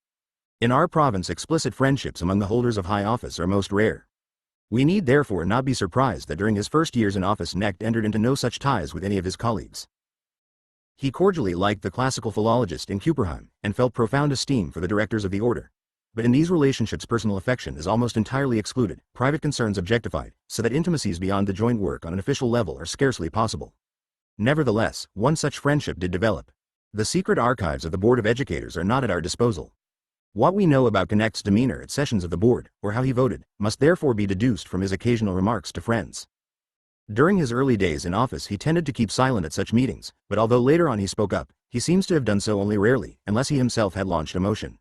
Speaker 1: In our province explicit friendships among the holders of high office are most rare. We need therefore not be surprised that during his first years in office Knecht entered into no such ties with any of his colleagues. He cordially liked the classical philologist in Kupperheim, and felt profound esteem for the directors of the order. But in these relationships personal affection is almost entirely excluded, private concerns objectified, so that intimacies beyond the joint work on an official level are scarcely possible. Nevertheless, one such friendship did develop. The secret archives of the Board of Educators are not at our disposal. What we know about Knecht's demeanor at sessions of the board, or how he voted, must therefore be deduced from his occasional remarks to friends. During his early days in office he tended to keep silent at such meetings, but although later on he spoke up, he seems to have done so only rarely, unless he himself had launched a motion.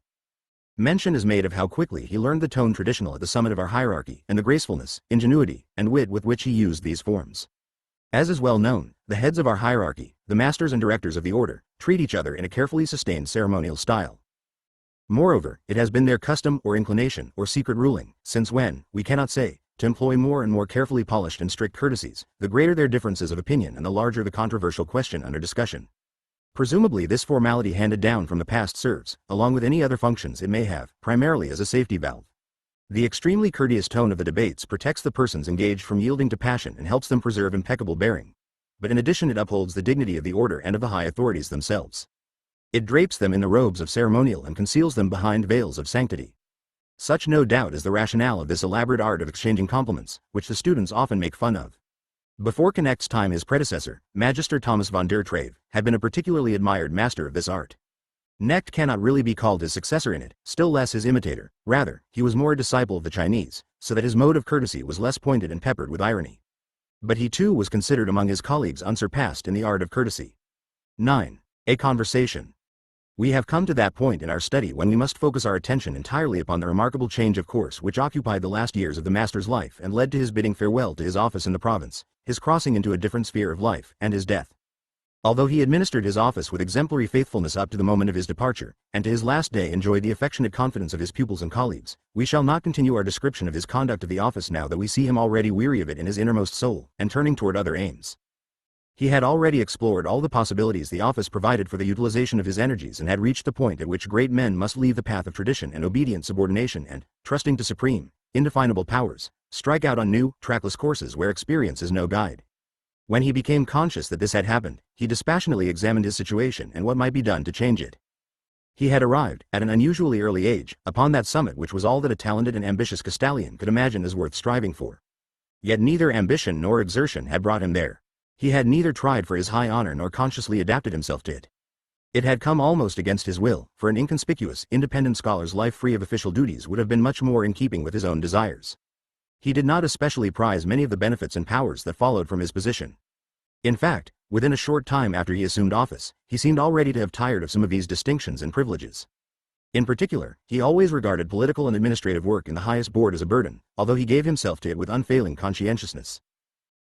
Speaker 1: Mention is made of how quickly he learned the tone traditional at the summit of our hierarchy, and the gracefulness, ingenuity, and wit with which he used these forms. As is well known, the heads of our hierarchy, the masters and directors of the order, treat each other in a carefully sustained ceremonial style. Moreover, it has been their custom or inclination or secret ruling, since when, we cannot say, to employ more and more carefully polished and strict courtesies, the greater their differences of opinion and the larger the controversial question under discussion. Presumably this formality handed down from the past serves, along with any other functions it may have, primarily as a safety valve. The extremely courteous tone of the debates protects the persons engaged from yielding to passion and helps them preserve impeccable bearing. But in addition it upholds the dignity of the order and of the high authorities themselves. It drapes them in the robes of ceremonial and conceals them behind veils of sanctity. Such no doubt is the rationale of this elaborate art of exchanging compliments, which the students often make fun of. Before Knecht's time his predecessor, Magister Thomas von der Trave, had been a particularly admired master of this art. Knecht cannot really be called his successor in it, still less his imitator, rather, he was more a disciple of the Chinese, so that his mode of courtesy was less pointed and peppered with irony. But he too was considered among his colleagues unsurpassed in the art of courtesy. 9. A conversation. We have come to that point in our study when we must focus our attention entirely upon the remarkable change of course which occupied the last years of the master's life and led to his bidding farewell to his office in the province, his crossing into a different sphere of life, and his death. Although he administered his office with exemplary faithfulness up to the moment of his departure, and to his last day enjoyed the affectionate confidence of his pupils and colleagues, we shall not continue our description of his conduct of the office now that we see him already weary of it in his innermost soul, and turning toward other aims. He had already explored all the possibilities the office provided for the utilization of his energies and had reached the point at which great men must leave the path of tradition and obedient subordination and, trusting to supreme, indefinable powers, strike out on new, trackless courses where experience is no guide. When he became conscious that this had happened, he dispassionately examined his situation and what might be done to change it. He had arrived, at an unusually early age, upon that summit which was all that a talented and ambitious Castalian could imagine as worth striving for. Yet neither ambition nor exertion had brought him there. He had neither tried for his high honor nor consciously adapted himself to it. It had come almost against his will, for an inconspicuous, independent scholar's life free of official duties would have been much more in keeping with his own desires. He did not especially prize many of the benefits and powers that followed from his position. In fact, within a short time after he assumed office, he seemed already to have tired of some of these distinctions and privileges. In particular, he always regarded political and administrative work in the highest board as a burden, although he gave himself to it with unfailing conscientiousness.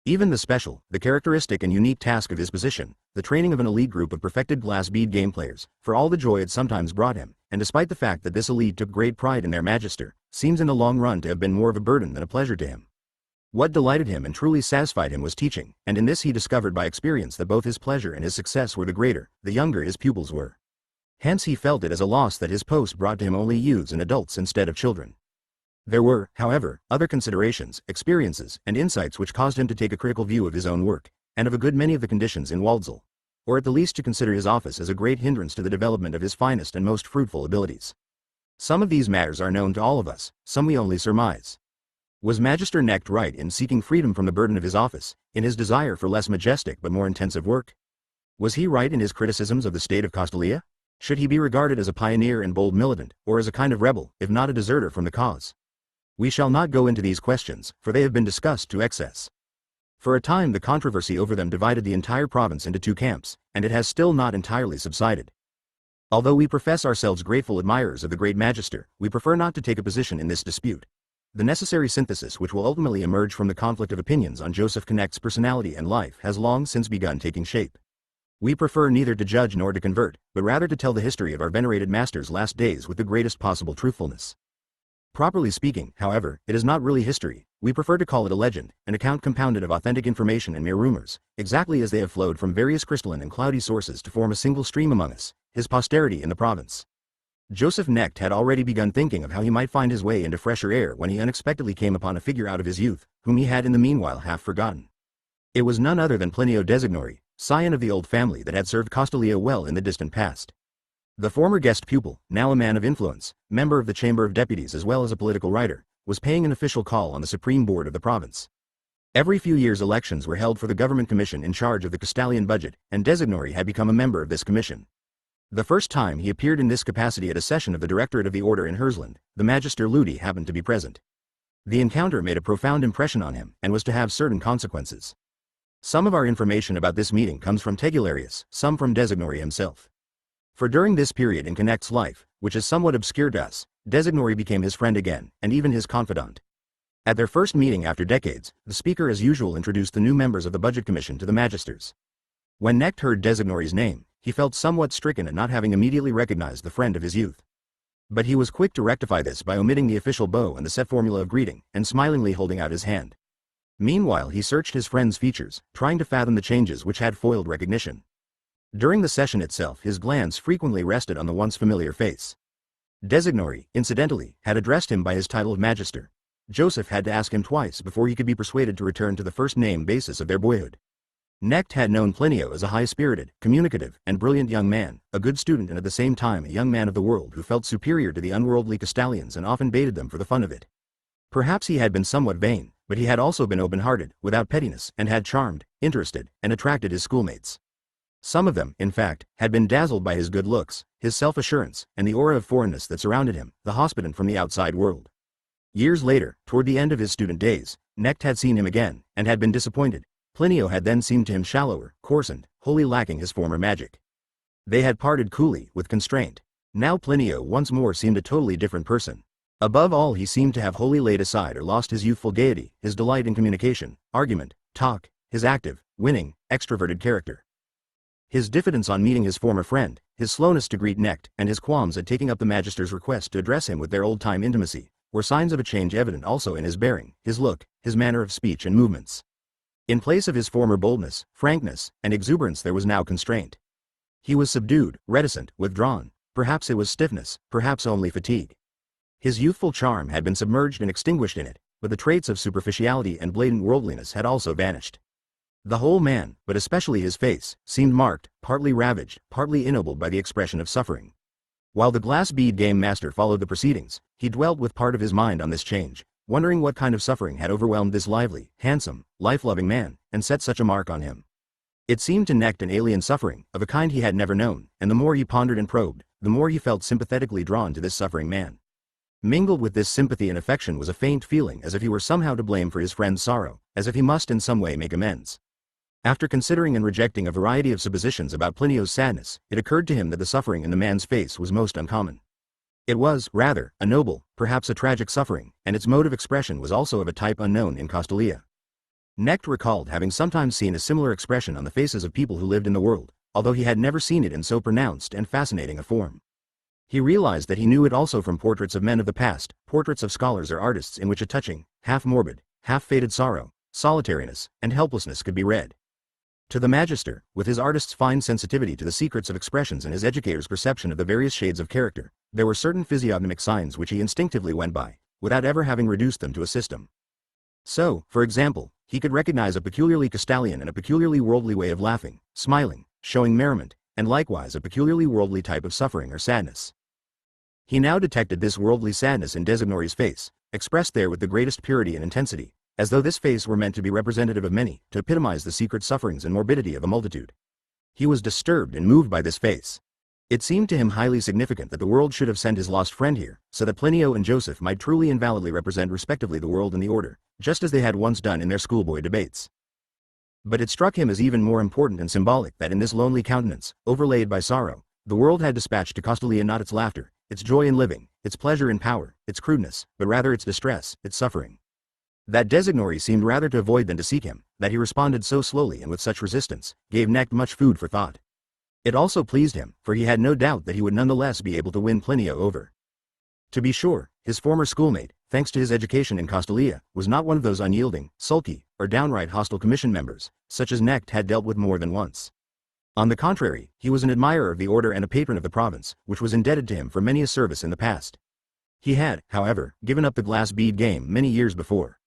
Speaker 1: Even the special, the characteristic and unique task of his position, the training of an elite group of perfected glass bead game players, for all the joy it sometimes brought him, and despite the fact that this elite took great pride in their magister, seems in the long run to have been more of a burden than a pleasure to him. What delighted him and truly satisfied him was teaching, and in this he discovered by experience that both his pleasure and his success were the greater, the younger his pupils were. Hence he felt it as a loss that his post brought to him only youths and adults instead of children. There were, however, other considerations, experiences, and insights which caused him to take a critical view of his own work, and of a good many of the conditions in Waldsall. or at the least to consider his office as a great hindrance to the development of his finest and most fruitful abilities. Some of these matters are known to all of us, some we only surmise. Was Magister Knecht right in seeking freedom from the burden of his office, in his desire for less majestic but more intensive work? Was he right in his criticisms of the state of Castalia? Should he be regarded as a pioneer and bold militant, or as a kind of rebel, if not a deserter from the cause? We shall not go into these questions, for they have been discussed to excess. For a time the controversy over them divided the entire province into two camps, and it has still not entirely subsided. Although we profess ourselves grateful admirers of the great Magister, we prefer not to take a position in this dispute. The necessary synthesis which will ultimately emerge from the conflict of opinions on Joseph Knecht's personality and life has long since begun taking shape. We prefer neither to judge nor to convert, but rather to tell the history of our venerated master's last days with the greatest possible truthfulness. Properly speaking, however, it is not really history. We prefer to call it a legend, an account compounded of authentic information and mere rumors, exactly as they have flowed from various crystalline and cloudy sources to form a single stream among us, his posterity in the province. Joseph Knecht had already begun thinking of how he might find his way into fresher air when he unexpectedly came upon a figure out of his youth, whom he had in the meanwhile half forgotten. It was none other than Plinio Designori, scion of the old family that had served Castalia well in the distant past. The former guest pupil, now a man of influence, member of the Chamber of Deputies as well as a political writer, was paying an official call on the Supreme Board of the province. Every few years elections were held for the government commission in charge of the Castalian budget, and Designori had become a member of this commission. The first time he appeared in this capacity at a session of the Directorate of the Order in Hersland, the Magister Ludi happened to be present. The encounter made a profound impression on him, and was to have certain consequences. Some of our information about this meeting comes from Tegularius, some from Designori himself. For during this period in Knecht's life, which is somewhat obscure to us, Designori became his friend again, and even his confidant. At their first meeting after decades, the speaker as usual introduced the new members of the Budget Commission to the Magisters. When Knecht heard Designori's name, he felt somewhat stricken at not having immediately recognized the friend of his youth. But he was quick to rectify this by omitting the official bow and the set formula of greeting, and smilingly holding out his hand. Meanwhile he searched his friend's features, trying to fathom the changes which had foiled recognition. During the session itself his glance frequently rested on the once familiar face. Designori, incidentally, had addressed him by his title of Magister. Joseph had to ask him twice before he could be persuaded to return to the first-name basis of their boyhood. Knecht had known Plinio as a high-spirited, communicative, and brilliant young man, a good student and at the same time a young man of the world who felt superior to the unworldly Castalians and often baited them for the fun of it. Perhaps he had been somewhat vain, but he had also been open-hearted, without pettiness, and had charmed, interested, and attracted his schoolmates. Some of them, in fact, had been dazzled by his good looks, his self-assurance, and the aura of foreignness that surrounded him, the hospitant from the outside world. Years later, toward the end of his student days, Knecht had seen him again, and had been disappointed. Plinio had then seemed to him shallower, coarsened, wholly lacking his former magic. They had parted coolly, with constraint. Now Plinio once more seemed a totally different person. Above all he seemed to have wholly laid aside or lost his youthful gaiety, his delight in communication, argument, talk, his active, winning, extroverted character. His diffidence on meeting his former friend, his slowness to greet Knecht, and his qualms at taking up the Magister's request to address him with their old-time intimacy, were signs of a change evident also in his bearing, his look, his manner of speech and movements. In place of his former boldness, frankness, and exuberance there was now constraint. He was subdued, reticent, withdrawn. Perhaps it was stiffness, perhaps only fatigue. His youthful charm had been submerged and extinguished in it, but the traits of superficiality and blatant worldliness had also vanished. The whole man, but especially his face, seemed marked, partly ravaged, partly ennobled by the expression of suffering. While the glass bead game master followed the proceedings, he dwelt with part of his mind on this change, wondering what kind of suffering had overwhelmed this lively, handsome, life-loving man, and set such a mark on him. It seemed to Knecht an alien suffering, of a kind he had never known, and the more he pondered and probed, the more he felt sympathetically drawn to this suffering man. Mingled with this sympathy and affection was a faint feeling as if he were somehow to blame for his friend's sorrow, as if he must in some way make amends. After considering and rejecting a variety of suppositions about Plinio's sadness, it occurred to him that the suffering in the man's face was most uncommon. It was, rather, a noble, perhaps a tragic suffering, and its mode of expression was also of a type unknown in Castalia. Knecht recalled having sometimes seen a similar expression on the faces of people who lived in the world, although he had never seen it in so pronounced and fascinating a form. He realized that he knew it also from portraits of men of the past, portraits of scholars or artists in which a touching, half-morbid, half-faded sorrow, solitariness, and helplessness could be read. To the Magister, with his artist's fine sensitivity to the secrets of expressions and his educator's perception of the various shades of character, there were certain physiognomic signs which he instinctively went by, without ever having reduced them to a system. So, for example, he could recognize a peculiarly Castalian and a peculiarly worldly way of laughing, smiling, showing merriment, and likewise a peculiarly worldly type of suffering or sadness. He now detected this worldly sadness in Designori's face, expressed there with the greatest purity and intensity, as though this face were meant to be representative of many, to epitomize the secret sufferings and morbidity of a multitude. He was disturbed and moved by this face. It seemed to him highly significant that the world should have sent his lost friend here, so that Plinio and Joseph might truly and validly represent respectively the world and the order, just as they had once done in their schoolboy debates. But it struck him as even more important and symbolic that in this lonely countenance, overlaid by sorrow, the world had dispatched to Costalia not its laughter, its joy in living, its pleasure in power, its crudeness, but rather its distress, its suffering. That Designori seemed rather to avoid than to seek him, that he responded so slowly and with such resistance, gave Necht much food for thought. It also pleased him, for he had no doubt that he would nonetheless be able to win Plinio over. To be sure, his former schoolmate, thanks to his education in Costalia, was not one of those unyielding, sulky, or downright hostile commission members, such as Necht had dealt with more than once. On the contrary, he was an admirer of the order and a patron of the province, which was indebted to him for many a service in the past. He had, however, given up the glass bead game many years before.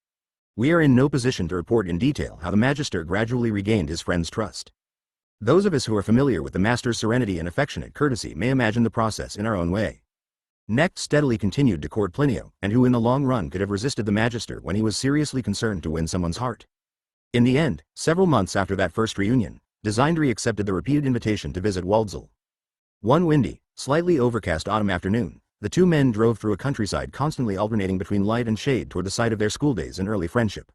Speaker 1: We are in no position to report in detail how the magister gradually regained his friend's trust. Those of us who are familiar with the master's serenity and affectionate courtesy may imagine the process in our own way. Necht steadily continued to court Plinio, and who in the long run could have resisted the magister when he was seriously concerned to win someone's heart. In the end, several months after that first reunion, Designry accepted the repeated invitation to visit Waldsall. One windy, slightly overcast autumn afternoon, the two men drove through a countryside constantly alternating between light and shade toward the site of their schooldays and early friendship.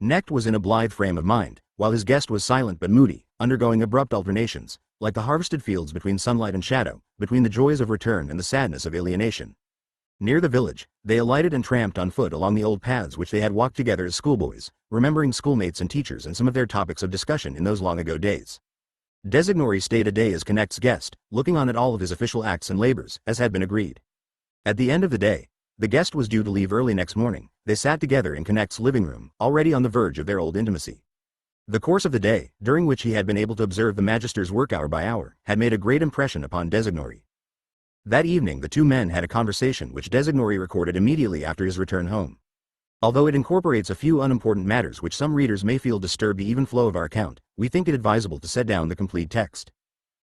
Speaker 1: Necht was in a blithe frame of mind, while his guest was silent but moody, undergoing abrupt alternations, like the harvested fields between sunlight and shadow, between the joys of return and the sadness of alienation. Near the village, they alighted and tramped on foot along the old paths which they had walked together as schoolboys, remembering schoolmates and teachers and some of their topics of discussion in those long-ago days. Designori stayed a day as Knecht's guest, looking on at all of his official acts and labors, as had been agreed. At the end of the day, the guest was due to leave early next morning. They sat together in Knecht's living room, already on the verge of their old intimacy. The course of the day, during which he had been able to observe the magister's work hour by hour, had made a great impression upon Designori. That evening the two men had a conversation which Designori recorded immediately after his return home. Although it incorporates a few unimportant matters which some readers may feel disturb the even flow of our account, we think it advisable to set down the complete text.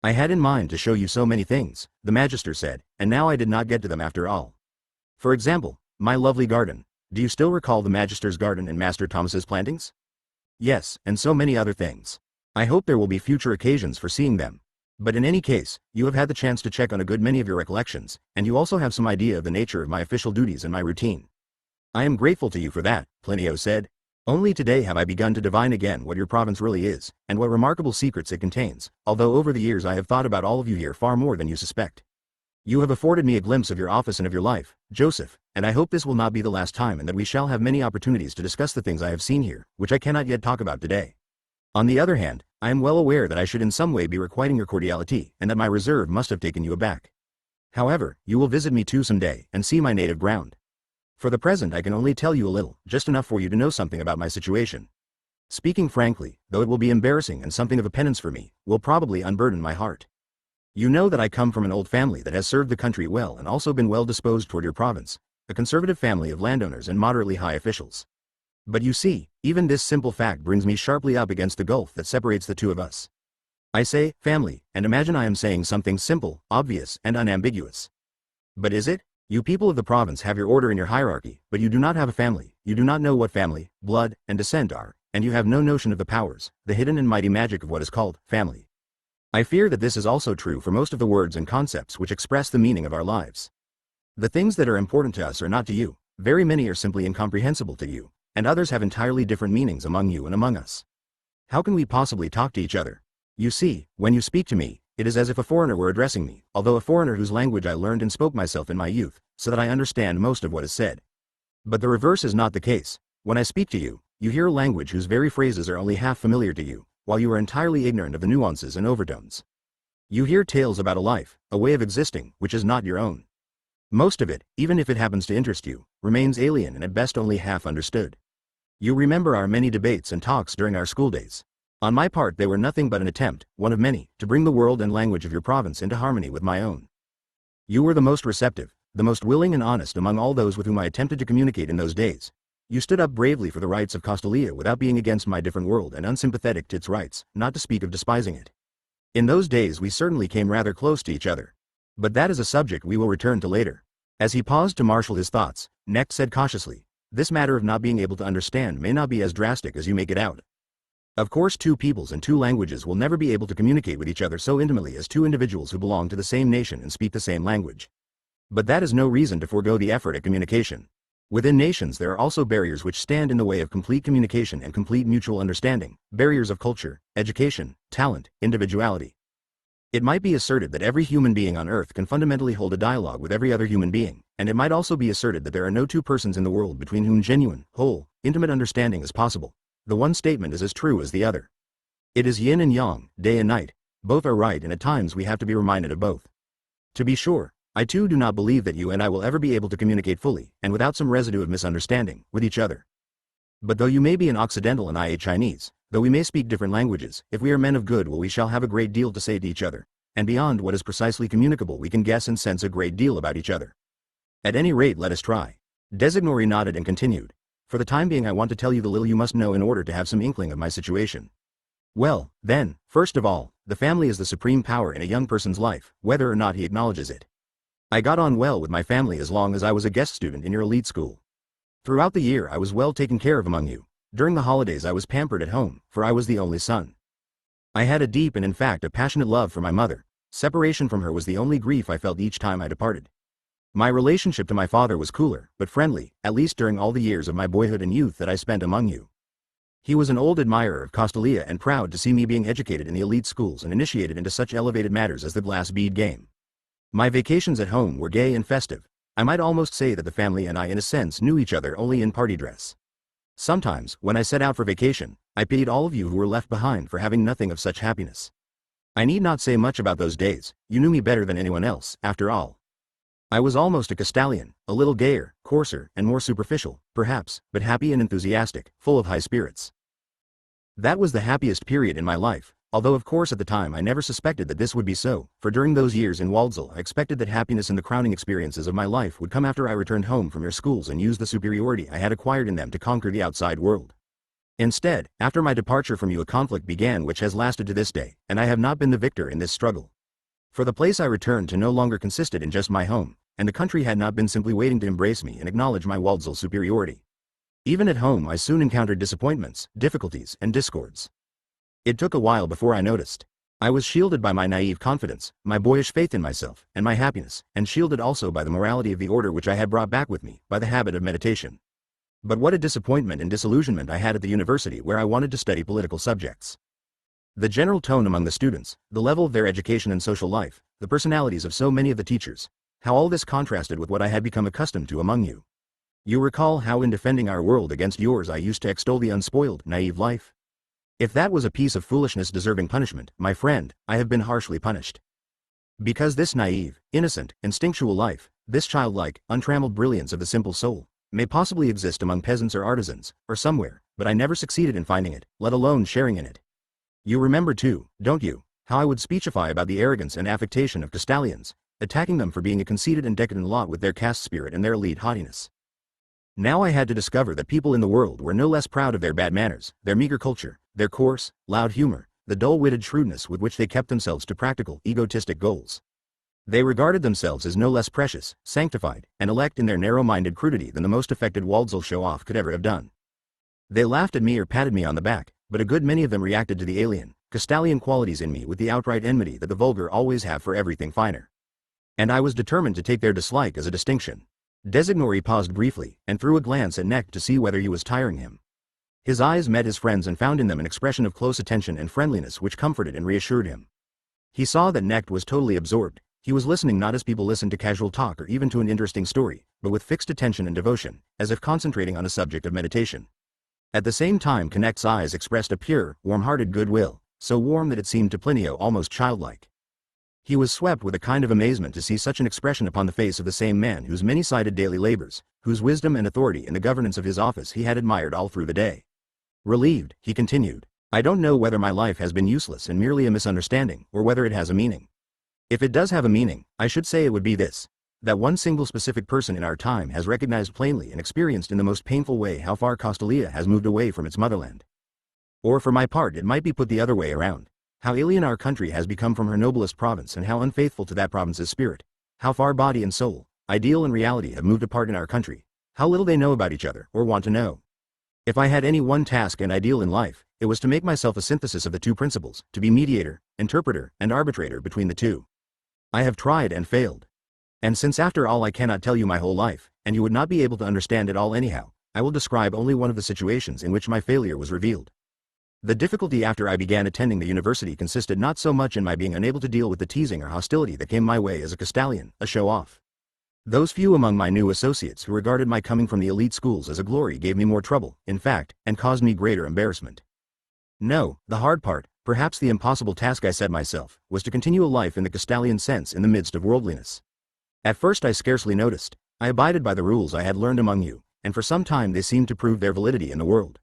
Speaker 1: "I had in mind to show you so many things," the magister said, "and now I did not get to them after all. For example, my lovely garden. Do you still recall the magister's garden and Master Thomas's plantings? Yes, and so many other things. I hope there will be future occasions for seeing them. But in any case, you have had the chance to check on a good many of your recollections, and you also have some idea of the nature of my official duties and my routine. I am grateful to you for that," Plinio said. "Only today have I begun to divine again what your province really is, and what remarkable secrets it contains, although over the years I have thought about all of you here far more than you suspect. You have afforded me a glimpse of your office and of your life, Joseph, and I hope this will not be the last time and that we shall have many opportunities to discuss the things I have seen here, which I cannot yet talk about today. On the other hand, I am well aware that I should in some way be requiting your cordiality, and that my reserve must have taken you aback. However, you will visit me too some day, and see my native ground. For the present I can only tell you a little, just enough for you to know something about my situation. Speaking frankly, though it will be embarrassing and something of a penance for me, will probably unburden my heart. You know that I come from an old family that has served the country well and also been well disposed toward your province, a conservative family of landowners and moderately high officials. But you see, even this simple fact brings me sharply up against the gulf that separates the two of us. I say, family, and imagine I am saying something simple, obvious, and unambiguous. But is it? You people of the province have your order and your hierarchy, but you do not have a family, you do not know what family, blood, and descent are, and you have no notion of the powers, the hidden and mighty magic of what is called family. I fear that this is also true for most of the words and concepts which express the meaning of our lives. The things that are important to us are not to you, very many are simply incomprehensible to you, and others have entirely different meanings among you and among us. How can we possibly talk to each other? You see, when you speak to me, it is as if a foreigner were addressing me, although a foreigner whose language I learned and spoke myself in my youth, so that I understand most of what is said. But the reverse is not the case. When I speak to you, you hear a language whose very phrases are only half familiar to you, while you are entirely ignorant of the nuances and overtones. You hear tales about a life, a way of existing, which is not your own. Most of it, even if it happens to interest you, remains alien and at best only half understood. You remember our many debates and talks during our schooldays. On my part they were nothing but an attempt, one of many, to bring the world and language of your province into harmony with my own. You were the most receptive, the most willing and honest among all those with whom I attempted to communicate in those days. You stood up bravely for the rights of Costalia without being against my different world and unsympathetic to its rights, not to speak of despising it. In those days we certainly came rather close to each other. But that is a subject we will return to later. As he paused to marshal his thoughts, Knecht said cautiously, "This matter of not being able to understand may not be as drastic as you make it out. Of course, two peoples and two languages will never be able to communicate with each other so intimately as two individuals who belong to the same nation and speak the same language. But that is no reason to forego the effort at communication. Within nations there are also barriers which stand in the way of complete communication and complete mutual understanding, barriers of culture, education, talent, individuality. It might be asserted that every human being on Earth can fundamentally hold a dialogue with every other human being, and it might also be asserted that there are no two persons in the world between whom genuine, whole, intimate understanding is possible. The one statement is as true as the other. It is yin and yang, day and night. Both are right, and at times we have to be reminded of both. To be sure, I too do not believe that you and I will ever be able to communicate fully, and without some residue of misunderstanding, with each other. But though you may be an Occidental and I a Chinese, though we may speak different languages, if we are men of goodwill we shall have a great deal to say to each other, and beyond what is precisely communicable we can guess and sense a great deal about each other. At any rate let us try." Designori nodded and continued, "For the time being I want to tell you the little you must know in order to have some inkling of my situation. Well, then, first of all, the family is the supreme power in a young person's life, whether or not he acknowledges it. I got on well with my family as long as I was a guest student in your elite school. Throughout the year I was well taken care of among you. During the holidays I was pampered at home, for I was the only son. I had a deep and in fact a passionate love for my mother. Separation from her was the only grief I felt each time I departed. My relationship to my father was cooler, but friendly, at least during all the years of my boyhood and youth that I spent among you. He was an old admirer of Castalia and proud to see me being educated in the elite schools and initiated into such elevated matters as the glass bead game. My vacations at home were gay and festive. I might almost say that the family and I in a sense knew each other only in party dress. Sometimes, when I set out for vacation, I pitied all of you who were left behind for having nothing of such happiness. I need not say much about those days, you knew me better than anyone else, after all. I was almost a Castalian, a little gayer, coarser, and more superficial, perhaps, but happy and enthusiastic, full of high spirits. That was the happiest period in my life, although of course at the time I never suspected that this would be so, for during those years in Waldsall I expected that happiness and the crowning experiences of my life would come after I returned home from your schools and used the superiority I had acquired in them to conquer the outside world. Instead, after my departure from you a conflict began which has lasted to this day, and I have not been the victor in this struggle. For the place I returned to no longer consisted in just my home, and the country had not been simply waiting to embrace me and acknowledge my Waldsall superiority. Even at home I soon encountered disappointments, difficulties, and discords. It took a while before I noticed. I was shielded by my naive confidence, my boyish faith in myself, and my happiness, and shielded also by the morality of the order which I had brought back with me, by the habit of meditation. But what a disappointment and disillusionment I had at the university where I wanted to study political subjects. The general tone among the students, the level of their education and social life, the personalities of so many of the teachers, how all this contrasted with what I had become accustomed to among you. You recall how in defending our world against yours I used to extol the unspoiled, naive life? If that was a piece of foolishness deserving punishment, my friend, I have been harshly punished. Because this naive, innocent, instinctual life, this childlike, untrammeled brilliance of the simple soul, may possibly exist among peasants or artisans, or somewhere, but I never succeeded in finding it, let alone sharing in it. You remember too, don't you, how I would speechify about the arrogance and affectation of Castalians, attacking them for being a conceited and decadent lot with their caste spirit and their elite haughtiness. Now I had to discover that people in the world were no less proud of their bad manners, their meager culture, their coarse, loud humor, the dull-witted shrewdness with which they kept themselves to practical, egotistic goals. They regarded themselves as no less precious, sanctified, and elect in their narrow-minded crudity than the most affected Waldsall show-off could ever have done. They laughed at me or patted me on the back, but a good many of them reacted to the alien, Castalian qualities in me with the outright enmity that the vulgar always have for everything finer. And I was determined to take their dislike as a distinction. Designori paused briefly, and threw a glance at Knecht to see whether he was tiring him. His eyes met his friend's and found in them an expression of close attention and friendliness which comforted and reassured him. He saw that Knecht was totally absorbed. He was listening not as people listen to casual talk or even to an interesting story, but with fixed attention and devotion, as if concentrating on a subject of meditation. At the same time Knecht's eyes expressed a pure, warm-hearted goodwill, so warm that it seemed to Plinio almost childlike. He was swept with a kind of amazement to see such an expression upon the face of the same man whose many-sided daily labors, whose wisdom and authority in the governance of his office he had admired all through the day. Relieved, he continued, I don't know whether my life has been useless and merely a misunderstanding, or whether it has a meaning. If it does have a meaning, I should say it would be this: that one single specific person in our time has recognized plainly and experienced in the most painful way how far Castalia has moved away from its motherland. Or for my part it might be put the other way around. How alien our country has become from her noblest province and how unfaithful to that province's spirit. How far body and soul, ideal and reality have moved apart in our country. How little they know about each other, or want to know. If I had any one task and ideal in life, it was to make myself a synthesis of the two principles, to be mediator, interpreter, and arbitrator between the two. I have tried and failed. And since after all I cannot tell you my whole life, and you would not be able to understand it all anyhow, I will describe only one of the situations in which my failure was revealed. The difficulty after I began attending the university consisted not so much in my being unable to deal with the teasing or hostility that came my way as a Castalian, a show-off. Those few among my new associates who regarded my coming from the elite schools as a glory gave me more trouble, in fact, and caused me greater embarrassment. No, the hard part, perhaps the impossible task I set myself, was to continue a life in the Castalian sense in the midst of worldliness. At first I scarcely noticed. I abided by the rules I had learned among you, and for some time they seemed to prove their validity in the world.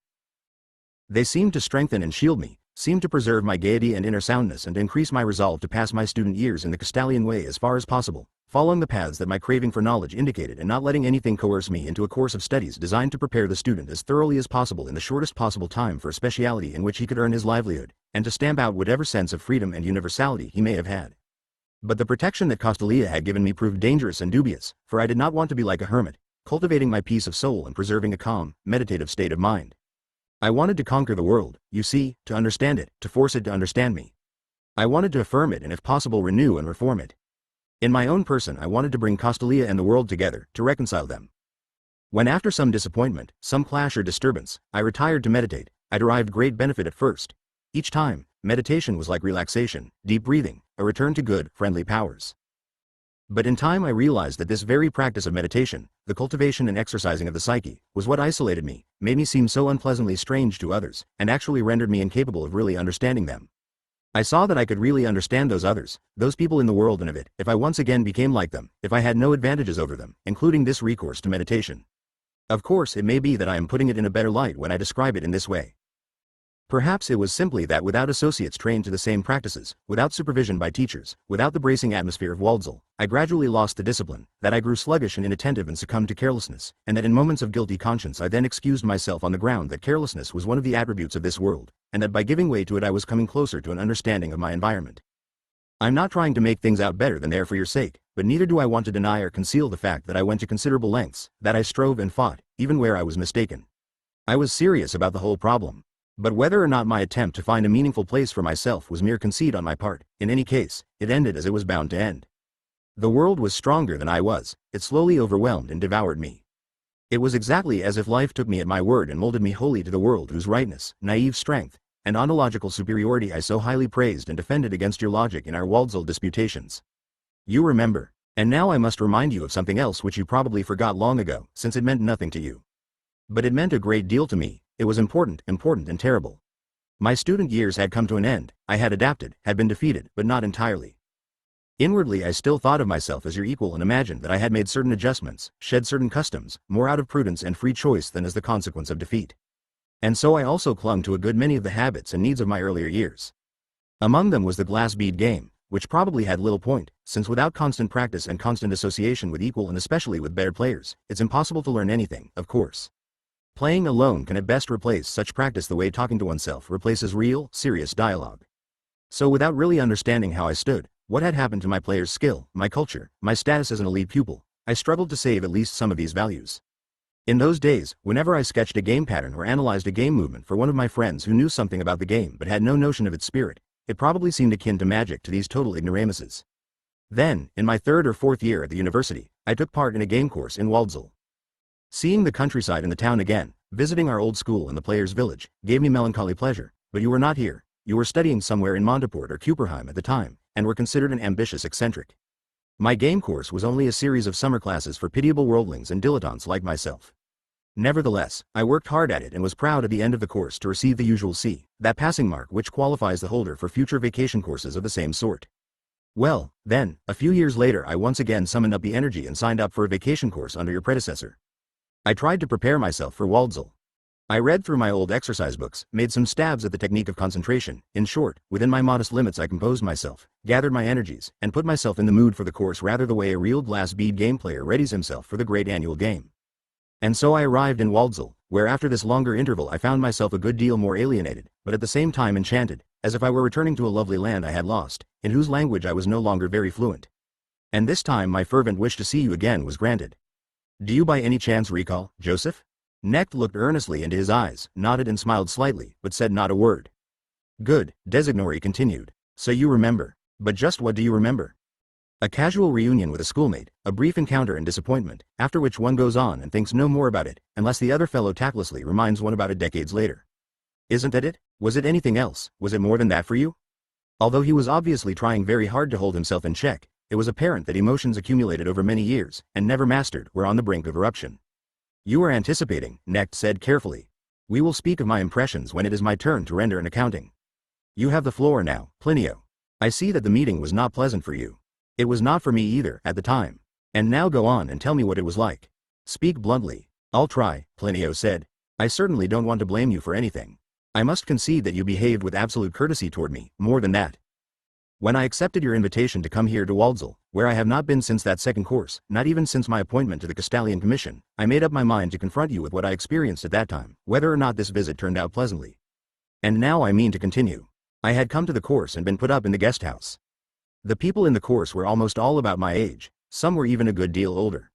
Speaker 1: They seemed to strengthen and shield me, seemed to preserve my gaiety and inner soundness and to increase my resolve to pass my student years in the Castalian way as far as possible, following the paths that my craving for knowledge indicated and not letting anything coerce me into a course of studies designed to prepare the student as thoroughly as possible in the shortest possible time for a speciality in which he could earn his livelihood, and to stamp out whatever sense of freedom and universality he may have had. But the protection that Castalia had given me proved dangerous and dubious, for I did not want to be like a hermit, cultivating my peace of soul and preserving a calm, meditative state of mind. I wanted to conquer the world, you see, to understand it, to force it to understand me. I wanted to affirm it and if possible renew and reform it. In my own person I wanted to bring Castalia and the world together, to reconcile them. When after some disappointment, some clash or disturbance, I retired to meditate, I derived great benefit at first. Each time, meditation was like relaxation, deep breathing, a return to good, friendly powers. But in time I realized that this very practice of meditation, the cultivation and exercising of the psyche, was what isolated me, made me seem so unpleasantly strange to others, and actually rendered me incapable of really understanding them. I saw that I could really understand those others, those people in the world and of it, if I once again became like them, if I had no advantages over them, including this recourse to meditation. Of course, it may be that I am putting it in a better light when I describe it in this way. Perhaps it was simply that without associates trained to the same practices, without supervision by teachers, without the bracing atmosphere of Waldsall, I gradually lost the discipline, that I grew sluggish and inattentive and succumbed to carelessness, and that in moments of guilty conscience I then excused myself on the ground that carelessness was one of the attributes of this world, and that by giving way to it I was coming closer to an understanding of my environment. I'm not trying to make things out better than they are for your sake, but neither do I want to deny or conceal the fact that I went to considerable lengths, that I strove and fought, even where I was mistaken. I was serious about the whole problem. But whether or not my attempt to find a meaningful place for myself was mere conceit on my part, in any case, it ended as it was bound to end. The world was stronger than I was, it slowly overwhelmed and devoured me. It was exactly as if life took me at my word and molded me wholly to the world whose rightness, naive strength, and ontological superiority I so highly praised and defended against your logic in our Waldsall disputations. You remember. And now I must remind you of something else which you probably forgot long ago, since it meant nothing to you. But it meant a great deal to me. It was important and terrible. My student years had come to an end, I had adapted, had been defeated, but not entirely. Inwardly I still thought of myself as your equal and imagined that I had made certain adjustments, shed certain customs, more out of prudence and free choice than as the consequence of defeat. And so I also clung to a good many of the habits and needs of my earlier years. Among them was the glass bead game, which probably had little point, since without constant practice and constant association with equal and especially with better players, it's impossible to learn anything, of course. Playing alone can at best replace such practice the way talking to oneself replaces real, serious dialogue. So without really understanding how I stood, what had happened to my player's skill, my culture, my status as an elite pupil, I struggled to save at least some of these values. In those days, whenever I sketched a game pattern or analyzed a game movement for one of my friends who knew something about the game but had no notion of its spirit, it probably seemed akin to magic to these total ignoramuses. Then, in my third or fourth year at the university, I took part in a game course in Waldsall. Seeing the countryside and the town again, visiting our old school and the players' village, gave me melancholy pleasure, but you were not here, you were studying somewhere in Monteport or Cupperheim at the time, and were considered an ambitious eccentric. My game course was only a series of summer classes for pitiable worldlings and dilettantes like myself. Nevertheless, I worked hard at it and was proud at the end of the course to receive the usual C, that passing mark which qualifies the holder for future vacation courses of the same sort. Well, then, a few years later I once again summoned up the energy and signed up for a vacation course under your predecessor. I tried to prepare myself for Waldsall. I read through my old exercise books, made some stabs at the technique of concentration, in short, within my modest limits I composed myself, gathered my energies, and put myself in the mood for the course rather the way a real glass bead game player readies himself for the great annual game. And so I arrived in Waldsall, where after this longer interval I found myself a good deal more alienated, but at the same time enchanted, as if I were returning to a lovely land I had lost, in whose language I was no longer very fluent. And this time my fervent wish to see you again was granted. Do you by any chance recall, Joseph? Knecht looked earnestly into his eyes, nodded and smiled slightly, but said not a word. Good, Designori continued. So you remember. But just what do you remember? A casual reunion with a schoolmate, a brief encounter and disappointment, after which one goes on and thinks no more about it, unless the other fellow tactlessly reminds one about it decades later. Isn't that it? Was it anything else? Was it more than that for you? Although he was obviously trying very hard to hold himself in check, it was apparent that emotions accumulated over many years, and never mastered, were on the brink of eruption. You are anticipating, Knecht said carefully. We will speak of my impressions when it is my turn to render an accounting. You have the floor now, Plinio. I see that the meeting was not pleasant for you. It was not for me either, at the time. And now go on and tell me what it was like. Speak bluntly. I'll try, Plinio said. I certainly don't want to blame you for anything. I must concede that you behaved with absolute courtesy toward me, more than that. When I accepted your invitation to come here to Waldsall, where I have not been since that second course, not even since my appointment to the Castalian Commission, I made up my mind to confront you with what I experienced at that time, whether or not this visit turned out pleasantly. And now I mean to continue. I had come to the course and been put up in the guest house. The people in the course were almost all about my age, some were even a good deal older.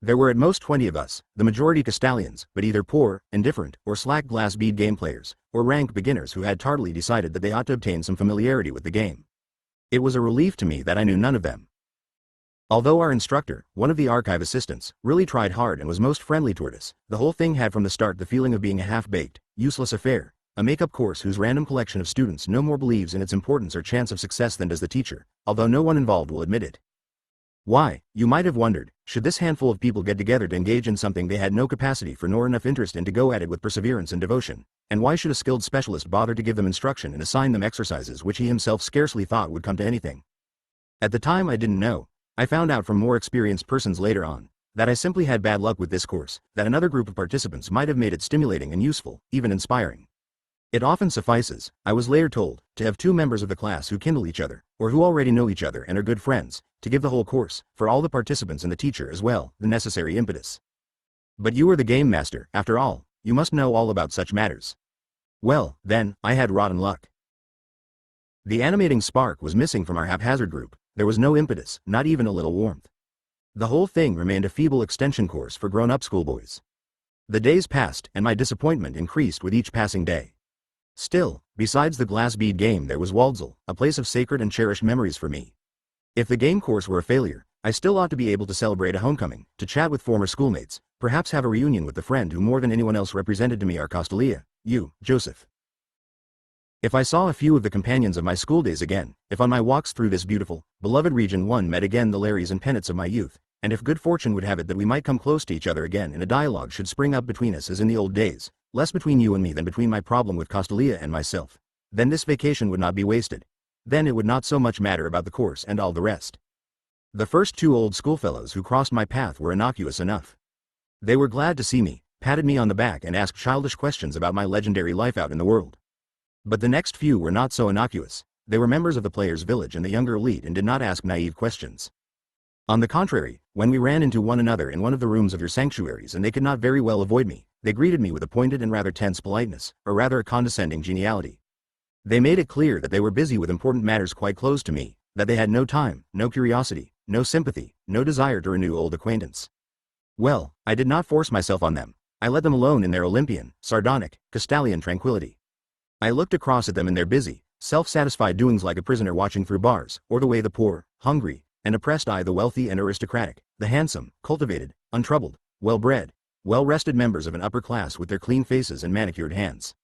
Speaker 1: There were at most 20 of us, the majority Castalians, but either poor, indifferent, or slack glass bead game players, or rank beginners who had tardily decided that they ought to obtain some familiarity with the game. It was a relief to me that I knew none of them. Although our instructor, one of the archive assistants, really tried hard and was most friendly toward us, the whole thing had from the start the feeling of being a half-baked, useless affair, a make-up course whose random collection of students no more believes in its importance or chance of success than does the teacher, although no one involved will admit it. Why, you might have wondered, should this handful of people get together to engage in something they had no capacity for nor enough interest in to go at it with perseverance and devotion, and why should a skilled specialist bother to give them instruction and assign them exercises which he himself scarcely thought would come to anything? At the time I didn't know. I found out from more experienced persons later on, that I simply had bad luck with this course, that another group of participants might have made it stimulating and useful, even inspiring. It often suffices, I was later told, to have two members of the class who kindle each other, or who already know each other and are good friends, to give the whole course, for all the participants and the teacher as well, the necessary impetus. But you are the game master, after all, you must know all about such matters. Well, then, I had rotten luck. The animating spark was missing from our haphazard group, there was no impetus, not even a little warmth. The whole thing remained a feeble extension course for grown-up schoolboys. The days passed, and my disappointment increased with each passing day. Still, besides the glass bead game there was Waldsall, a place of sacred and cherished memories for me. If the game course were a failure, I still ought to be able to celebrate a homecoming, to chat with former schoolmates, perhaps have a reunion with the friend who more than anyone else represented to me our Castalia, you, Joseph. If I saw a few of the companions of my schooldays again, if on my walks through this beautiful, beloved region one met again the Larrys and Pennets of my youth, and if good fortune would have it that we might come close to each other again and a dialogue should spring up between us as in the old days, less between you and me than between my problem with Castalia and myself, then this vacation would not be wasted. Then it would not so much matter about the course and all the rest. The first two old schoolfellows who crossed my path were innocuous enough. They were glad to see me, patted me on the back and asked childish questions about my legendary life out in the world. But the next few were not so innocuous. They were members of the players' village and the younger elite and did not ask naive questions. On the contrary, when we ran into one another in one of the rooms of your sanctuaries and they could not very well avoid me, they greeted me with a pointed and rather tense politeness, or rather a condescending geniality. They made it clear that they were busy with important matters quite close to me, that they had no time, no curiosity, no sympathy, no desire to renew old acquaintance. Well, I did not force myself on them. I let them alone in their Olympian, sardonic, Castalian tranquility. I looked across at them in their busy, self-satisfied doings like a prisoner watching through bars, or the way the poor, hungry, and oppressed eye the wealthy and aristocratic, the handsome, cultivated, untroubled, well-bred, well-rested members of an upper class with their clean faces and manicured hands.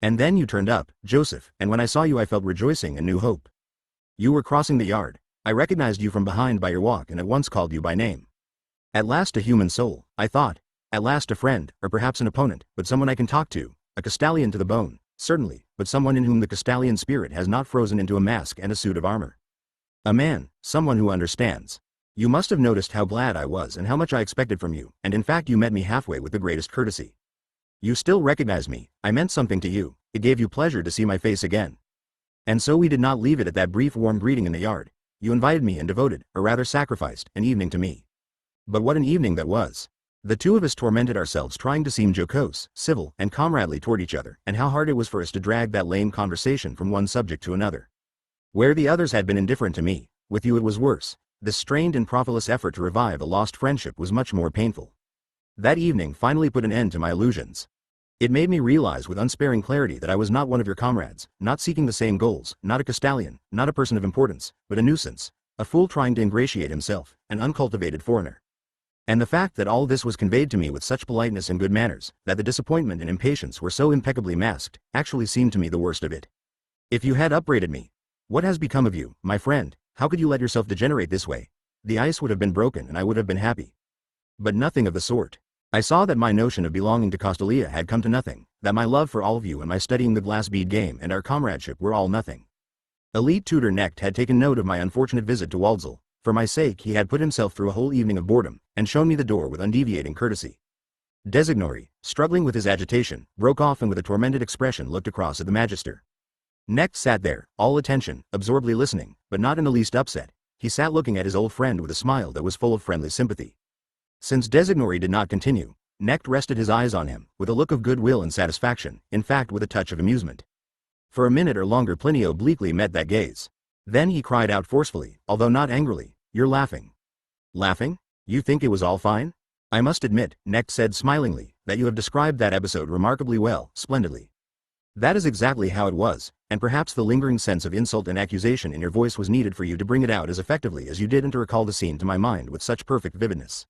Speaker 1: And then you turned up, Joseph, and when I saw you I felt rejoicing and new hope. You were crossing the yard. I recognized you from behind by your walk and at once called you by name. At last a human soul, I thought. At last a friend, or perhaps an opponent, but someone I can talk to, a Castalian to the bone, certainly, but someone in whom the Castalian spirit has not frozen into a mask and a suit of armor. A man, someone who understands. You must have noticed how glad I was and how much I expected from you, and in fact you met me halfway with the greatest courtesy. You still recognize me, I meant something to you, it gave you pleasure to see my face again. And so we did not leave it at that brief warm greeting in the yard. You invited me and devoted, or rather sacrificed, an evening to me. But what an evening that was! The two of us tormented ourselves trying to seem jocose, civil, and comradely toward each other, and how hard it was for us to drag that lame conversation from one subject to another. Where the others had been indifferent to me, with you it was worse. This strained and profitless effort to revive a lost friendship was much more painful. That evening finally put an end to my illusions. It made me realize with unsparing clarity that I was not one of your comrades, not seeking the same goals, not a Castalian, not a person of importance, but a nuisance, a fool trying to ingratiate himself, an uncultivated foreigner. And the fact that all this was conveyed to me with such politeness and good manners, that the disappointment and impatience were so impeccably masked, actually seemed to me the worst of it. If you had upbraided me, what has become of you, my friend? How could you let yourself degenerate this way? The ice would have been broken and I would have been happy. But nothing of the sort. I saw that my notion of belonging to Castalia had come to nothing, that my love for all of you and my studying the glass bead game and our comradeship were all nothing. Elite tutor Knecht had taken note of my unfortunate visit to Waldsall. For my sake he had put himself through a whole evening of boredom, and shown me the door with undeviating courtesy. Designori, struggling with his agitation, broke off and with a tormented expression looked across at the Magister. Knecht sat there, all attention, absorbedly listening, but not in the least upset. He sat looking at his old friend with a smile that was full of friendly sympathy. Since Designori did not continue, Knecht rested his eyes on him, with a look of goodwill and satisfaction, in fact with a touch of amusement. For a minute or longer Plinio obliquely met that gaze. Then he cried out forcefully, although not angrily, "You're laughing." "Laughing? You think it was all fine?" "I must admit," Knecht said smilingly, "that you have described that episode remarkably well, splendidly. That is exactly how it was, and perhaps the lingering sense of insult and accusation in your voice was needed for you to bring it out as effectively as you did and to recall the scene to my mind with such perfect vividness.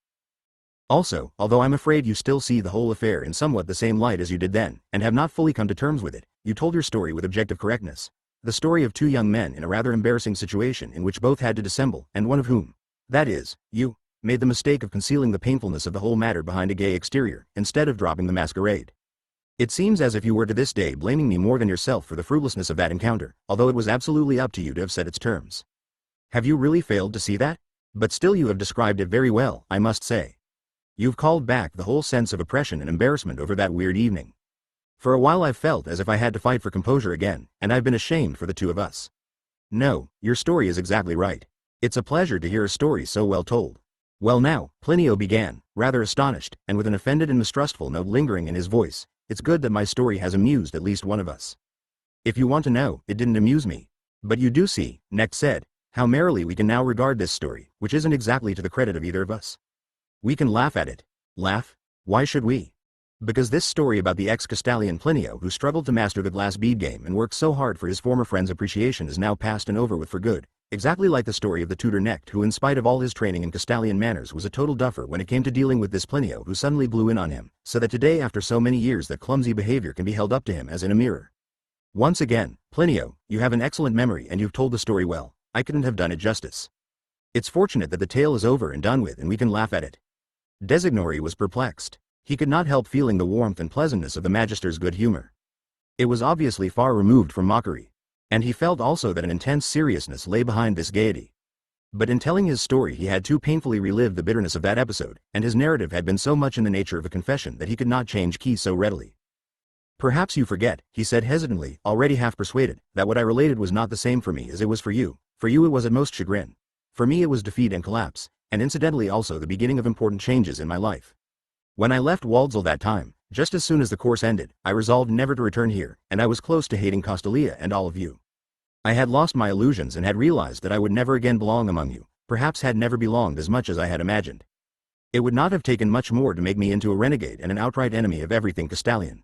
Speaker 1: Also, although I'm afraid you still see the whole affair in somewhat the same light as you did then, and have not fully come to terms with it, you told your story with objective correctness. The story of two young men in a rather embarrassing situation in which both had to dissemble, and one of whom, that is, you, made the mistake of concealing the painfulness of the whole matter behind a gay exterior, instead of dropping the masquerade. It seems as if you were to this day blaming me more than yourself for the fruitlessness of that encounter, although it was absolutely up to you to have set its terms. Have you really failed to see that? But still you have described it very well, I must say. You've called back the whole sense of oppression and embarrassment over that weird evening. For a while I've felt as if I had to fight for composure again, and I've been ashamed for the two of us. No, your story is exactly right. It's a pleasure to hear a story so well told. Well now, Plinio began, rather astonished, and with an offended and mistrustful note lingering in his voice, it's good that my story has amused at least one of us. If you want to know, it didn't amuse me. But you do see, Knecht said, how merrily we can now regard this story, which isn't exactly to the credit of either of us. We can laugh at it. Laugh? Why should we? Because this story about the ex-Castalian Plinio who struggled to master the glass bead game and worked so hard for his former friend's appreciation is now past and over with for good, exactly like the story of the tutor Knecht who in spite of all his training in Castalian manners was a total duffer when it came to dealing with this Plinio who suddenly blew in on him, so that today after so many years that clumsy behavior can be held up to him as in a mirror. Once again, Plinio, you have an excellent memory and you've told the story well. I couldn't have done it justice. It's fortunate that the tale is over and done with and we can laugh at it. Designori was perplexed. He could not help feeling the warmth and pleasantness of the Magister's good humor. It was obviously far removed from mockery. And he felt also that an intense seriousness lay behind this gaiety. But in telling his story he had too painfully relived the bitterness of that episode, and his narrative had been so much in the nature of a confession that he could not change key so readily. Perhaps you forget, he said hesitantly, already half persuaded, that what I related was not the same for me as it was for you. For you it was at most chagrin. For me it was defeat and collapse, and incidentally also the beginning of important changes in my life. When I left Waldsall that time, just as soon as the course ended, I resolved never to return here, and I was close to hating Castalia and all of you. I had lost my illusions and had realized that I would never again belong among you, perhaps had never belonged as much as I had imagined. It would not have taken much more to make me into a renegade and an outright enemy of everything Castalian.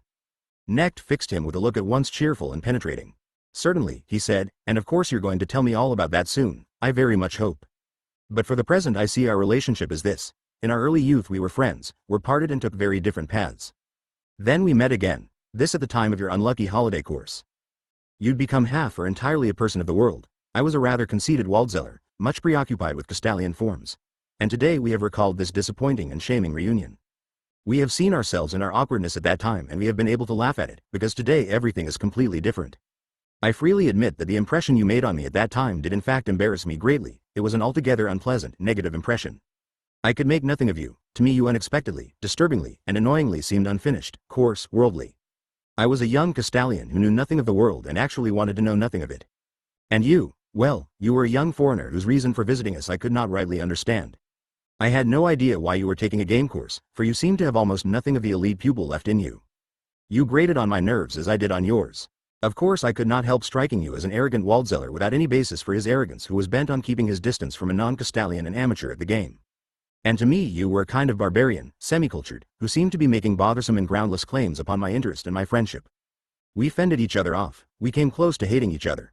Speaker 1: Knecht fixed him with a look at once cheerful and penetrating. Certainly, he said, and of course you're going to tell me all about that soon, I very much hope. But for the present I see our relationship as this. In our early youth we were friends, were parted and took very different paths. Then we met again, this at the time of your unlucky holiday course. You'd become half or entirely a person of the world. I was a rather conceited Waldseller, much preoccupied with Castalian forms. And today we have recalled this disappointing and shaming reunion. We have seen ourselves in our awkwardness at that time and we have been able to laugh at it, because today everything is completely different. I freely admit that the impression you made on me at that time did in fact embarrass me greatly. It was an altogether unpleasant, negative impression. I could make nothing of you. To me you unexpectedly, disturbingly, and annoyingly seemed unfinished, coarse, worldly. I was a young Castalian who knew nothing of the world and actually wanted to know nothing of it. And you, well, you were a young foreigner whose reason for visiting us I could not rightly understand. I had no idea why you were taking a game course, for you seem to have almost nothing of the elite pupil left in you. You grated on my nerves as I did on yours. Of course I could not help striking you as an arrogant Waldzeller without any basis for his arrogance, who was bent on keeping his distance from a non-Castalian and amateur at the game. And to me you were a kind of barbarian, semi-cultured, who seemed to be making bothersome and groundless claims upon my interest and my friendship. We fended each other off, we came close to hating each other.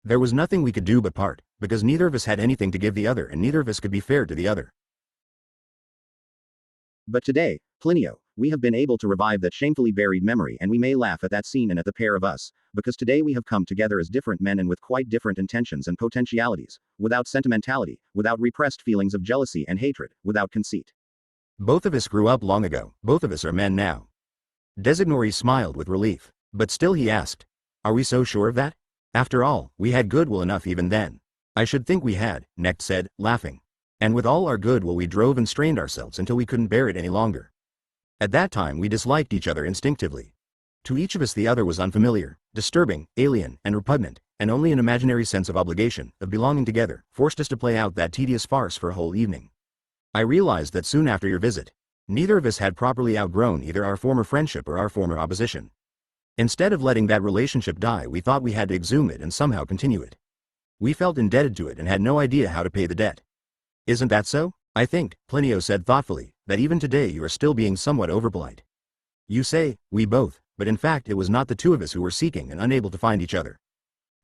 Speaker 1: There was nothing we could do but part, because neither of us had anything to give the other and neither of us could be fair to the other. But today, Plinio, we have been able to revive that shamefully buried memory, and we may laugh at that scene and at the pair of us, because today we have come together as different men and with quite different intentions and potentialities, without sentimentality, without repressed feelings of jealousy and hatred, without conceit. Both of us grew up long ago, both of us are men now. Designori smiled with relief, but still he asked, "Are we so sure of that? After all, we had goodwill enough even then." "I should think we had," Necht said, laughing. "And with all our goodwill we drove and strained ourselves until we couldn't bear it any longer. At that time we disliked each other instinctively. To each of us the other was unfamiliar, disturbing, alien, and repugnant, and only an imaginary sense of obligation, of belonging together, forced us to play out that tedious farce for a whole evening. I realized that soon after your visit. Neither of us had properly outgrown either our former friendship or our former opposition. Instead of letting that relationship die, we thought we had to exhume it and somehow continue it. We felt indebted to it and had no idea how to pay the debt. Isn't that so?" "I think," Plinio said thoughtfully, "that even today you are still being somewhat overpolite. You say, 'we both,' but in fact it was not the two of us who were seeking and unable to find each other.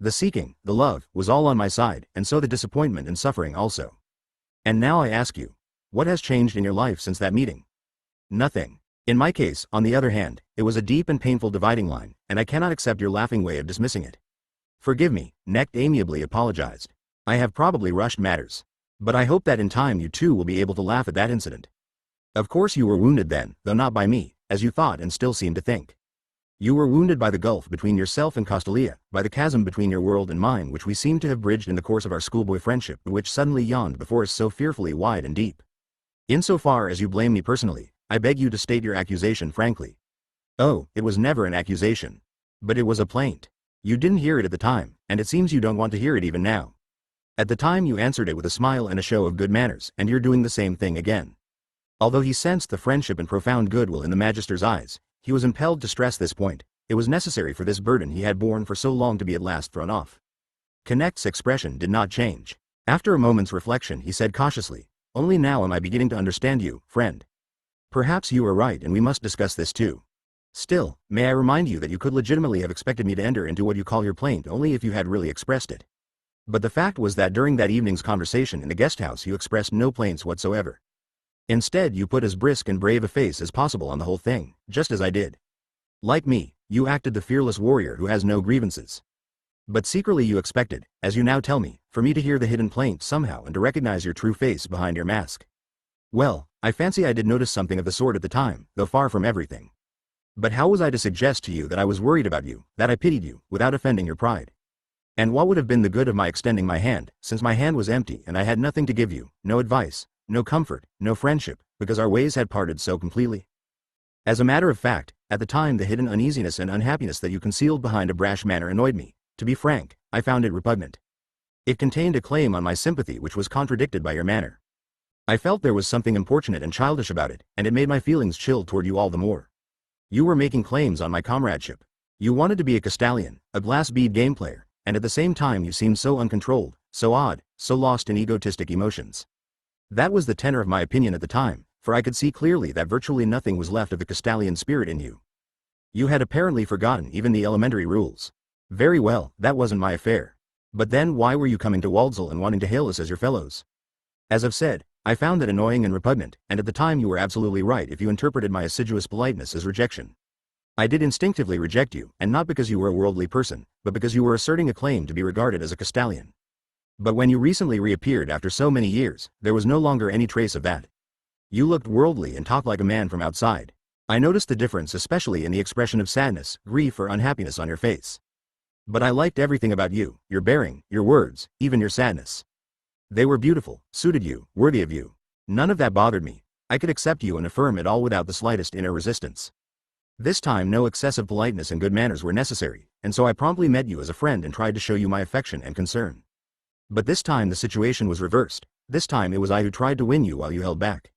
Speaker 1: The seeking, the love, was all on my side, and so the disappointment and suffering also. And now I ask you, what has changed in your life since that meeting?" "Nothing. In my case, on the other hand, it was a deep and painful dividing line, and I cannot accept your laughing way of dismissing it. Forgive me," Necht amiably apologized. "I have probably rushed matters. But I hope that in time you too will be able to laugh at that incident. Of course you were wounded then, though not by me, as you thought and still seem to think. You were wounded by the gulf between yourself and Castalia, by the chasm between your world and mine which we seem to have bridged in the course of our schoolboy friendship, but which suddenly yawned before us so fearfully wide and deep. Insofar as you blame me personally, I beg you to state your accusation frankly." "Oh, it was never an accusation. But it was a plaint. You didn't hear it at the time, and it seems you don't want to hear it even now. At the time you answered it with a smile and a show of good manners, and you're doing the same thing again." Although he sensed the friendship and profound goodwill in the magister's eyes, he was impelled to stress this point. It was necessary for this burden he had borne for so long to be at last thrown off. Knecht's expression did not change. After a moment's reflection he said cautiously, "Only now am I beginning to understand you, friend. Perhaps you are right and we must discuss this too. Still, may I remind you that you could legitimately have expected me to enter into what you call your plaint only if you had really expressed it. But the fact was that during that evening's conversation in the guest house you expressed no plaints whatsoever. Instead you put as brisk and brave a face as possible on the whole thing, just as I did. Like me, you acted the fearless warrior who has no grievances. But secretly you expected, as you now tell me, for me to hear the hidden plaint somehow and to recognize your true face behind your mask. Well, I fancy I did notice something of the sort at the time, though far from everything. But how was I to suggest to you that I was worried about you, that I pitied you, without offending your pride? And what would have been the good of my extending my hand, since my hand was empty and I had nothing to give you, no advice, no comfort, no friendship, because our ways had parted so completely? As a matter of fact, at the time the hidden uneasiness and unhappiness that you concealed behind a brash manner annoyed me. To be frank, I found it repugnant. It contained a claim on my sympathy which was contradicted by your manner. I felt there was something importunate and childish about it, and it made my feelings chill toward you all the more. You were making claims on my comradeship. You wanted to be a Castalian, a glass bead game player, and at the same time you seemed so uncontrolled, so odd, so lost in egotistic emotions. That was the tenor of my opinion at the time, for I could see clearly that virtually nothing was left of the Castalian spirit in you. You had apparently forgotten even the elementary rules. Very well, that wasn't my affair. But then why were you coming to Waldsall and wanting to hail us as your fellows? As I've said, I found that annoying and repugnant, and at the time you were absolutely right if you interpreted my assiduous politeness as rejection. I did instinctively reject you, and not because you were a worldly person, but because you were asserting a claim to be regarded as a Castalian. But when you recently reappeared after so many years, there was no longer any trace of that. You looked worldly and talked like a man from outside. I noticed the difference especially in the expression of sadness, grief or unhappiness on your face. But I liked everything about you, your bearing, your words, even your sadness. They were beautiful, suited you, worthy of you. None of that bothered me. I could accept you and affirm it all without the slightest inner resistance. This time no excessive politeness and good manners were necessary, and so I promptly met you as a friend and tried to show you my affection and concern. But this time the situation was reversed. This time it was I who tried to win you while you held back.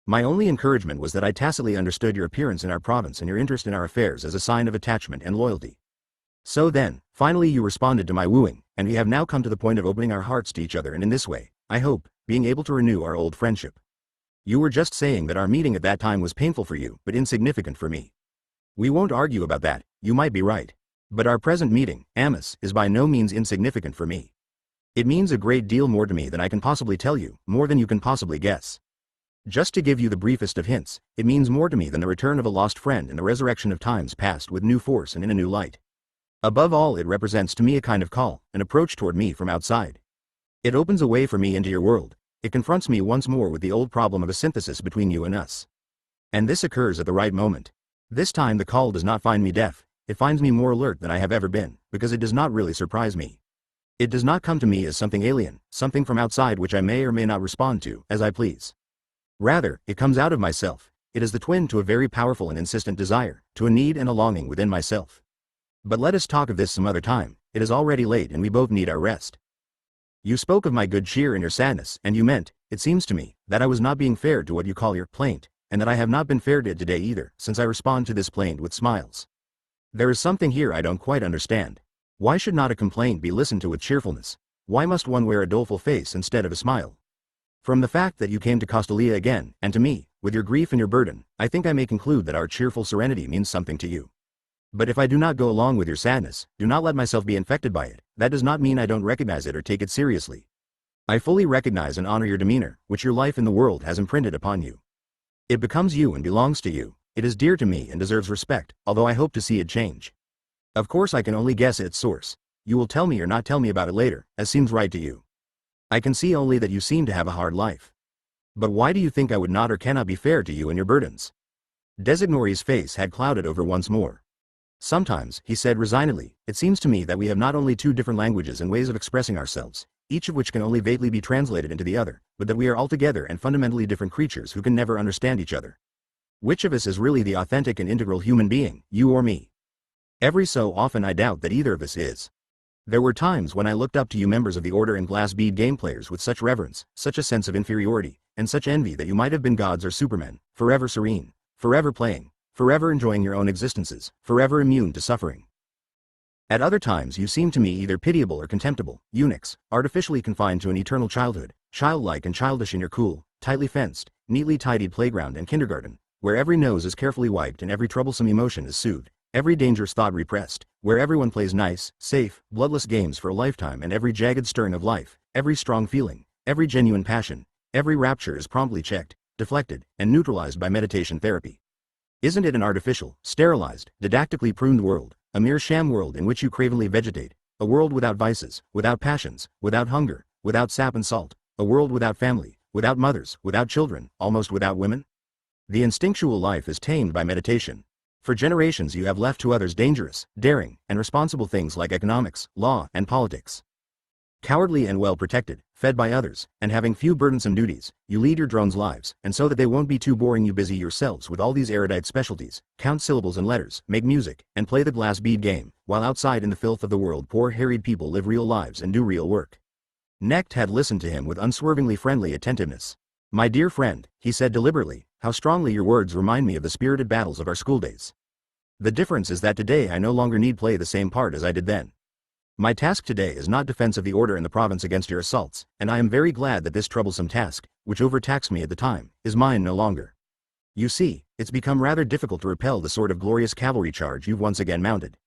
Speaker 1: My only encouragement was that I tacitly understood your appearance in our province and your interest in our affairs as a sign of attachment and loyalty. So then, finally you responded to my wooing, and we have now come to the point of opening our hearts to each other, and in this way, I hope, being able to renew our old friendship. You were just saying that our meeting at that time was painful for you, but insignificant for me. We won't argue about that, you might be right. But our present meeting, Amos, is by no means insignificant for me. It means a great deal more to me than I can possibly tell you, more than you can possibly guess. Just to give you the briefest of hints, it means more to me than the return of a lost friend and the resurrection of times past with new force and in a new light. Above all, it represents to me a kind of call, an approach toward me from outside. It opens a way for me into your world. It confronts me once more with the old problem of a synthesis between you and us. And this occurs at the right moment. This time the call does not find me deaf, it finds me more alert than I have ever been, because it does not really surprise me. It does not come to me as something alien, something from outside which I may or may not respond to, as I please. Rather, it comes out of myself. It is the twin to a very powerful and insistent desire, to a need and a longing within myself. But let us talk of this some other time. It is already late and we both need our rest. You spoke of my good cheer and your sadness, and you meant, it seems to me, that I was not being fair to what you call your plaint, and that I have not been fair to it today either, since I respond to this plaint with smiles. There is something here I don't quite understand. Why should not a complaint be listened to with cheerfulness? Why must one wear a doleful face instead of a smile? From the fact that you came to Castalia again, and to me, with your grief and your burden, I think I may conclude that our cheerful serenity means something to you. But if I do not go along with your sadness, do not let myself be infected by it, that does not mean I don't recognize it or take it seriously. I fully recognize and honor your demeanor, which your life in the world has imprinted upon you. It becomes you and belongs to you. It is dear to me and deserves respect, although I hope to see it change. Of course I can only guess at its source. You will tell me or not tell me about it later, as seems right to you. I can see only that you seem to have a hard life. But why do you think I would not or cannot be fair to you and your burdens? Designori's face had clouded over once more. Sometimes, he said resignedly, it seems to me that we have not only two different languages and ways of expressing ourselves, each of which can only vaguely be translated into the other, but that we are altogether and fundamentally different creatures who can never understand each other. Which of us is really the authentic and integral human being, you or me? Every so often I doubt that either of us is. There were times when I looked up to you members of the Order and glass bead game players with such reverence, such a sense of inferiority, and such envy that you might have been gods or supermen, forever serene, forever playing, forever enjoying your own existences, forever immune to suffering. At other times you seemed to me either pitiable or contemptible, eunuchs, artificially confined to an eternal childhood, childlike and childish in your cool, tightly fenced, neatly tidied playground and kindergarten, where every nose is carefully wiped and every troublesome emotion is soothed, every dangerous thought repressed, where everyone plays nice, safe, bloodless games for a lifetime and every jagged stirring of life, every strong feeling, every genuine passion, every rapture is promptly checked, deflected, and neutralized by meditation therapy. Isn't it an artificial, sterilized, didactically pruned world, a mere sham world in which you cravenly vegetate, a world without vices, without passions, without hunger, without sap and salt, a world without family, without mothers, without children, almost without women? The instinctual life is tamed by meditation. For generations you have left to others dangerous, daring, and responsible things like economics, law, and politics. Cowardly and well protected, fed by others, and having few burdensome duties, you lead your drones' lives, and so that they won't be too boring you busy yourselves with all these erudite specialties, count syllables and letters, make music, and play the glass bead game, while outside in the filth of the world poor harried people live real lives and do real work. Knecht had listened to him with unswervingly friendly attentiveness. My dear friend, he said deliberately, how strongly your words remind me of the spirited battles of our school days. The difference is that today I no longer need play the same part as I did then. My task today is not defense of the order in the province against your assaults, and I am very glad that this troublesome task, which overtaxed me at the time, is mine no longer. You see, it's become rather difficult to repel the sort of glorious cavalry charge you've once again mounted.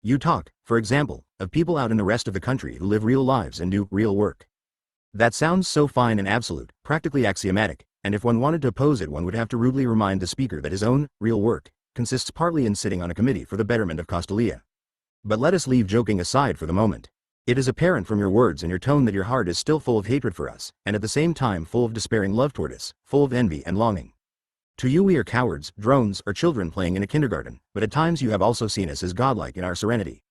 Speaker 1: You talk, for example, of people out in the rest of the country who live real lives and do real work. That sounds so fine and absolute, practically axiomatic, and if one wanted to oppose it one would have to rudely remind the speaker that his own real work consists partly in sitting on a committee for the betterment of Castalia. But let us leave joking aside for the moment. It is apparent from your words and your tone that your heart is still full of hatred for us, and at the same time full of despairing love toward us, full of envy and longing. To you we are cowards, drones, or children playing in a kindergarten, but at times you have also seen us as godlike in our serenity.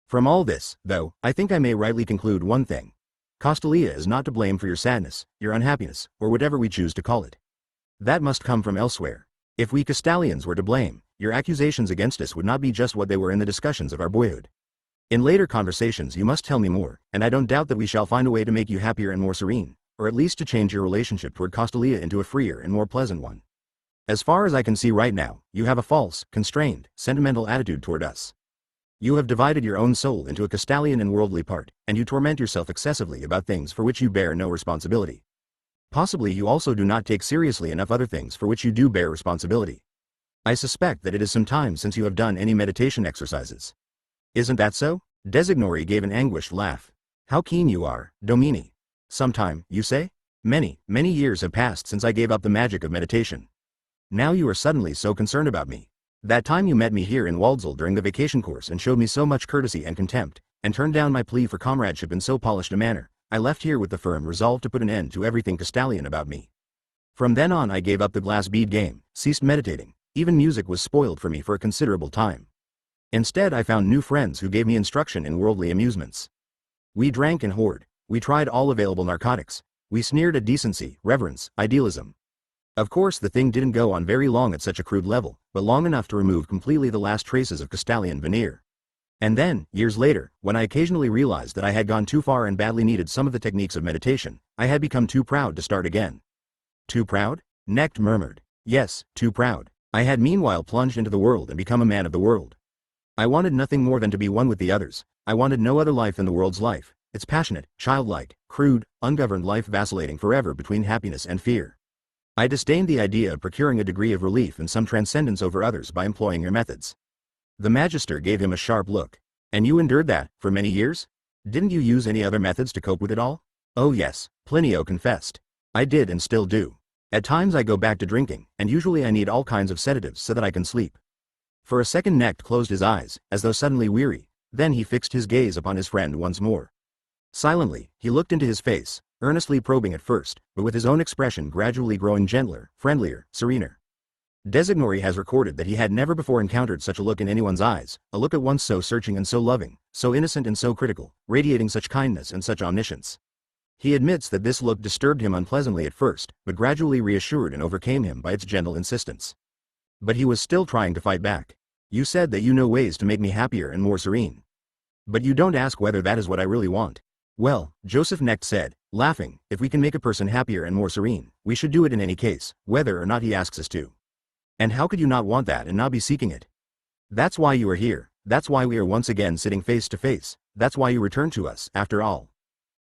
Speaker 1: From all this, though, I think I may rightly conclude one thing. Castalia is not to blame for your sadness, your unhappiness, or whatever we choose to call it. That must come from elsewhere. If we Castalians were to blame, your accusations against us would not be just what they were in the discussions of our boyhood. In later conversations you must tell me more, and I don't doubt that we shall find a way to make you happier and more serene, or at least to change your relationship toward Castalia into a freer and more pleasant one. As far as I can see right now, you have a false, constrained, sentimental attitude toward us. You have divided your own soul into a Castalian and worldly part, and you torment yourself excessively about things for which you bear no responsibility. Possibly you also do not take seriously enough other things for which you do bear responsibility. I suspect that it is some time since you have done any meditation exercises. Isn't that so? Designori gave an anguished laugh. How keen you are, Domini. Some time, you say? Many, many years have passed since I gave up the magic of meditation. Now you are suddenly so concerned about me. That time you met me here in Waldsall during the vacation course and showed me so much courtesy and contempt, and turned down my plea for comradeship in so polished a manner, I left here with the firm resolve to put an end to everything Castalian about me. From then on I gave up the glass bead game, ceased meditating, even music was spoiled for me for a considerable time. Instead I found new friends who gave me instruction in worldly amusements. We drank and whored, we tried all available narcotics, we sneered at decency, reverence, idealism. Of course the thing didn't go on very long at such a crude level, but long enough to remove completely the last traces of Castalian veneer. And then, years later, when I occasionally realized that I had gone too far and badly needed some of the techniques of meditation, I had become too proud to start again. Too proud? Necht murmured. Yes, too proud. I had meanwhile plunged into the world and become a man of the world. I wanted nothing more than to be one with the others. I wanted no other life than the world's life, its passionate, childlike, crude, ungoverned life vacillating forever between happiness and fear. I disdained the idea of procuring a degree of relief and some transcendence over others by employing your methods. The Magister gave him a sharp look. And you endured that, for many years? Didn't you use any other methods to cope with it all? Oh yes, Plinio confessed. I did and still do. At times I go back to drinking, and usually I need all kinds of sedatives so that I can sleep. For a second Necht closed his eyes, as though suddenly weary, then he fixed his gaze upon his friend once more. Silently, he looked into his face, earnestly probing at first, but with his own expression gradually growing gentler, friendlier, serener. Designori has recorded that he had never before encountered such a look in anyone's eyes, a look at once so searching and so loving, so innocent and so critical, radiating such kindness and such omniscience. He admits that this look disturbed him unpleasantly at first, but gradually reassured and overcame him by its gentle insistence. But he was still trying to fight back. You said that you know ways to make me happier and more serene. But you don't ask whether that is what I really want. Well, Joseph Necht said, laughing, if we can make a person happier and more serene, we should do it in any case, whether or not he asks us to. And how could you not want that and not be seeking it? That's why you are here, that's why we are once again sitting face to face, that's why you return to us, after all.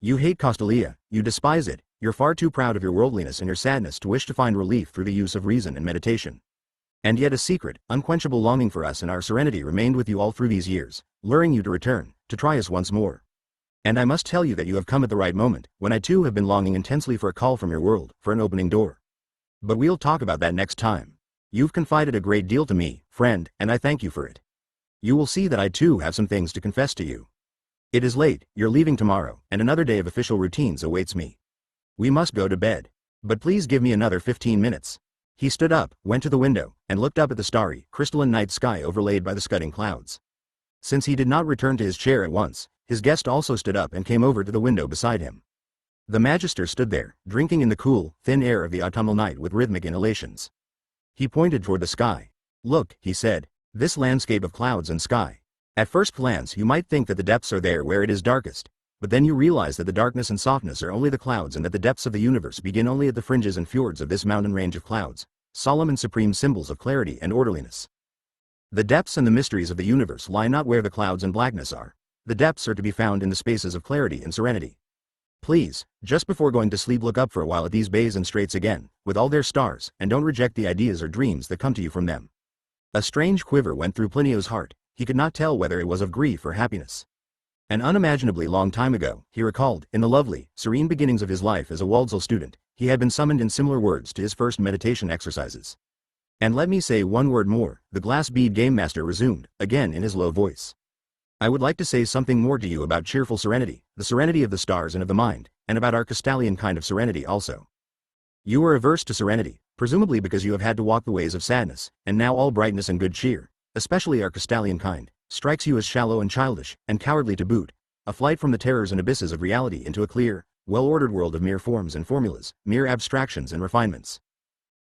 Speaker 1: You hate Castalia, you despise it, you're far too proud of your worldliness and your sadness to wish to find relief through the use of reason and meditation. And yet a secret, unquenchable longing for us and our serenity remained with you all through these years, luring you to return, to try us once more. And I must tell you that you have come at the right moment, when I too have been longing intensely for a call from your world, for an opening door. But we'll talk about that next time. You've confided a great deal to me, friend, and I thank you for it. You will see that I too have some things to confess to you. It is late, you're leaving tomorrow, and another day of official routines awaits me. We must go to bed. But please give me another 15 minutes. He stood up, went to the window, and looked up at the starry, crystalline night sky overlaid by the scudding clouds. Since he did not return to his chair at once, his guest also stood up and came over to the window beside him. The Magister stood there, drinking in the cool, thin air of the autumnal night with rhythmic inhalations. He pointed toward the sky. Look, he said, this landscape of clouds and sky. At first glance you might think that the depths are there where it is darkest, but then you realize that the darkness and softness are only the clouds and that the depths of the universe begin only at the fringes and fjords of this mountain range of clouds, solemn and supreme symbols of clarity and orderliness. The depths and the mysteries of the universe lie not where the clouds and blackness are. The depths are to be found in the spaces of clarity and serenity. Please, just before going to sleep look up for a while at these bays and straits again, with all their stars, and don't reject the ideas or dreams that come to you from them. A strange quiver went through Plinio's heart, he could not tell whether it was of grief or happiness. An unimaginably long time ago, he recalled, in the lovely, serene beginnings of his life as a Waldsall student, he had been summoned in similar words to his first meditation exercises. And let me say one word more, the glass bead game master resumed, again in his low voice. I would like to say something more to you about cheerful serenity, the serenity of the stars and of the mind, and about our Castalian kind of serenity also. You are averse to serenity, presumably because you have had to walk the ways of sadness, and now all brightness and good cheer, especially our Castalian kind, strikes you as shallow and childish, and cowardly to boot, a flight from the terrors and abysses of reality into a clear, well-ordered world of mere forms and formulas, mere abstractions and refinements.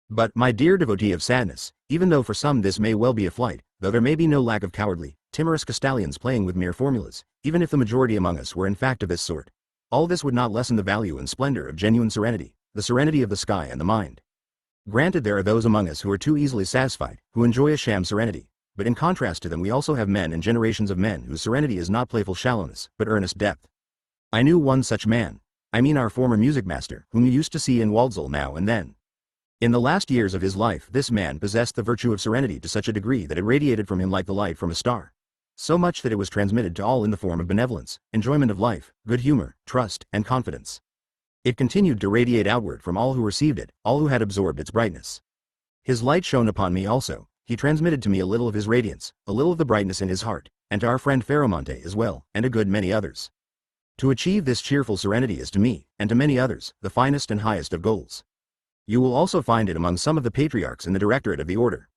Speaker 1: But, my dear devotee of sadness, even though for some this may well be a flight, though there may be no lack of cowardly, timorous Castalians playing with mere formulas, even if the majority among us were in fact of this sort, All this would not lessen the value and splendor of genuine serenity, the serenity of the sky and the mind. Granted, there are those among us who are too easily satisfied, who enjoy a sham serenity, but in contrast to them we also have men and generations of men whose serenity is not playful shallowness, but earnest depth. I knew one such man. I mean our former music master, whom you used to see in Waldsall now and then. In the last years of his life this man possessed the virtue of serenity to such a degree that it radiated from him like the light from a star. So much that it was transmitted to all in the form of benevolence, enjoyment of life, good humor, trust, and confidence. It continued to radiate outward from all who received it, all who had absorbed its brightness. His light shone upon me also. He transmitted to me a little of his radiance, a little of the brightness in his heart, and to our friend Faramonte as well, and a good many others. To achieve this cheerful serenity is to me, and to many others, the finest and highest of goals. You will also find it among some of the patriarchs in the directorate of the order.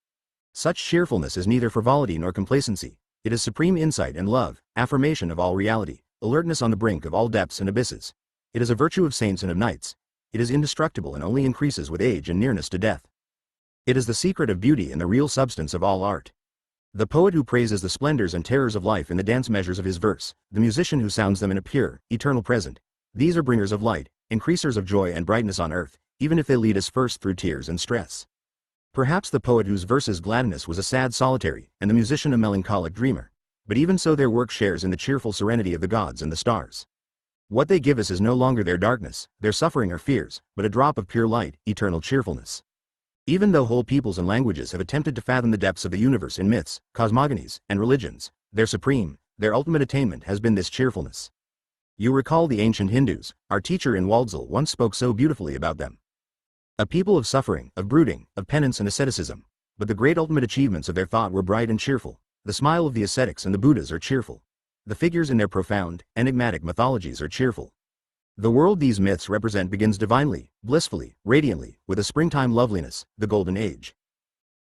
Speaker 1: Such cheerfulness is neither frivolity nor complacency. It is supreme insight and love, affirmation of all reality, alertness on the brink of all depths and abysses. It is a virtue of saints and of knights. It is indestructible and only increases with age and nearness to death. It is the secret of beauty and the real substance of all art. The poet who praises the splendors and terrors of life in the dance measures of his verse, the musician who sounds them in a pure, eternal present, these are bringers of light, increasers of joy and brightness on earth, even if they lead us first through tears and stress. Perhaps the poet whose verses gladness was a sad solitary, and the musician a melancholic dreamer, but even so their work shares in the cheerful serenity of the gods and the stars. What they give us is no longer their darkness, their suffering or fears, but a drop of pure light, eternal cheerfulness. Even though whole peoples and languages have attempted to fathom the depths of the universe in myths, cosmogonies, and religions, their supreme, their ultimate attainment has been this cheerfulness. You recall the ancient Hindus, our teacher in Waldsall once spoke so beautifully about them. A people of suffering, of brooding, of penance and asceticism, but the great ultimate achievements of their thought were bright and cheerful. The smile of the ascetics and the Buddhas are cheerful. The figures in their profound, enigmatic mythologies are cheerful. The world these myths represent begins divinely, blissfully, radiantly, with a springtime loveliness, the golden age.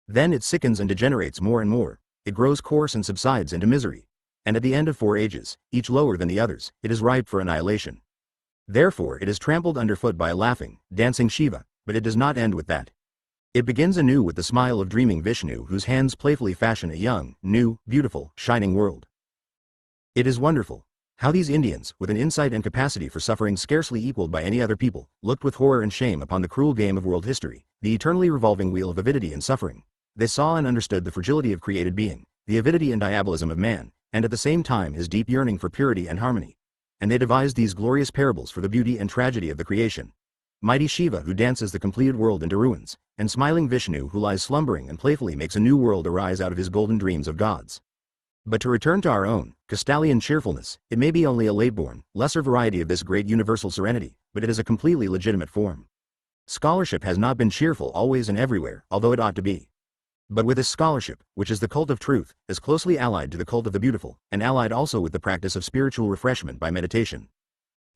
Speaker 1: Then it sickens and degenerates more and more, it grows coarse and subsides into misery, and at the end of 4 ages, each lower than the others, it is ripe for annihilation. Therefore it is trampled underfoot by a laughing, dancing Shiva, but it does not end with that. It begins anew with the smile of dreaming Vishnu whose hands playfully fashion a young, new, beautiful, shining world. It is wonderful how these Indians, with an insight and capacity for suffering scarcely equaled by any other people, looked with horror and shame upon the cruel game of world history, the eternally revolving wheel of avidity and suffering. They saw and understood the fragility of created being, the avidity and diabolism of man, and at the same time his deep yearning for purity and harmony. And they devised these glorious parables for the beauty and tragedy of the creation. Mighty Shiva who dances the completed world into ruins, and smiling Vishnu who lies slumbering and playfully makes a new world arise out of his golden dreams of gods. But to return to our own, Castalian cheerfulness, it may be only a late-born, lesser variety of this great universal serenity, but it is a completely legitimate form. Scholarship has not been cheerful always and everywhere, although it ought to be. But with this scholarship, which is the cult of truth, is closely allied to the cult of the beautiful, and allied also with the practice of spiritual refreshment by meditation.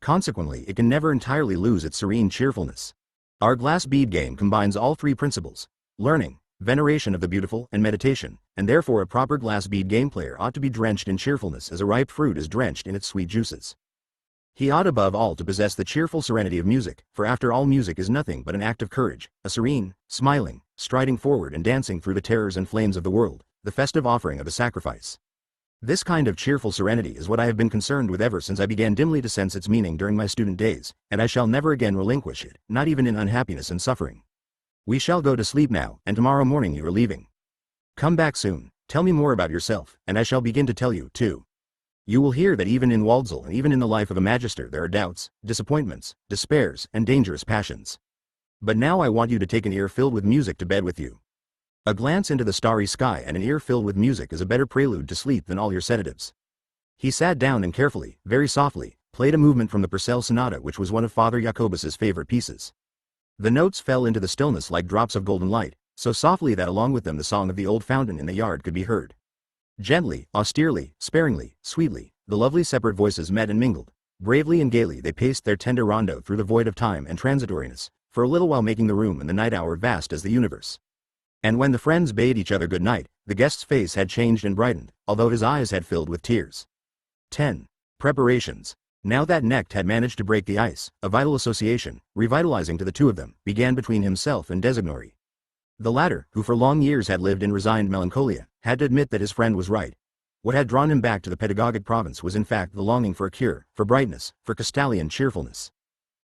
Speaker 1: Consequently, it can never entirely lose its serene cheerfulness. Our glass bead game combines all 3 principles: learning, veneration of the beautiful, and meditation, and therefore a proper glass bead game player ought to be drenched in cheerfulness as a ripe fruit is drenched in its sweet juices. He ought above all to possess the cheerful serenity of music, for after all music is nothing but an act of courage, a serene, smiling, striding forward and dancing through the terrors and flames of the world, the festive offering of a sacrifice. This kind of cheerful serenity is what I have been concerned with ever since I began dimly to sense its meaning during my student days, and I shall never again relinquish it, not even in unhappiness and suffering. We shall go to sleep now, and tomorrow morning you are leaving. Come back soon, tell me more about yourself, and I shall begin to tell you, too. You will hear that even in Waldsall and even in the life of a magister there are doubts, disappointments, despairs, and dangerous passions. But now I want you to take an ear filled with music to bed with you. A glance into the starry sky and an ear filled with music is a better prelude to sleep than all your sedatives. He sat down and carefully, very softly, played a movement from the Purcell Sonata which was one of Father Jacobus's favorite pieces. The notes fell into the stillness like drops of golden light, so softly that along with them the song of the old fountain in the yard could be heard. Gently, austerely, sparingly, sweetly, the lovely separate voices met and mingled. Bravely and gaily they paced their tender rondo through the void of time and transitoriness, for a little while making the room and the night hour vast as the universe. And when the friends bade each other good night, the guest's face had changed and brightened, although his eyes had filled with tears. 10. Preparations. Now that Knecht had managed to break the ice, a vital association, revitalizing to the two of them, began between himself and Designori. The latter, who for long years had lived in resigned melancholia, had to admit that his friend was right. What had drawn him back to the pedagogic province was in fact the longing for a cure, for brightness, for Castalian cheerfulness.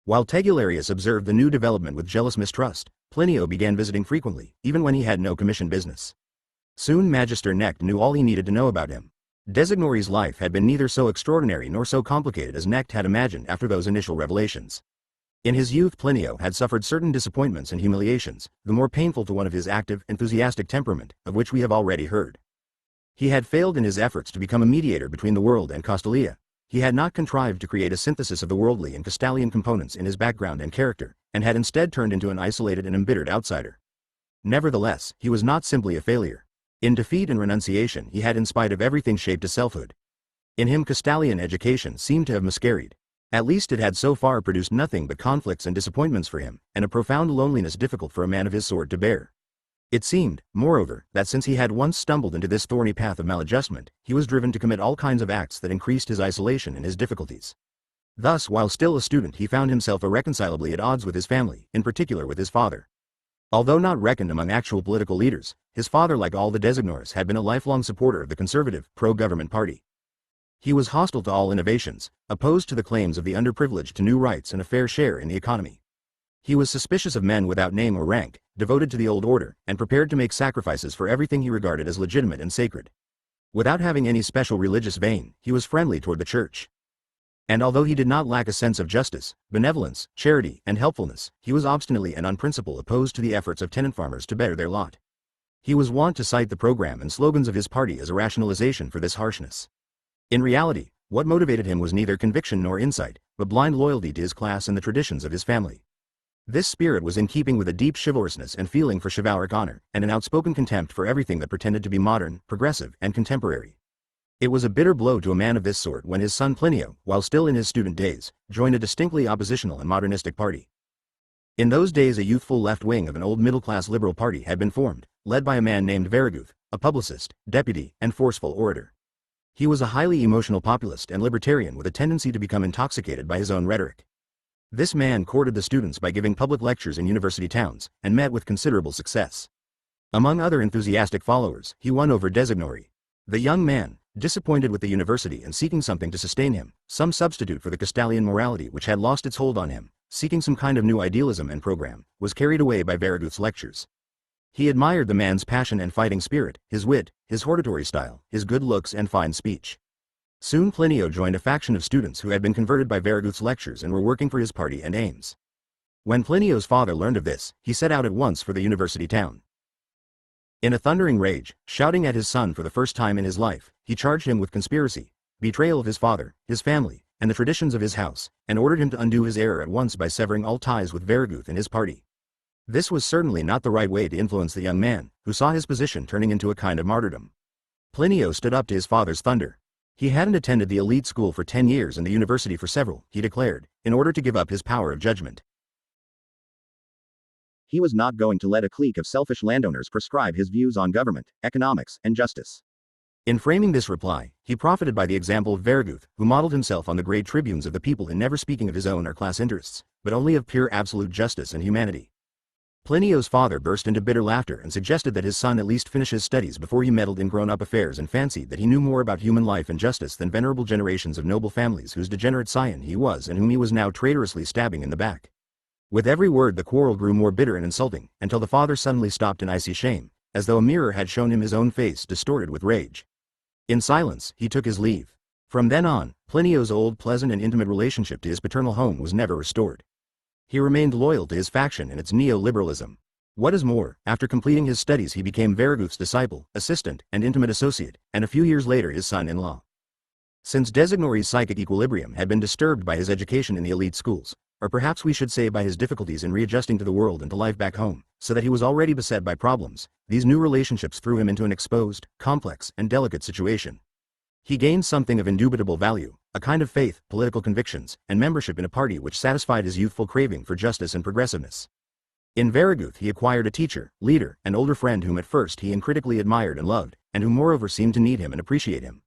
Speaker 1: While Tegularius observed the new development with jealous mistrust, Plinio began visiting frequently, even when he had no commission business. Soon Magister Necht knew all he needed to know about him. Designori's life had been neither so extraordinary nor so complicated as Necht had imagined after those initial revelations. In his youth Plinio had suffered certain disappointments and humiliations, the more painful to one of his active, enthusiastic temperament, of which we have already heard. He had failed in his efforts to become a mediator between the world and Castalia. He had not contrived to create a synthesis of the worldly and Castalian components in his background and character, and had instead turned into an isolated and embittered outsider. Nevertheless, he was not simply a failure. In defeat and renunciation he had in spite of everything shaped a selfhood. In him Castalian education seemed to have miscarried. At least it had so far produced nothing but conflicts and disappointments for him, and a profound loneliness difficult for a man of his sort to bear. It seemed, moreover, that since he had once stumbled into this thorny path of maladjustment, he was driven to commit all kinds of acts that increased his isolation and his difficulties. Thus, while still a student, he found himself irreconcilably at odds with his family, in particular with his father. Although not reckoned among actual political leaders, his father, like all the Designors, had been a lifelong supporter of the conservative, pro-government party. He was hostile to all innovations, opposed to the claims of the underprivileged to new rights and a fair share in the economy. He was suspicious of men without name or rank, devoted to the old order, and prepared to make sacrifices for everything he regarded as legitimate and sacred. Without having any special religious vein, he was friendly toward the church. And although he did not lack a sense of justice, benevolence, charity, and helpfulness, he was obstinately and on principle opposed to the efforts of tenant farmers to better their lot. He was wont to cite the program and slogans of his party as a rationalization for this harshness. In reality, what motivated him was neither conviction nor insight, but blind loyalty to his class and the traditions of his family. This spirit was in keeping with a deep chivalrousness and feeling for chivalric honor, and an outspoken contempt for everything that pretended to be modern, progressive, and contemporary. It was a bitter blow to a man of this sort when his son Plinio, while still in his student days, joined a distinctly oppositional and modernistic party. In those days a youthful left wing of an old middle-class liberal party had been formed, led by a man named Veriguth, a publicist, deputy, and forceful orator. He was a highly emotional populist and libertarian with a tendency to become intoxicated by his own rhetoric. This man courted the students by giving public lectures in university towns, and met with considerable success. Among other enthusiastic followers, he won over Designori. The young man, disappointed with the university and seeking something to sustain him, some substitute for the Castalian morality which had lost its hold on him, seeking some kind of new idealism and program, was carried away by Veriguth's lectures. He admired the man's passion and fighting spirit, his wit, his hortatory style, his good looks and fine speech. Soon Plinio joined a faction of students who had been converted by Veriguth's lectures and were working for his party and aims. When Plinio's father learned of this, he set out at once for the university town. In a thundering rage, shouting at his son for the first time in his life, he charged him with conspiracy, betrayal of his father, his family, and the traditions of his house, and ordered him to undo his error at once by severing all ties with Veriguth and his party. This was certainly not the right way to influence the young man, who saw his position turning into a kind of martyrdom. Plinio stood up to his father's thunder. He hadn't attended the elite school for 10 years and the university for several, he declared, in order to give up his power of judgment. He was not going to let a clique of selfish landowners prescribe his views on government, economics, and justice. In framing this reply, he profited by the example of Veriguth, who modeled himself on the great tribunes of the people in never speaking of his own or class interests, but only of pure absolute justice and humanity. Plinio's father burst into bitter laughter and suggested that his son at least finish his studies before he meddled in grown-up affairs, and fancied that he knew more about human life and justice than venerable generations of noble families whose degenerate scion he was and whom he was now traitorously stabbing in the back. With every word the quarrel grew more bitter and insulting, until the father suddenly stopped in icy shame, as though a mirror had shown him his own face distorted with rage. In silence, he took his leave. From then on, Plinio's old pleasant and intimate relationship to his paternal home was never restored. He remained loyal to his faction and its neoliberalism. What is more, after completing his studies he became Veriguth's disciple, assistant, and intimate associate, and a few years later his son-in-law. Since Designori's psychic equilibrium had been disturbed by his education in the elite schools, or perhaps we should say by his difficulties in readjusting to the world and to life back home, so that he was already beset by problems, these new relationships threw him into an exposed, complex, and delicate situation. He gained something of indubitable value, a kind of faith, political convictions, and membership in a party which satisfied his youthful craving for justice and progressiveness. In Veriguth he acquired a teacher, leader, and older friend whom at first he uncritically admired and loved, and who moreover seemed to need him and appreciate him.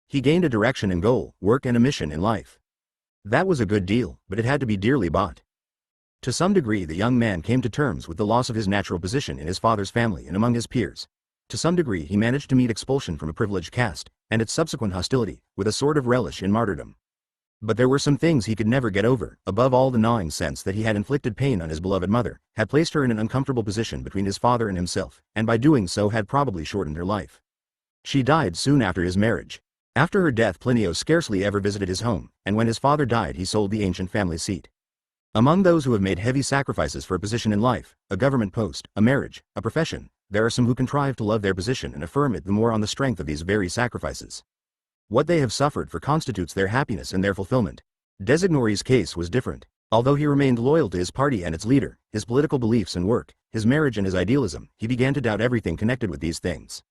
Speaker 1: He gained a direction and goal, work and a mission in life. That was a good deal, but it had to be dearly bought. To some degree the young man came to terms with the loss of his natural position in his father's family and among his peers. To some degree he managed to meet expulsion from a privileged caste, and its subsequent hostility, with a sort of relish in martyrdom. But there were some things he could never get over, above all the gnawing sense that he had inflicted pain on his beloved mother, had placed her in an uncomfortable position between his father and himself, and by doing so had probably shortened her life. She died soon after his marriage. After her death Plinio scarcely ever visited his home, and when his father died he sold the ancient family seat. Among those who have made heavy sacrifices for a position in life, a government post, a marriage, a profession, there are some who contrive to love their position and affirm it the more on the strength of these very sacrifices. What they have suffered for constitutes their happiness and their fulfillment. Designori's case was different. Although he remained loyal to his party and its leader, his political beliefs and work, his marriage and his idealism, he began to doubt everything connected with these things.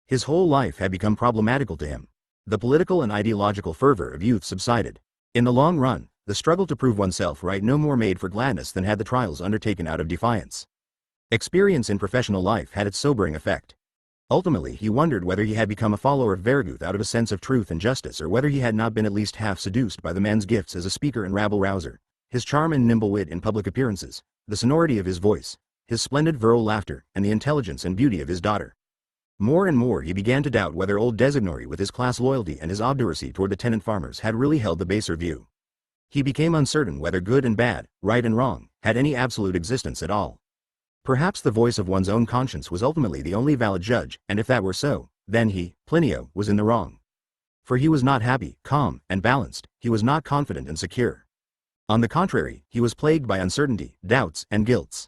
Speaker 1: His whole life had become problematical to him. The political and ideological fervor of youth subsided. In the long run, the struggle to prove oneself right no more made for gladness than had the trials undertaken out of defiance. Experience in professional life had its sobering effect. Ultimately he wondered whether he had become a follower of Verguth out of a sense of truth and justice, or whether he had not been at least half seduced by the man's gifts as a speaker and rabble-rouser, his charm and nimble wit in public appearances, the sonority of his voice, his splendid virile laughter, and the intelligence and beauty of his daughter. More and more he began to doubt whether old Designori with his class loyalty and his obduracy toward the tenant farmers had really held the baser view. He became uncertain whether good and bad, right and wrong, had any absolute existence at all. Perhaps the voice of one's own conscience was ultimately the only valid judge, and if that were so, then he, Plinio, was in the wrong. For he was not happy, calm, and balanced, he was not confident and secure. On the contrary, he was plagued by uncertainty, doubts, and guilts.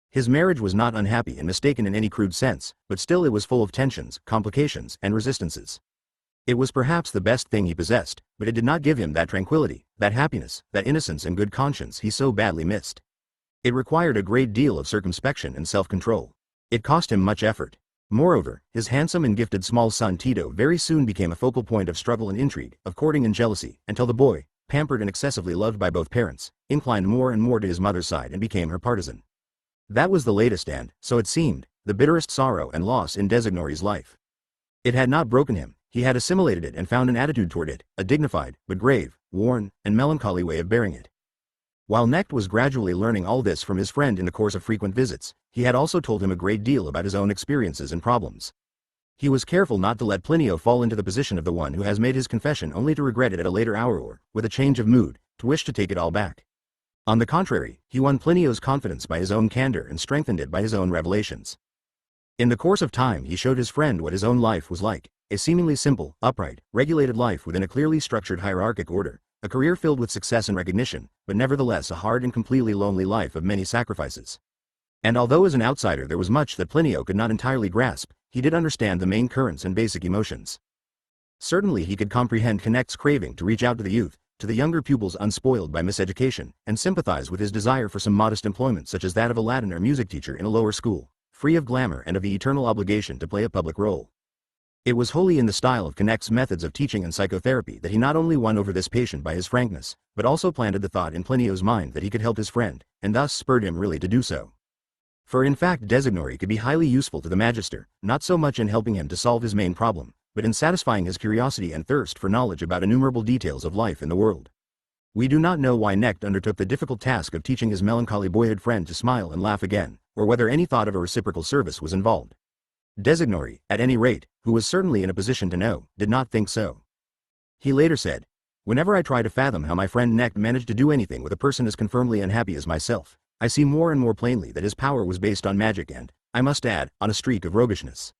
Speaker 1: His marriage was not unhappy and mistaken in any crude sense, but still it was full of tensions, complications, and resistances. It was perhaps the best thing he possessed, but it did not give him that tranquility, that happiness, that innocence and good conscience he so badly missed. It required a great deal of circumspection and self-control. It cost him much effort. Moreover, his handsome and gifted small son Tito very soon became a focal point of struggle and intrigue, of courting and jealousy, until the boy, pampered and excessively loved by both parents, inclined more and more to his mother's side and became her partisan. That was the latest and, so it seemed, the bitterest sorrow and loss in Designori's life. It had not broken him, he had assimilated it and found an attitude toward it, a dignified, but grave, worn, and melancholy way of bearing it. While Knecht was gradually learning all this from his friend in the course of frequent visits, he had also told him a great deal about his own experiences and problems. He was careful not to let Plinio fall into the position of the one who has made his confession only to regret it at a later hour or, with a change of mood, to wish to take it all back. On the contrary, he won Plinio's confidence by his own candor and strengthened it by his own revelations. In the course of time he showed his friend what his own life was like, a seemingly simple, upright, regulated life within a clearly structured hierarchic order, a career filled with success and recognition, but nevertheless a hard and completely lonely life of many sacrifices. And although as an outsider there was much that Plinio could not entirely grasp, he did understand the main currents and basic emotions. Certainly he could comprehend Knecht's craving to reach out to the youth, to the younger pupils unspoiled by miseducation, and sympathize with his desire for some modest employment such as that of a Latin or music teacher in a lower school, free of glamour and of the eternal obligation to play a public role. It was wholly in the style of Knecht's methods of teaching and psychotherapy that he not only won over this patient by his frankness, but also planted the thought in Plinio's mind that he could help his friend, and thus spurred him really to do so. For in fact Designori could be highly useful to the magister, not so much in helping him to solve his main problem, but in satisfying his curiosity and thirst for knowledge about innumerable details of life in the world. We do not know why Knecht undertook the difficult task of teaching his melancholy boyhood friend to smile and laugh again, or whether any thought of a reciprocal service was involved. Designori, at any rate, who was certainly in a position to know, did not think so. He later said, "Whenever I try to fathom how my friend Knecht managed to do anything with a person as confirmedly unhappy as myself, I see more and more plainly that his power was based on magic and, I must add, on a streak of roguishness.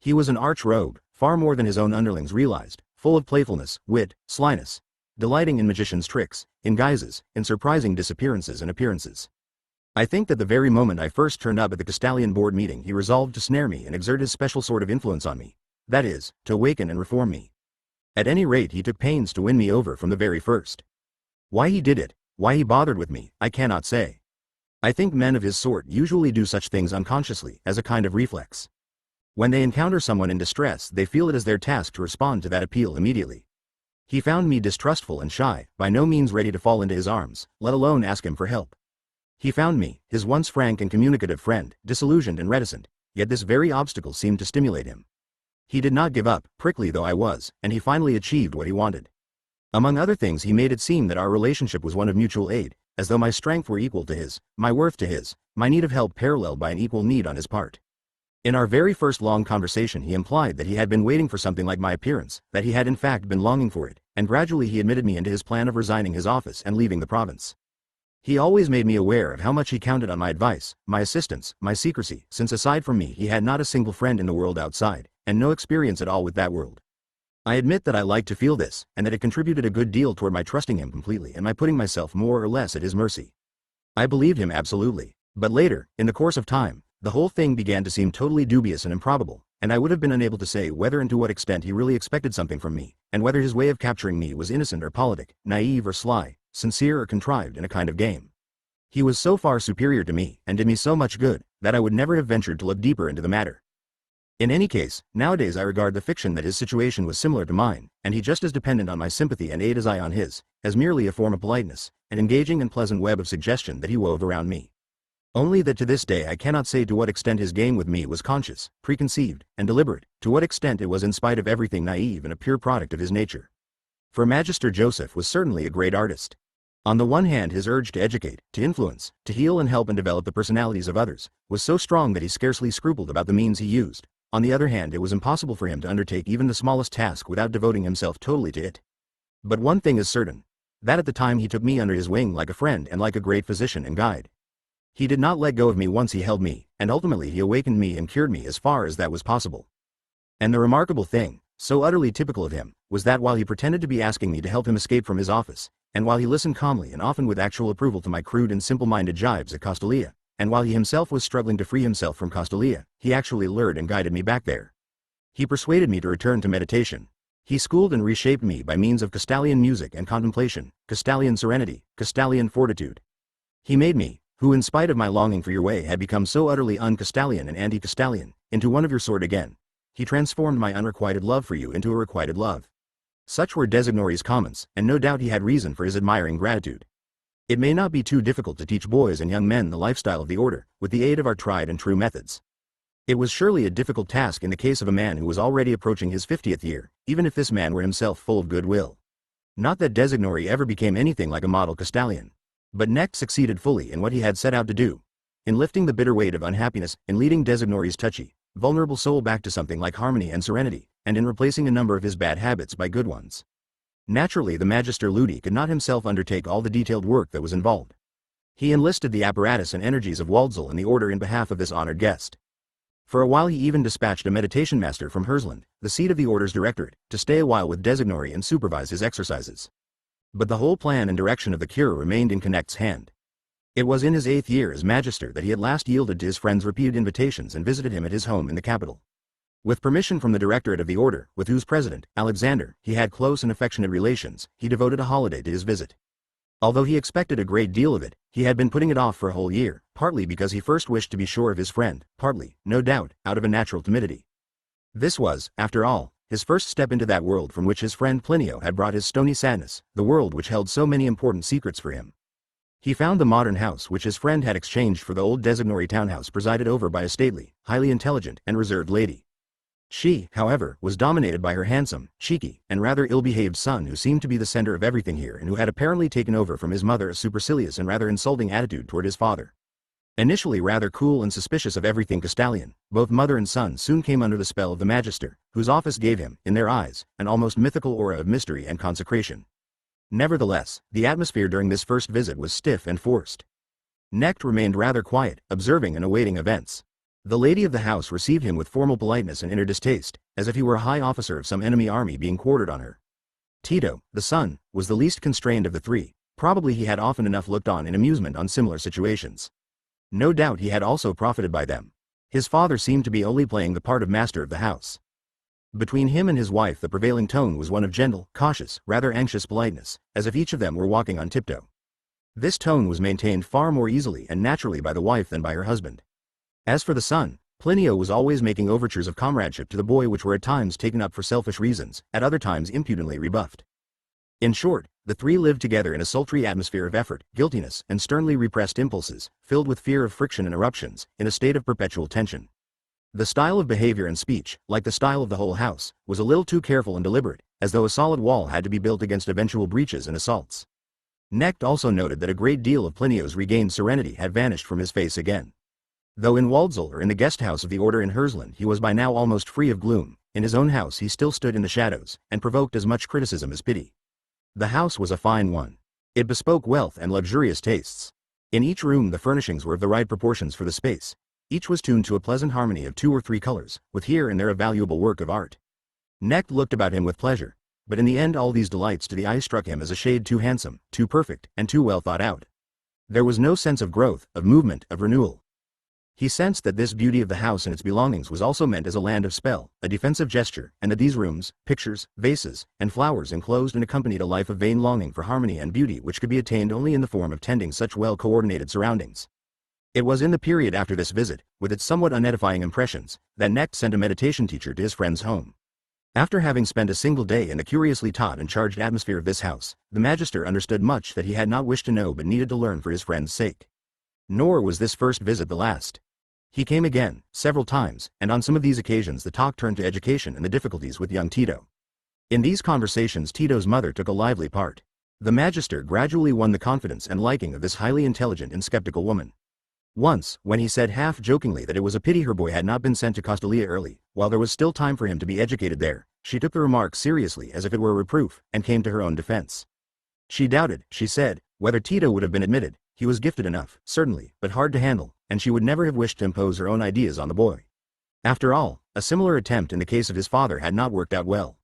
Speaker 1: He was an arch rogue, far more than his own underlings realized, full of playfulness, wit, slyness, delighting in magicians' tricks, in guises, in surprising disappearances and appearances. I think that the very moment I first turned up at the Castalian board meeting he resolved to snare me and exert his special sort of influence on me, that is, to awaken and reform me. At any rate he took pains to win me over from the very first. Why he did it, why he bothered with me, I cannot say. I think men of his sort usually do such things unconsciously, as a kind of reflex. When they encounter someone in distress they feel it as their task to respond to that appeal immediately. He found me distrustful and shy, by no means ready to fall into his arms, let alone ask him for help. He found me, his once frank and communicative friend, disillusioned and reticent, yet this very obstacle seemed to stimulate him. He did not give up, prickly though I was, and he finally achieved what he wanted. Among other things he made it seem that our relationship was one of mutual aid, as though my strength were equal to his, my worth to his, my need of help paralleled by an equal need on his part. In our very first long conversation he implied that he had been waiting for something like my appearance, that he had in fact been longing for it, and gradually he admitted me into his plan of resigning his office and leaving the province. He always made me aware of how much he counted on my advice, my assistance, my secrecy, since aside from me he had not a single friend in the world outside, and no experience at all with that world. I admit that I liked to feel this, and that it contributed a good deal toward my trusting him completely and my putting myself more or less at his mercy. I believed him absolutely, but later, in the course of time, the whole thing began to seem totally dubious and improbable, and I would have been unable to say whether and to what extent he really expected something from me, and whether his way of capturing me was innocent or politic, naive or sly, sincere or contrived in a kind of game. He was so far superior to me, and did me so much good, that I would never have ventured to look deeper into the matter. In any case, nowadays I regard the fiction that his situation was similar to mine, and he just as dependent on my sympathy and aid as I on his, as merely a form of politeness, an engaging and pleasant web of suggestion that he wove around me. Only that to this day I cannot say to what extent his game with me was conscious, preconceived, and deliberate, to what extent it was in spite of everything naive and a pure product of his nature. For Magister Joseph was certainly a great artist. On the one hand his urge to educate, to influence, to heal and help and develop the personalities of others, was so strong that he scarcely scrupled about the means he used. On the other hand it was impossible for him to undertake even the smallest task without devoting himself totally to it. But one thing is certain, that at the time he took me under his wing like a friend and like a great physician and guide. He did not let go of me once he held me, and ultimately he awakened me and cured me as far as that was possible. And the remarkable thing, so utterly typical of him, was that while he pretended to be asking me to help him escape from his office, and while he listened calmly and often with actual approval to my crude and simple-minded jibes at Castalia, and while he himself was struggling to free himself from Castalia, he actually lured and guided me back there. He persuaded me to return to meditation. He schooled and reshaped me by means of Castalian music and contemplation, Castalian serenity, Castalian fortitude. He made me, who in spite of my longing for your way had become so utterly un-Castalian and anti-Castalian, into one of your sort again. He transformed my unrequited love for you into a requited love. Such were Designori's comments, and no doubt he had reason for his admiring gratitude. It may not be too difficult to teach boys and young men the lifestyle of the order, with the aid of our tried and true methods. It was surely a difficult task in the case of a man who was already approaching his 50th year, even if this man were himself full of goodwill. Not that Designori ever became anything like a model Castalian. But Knecht succeeded fully in what he had set out to do. In lifting the bitter weight of unhappiness, in leading Designori's touchy, vulnerable soul back to something like harmony and serenity, and in replacing a number of his bad habits by good ones. Naturally the Magister Ludi could not himself undertake all the detailed work that was involved. He enlisted the apparatus and energies of Waldsal and the order in behalf of this honored guest. For a while he even dispatched a meditation master from Hersland, the seat of the order's directorate, to stay a while with Designori and supervise his exercises. But the whole plan and direction of the cure remained in Knecht's hand. It was in his 8th year as Magister that he at last yielded to his friend's repeated invitations and visited him at his home in the capital. With permission from the directorate of the order, with whose president, Alexander, he had close and affectionate relations, he devoted a holiday to his visit. Although he expected a great deal of it, he had been putting it off for a whole year, partly because he first wished to be sure of his friend, partly, no doubt, out of a natural timidity. This was, after all, his first step into that world from which his friend Plinio had brought his stony sadness, the world which held so many important secrets for him. He found the modern house which his friend had exchanged for the old Designori townhouse presided over by a stately, highly intelligent, and reserved lady. She, however, was dominated by her handsome, cheeky, and rather ill-behaved son who seemed to be the center of everything here and who had apparently taken over from his mother a supercilious and rather insulting attitude toward his father. Initially rather cool and suspicious of everything Castalian, both mother and son soon came under the spell of the Magister, whose office gave him, in their eyes, an almost mythical aura of mystery and consecration. Nevertheless, the atmosphere during this first visit was stiff and forced. Knecht remained rather quiet, observing and awaiting events. The lady of the house received him with formal politeness and inner distaste, as if he were a high officer of some enemy army being quartered on her. Tito, the son, was the least constrained of the three. Probably he had often enough looked on in amusement on similar situations. No doubt he had also profited by them. His father seemed to be only playing the part of master of the house. Between him and his wife the prevailing tone was one of gentle, cautious, rather anxious politeness, as if each of them were walking on tiptoe. This tone was maintained far more easily and naturally by the wife than by her husband. As for the son, Plinio was always making overtures of comradeship to the boy which were at times taken up for selfish reasons, at other times impudently rebuffed. In short, the three lived together in a sultry atmosphere of effort, guiltiness, and sternly repressed impulses, filled with fear of friction and eruptions, in a state of perpetual tension. The style of behavior and speech, like the style of the whole house, was a little too careful and deliberate, as though a solid wall had to be built against eventual breaches and assaults. Knecht also noted that a great deal of Plinio's regained serenity had vanished from his face again. Though in Waldsall or in the guest house of the order in Hersland he was by now almost free of gloom, in his own house he still stood in the shadows, and provoked as much criticism as pity. The house was a fine one. It bespoke wealth and luxurious tastes. In each room the furnishings were of the right proportions for the space. Each was tuned to a pleasant harmony of 2 or 3 colors, with here and there a valuable work of art. Knecht looked about him with pleasure, but in the end all these delights to the eye struck him as a shade too handsome, too perfect, and too well thought out. There was no sense of growth, of movement, of renewal. He sensed that this beauty of the house and its belongings was also meant as a land of spell, a defensive gesture, and that these rooms, pictures, vases, and flowers enclosed and accompanied a life of vain longing for harmony and beauty which could be attained only in the form of tending such well-coordinated surroundings. It was in the period after this visit, with its somewhat unedifying impressions, that Knecht sent a meditation teacher to his friend's home. After having spent a single day in the curiously taut and charged atmosphere of this house, the magister understood much that he had not wished to know but needed to learn for his friend's sake. Nor was this first visit the last. He came again, several times, and on some of these occasions the talk turned to education and the difficulties with young Tito. In these conversations Tito's mother took a lively part. The magister gradually won the confidence and liking of this highly intelligent and skeptical woman. Once, when he said half-jokingly that it was a pity her boy had not been sent to Castalia early, while there was still time for him to be educated there, she took the remark seriously as if it were a reproof, and came to her own defense. She doubted, she said, whether Tito would have been admitted. He was gifted enough, certainly, but hard to handle, and she would never have wished to impose her own ideas on the boy. After all, a similar attempt in the case of his father had not worked out well.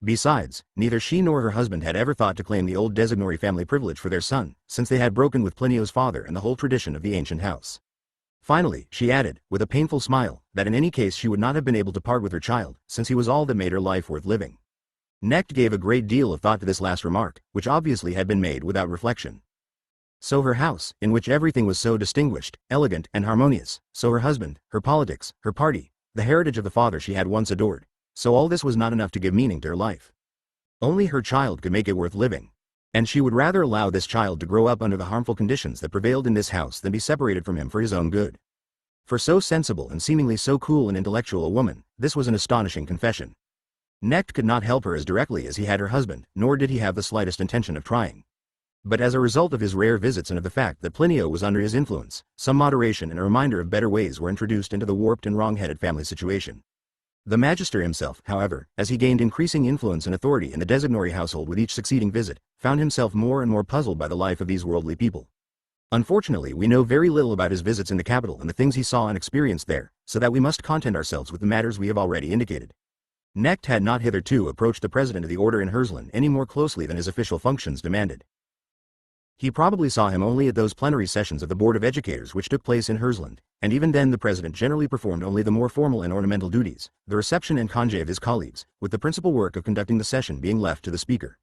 Speaker 1: Besides, neither she nor her husband had ever thought to claim the old Designori family privilege for their son, since they had broken with Plinio's father and the whole tradition of the ancient house. Finally, she added, with a painful smile, that in any case she would not have been able to part with her child, since he was all that made her life worth living. Knecht gave a great deal of thought to this last remark, which obviously had been made without reflection. So her house, in which everything was so distinguished, elegant, and harmonious, so her husband, her politics, her party, the heritage of the father she had once adored, so all this was not enough to give meaning to her life. Only her child could make it worth living. And she would rather allow this child to grow up under the harmful conditions that prevailed in this house than be separated from him for his own good. For so sensible and seemingly so cool and intellectual a woman, this was an astonishing confession. Knecht could not help her as directly as he had her husband, nor did he have the slightest intention of trying. But as a result of his rare visits and of the fact that Plinio was under his influence, some moderation and a reminder of better ways were introduced into the warped and wrong-headed family situation. The magister himself, however, as he gained increasing influence and authority in the Designori household with each succeeding visit, found himself more and more puzzled by the life of these worldly people. Unfortunately, we know very little about his visits in the capital and the things he saw and experienced there, so that we must content ourselves with the matters we have already indicated. Knecht had not hitherto approached the president of the order in Hersland any more closely than his official functions demanded. He probably saw him only at those plenary sessions of the Board of Educators which took place in Hersland, and even then the president generally performed only the more formal and ornamental duties, the reception and congé of his colleagues, with the principal work of conducting the session being left to the speaker.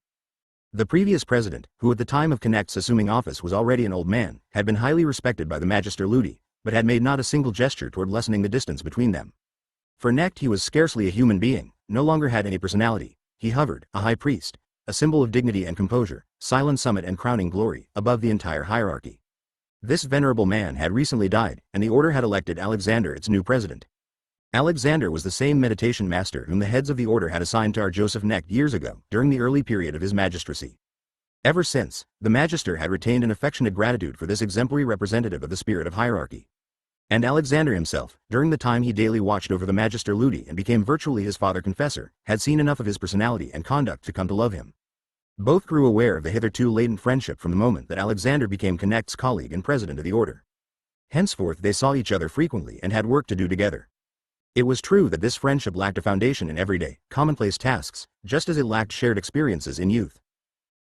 Speaker 1: The previous president, who at the time of Knecht's assuming office was already an old man, had been highly respected by the Magister Ludi, but had made not a single gesture toward lessening the distance between them. For Knecht he was scarcely a human being, no longer had any personality. He hovered, a high priest, a symbol of dignity and composure, silent summit and crowning glory, above the entire hierarchy. This venerable man had recently died, and the order had elected Alexander its new president. Alexander was the same meditation master whom the heads of the order had assigned to our Joseph Knecht years ago, during the early period of his magistracy. Ever since, the magister had retained an affectionate gratitude for this exemplary representative of the spirit of hierarchy. And Alexander himself, during the time he daily watched over the Magister Ludi and became virtually his father confessor, had seen enough of his personality and conduct to come to love him. Both grew aware of the hitherto latent friendship from the moment that Alexander became Knecht's colleague and president of the order. Henceforth they saw each other frequently and had work to do together. It was true that this friendship lacked a foundation in everyday, commonplace tasks, just as it lacked shared experiences in youth.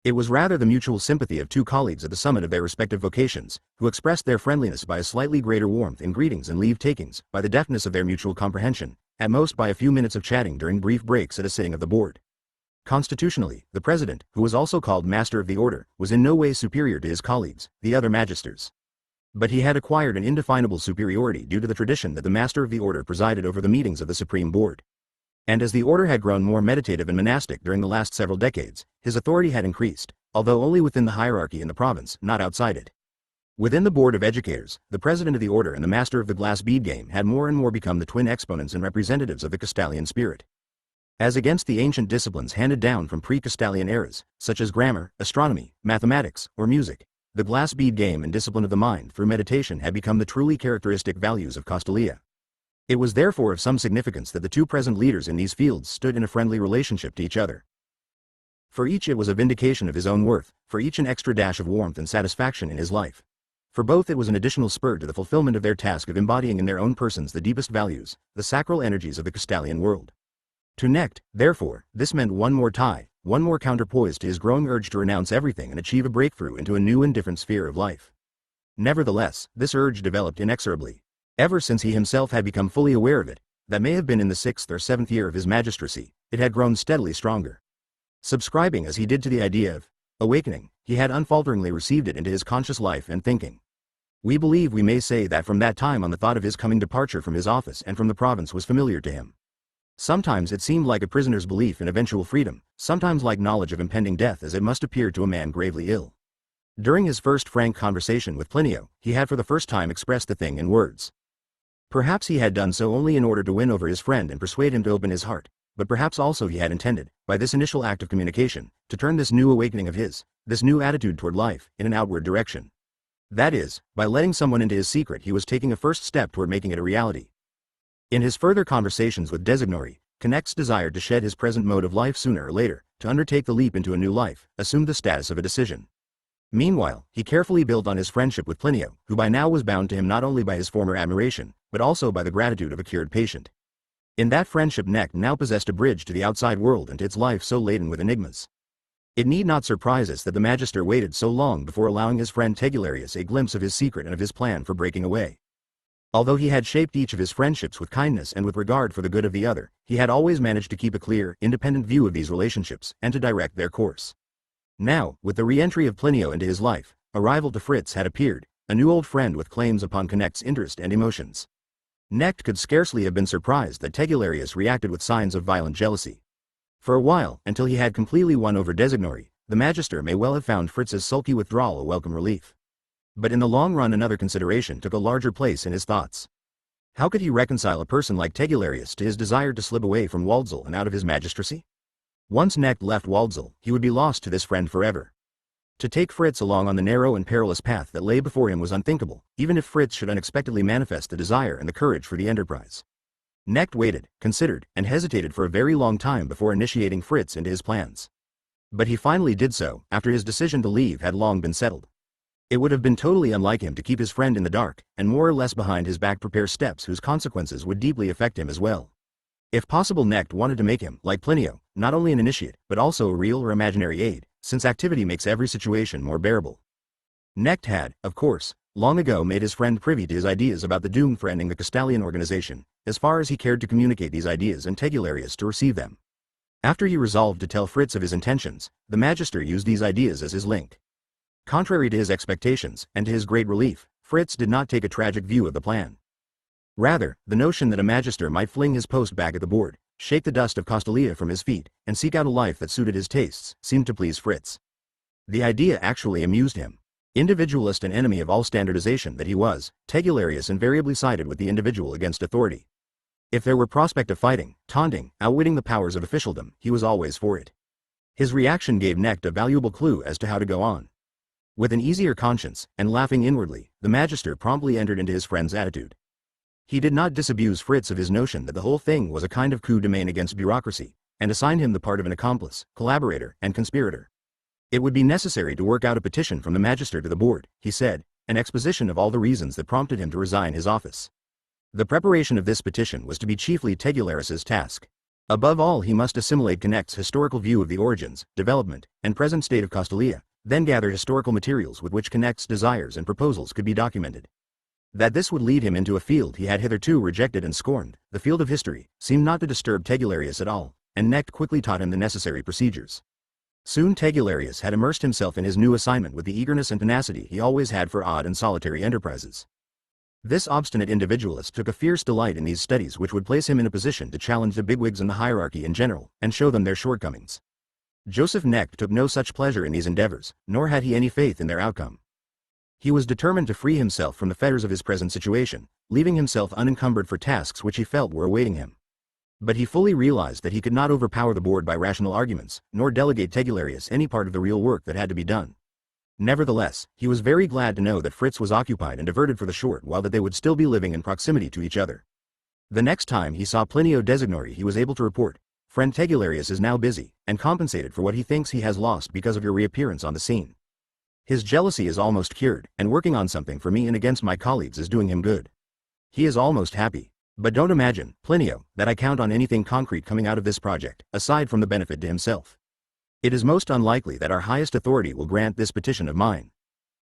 Speaker 1: It was rather the mutual sympathy of two colleagues at the summit of their respective vocations, who expressed their friendliness by a slightly greater warmth in greetings and leave-takings, by the deftness of their mutual comprehension, at most by a few minutes of chatting during brief breaks at a sitting of the board. Constitutionally, the president, who was also called master of the order, was in no way superior to his colleagues, the other magisters. But he had acquired an indefinable superiority due to the tradition that the master of the order presided over the meetings of the Supreme Board. And as the order had grown more meditative and monastic during the last several decades, his authority had increased, although only within the hierarchy in the province, not outside it. Within the Board of Educators, the president of the order and the master of the glass bead game had more and more become the twin exponents and representatives of the Castalian spirit. As against the ancient disciplines handed down from pre-Castalian eras, such as grammar, astronomy, mathematics, or music, The glass bead game and discipline of the mind through meditation had become the truly characteristic values of Castalia. It was therefore of some significance that the two present leaders in these fields stood in a friendly relationship to each other. For each it was a vindication of his own worth, for each an extra dash of warmth and satisfaction in his life. For both it was an additional spur to the fulfillment of their task of embodying in their own persons the deepest values, the sacral energies of the Castalian world. To Knecht, therefore, this meant one more tie, one more counterpoise to his growing urge to renounce everything and achieve a breakthrough into a new and different sphere of life. Nevertheless, this urge developed inexorably. Ever since he himself had become fully aware of it, that may have been in the 6th or 7th year of his magistracy, it had grown steadily stronger. Subscribing as he did to the idea of awakening, he had unfalteringly received it into his conscious life and thinking. We believe we may say that from that time on the thought of his coming departure from his office and from the province was familiar to him. Sometimes it seemed like a prisoner's belief in eventual freedom, sometimes like knowledge of impending death, as it must appear to a man gravely ill. During his first frank conversation with Plinio, he had for the first time expressed the thing in words. Perhaps he had done so only in order to win over his friend and persuade him to open his heart, but perhaps also he had intended, by this initial act of communication, to turn this new awakening of his, this new attitude toward life, in an outward direction. That is, by letting someone into his secret, he was taking a first step toward making it a reality. In his further conversations with Designori, Knecht's desire to shed his present mode of life sooner or later, to undertake the leap into a new life, assumed the status of a decision. Meanwhile, he carefully built on his friendship with Plinio, who by now was bound to him not only by his former admiration, but also by the gratitude of a cured patient. In that friendship Knecht now possessed a bridge to the outside world and to its life so laden with enigmas. It need not surprise us that the Magister waited so long before allowing his friend Tegularius a glimpse of his secret and of his plan for breaking away. Although he had shaped each of his friendships with kindness and with regard for the good of the other, he had always managed to keep a clear, independent view of these relationships, and to direct their course. Now, with the re-entry of Plinio into his life, a rival to Fritz had appeared, a new old friend with claims upon Knecht's interest and emotions. Knecht could scarcely have been surprised that Tegularius reacted with signs of violent jealousy. For a while, until he had completely won over Designori, the Magister may well have found Fritz's sulky withdrawal a welcome relief. But in the long run another consideration took a larger place in his thoughts. How could he reconcile a person like Tegularius to his desire to slip away from Waldsal and out of his magistracy? Once Knecht left Waldsal, he would be lost to this friend forever. To take Fritz along on the narrow and perilous path that lay before him was unthinkable, even if Fritz should unexpectedly manifest the desire and the courage for the enterprise. Knecht waited, considered, and hesitated for a very long time before initiating Fritz into his plans. But he finally did so, after his decision to leave had long been settled. It would have been totally unlike him to keep his friend in the dark, and more or less behind his back prepare steps whose consequences would deeply affect him as well. If possible, Knecht wanted to make him, like Plinio, not only an initiate, but also a real or imaginary aid, since activity makes every situation more bearable. Knecht had, of course, long ago made his friend privy to his ideas about the doom for ending the Castalian organization, as far as he cared to communicate these ideas and Tegularius to receive them. After he resolved to tell Fritz of his intentions, the Magister used these ideas as his link. Contrary to his expectations, and to his great relief, Fritz did not take a tragic view of the plan. Rather, the notion that a Magister might fling his post back at the board, shake the dust of Castalia from his feet, and seek out a life that suited his tastes, seemed to please Fritz. The idea actually amused him. Individualist and enemy of all standardization that he was, Tegularius invariably sided with the individual against authority. If there were prospect of fighting, taunting, outwitting the powers of officialdom, he was always for it. His reaction gave Knecht a valuable clue as to how to go on. With an easier conscience, and laughing inwardly, the Magister promptly entered into his friend's attitude. He did not disabuse Fritz of his notion that the whole thing was a kind of coup de main against bureaucracy, and assigned him the part of an accomplice, collaborator, and conspirator. It would be necessary to work out a petition from the Magister to the board, he said, an exposition of all the reasons that prompted him to resign his office. The preparation of this petition was to be chiefly Tegularius's task. Above all, he must assimilate Knecht's historical view of the origins, development, and present state of Castalia, then gather historical materials with which Knecht's desires and proposals could be documented. That this would lead him into a field he had hitherto rejected and scorned, the field of history, seemed not to disturb Tegularius at all, and Knecht quickly taught him the necessary procedures. Soon Tegularius had immersed himself in his new assignment with the eagerness and tenacity he always had for odd and solitary enterprises. This obstinate individualist took a fierce delight in these studies which would place him in a position to challenge the bigwigs and the hierarchy in general, and show them their shortcomings. Joseph Knecht took no such pleasure in these endeavors, nor had he any faith in their outcome. He was determined to free himself from the fetters of his present situation, leaving himself unencumbered for tasks which he felt were awaiting him. But he fully realized that he could not overpower the board by rational arguments, nor delegate Tegularius any part of the real work that had to be done. Nevertheless, he was very glad to know that Fritz was occupied and diverted for the short while that they would still be living in proximity to each other. The next time he saw Plinio Designori he was able to report, "Friend Tegularius is now busy, and compensated for what he thinks he has lost because of your reappearance on the scene. His jealousy is almost cured, and working on something for me and against my colleagues is doing him good. He is almost happy. But don't imagine, Plinio, that I count on anything concrete coming out of this project, aside from the benefit to himself. It is most unlikely that our highest authority will grant this petition of mine.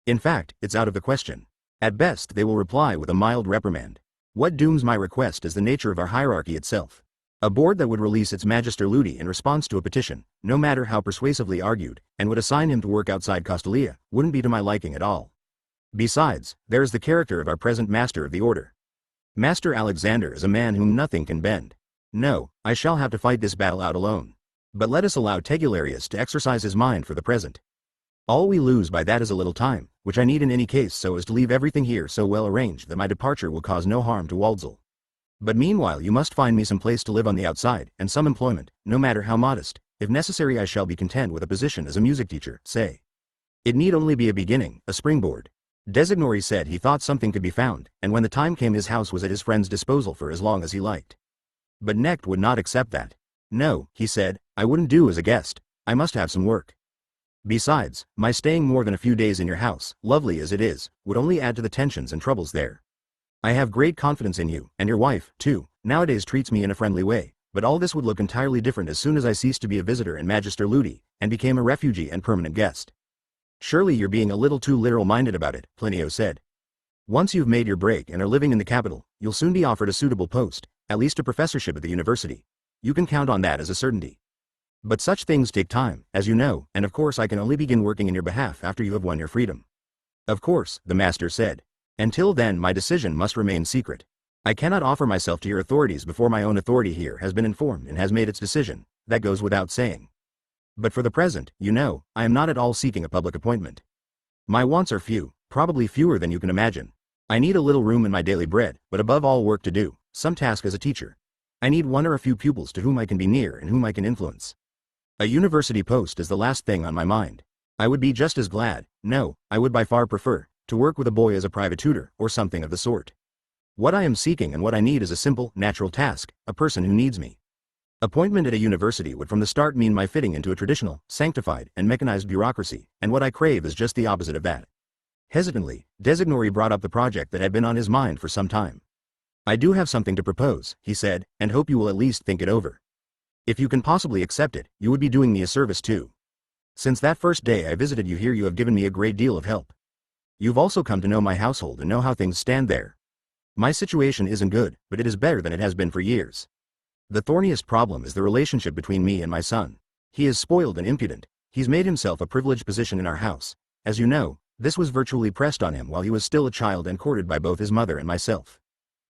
Speaker 1: In fact, it's out of the question. At best they will reply with a mild reprimand. What dooms my request is the nature of our hierarchy itself. A board that would release its Magister Ludi in response to a petition, no matter how persuasively argued, and would assign him to work outside Costalia, wouldn't be to my liking at all. Besides, there is the character of our present Master of the Order. Master Alexander is a man whom nothing can bend. No, I shall have to fight this battle out alone. But let us allow Tegularius to exercise his mind for the present. All we lose by that is a little time, which I need in any case so as to leave everything here so well arranged that my departure will cause no harm to Waldsall. But meanwhile you must find me some place to live on the outside, and some employment, no matter how modest. If necessary I shall be content with a position as a music teacher, say. It need only be a beginning, a springboard. Designori said he thought something could be found, and when the time came his house was at his friend's disposal for as long as he liked. But Knecht would not accept that. No, he said, I wouldn't do as a guest. I must have some work. Besides, my staying more than a few days in your house, lovely as it is, would only add to the tensions and troubles there. I have great confidence in you, and your wife, too, nowadays treats me in a friendly way, but all this would look entirely different as soon as I ceased to be a visitor in Magister Ludi, and became a refugee and permanent guest. Surely you're being a little too literal-minded about it, Plinio said. Once you've made your break and are living in the capital, you'll soon be offered a suitable post, at least a professorship at the university. You can count on that as a certainty. But such things take time, as you know, and of course I can only begin working in your behalf after you have won your freedom. Of course, the master said. Until then my decision must remain secret. I cannot offer myself to your authorities before my own authority here has been informed and has made its decision. That goes without saying. But for the present, you know, I am not at all seeking a public appointment. My wants are few, probably fewer than you can imagine. I need a little room in my daily bread, but above all work to do, some task as a teacher. I need one or a few pupils to whom I can be near and whom I can influence. A university post is the last thing on my mind. I would be just as glad, no, I would by far prefer, to work with a boy as a private tutor, or something of the sort. What I am seeking and what I need is a simple, natural task, a person who needs me. Appointment at a university would from the start mean my fitting into a traditional, sanctified, and mechanized bureaucracy, and what I crave is just the opposite of that. Hesitantly, Designori brought up the project that had been on his mind for some time. I do have something to propose, he said, and hope you will at least think it over. If you can possibly accept it, you would be doing me a service too. Since that first day I visited you here you have given me a great deal of help. You've also come to know my household and know how things stand there. My situation isn't good, but it is better than it has been for years. The thorniest problem is the relationship between me and my son. He is spoiled and impudent. He's made himself a privileged position in our house. As you know, this was virtually pressed on him while he was still a child and courted by both his mother and myself.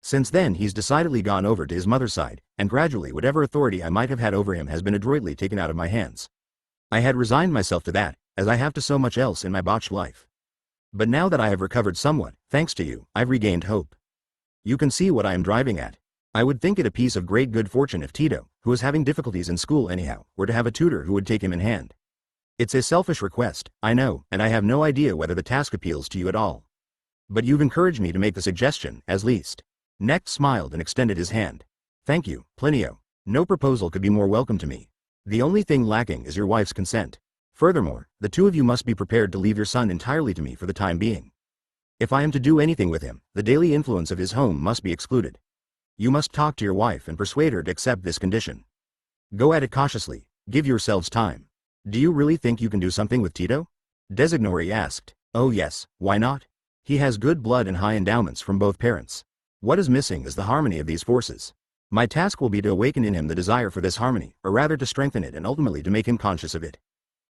Speaker 1: Since then he's decidedly gone over to his mother's side, and gradually whatever authority I might have had over him has been adroitly taken out of my hands. I had resigned myself to that, as I have to so much else in my botched life. But now that I have recovered somewhat, thanks to you, I've regained hope. You can see what I am driving at. I would think it a piece of great good fortune if Tito, who is having difficulties in school anyhow, were to have a tutor who would take him in hand. It's a selfish request, I know, and I have no idea whether the task appeals to you at all. But you've encouraged me to make the suggestion, as least. Knecht smiled and extended his hand. Thank you, Plinio. No proposal could be more welcome to me. The only thing lacking is your wife's consent. Furthermore, the two of you must be prepared to leave your son entirely to me for the time being. If I am to do anything with him, the daily influence of his home must be excluded. You must talk to your wife and persuade her to accept this condition. Go at it cautiously, give yourselves time. Do you really think you can do something with Tito? Designori asked. Oh yes, why not? He has good blood and high endowments from both parents. What is missing is the harmony of these forces. My task will be to awaken in him the desire for this harmony, or rather to strengthen it and ultimately to make him conscious of it.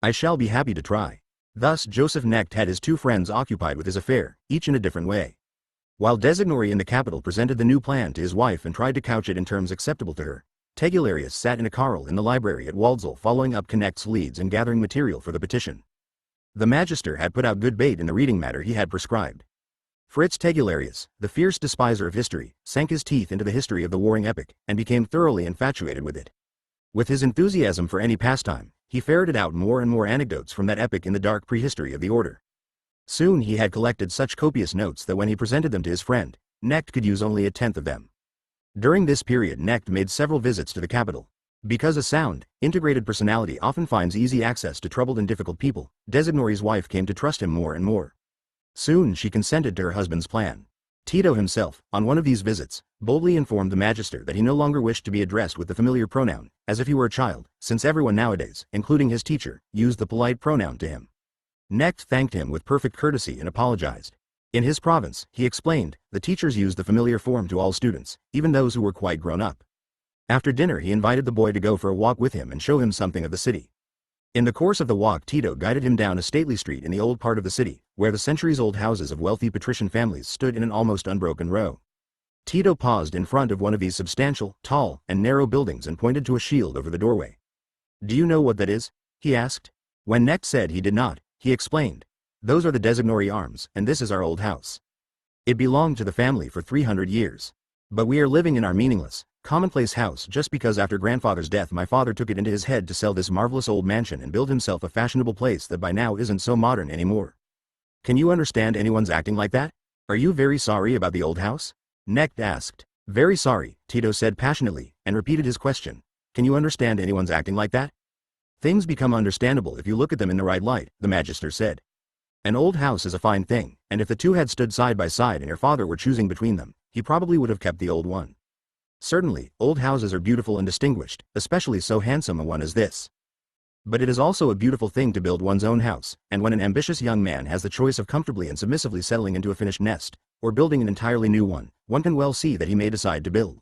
Speaker 1: I shall be happy to try. Thus Joseph Knecht had his two friends occupied with his affair, each in a different way. While Designori in the capital presented the new plan to his wife and tried to couch it in terms acceptable to her, Tegularius sat in a carrel in the library at Waldsall following up Knecht's leads and gathering material for the petition. The magister had put out good bait in the reading matter he had prescribed. Fritz Tegularius, the fierce despiser of history, sank his teeth into the history of the warring epoch and became thoroughly infatuated with it. With his enthusiasm for any pastime, he ferreted out more and more anecdotes from that epoch in the dark prehistory of the order. Soon he had collected such copious notes that when he presented them to his friend, Knecht could use only a tenth of them. During this period Knecht made several visits to the capital. Because a sound, integrated personality often finds easy access to troubled and difficult people, Designori's wife came to trust him more and more. Soon she consented to her husband's plan. Tito himself, on one of these visits, boldly informed the magister that he no longer wished to be addressed with the familiar pronoun, as if he were a child, since everyone nowadays, including his teacher, used the polite pronoun to him. Knecht thanked him with perfect courtesy and apologized. In his province, he explained, the teachers used the familiar form to all students, even those who were quite grown up. After dinner he invited the boy to go for a walk with him and show him something of the city. In the course of the walk Tito guided him down a stately street in the old part of the city, where the centuries-old houses of wealthy patrician families stood in an almost unbroken row. Tito paused in front of one of these substantial, tall, and narrow buildings and pointed to a shield over the doorway. "Do you know what that is?" he asked. When Knecht said he did not, he explained. "Those are the Designori arms, and this is our old house. It belonged to the family for 300 years. But we are living in our meaningless, commonplace house just because after grandfather's death my father took it into his head to sell this marvelous old mansion and build himself a fashionable place that by now isn't so modern anymore. Can you understand anyone's acting like that? Are you very sorry about the old house?" Knecht asked. "Very sorry," Tito said passionately, and repeated his question. "Can you understand anyone's acting like that?" "Things become understandable if you look at them in the right light," the magister said. "An old house is a fine thing, and if the two had stood side by side and your father were choosing between them, he probably would have kept the old one. Certainly, old houses are beautiful and distinguished, especially so handsome a one as this. But it is also a beautiful thing to build one's own house, and when an ambitious young man has the choice of comfortably and submissively settling into a finished nest, or building an entirely new one can well see that he may decide to build.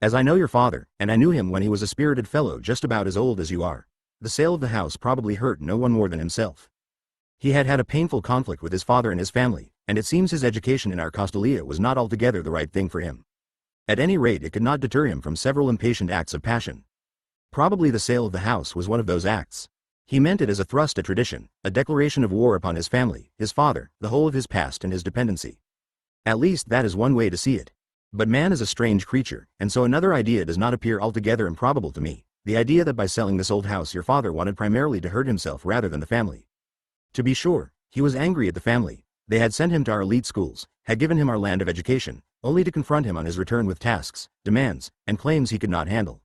Speaker 1: As I know your father, and I knew him when he was a spirited fellow just about as old as you are, the sale of the house probably hurt no one more than himself. He had had a painful conflict with his father and his family, and it seems his education in our Costalia was not altogether the right thing for him. At any rate it could not deter him from several impatient acts of passion. Probably the sale of the house was one of those acts. He meant it as a thrust at tradition, a declaration of war upon his family, his father, the whole of his past and his dependency. At least that is one way to see it. But man is a strange creature, and so another idea does not appear altogether improbable to me, the idea that by selling this old house your father wanted primarily to hurt himself rather than the family. To be sure, he was angry at the family. They had sent him to our elite schools, had given him our land of education, only to confront him on his return with tasks, demands, and claims he could not handle.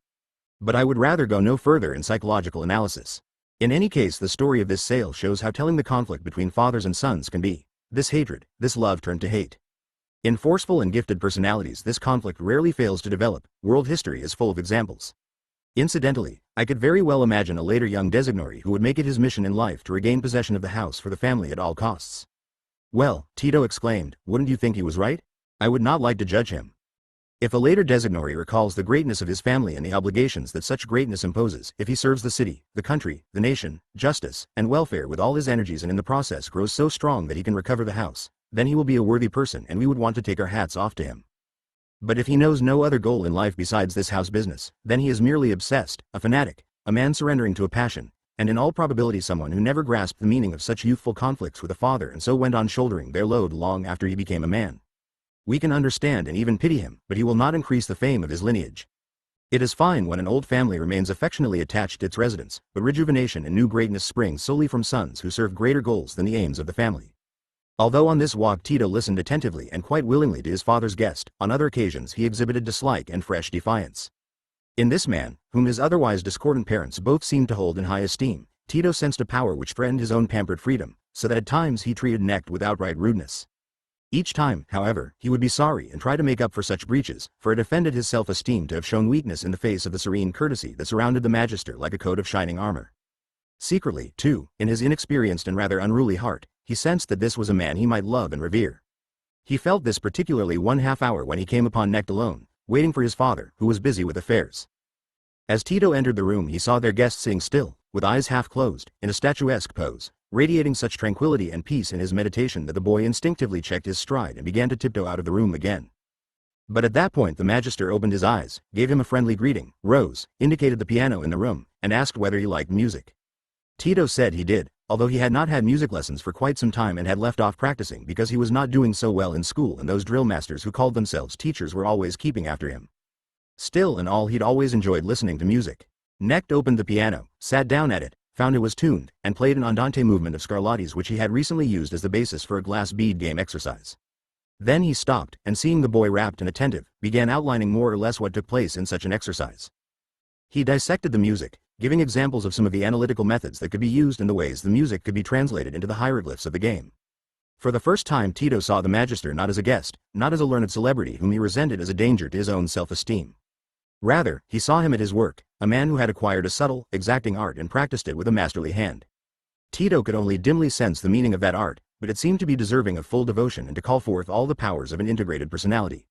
Speaker 1: But I would rather go no further in psychological analysis. In any case the story of this sale shows how telling the conflict between fathers and sons can be. This hatred, this love turned to hate. In forceful and gifted personalities this conflict rarely fails to develop. World history is full of examples. Incidentally, I could very well imagine a later young Designori who would make it his mission in life to regain possession of the house for the family at all costs. "Well," Tito exclaimed, "wouldn't you think he was right? I would not like to judge him. If a later Designori recalls the greatness of his family and the obligations that such greatness imposes, if he serves the city, the country, the nation, justice, and welfare with all his energies and in the process grows so strong that he can recover the house, then he will be a worthy person and we would want to take our hats off to him. But if he knows no other goal in life besides this house business, then he is merely obsessed, a fanatic, a man surrendering to a passion, and in all probability someone who never grasped the meaning of such youthful conflicts with a father and so went on shouldering their load long after he became a man. We can understand and even pity him, but he will not increase the fame of his lineage. It is fine when an old family remains affectionately attached to its residents, but rejuvenation and new greatness spring solely from sons who serve greater goals than the aims of the family." Although on this walk Tito listened attentively and quite willingly to his father's guest, on other occasions he exhibited dislike and fresh defiance. In this man, whom his otherwise discordant parents both seemed to hold in high esteem, Tito sensed a power which threatened his own pampered freedom, so that at times he treated Knecht with outright rudeness. Each time, however, he would be sorry and try to make up for such breaches, for it offended his self-esteem to have shown weakness in the face of the serene courtesy that surrounded the magister like a coat of shining armor. Secretly, too, in his inexperienced and rather unruly heart, he sensed that this was a man he might love and revere. He felt this particularly one half-hour when he came upon Knecht alone, waiting for his father, who was busy with affairs. As Tito entered the room he saw their guest sitting still, with eyes half-closed, in a statuesque pose, radiating such tranquility and peace in his meditation that the boy instinctively checked his stride and began to tiptoe out of the room again. But at that point the magister opened his eyes, gave him a friendly greeting, rose, indicated the piano in the room, and asked whether he liked music. Tito said he did, although he had not had music lessons for quite some time and had left off practicing because he was not doing so well in school and those drill masters who called themselves teachers were always keeping after him. Still in all he'd always enjoyed listening to music. Knecht opened the piano, sat down at it, found it was tuned, and played an andante movement of Scarlatti's which he had recently used as the basis for a glass bead game exercise. Then he stopped, and seeing the boy rapt and attentive, began outlining more or less what took place in such an exercise. He dissected the music, giving examples of some of the analytical methods that could be used and the ways the music could be translated into the hieroglyphs of the game. For the first time Tito saw the Magister not as a guest, not as a learned celebrity whom he resented as a danger to his own self-esteem. Rather, he saw him at his work, a man who had acquired a subtle, exacting art and practiced it with a masterly hand. Tito could only dimly sense the meaning of that art, but it seemed to be deserving of full devotion and to call forth all the powers of an integrated personality.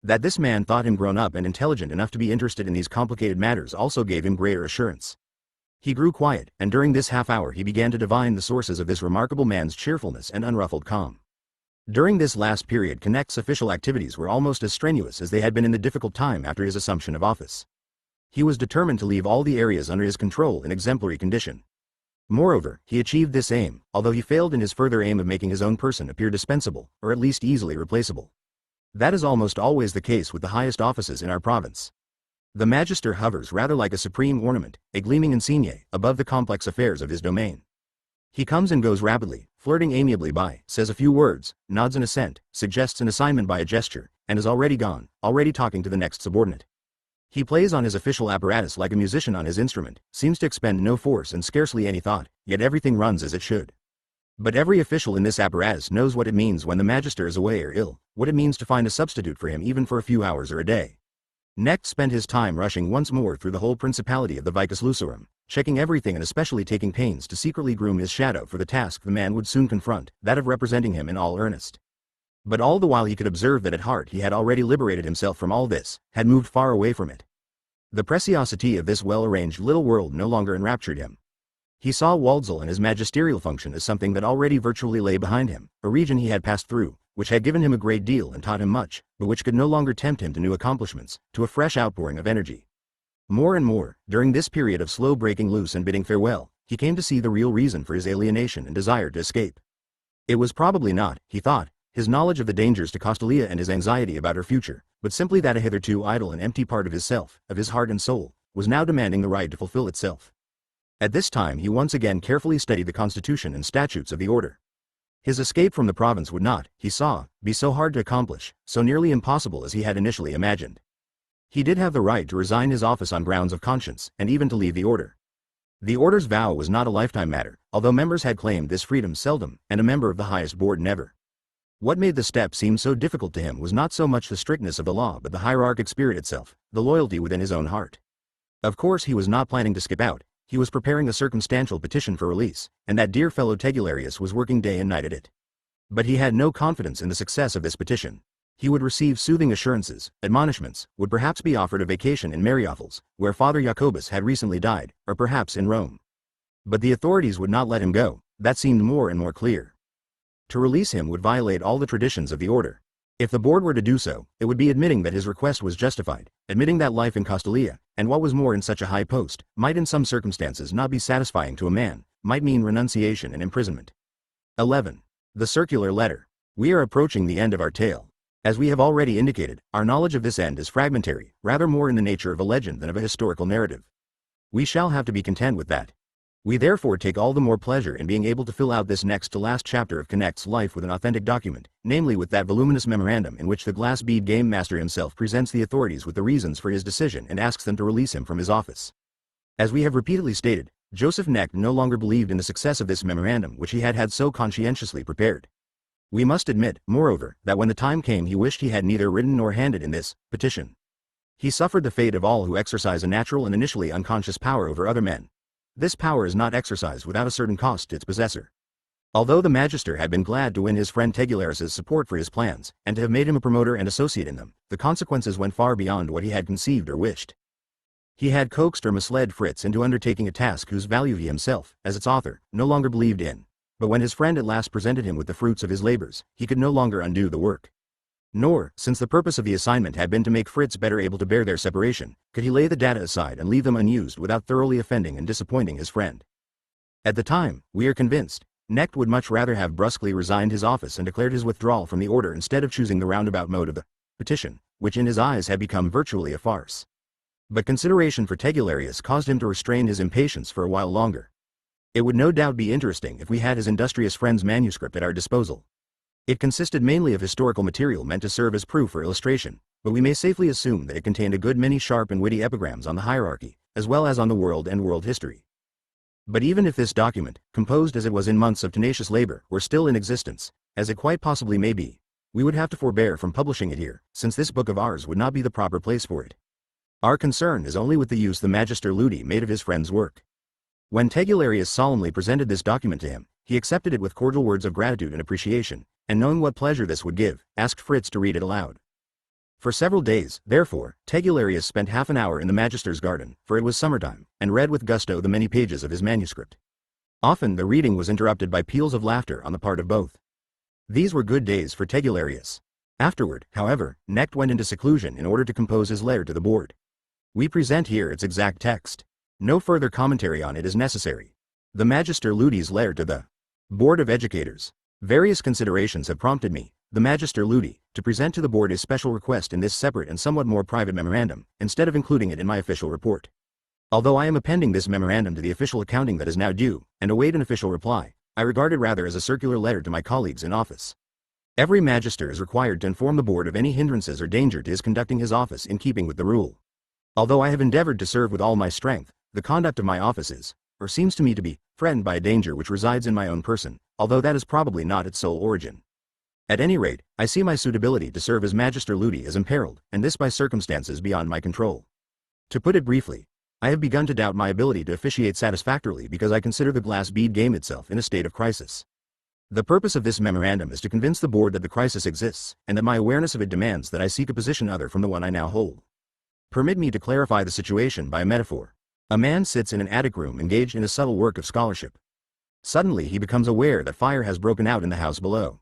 Speaker 1: That this man thought him grown up and intelligent enough to be interested in these complicated matters also gave him greater assurance. He grew quiet, and during this half-hour he began to divine the sources of this remarkable man's cheerfulness and unruffled calm. During this last period Connect's official activities were almost as strenuous as they had been in the difficult time after his assumption of office. He was determined to leave all the areas under his control in exemplary condition. Moreover, he achieved this aim, although he failed in his further aim of making his own person appear dispensable, or at least easily replaceable. That is almost always the case with the highest offices in our province. The Magister hovers rather like a supreme ornament, a gleaming insigne, above the complex affairs of his domain. He comes and goes rapidly, flirting amiably by, says a few words, nods an assent, suggests an assignment by a gesture, and is already gone, already talking to the next subordinate. He plays on his official apparatus like a musician on his instrument, seems to expend no force and scarcely any thought, yet everything runs as it should. But every official in this apparatus knows what it means when the Magister is away or ill, what it means to find a substitute for him even for a few hours or a day. Knecht spent his time rushing once more through the whole principality of the Vicus Lucerum, checking everything and especially taking pains to secretly groom his shadow for the task the man would soon confront, that of representing him in all earnest. But all the while he could observe that at heart he had already liberated himself from all this, had moved far away from it. The preciosity of this well-arranged little world no longer enraptured him. He saw Waldsall and his magisterial function as something that already virtually lay behind him, a region he had passed through, which had given him a great deal and taught him much, but which could no longer tempt him to new accomplishments, to a fresh outpouring of energy. More and more, during this period of slow breaking loose and bidding farewell, he came to see the real reason for his alienation and desire to escape. It was probably not, he thought, his knowledge of the dangers to Costalia and his anxiety about her future, but simply that a hitherto idle and empty part of his self, of his heart and soul, was now demanding the right to fulfill itself. At this time he once again carefully studied the constitution and statutes of the order. His escape from the province would not, he saw, be so hard to accomplish, so nearly impossible as he had initially imagined. He did have the right to resign his office on grounds of conscience, and even to leave the order. The order's vow was not a lifetime matter, although members had claimed this freedom seldom, and a member of the highest board never. What made the step seem so difficult to him was not so much the strictness of the law but the hierarchic spirit itself, the loyalty within his own heart. Of course he was not planning to skip out, he was preparing a circumstantial petition for release, and that dear fellow Tegularius was working day and night at it. But he had no confidence in the success of this petition. He would receive soothing assurances, admonishments, would perhaps be offered a vacation in Mariaples, where Father Jacobus had recently died, or perhaps in Rome. But the authorities would not let him go, that seemed more and more clear. To release him would violate all the traditions of the order. If the board were to do so, it would be admitting that his request was justified, admitting that life in Costalia, and what was more in such a high post, might in some circumstances not be satisfying to a man, might mean renunciation and imprisonment. 11. The circular letter. We are approaching the end of our tale. As we have already indicated, our knowledge of this end is fragmentary, rather more in the nature of a legend than of a historical narrative. We shall have to be content with that. We therefore take all the more pleasure in being able to fill out this next to last chapter of Connect's life with an authentic document, namely with that voluminous memorandum in which the glass bead game master himself presents the authorities with the reasons for his decision and asks them to release him from his office. As we have repeatedly stated, Joseph Knecht no longer believed in the success of this memorandum which he had so conscientiously prepared. We must admit, moreover, that when the time came he wished he had neither written nor handed in this petition. He suffered the fate of all who exercise a natural and initially unconscious power over other men. This power is not exercised without a certain cost to its possessor. Although the Magister had been glad to win his friend Tegularis's support for his plans, and to have made him a promoter and associate in them, the consequences went far beyond what he had conceived or wished. He had coaxed or misled Fritz into undertaking a task whose value he himself, as its author, no longer believed in. But when his friend at last presented him with the fruits of his labors, he could no longer undo the work. Nor, since the purpose of the assignment had been to make Fritz better able to bear their separation, could he lay the data aside and leave them unused without thoroughly offending and disappointing his friend. At the time, we are convinced, Knecht would much rather have brusquely resigned his office and declared his withdrawal from the order instead of choosing the roundabout mode of the petition, which in his eyes had become virtually a farce. But consideration for Tegularius caused him to restrain his impatience for a while longer. It would no doubt be interesting if we had his industrious friend's manuscript at our disposal. It consisted mainly of historical material meant to serve as proof or illustration, but we may safely assume that it contained a good many sharp and witty epigrams on the hierarchy, as well as on the world and world history. But even if this document, composed as it was in months of tenacious labor, were still in existence, as it quite possibly may be, we would have to forbear from publishing it here, since this book of ours would not be the proper place for it. Our concern is only with the use the Magister Ludi made of his friend's work. When Tegularius solemnly presented this document to him, he accepted it with cordial words of gratitude and appreciation, and knowing what pleasure this would give, asked Fritz to read it aloud. For several days, therefore, Tegularius spent half an hour in the Magister's garden, for it was summertime, and read with gusto the many pages of his manuscript. Often the reading was interrupted by peals of laughter on the part of both. These were good days for Tegularius. Afterward, however, Knecht went into seclusion in order to compose his letter to the board. We present here its exact text. No further commentary on it is necessary. The Magister Ludi's letter to the Board of Educators. Various considerations have prompted me, the Magister Ludi, to present to the board a special request in this separate and somewhat more private memorandum, instead of including it in my official report. Although I am appending this memorandum to the official accounting that is now due, and await an official reply, I regard it rather as a circular letter to my colleagues in office. Every magister is required to inform the board of any hindrances or danger to his conducting his office in keeping with the rule. Although I have endeavored to serve with all my strength, the conduct of my office is, or seems to me to be, threatened by a danger which resides in my own person, although that is probably not its sole origin. At any rate, I see my suitability to serve as Magister Ludi as imperiled, and this by circumstances beyond my control. To put it briefly, I have begun to doubt my ability to officiate satisfactorily because I consider the glass bead game itself in a state of crisis. The purpose of this memorandum is to convince the board that the crisis exists, and that my awareness of it demands that I seek a position other from the one I now hold. Permit me to clarify the situation by a metaphor. A man sits in an attic room engaged in a subtle work of scholarship. Suddenly he becomes aware that fire has broken out in the house below.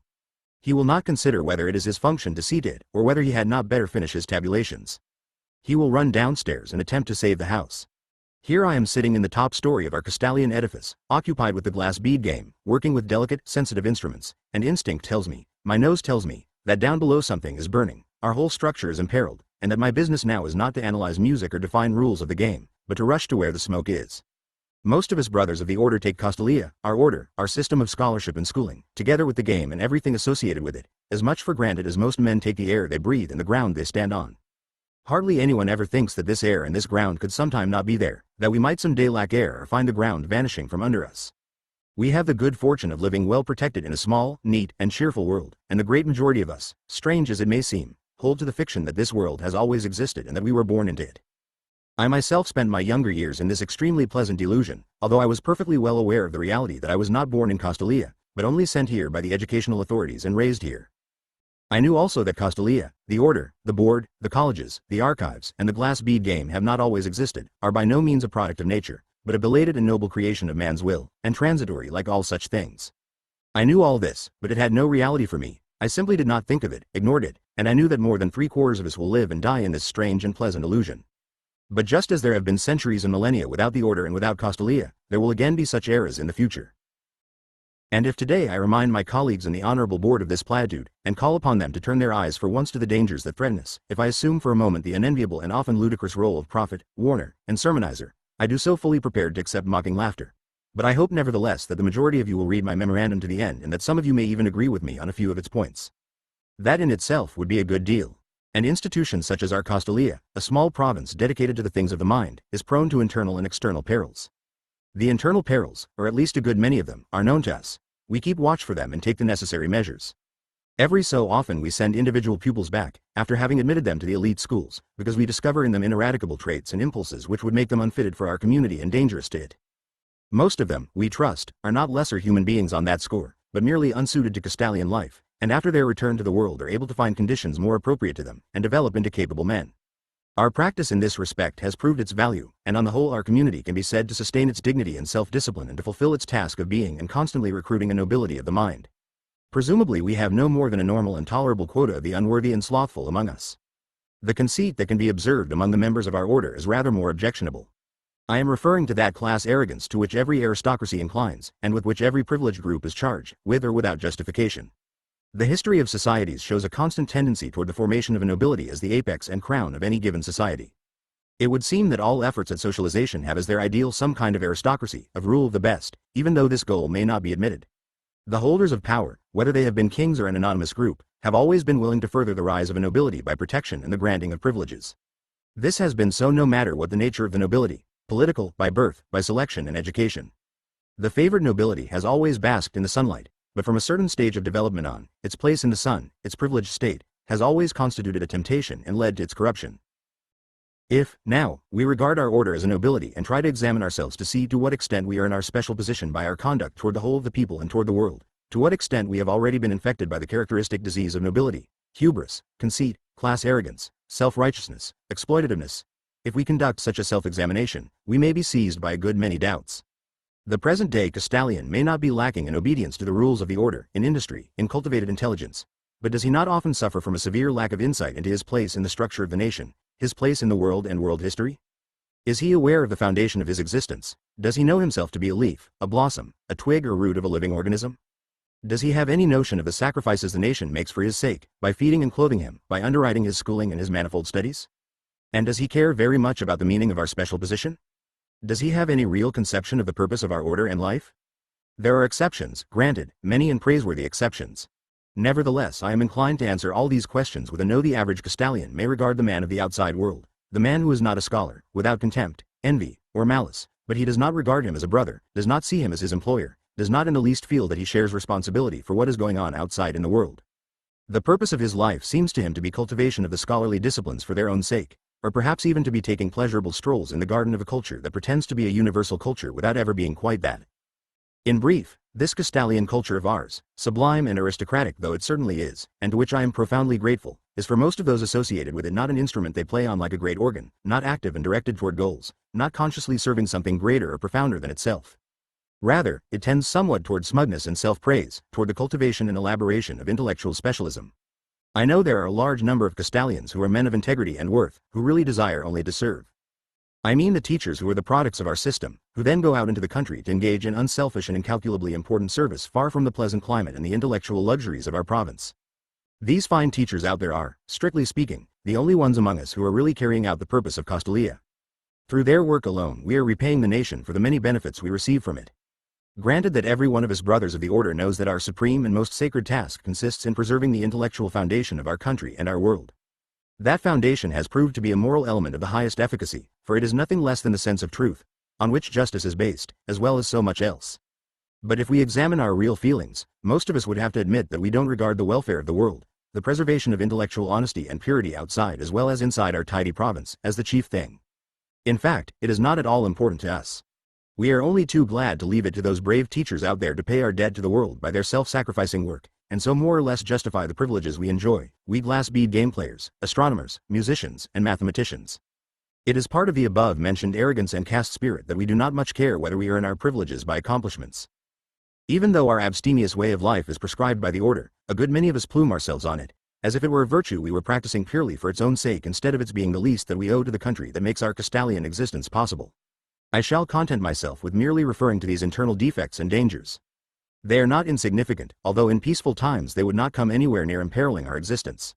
Speaker 1: He will not consider whether it is his function to see to it, or whether he had not better finish his tabulations. He will run downstairs and attempt to save the house. Here I am sitting in the top story of our Castalian edifice, occupied with the glass bead game, working with delicate, sensitive instruments, and instinct tells me, my nose tells me, that down below something is burning, our whole structure is imperiled, and that my business now is not to analyze music or define rules of the game, but to rush to where the smoke is. Most of us brothers of the order take Castalia, our order, our system of scholarship and schooling, together with the game and everything associated with it, as much for granted as most men take the air they breathe and the ground they stand on. Hardly anyone ever thinks that this air and this ground could sometime not be there, that we might some day lack air or find the ground vanishing from under us. We have the good fortune of living well protected in a small, neat, and cheerful world, and the great majority of us, strange as it may seem, hold to the fiction that this world has always existed and that we were born into it. I myself spent my younger years in this extremely pleasant delusion, although I was perfectly well aware of the reality that I was not born in Castalia, but only sent here by the educational authorities and raised here. I knew also that Castalia, the order, the board, the colleges, the archives, and the glass bead game have not always existed, are by no means a product of nature, but a belated and noble creation of man's will, and transitory like all such things. I knew all this, but it had no reality for me. I simply did not think of it, ignored it, and I knew that more than 3/4 of us will live and die in this strange and pleasant illusion. But just as there have been centuries and millennia without the order and without Castalia, there will again be such eras in the future. And if today I remind my colleagues in the honorable board of this platitude, and call upon them to turn their eyes for once to the dangers that threaten us, if I assume for a moment the unenviable and often ludicrous role of prophet, warner, and sermonizer, I do so fully prepared to accept mocking laughter. But I hope nevertheless that the majority of you will read my memorandum to the end and that some of you may even agree with me on a few of its points. That in itself would be a good deal. An institution such as our Castalia, a small province dedicated to the things of the mind, is prone to internal and external perils. The internal perils, or at least a good many of them, are known to us. We keep watch for them and take the necessary measures. Every so often we send individual pupils back, after having admitted them to the elite schools, because we discover in them ineradicable traits and impulses which would make them unfitted for our community and dangerous to it. Most of them, we trust, are not lesser human beings on that score, but merely unsuited to Castalian life, and after their return to the world are able to find conditions more appropriate to them, and develop into capable men. Our practice in this respect has proved its value, and on the whole our community can be said to sustain its dignity and self-discipline and to fulfill its task of being and constantly recruiting a nobility of the mind. Presumably we have no more than a normal and tolerable quota of the unworthy and slothful among us. The conceit that can be observed among the members of our order is rather more objectionable. I am referring to that class arrogance to which every aristocracy inclines, and with which every privileged group is charged, with or without justification. The history of societies shows a constant tendency toward the formation of a nobility as the apex and crown of any given society. It would seem that all efforts at socialization have as their ideal some kind of aristocracy, of rule of the best, even though this goal may not be admitted. The holders of power, whether they have been kings or an anonymous group, have always been willing to further the rise of a nobility by protection and the granting of privileges. This has been so no matter what the nature of the nobility, political, by birth, by selection and education. The favored nobility has always basked in the sunlight, but from a certain stage of development on, its place in the sun, its privileged state, has always constituted a temptation and led to its corruption. If, now, we regard our order as a nobility and try to examine ourselves to see to what extent we are in our special position by our conduct toward the whole of the people and toward the world, to what extent we have already been infected by the characteristic disease of nobility, hubris, conceit, class arrogance, self-righteousness, exploitativeness, if we conduct such a self-examination, we may be seized by a good many doubts. The present-day Castalian may not be lacking in obedience to the rules of the order, in industry, in cultivated intelligence, but does he not often suffer from a severe lack of insight into his place in the structure of the nation, his place in the world and world history? Is he aware of the foundation of his existence? Does he know himself to be a leaf, a blossom, a twig or root of a living organism? Does he have any notion of the sacrifices the nation makes for his sake, by feeding and clothing him, by underwriting his schooling and his manifold studies? And does he care very much about the meaning of our special position? Does he have any real conception of the purpose of our order and life? There are exceptions, granted, many and praiseworthy exceptions. Nevertheless, I am inclined to answer all these questions with a no. The average Castalian may regard the man of the outside world, the man who is not a scholar, without contempt, envy, or malice, but he does not regard him as a brother, does not see him as his employer, does not in the least feel that he shares responsibility for what is going on outside in the world. The purpose of his life seems to him to be cultivation of the scholarly disciplines for their own sake, or perhaps even to be taking pleasurable strolls in the garden of a culture that pretends to be a universal culture without ever being quite that. In brief, this Castalian culture of ours, sublime and aristocratic though it certainly is, and to which I am profoundly grateful, is for most of those associated with it not an instrument they play on like a great organ, not active and directed toward goals, not consciously serving something greater or profounder than itself. Rather, it tends somewhat toward smugness and self-praise, toward the cultivation and elaboration of intellectual specialism. I know there are a large number of Castalians who are men of integrity and worth, who really desire only to serve. I mean the teachers who are the products of our system, who then go out into the country to engage in unselfish and incalculably important service far from the pleasant climate and the intellectual luxuries of our province. These fine teachers out there are, strictly speaking, the only ones among us who are really carrying out the purpose of Castalia. Through their work alone we are repaying the nation for the many benefits we receive from it. Granted that every one of his brothers of the order knows that our supreme and most sacred task consists in preserving the intellectual foundation of our country and our world. That foundation has proved to be a moral element of the highest efficacy, for it is nothing less than the sense of truth, on which justice is based, as well as so much else. But if we examine our real feelings, most of us would have to admit that we don't regard the welfare of the world, the preservation of intellectual honesty and purity outside as well as inside our tidy province, as the chief thing. In fact, it is not at all important to us. We are only too glad to leave it to those brave teachers out there to pay our debt to the world by their self-sacrificing work, and so more or less justify the privileges we enjoy, we glass bead game players, astronomers, musicians, and mathematicians. It is part of the above-mentioned arrogance and caste spirit that we do not much care whether we earn our privileges by accomplishments. Even though our abstemious way of life is prescribed by the order, a good many of us plume ourselves on it, as if it were a virtue we were practicing purely for its own sake instead of its being the least that we owe to the country that makes our Castalian existence possible. I shall content myself with merely referring to these internal defects and dangers. They are not insignificant, although in peaceful times they would not come anywhere near imperiling our existence.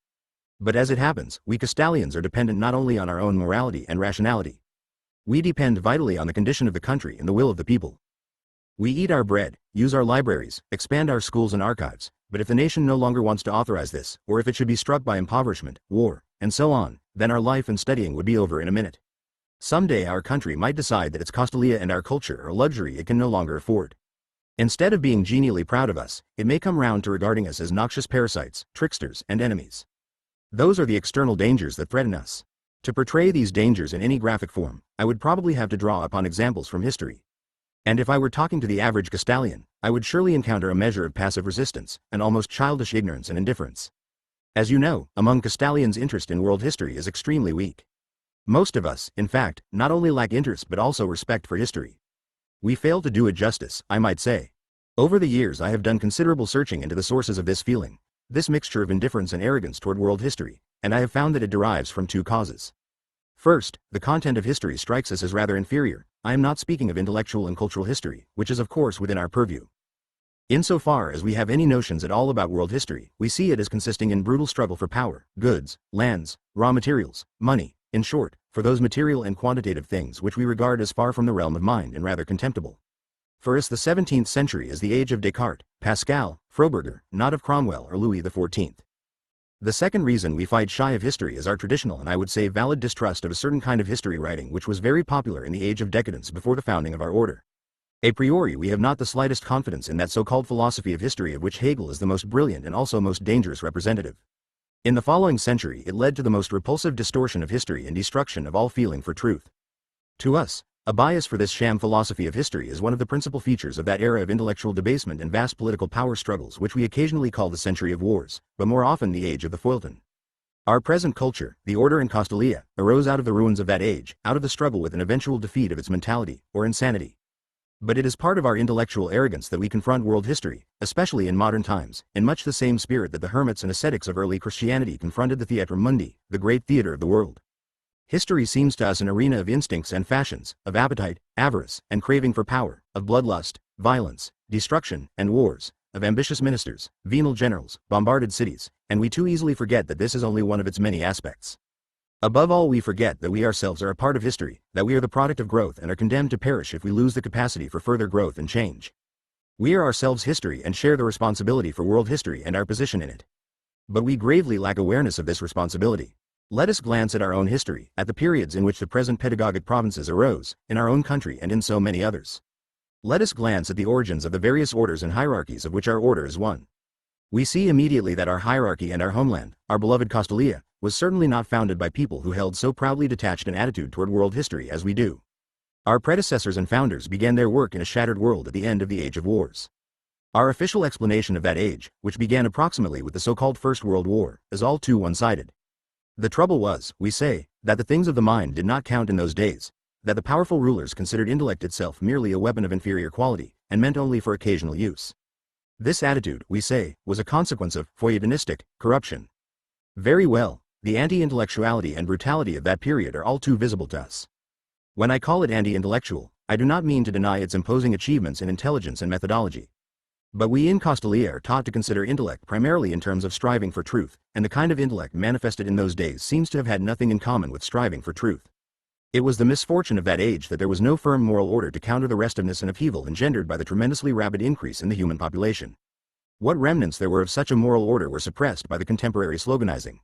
Speaker 1: But as it happens, we Castalians are dependent not only on our own morality and rationality. We depend vitally on the condition of the country and the will of the people. We eat our bread, use our libraries, expand our schools and archives, but if the nation no longer wants to authorize this, or if it should be struck by impoverishment, war, and so on, then our life and studying would be over in a minute. Someday our country might decide that its Castalia and our culture are a luxury it can no longer afford. Instead of being genially proud of us, it may come round to regarding us as noxious parasites, tricksters, and enemies. Those are the external dangers that threaten us. To portray these dangers in any graphic form, I would probably have to draw upon examples from history. And if I were talking to the average Castalian, I would surely encounter a measure of passive resistance, and almost childish ignorance and indifference. As you know, among Castalians interest in world history is extremely weak. Most of us, in fact, not only lack interest but also respect for history. We fail to do it justice, I might say. Over the years I have done considerable searching into the sources of this feeling, this mixture of indifference and arrogance toward world history, and I have found that it derives from two causes. First, the content of history strikes us as rather inferior. I am not speaking of intellectual and cultural history, which is of course within our purview. Insofar as we have any notions at all about world history, we see it as consisting in brutal struggle for power, goods, lands, raw materials, money, in short, for those material and quantitative things which we regard as far from the realm of mind and rather contemptible. For us the 17th century is the age of Descartes, Pascal, Froberger, not of Cromwell or Louis XIV. The second reason we fight shy of history is our traditional and I would say valid distrust of a certain kind of history writing which was very popular in the age of decadence before the founding of our order. A priori we have not the slightest confidence in that so-called philosophy of history of which Hegel is the most brilliant and also most dangerous representative. In the following century it led to the most repulsive distortion of history and destruction of all feeling for truth. To us, a bias for this sham philosophy of history is one of the principal features of that era of intellectual debasement and vast political power struggles which we occasionally call the century of wars, but more often the age of the feuilleton. Our present culture, the order in Castalia, arose out of the ruins of that age, out of the struggle with an eventual defeat of its mentality, or insanity. But it is part of our intellectual arrogance that we confront world history, especially in modern times, in much the same spirit that the hermits and ascetics of early Christianity confronted the Theatrum Mundi, the great theater of the world. History seems to us an arena of instincts and fashions, of appetite, avarice, and craving for power, of bloodlust, violence, destruction, and wars, of ambitious ministers, venal generals, bombarded cities, and we too easily forget that this is only one of its many aspects. Above all we forget that we ourselves are a part of history, that we are the product of growth and are condemned to perish if we lose the capacity for further growth and change. We are ourselves history and share the responsibility for world history and our position in it. But we gravely lack awareness of this responsibility. Let us glance at our own history, at the periods in which the present pedagogic provinces arose, in our own country and in so many others. Let us glance at the origins of the various orders and hierarchies of which our order is one. We see immediately that our hierarchy and our homeland, our beloved Castalia, was certainly not founded by people who held so proudly detached an attitude toward world history as we do. Our predecessors and founders began their work in a shattered world at the end of the Age of Wars. Our official explanation of that age, which began approximately with the so-called First World War, is all too one-sided. The trouble was, we say, that the things of the mind did not count in those days, that the powerful rulers considered intellect itself merely a weapon of inferior quality, and meant only for occasional use. This attitude, we say, was a consequence of feuilletonistic corruption. Very well, the anti-intellectuality and brutality of that period are all too visible to us. When I call it anti-intellectual, I do not mean to deny its imposing achievements in intelligence and methodology. But we in Castalia are taught to consider intellect primarily in terms of striving for truth, and the kind of intellect manifested in those days seems to have had nothing in common with striving for truth. It was the misfortune of that age that there was no firm moral order to counter the restiveness and upheaval engendered by the tremendously rapid increase in the human population. What remnants there were of such a moral order were suppressed by the contemporary sloganizing.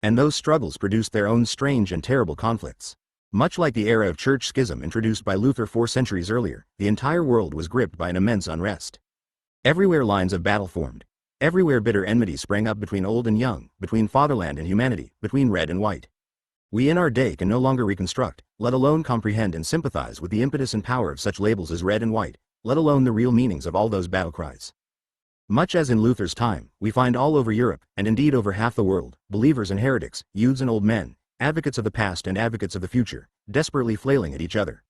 Speaker 1: And those struggles produced their own strange and terrible conflicts. Much like the era of church schism introduced by Luther 4 centuries earlier, the entire world was gripped by an immense unrest. Everywhere lines of battle formed. Everywhere bitter enmity sprang up between old and young, between fatherland and humanity, between red and white. We in our day can no longer reconstruct, let alone comprehend and sympathize with the impetus and power of such labels as red and white, let alone the real meanings of all those battle cries. Much as in Luther's time, we find all over Europe, and indeed over half the world, believers and heretics, youths and old men, advocates of the past and advocates of the future, desperately flailing at each other.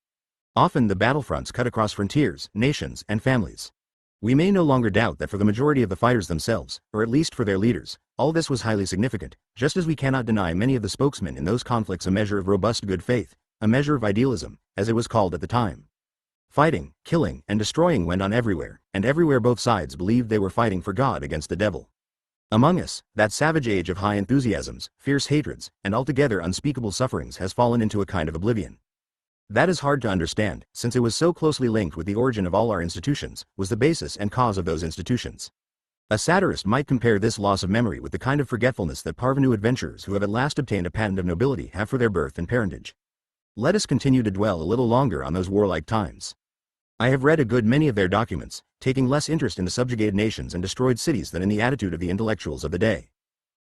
Speaker 1: Often the battlefronts cut across frontiers, nations, and families. We may no longer doubt that for the majority of the fighters themselves, or at least for their leaders, all this was highly significant, just as we cannot deny many of the spokesmen in those conflicts a measure of robust good faith, a measure of idealism, as it was called at the time. Fighting, killing, and destroying went on everywhere, and everywhere both sides believed they were fighting for God against the devil. Among us, that savage age of high enthusiasms, fierce hatreds, and altogether unspeakable sufferings has fallen into a kind of oblivion. That is hard to understand, since it was so closely linked with the origin of all our institutions, was the basis and cause of those institutions. A satirist might compare this loss of memory with the kind of forgetfulness that parvenu adventurers who have at last obtained a patent of nobility have for their birth and parentage. Let us continue to dwell a little longer on those warlike times. I have read a good many of their documents, taking less interest in the subjugated nations and destroyed cities than in the attitude of the intellectuals of the day.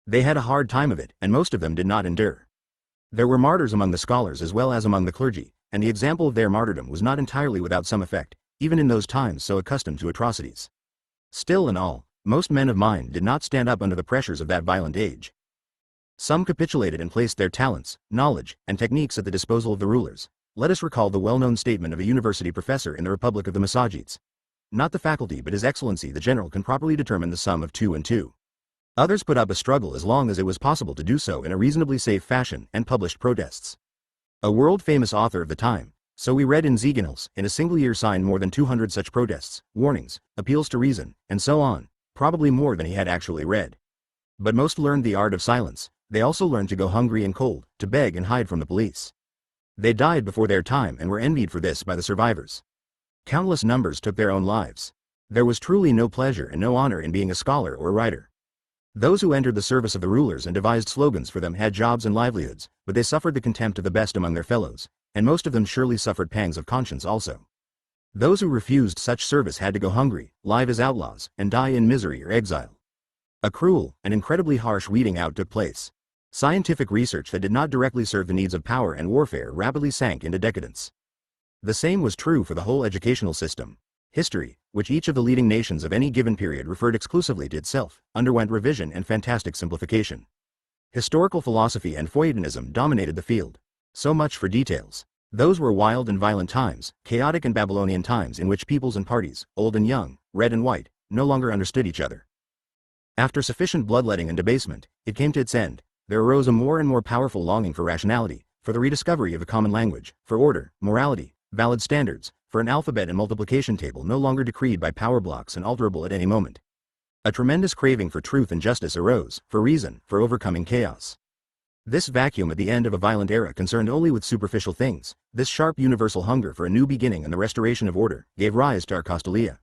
Speaker 1: They had a hard time of it, and most of them did not endure. There were martyrs among the scholars as well as among the clergy, and the example of their martyrdom was not entirely without some effect, even in those times so accustomed to atrocities. Still in all, most men of mind did not stand up under the pressures of that violent age. Some capitulated and placed their talents, knowledge, and techniques at the disposal of the rulers. Let us recall the well-known statement of a university professor in the Republic of the Massagetes. Not the faculty but His Excellency the General can properly determine the sum of 2 and 2. Others put up a struggle as long as it was possible to do so in a reasonably safe fashion and published protests. A world-famous author of the time, so we read in Ziegenhals, in a single year signed more than 200 such protests, warnings, appeals to reason, and so on, probably more than he had actually read. But most learned the art of silence. They also learned to go hungry and cold, to beg and hide from the police. They died before their time and were envied for this by the survivors. Countless numbers took their own lives. There was truly no pleasure and no honor in being a scholar or a writer. Those who entered the service of the rulers and devised slogans for them had jobs and livelihoods, but they suffered the contempt of the best among their fellows, and most of them surely suffered pangs of conscience also. Those who refused such service had to go hungry, live as outlaws, and die in misery or exile. A cruel and incredibly harsh weeding out took place. Scientific research that did not directly serve the needs of power and warfare rapidly sank into decadence. The same was true for the whole educational system. History, which each of the leading nations of any given period referred exclusively to itself, underwent revision and fantastic simplification. Historical philosophy and feuilletonism dominated the field. So much for details. Those were wild and violent times, chaotic and Babylonian times in which peoples and parties, old and young, red and white, no longer understood each other. After sufficient bloodletting and debasement, it came to its end. There arose a more and more powerful longing for rationality, for the rediscovery of a common language, for order, morality, valid standards, for an alphabet and multiplication table no longer decreed by power blocks and alterable at any moment. A tremendous craving for truth and justice arose, for reason, for overcoming chaos. This vacuum at the end of a violent era concerned only with superficial things. This sharp universal hunger for a new beginning and the restoration of order gave rise to our Costalia.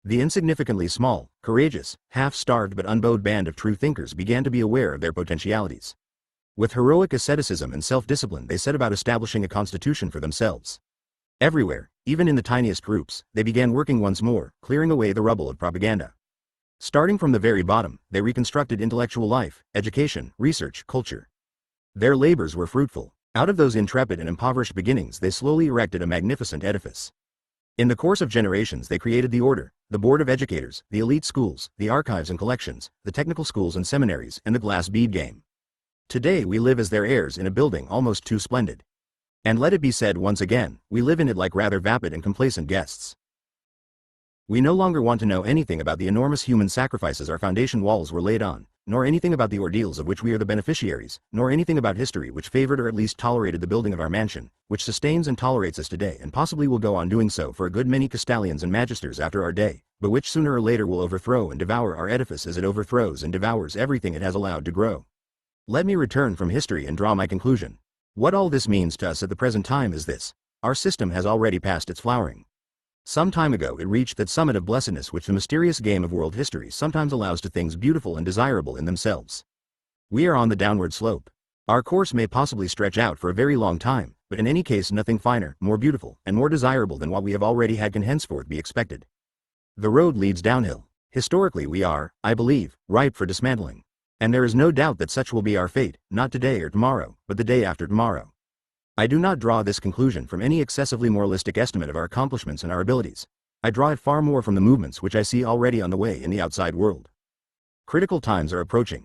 Speaker 1: The insignificantly small, courageous, half-starved but unbowed band of true thinkers began to be aware of their potentialities. With heroic asceticism and self-discipline they set about establishing a constitution for themselves. Everywhere, even in the tiniest groups, they began working once more, clearing away the rubble of propaganda. Starting from the very bottom, they reconstructed intellectual life, education, research, culture. Their labors were fruitful. Out of those intrepid and impoverished beginnings they slowly erected a magnificent edifice. In the course of generations they created the order, the board of educators, the elite schools, the archives and collections, the technical schools and seminaries, and the glass bead game. Today we live as their heirs in a building almost too splendid. And let it be said once again, we live in it like rather vapid and complacent guests. We no longer want to know anything about the enormous human sacrifices our foundation walls were laid on, nor anything about the ordeals of which we are the beneficiaries, nor anything about history which favored or at least tolerated the building of our mansion, which sustains and tolerates us today and possibly will go on doing so for a good many Castalians and magisters after our day, but which sooner or later will overthrow and devour our edifice as it overthrows and devours everything it has allowed to grow. Let me return from history and draw my conclusion. What all this means to us at the present time is this: our system has already passed its flowering. Some time ago it reached that summit of blessedness which the mysterious game of world history sometimes allows to things beautiful and desirable in themselves. We are on the downward slope. Our course may possibly stretch out for a very long time, but in any case nothing finer, more beautiful, and more desirable than what we have already had can henceforth be expected. The road leads downhill. Historically we are, I believe, ripe for dismantling. And there is no doubt that such will be our fate, not today or tomorrow, but the day after tomorrow. I do not draw this conclusion from any excessively moralistic estimate of our accomplishments and our abilities. I draw it far more from the movements which I see already on the way in the outside world. Critical times are approaching.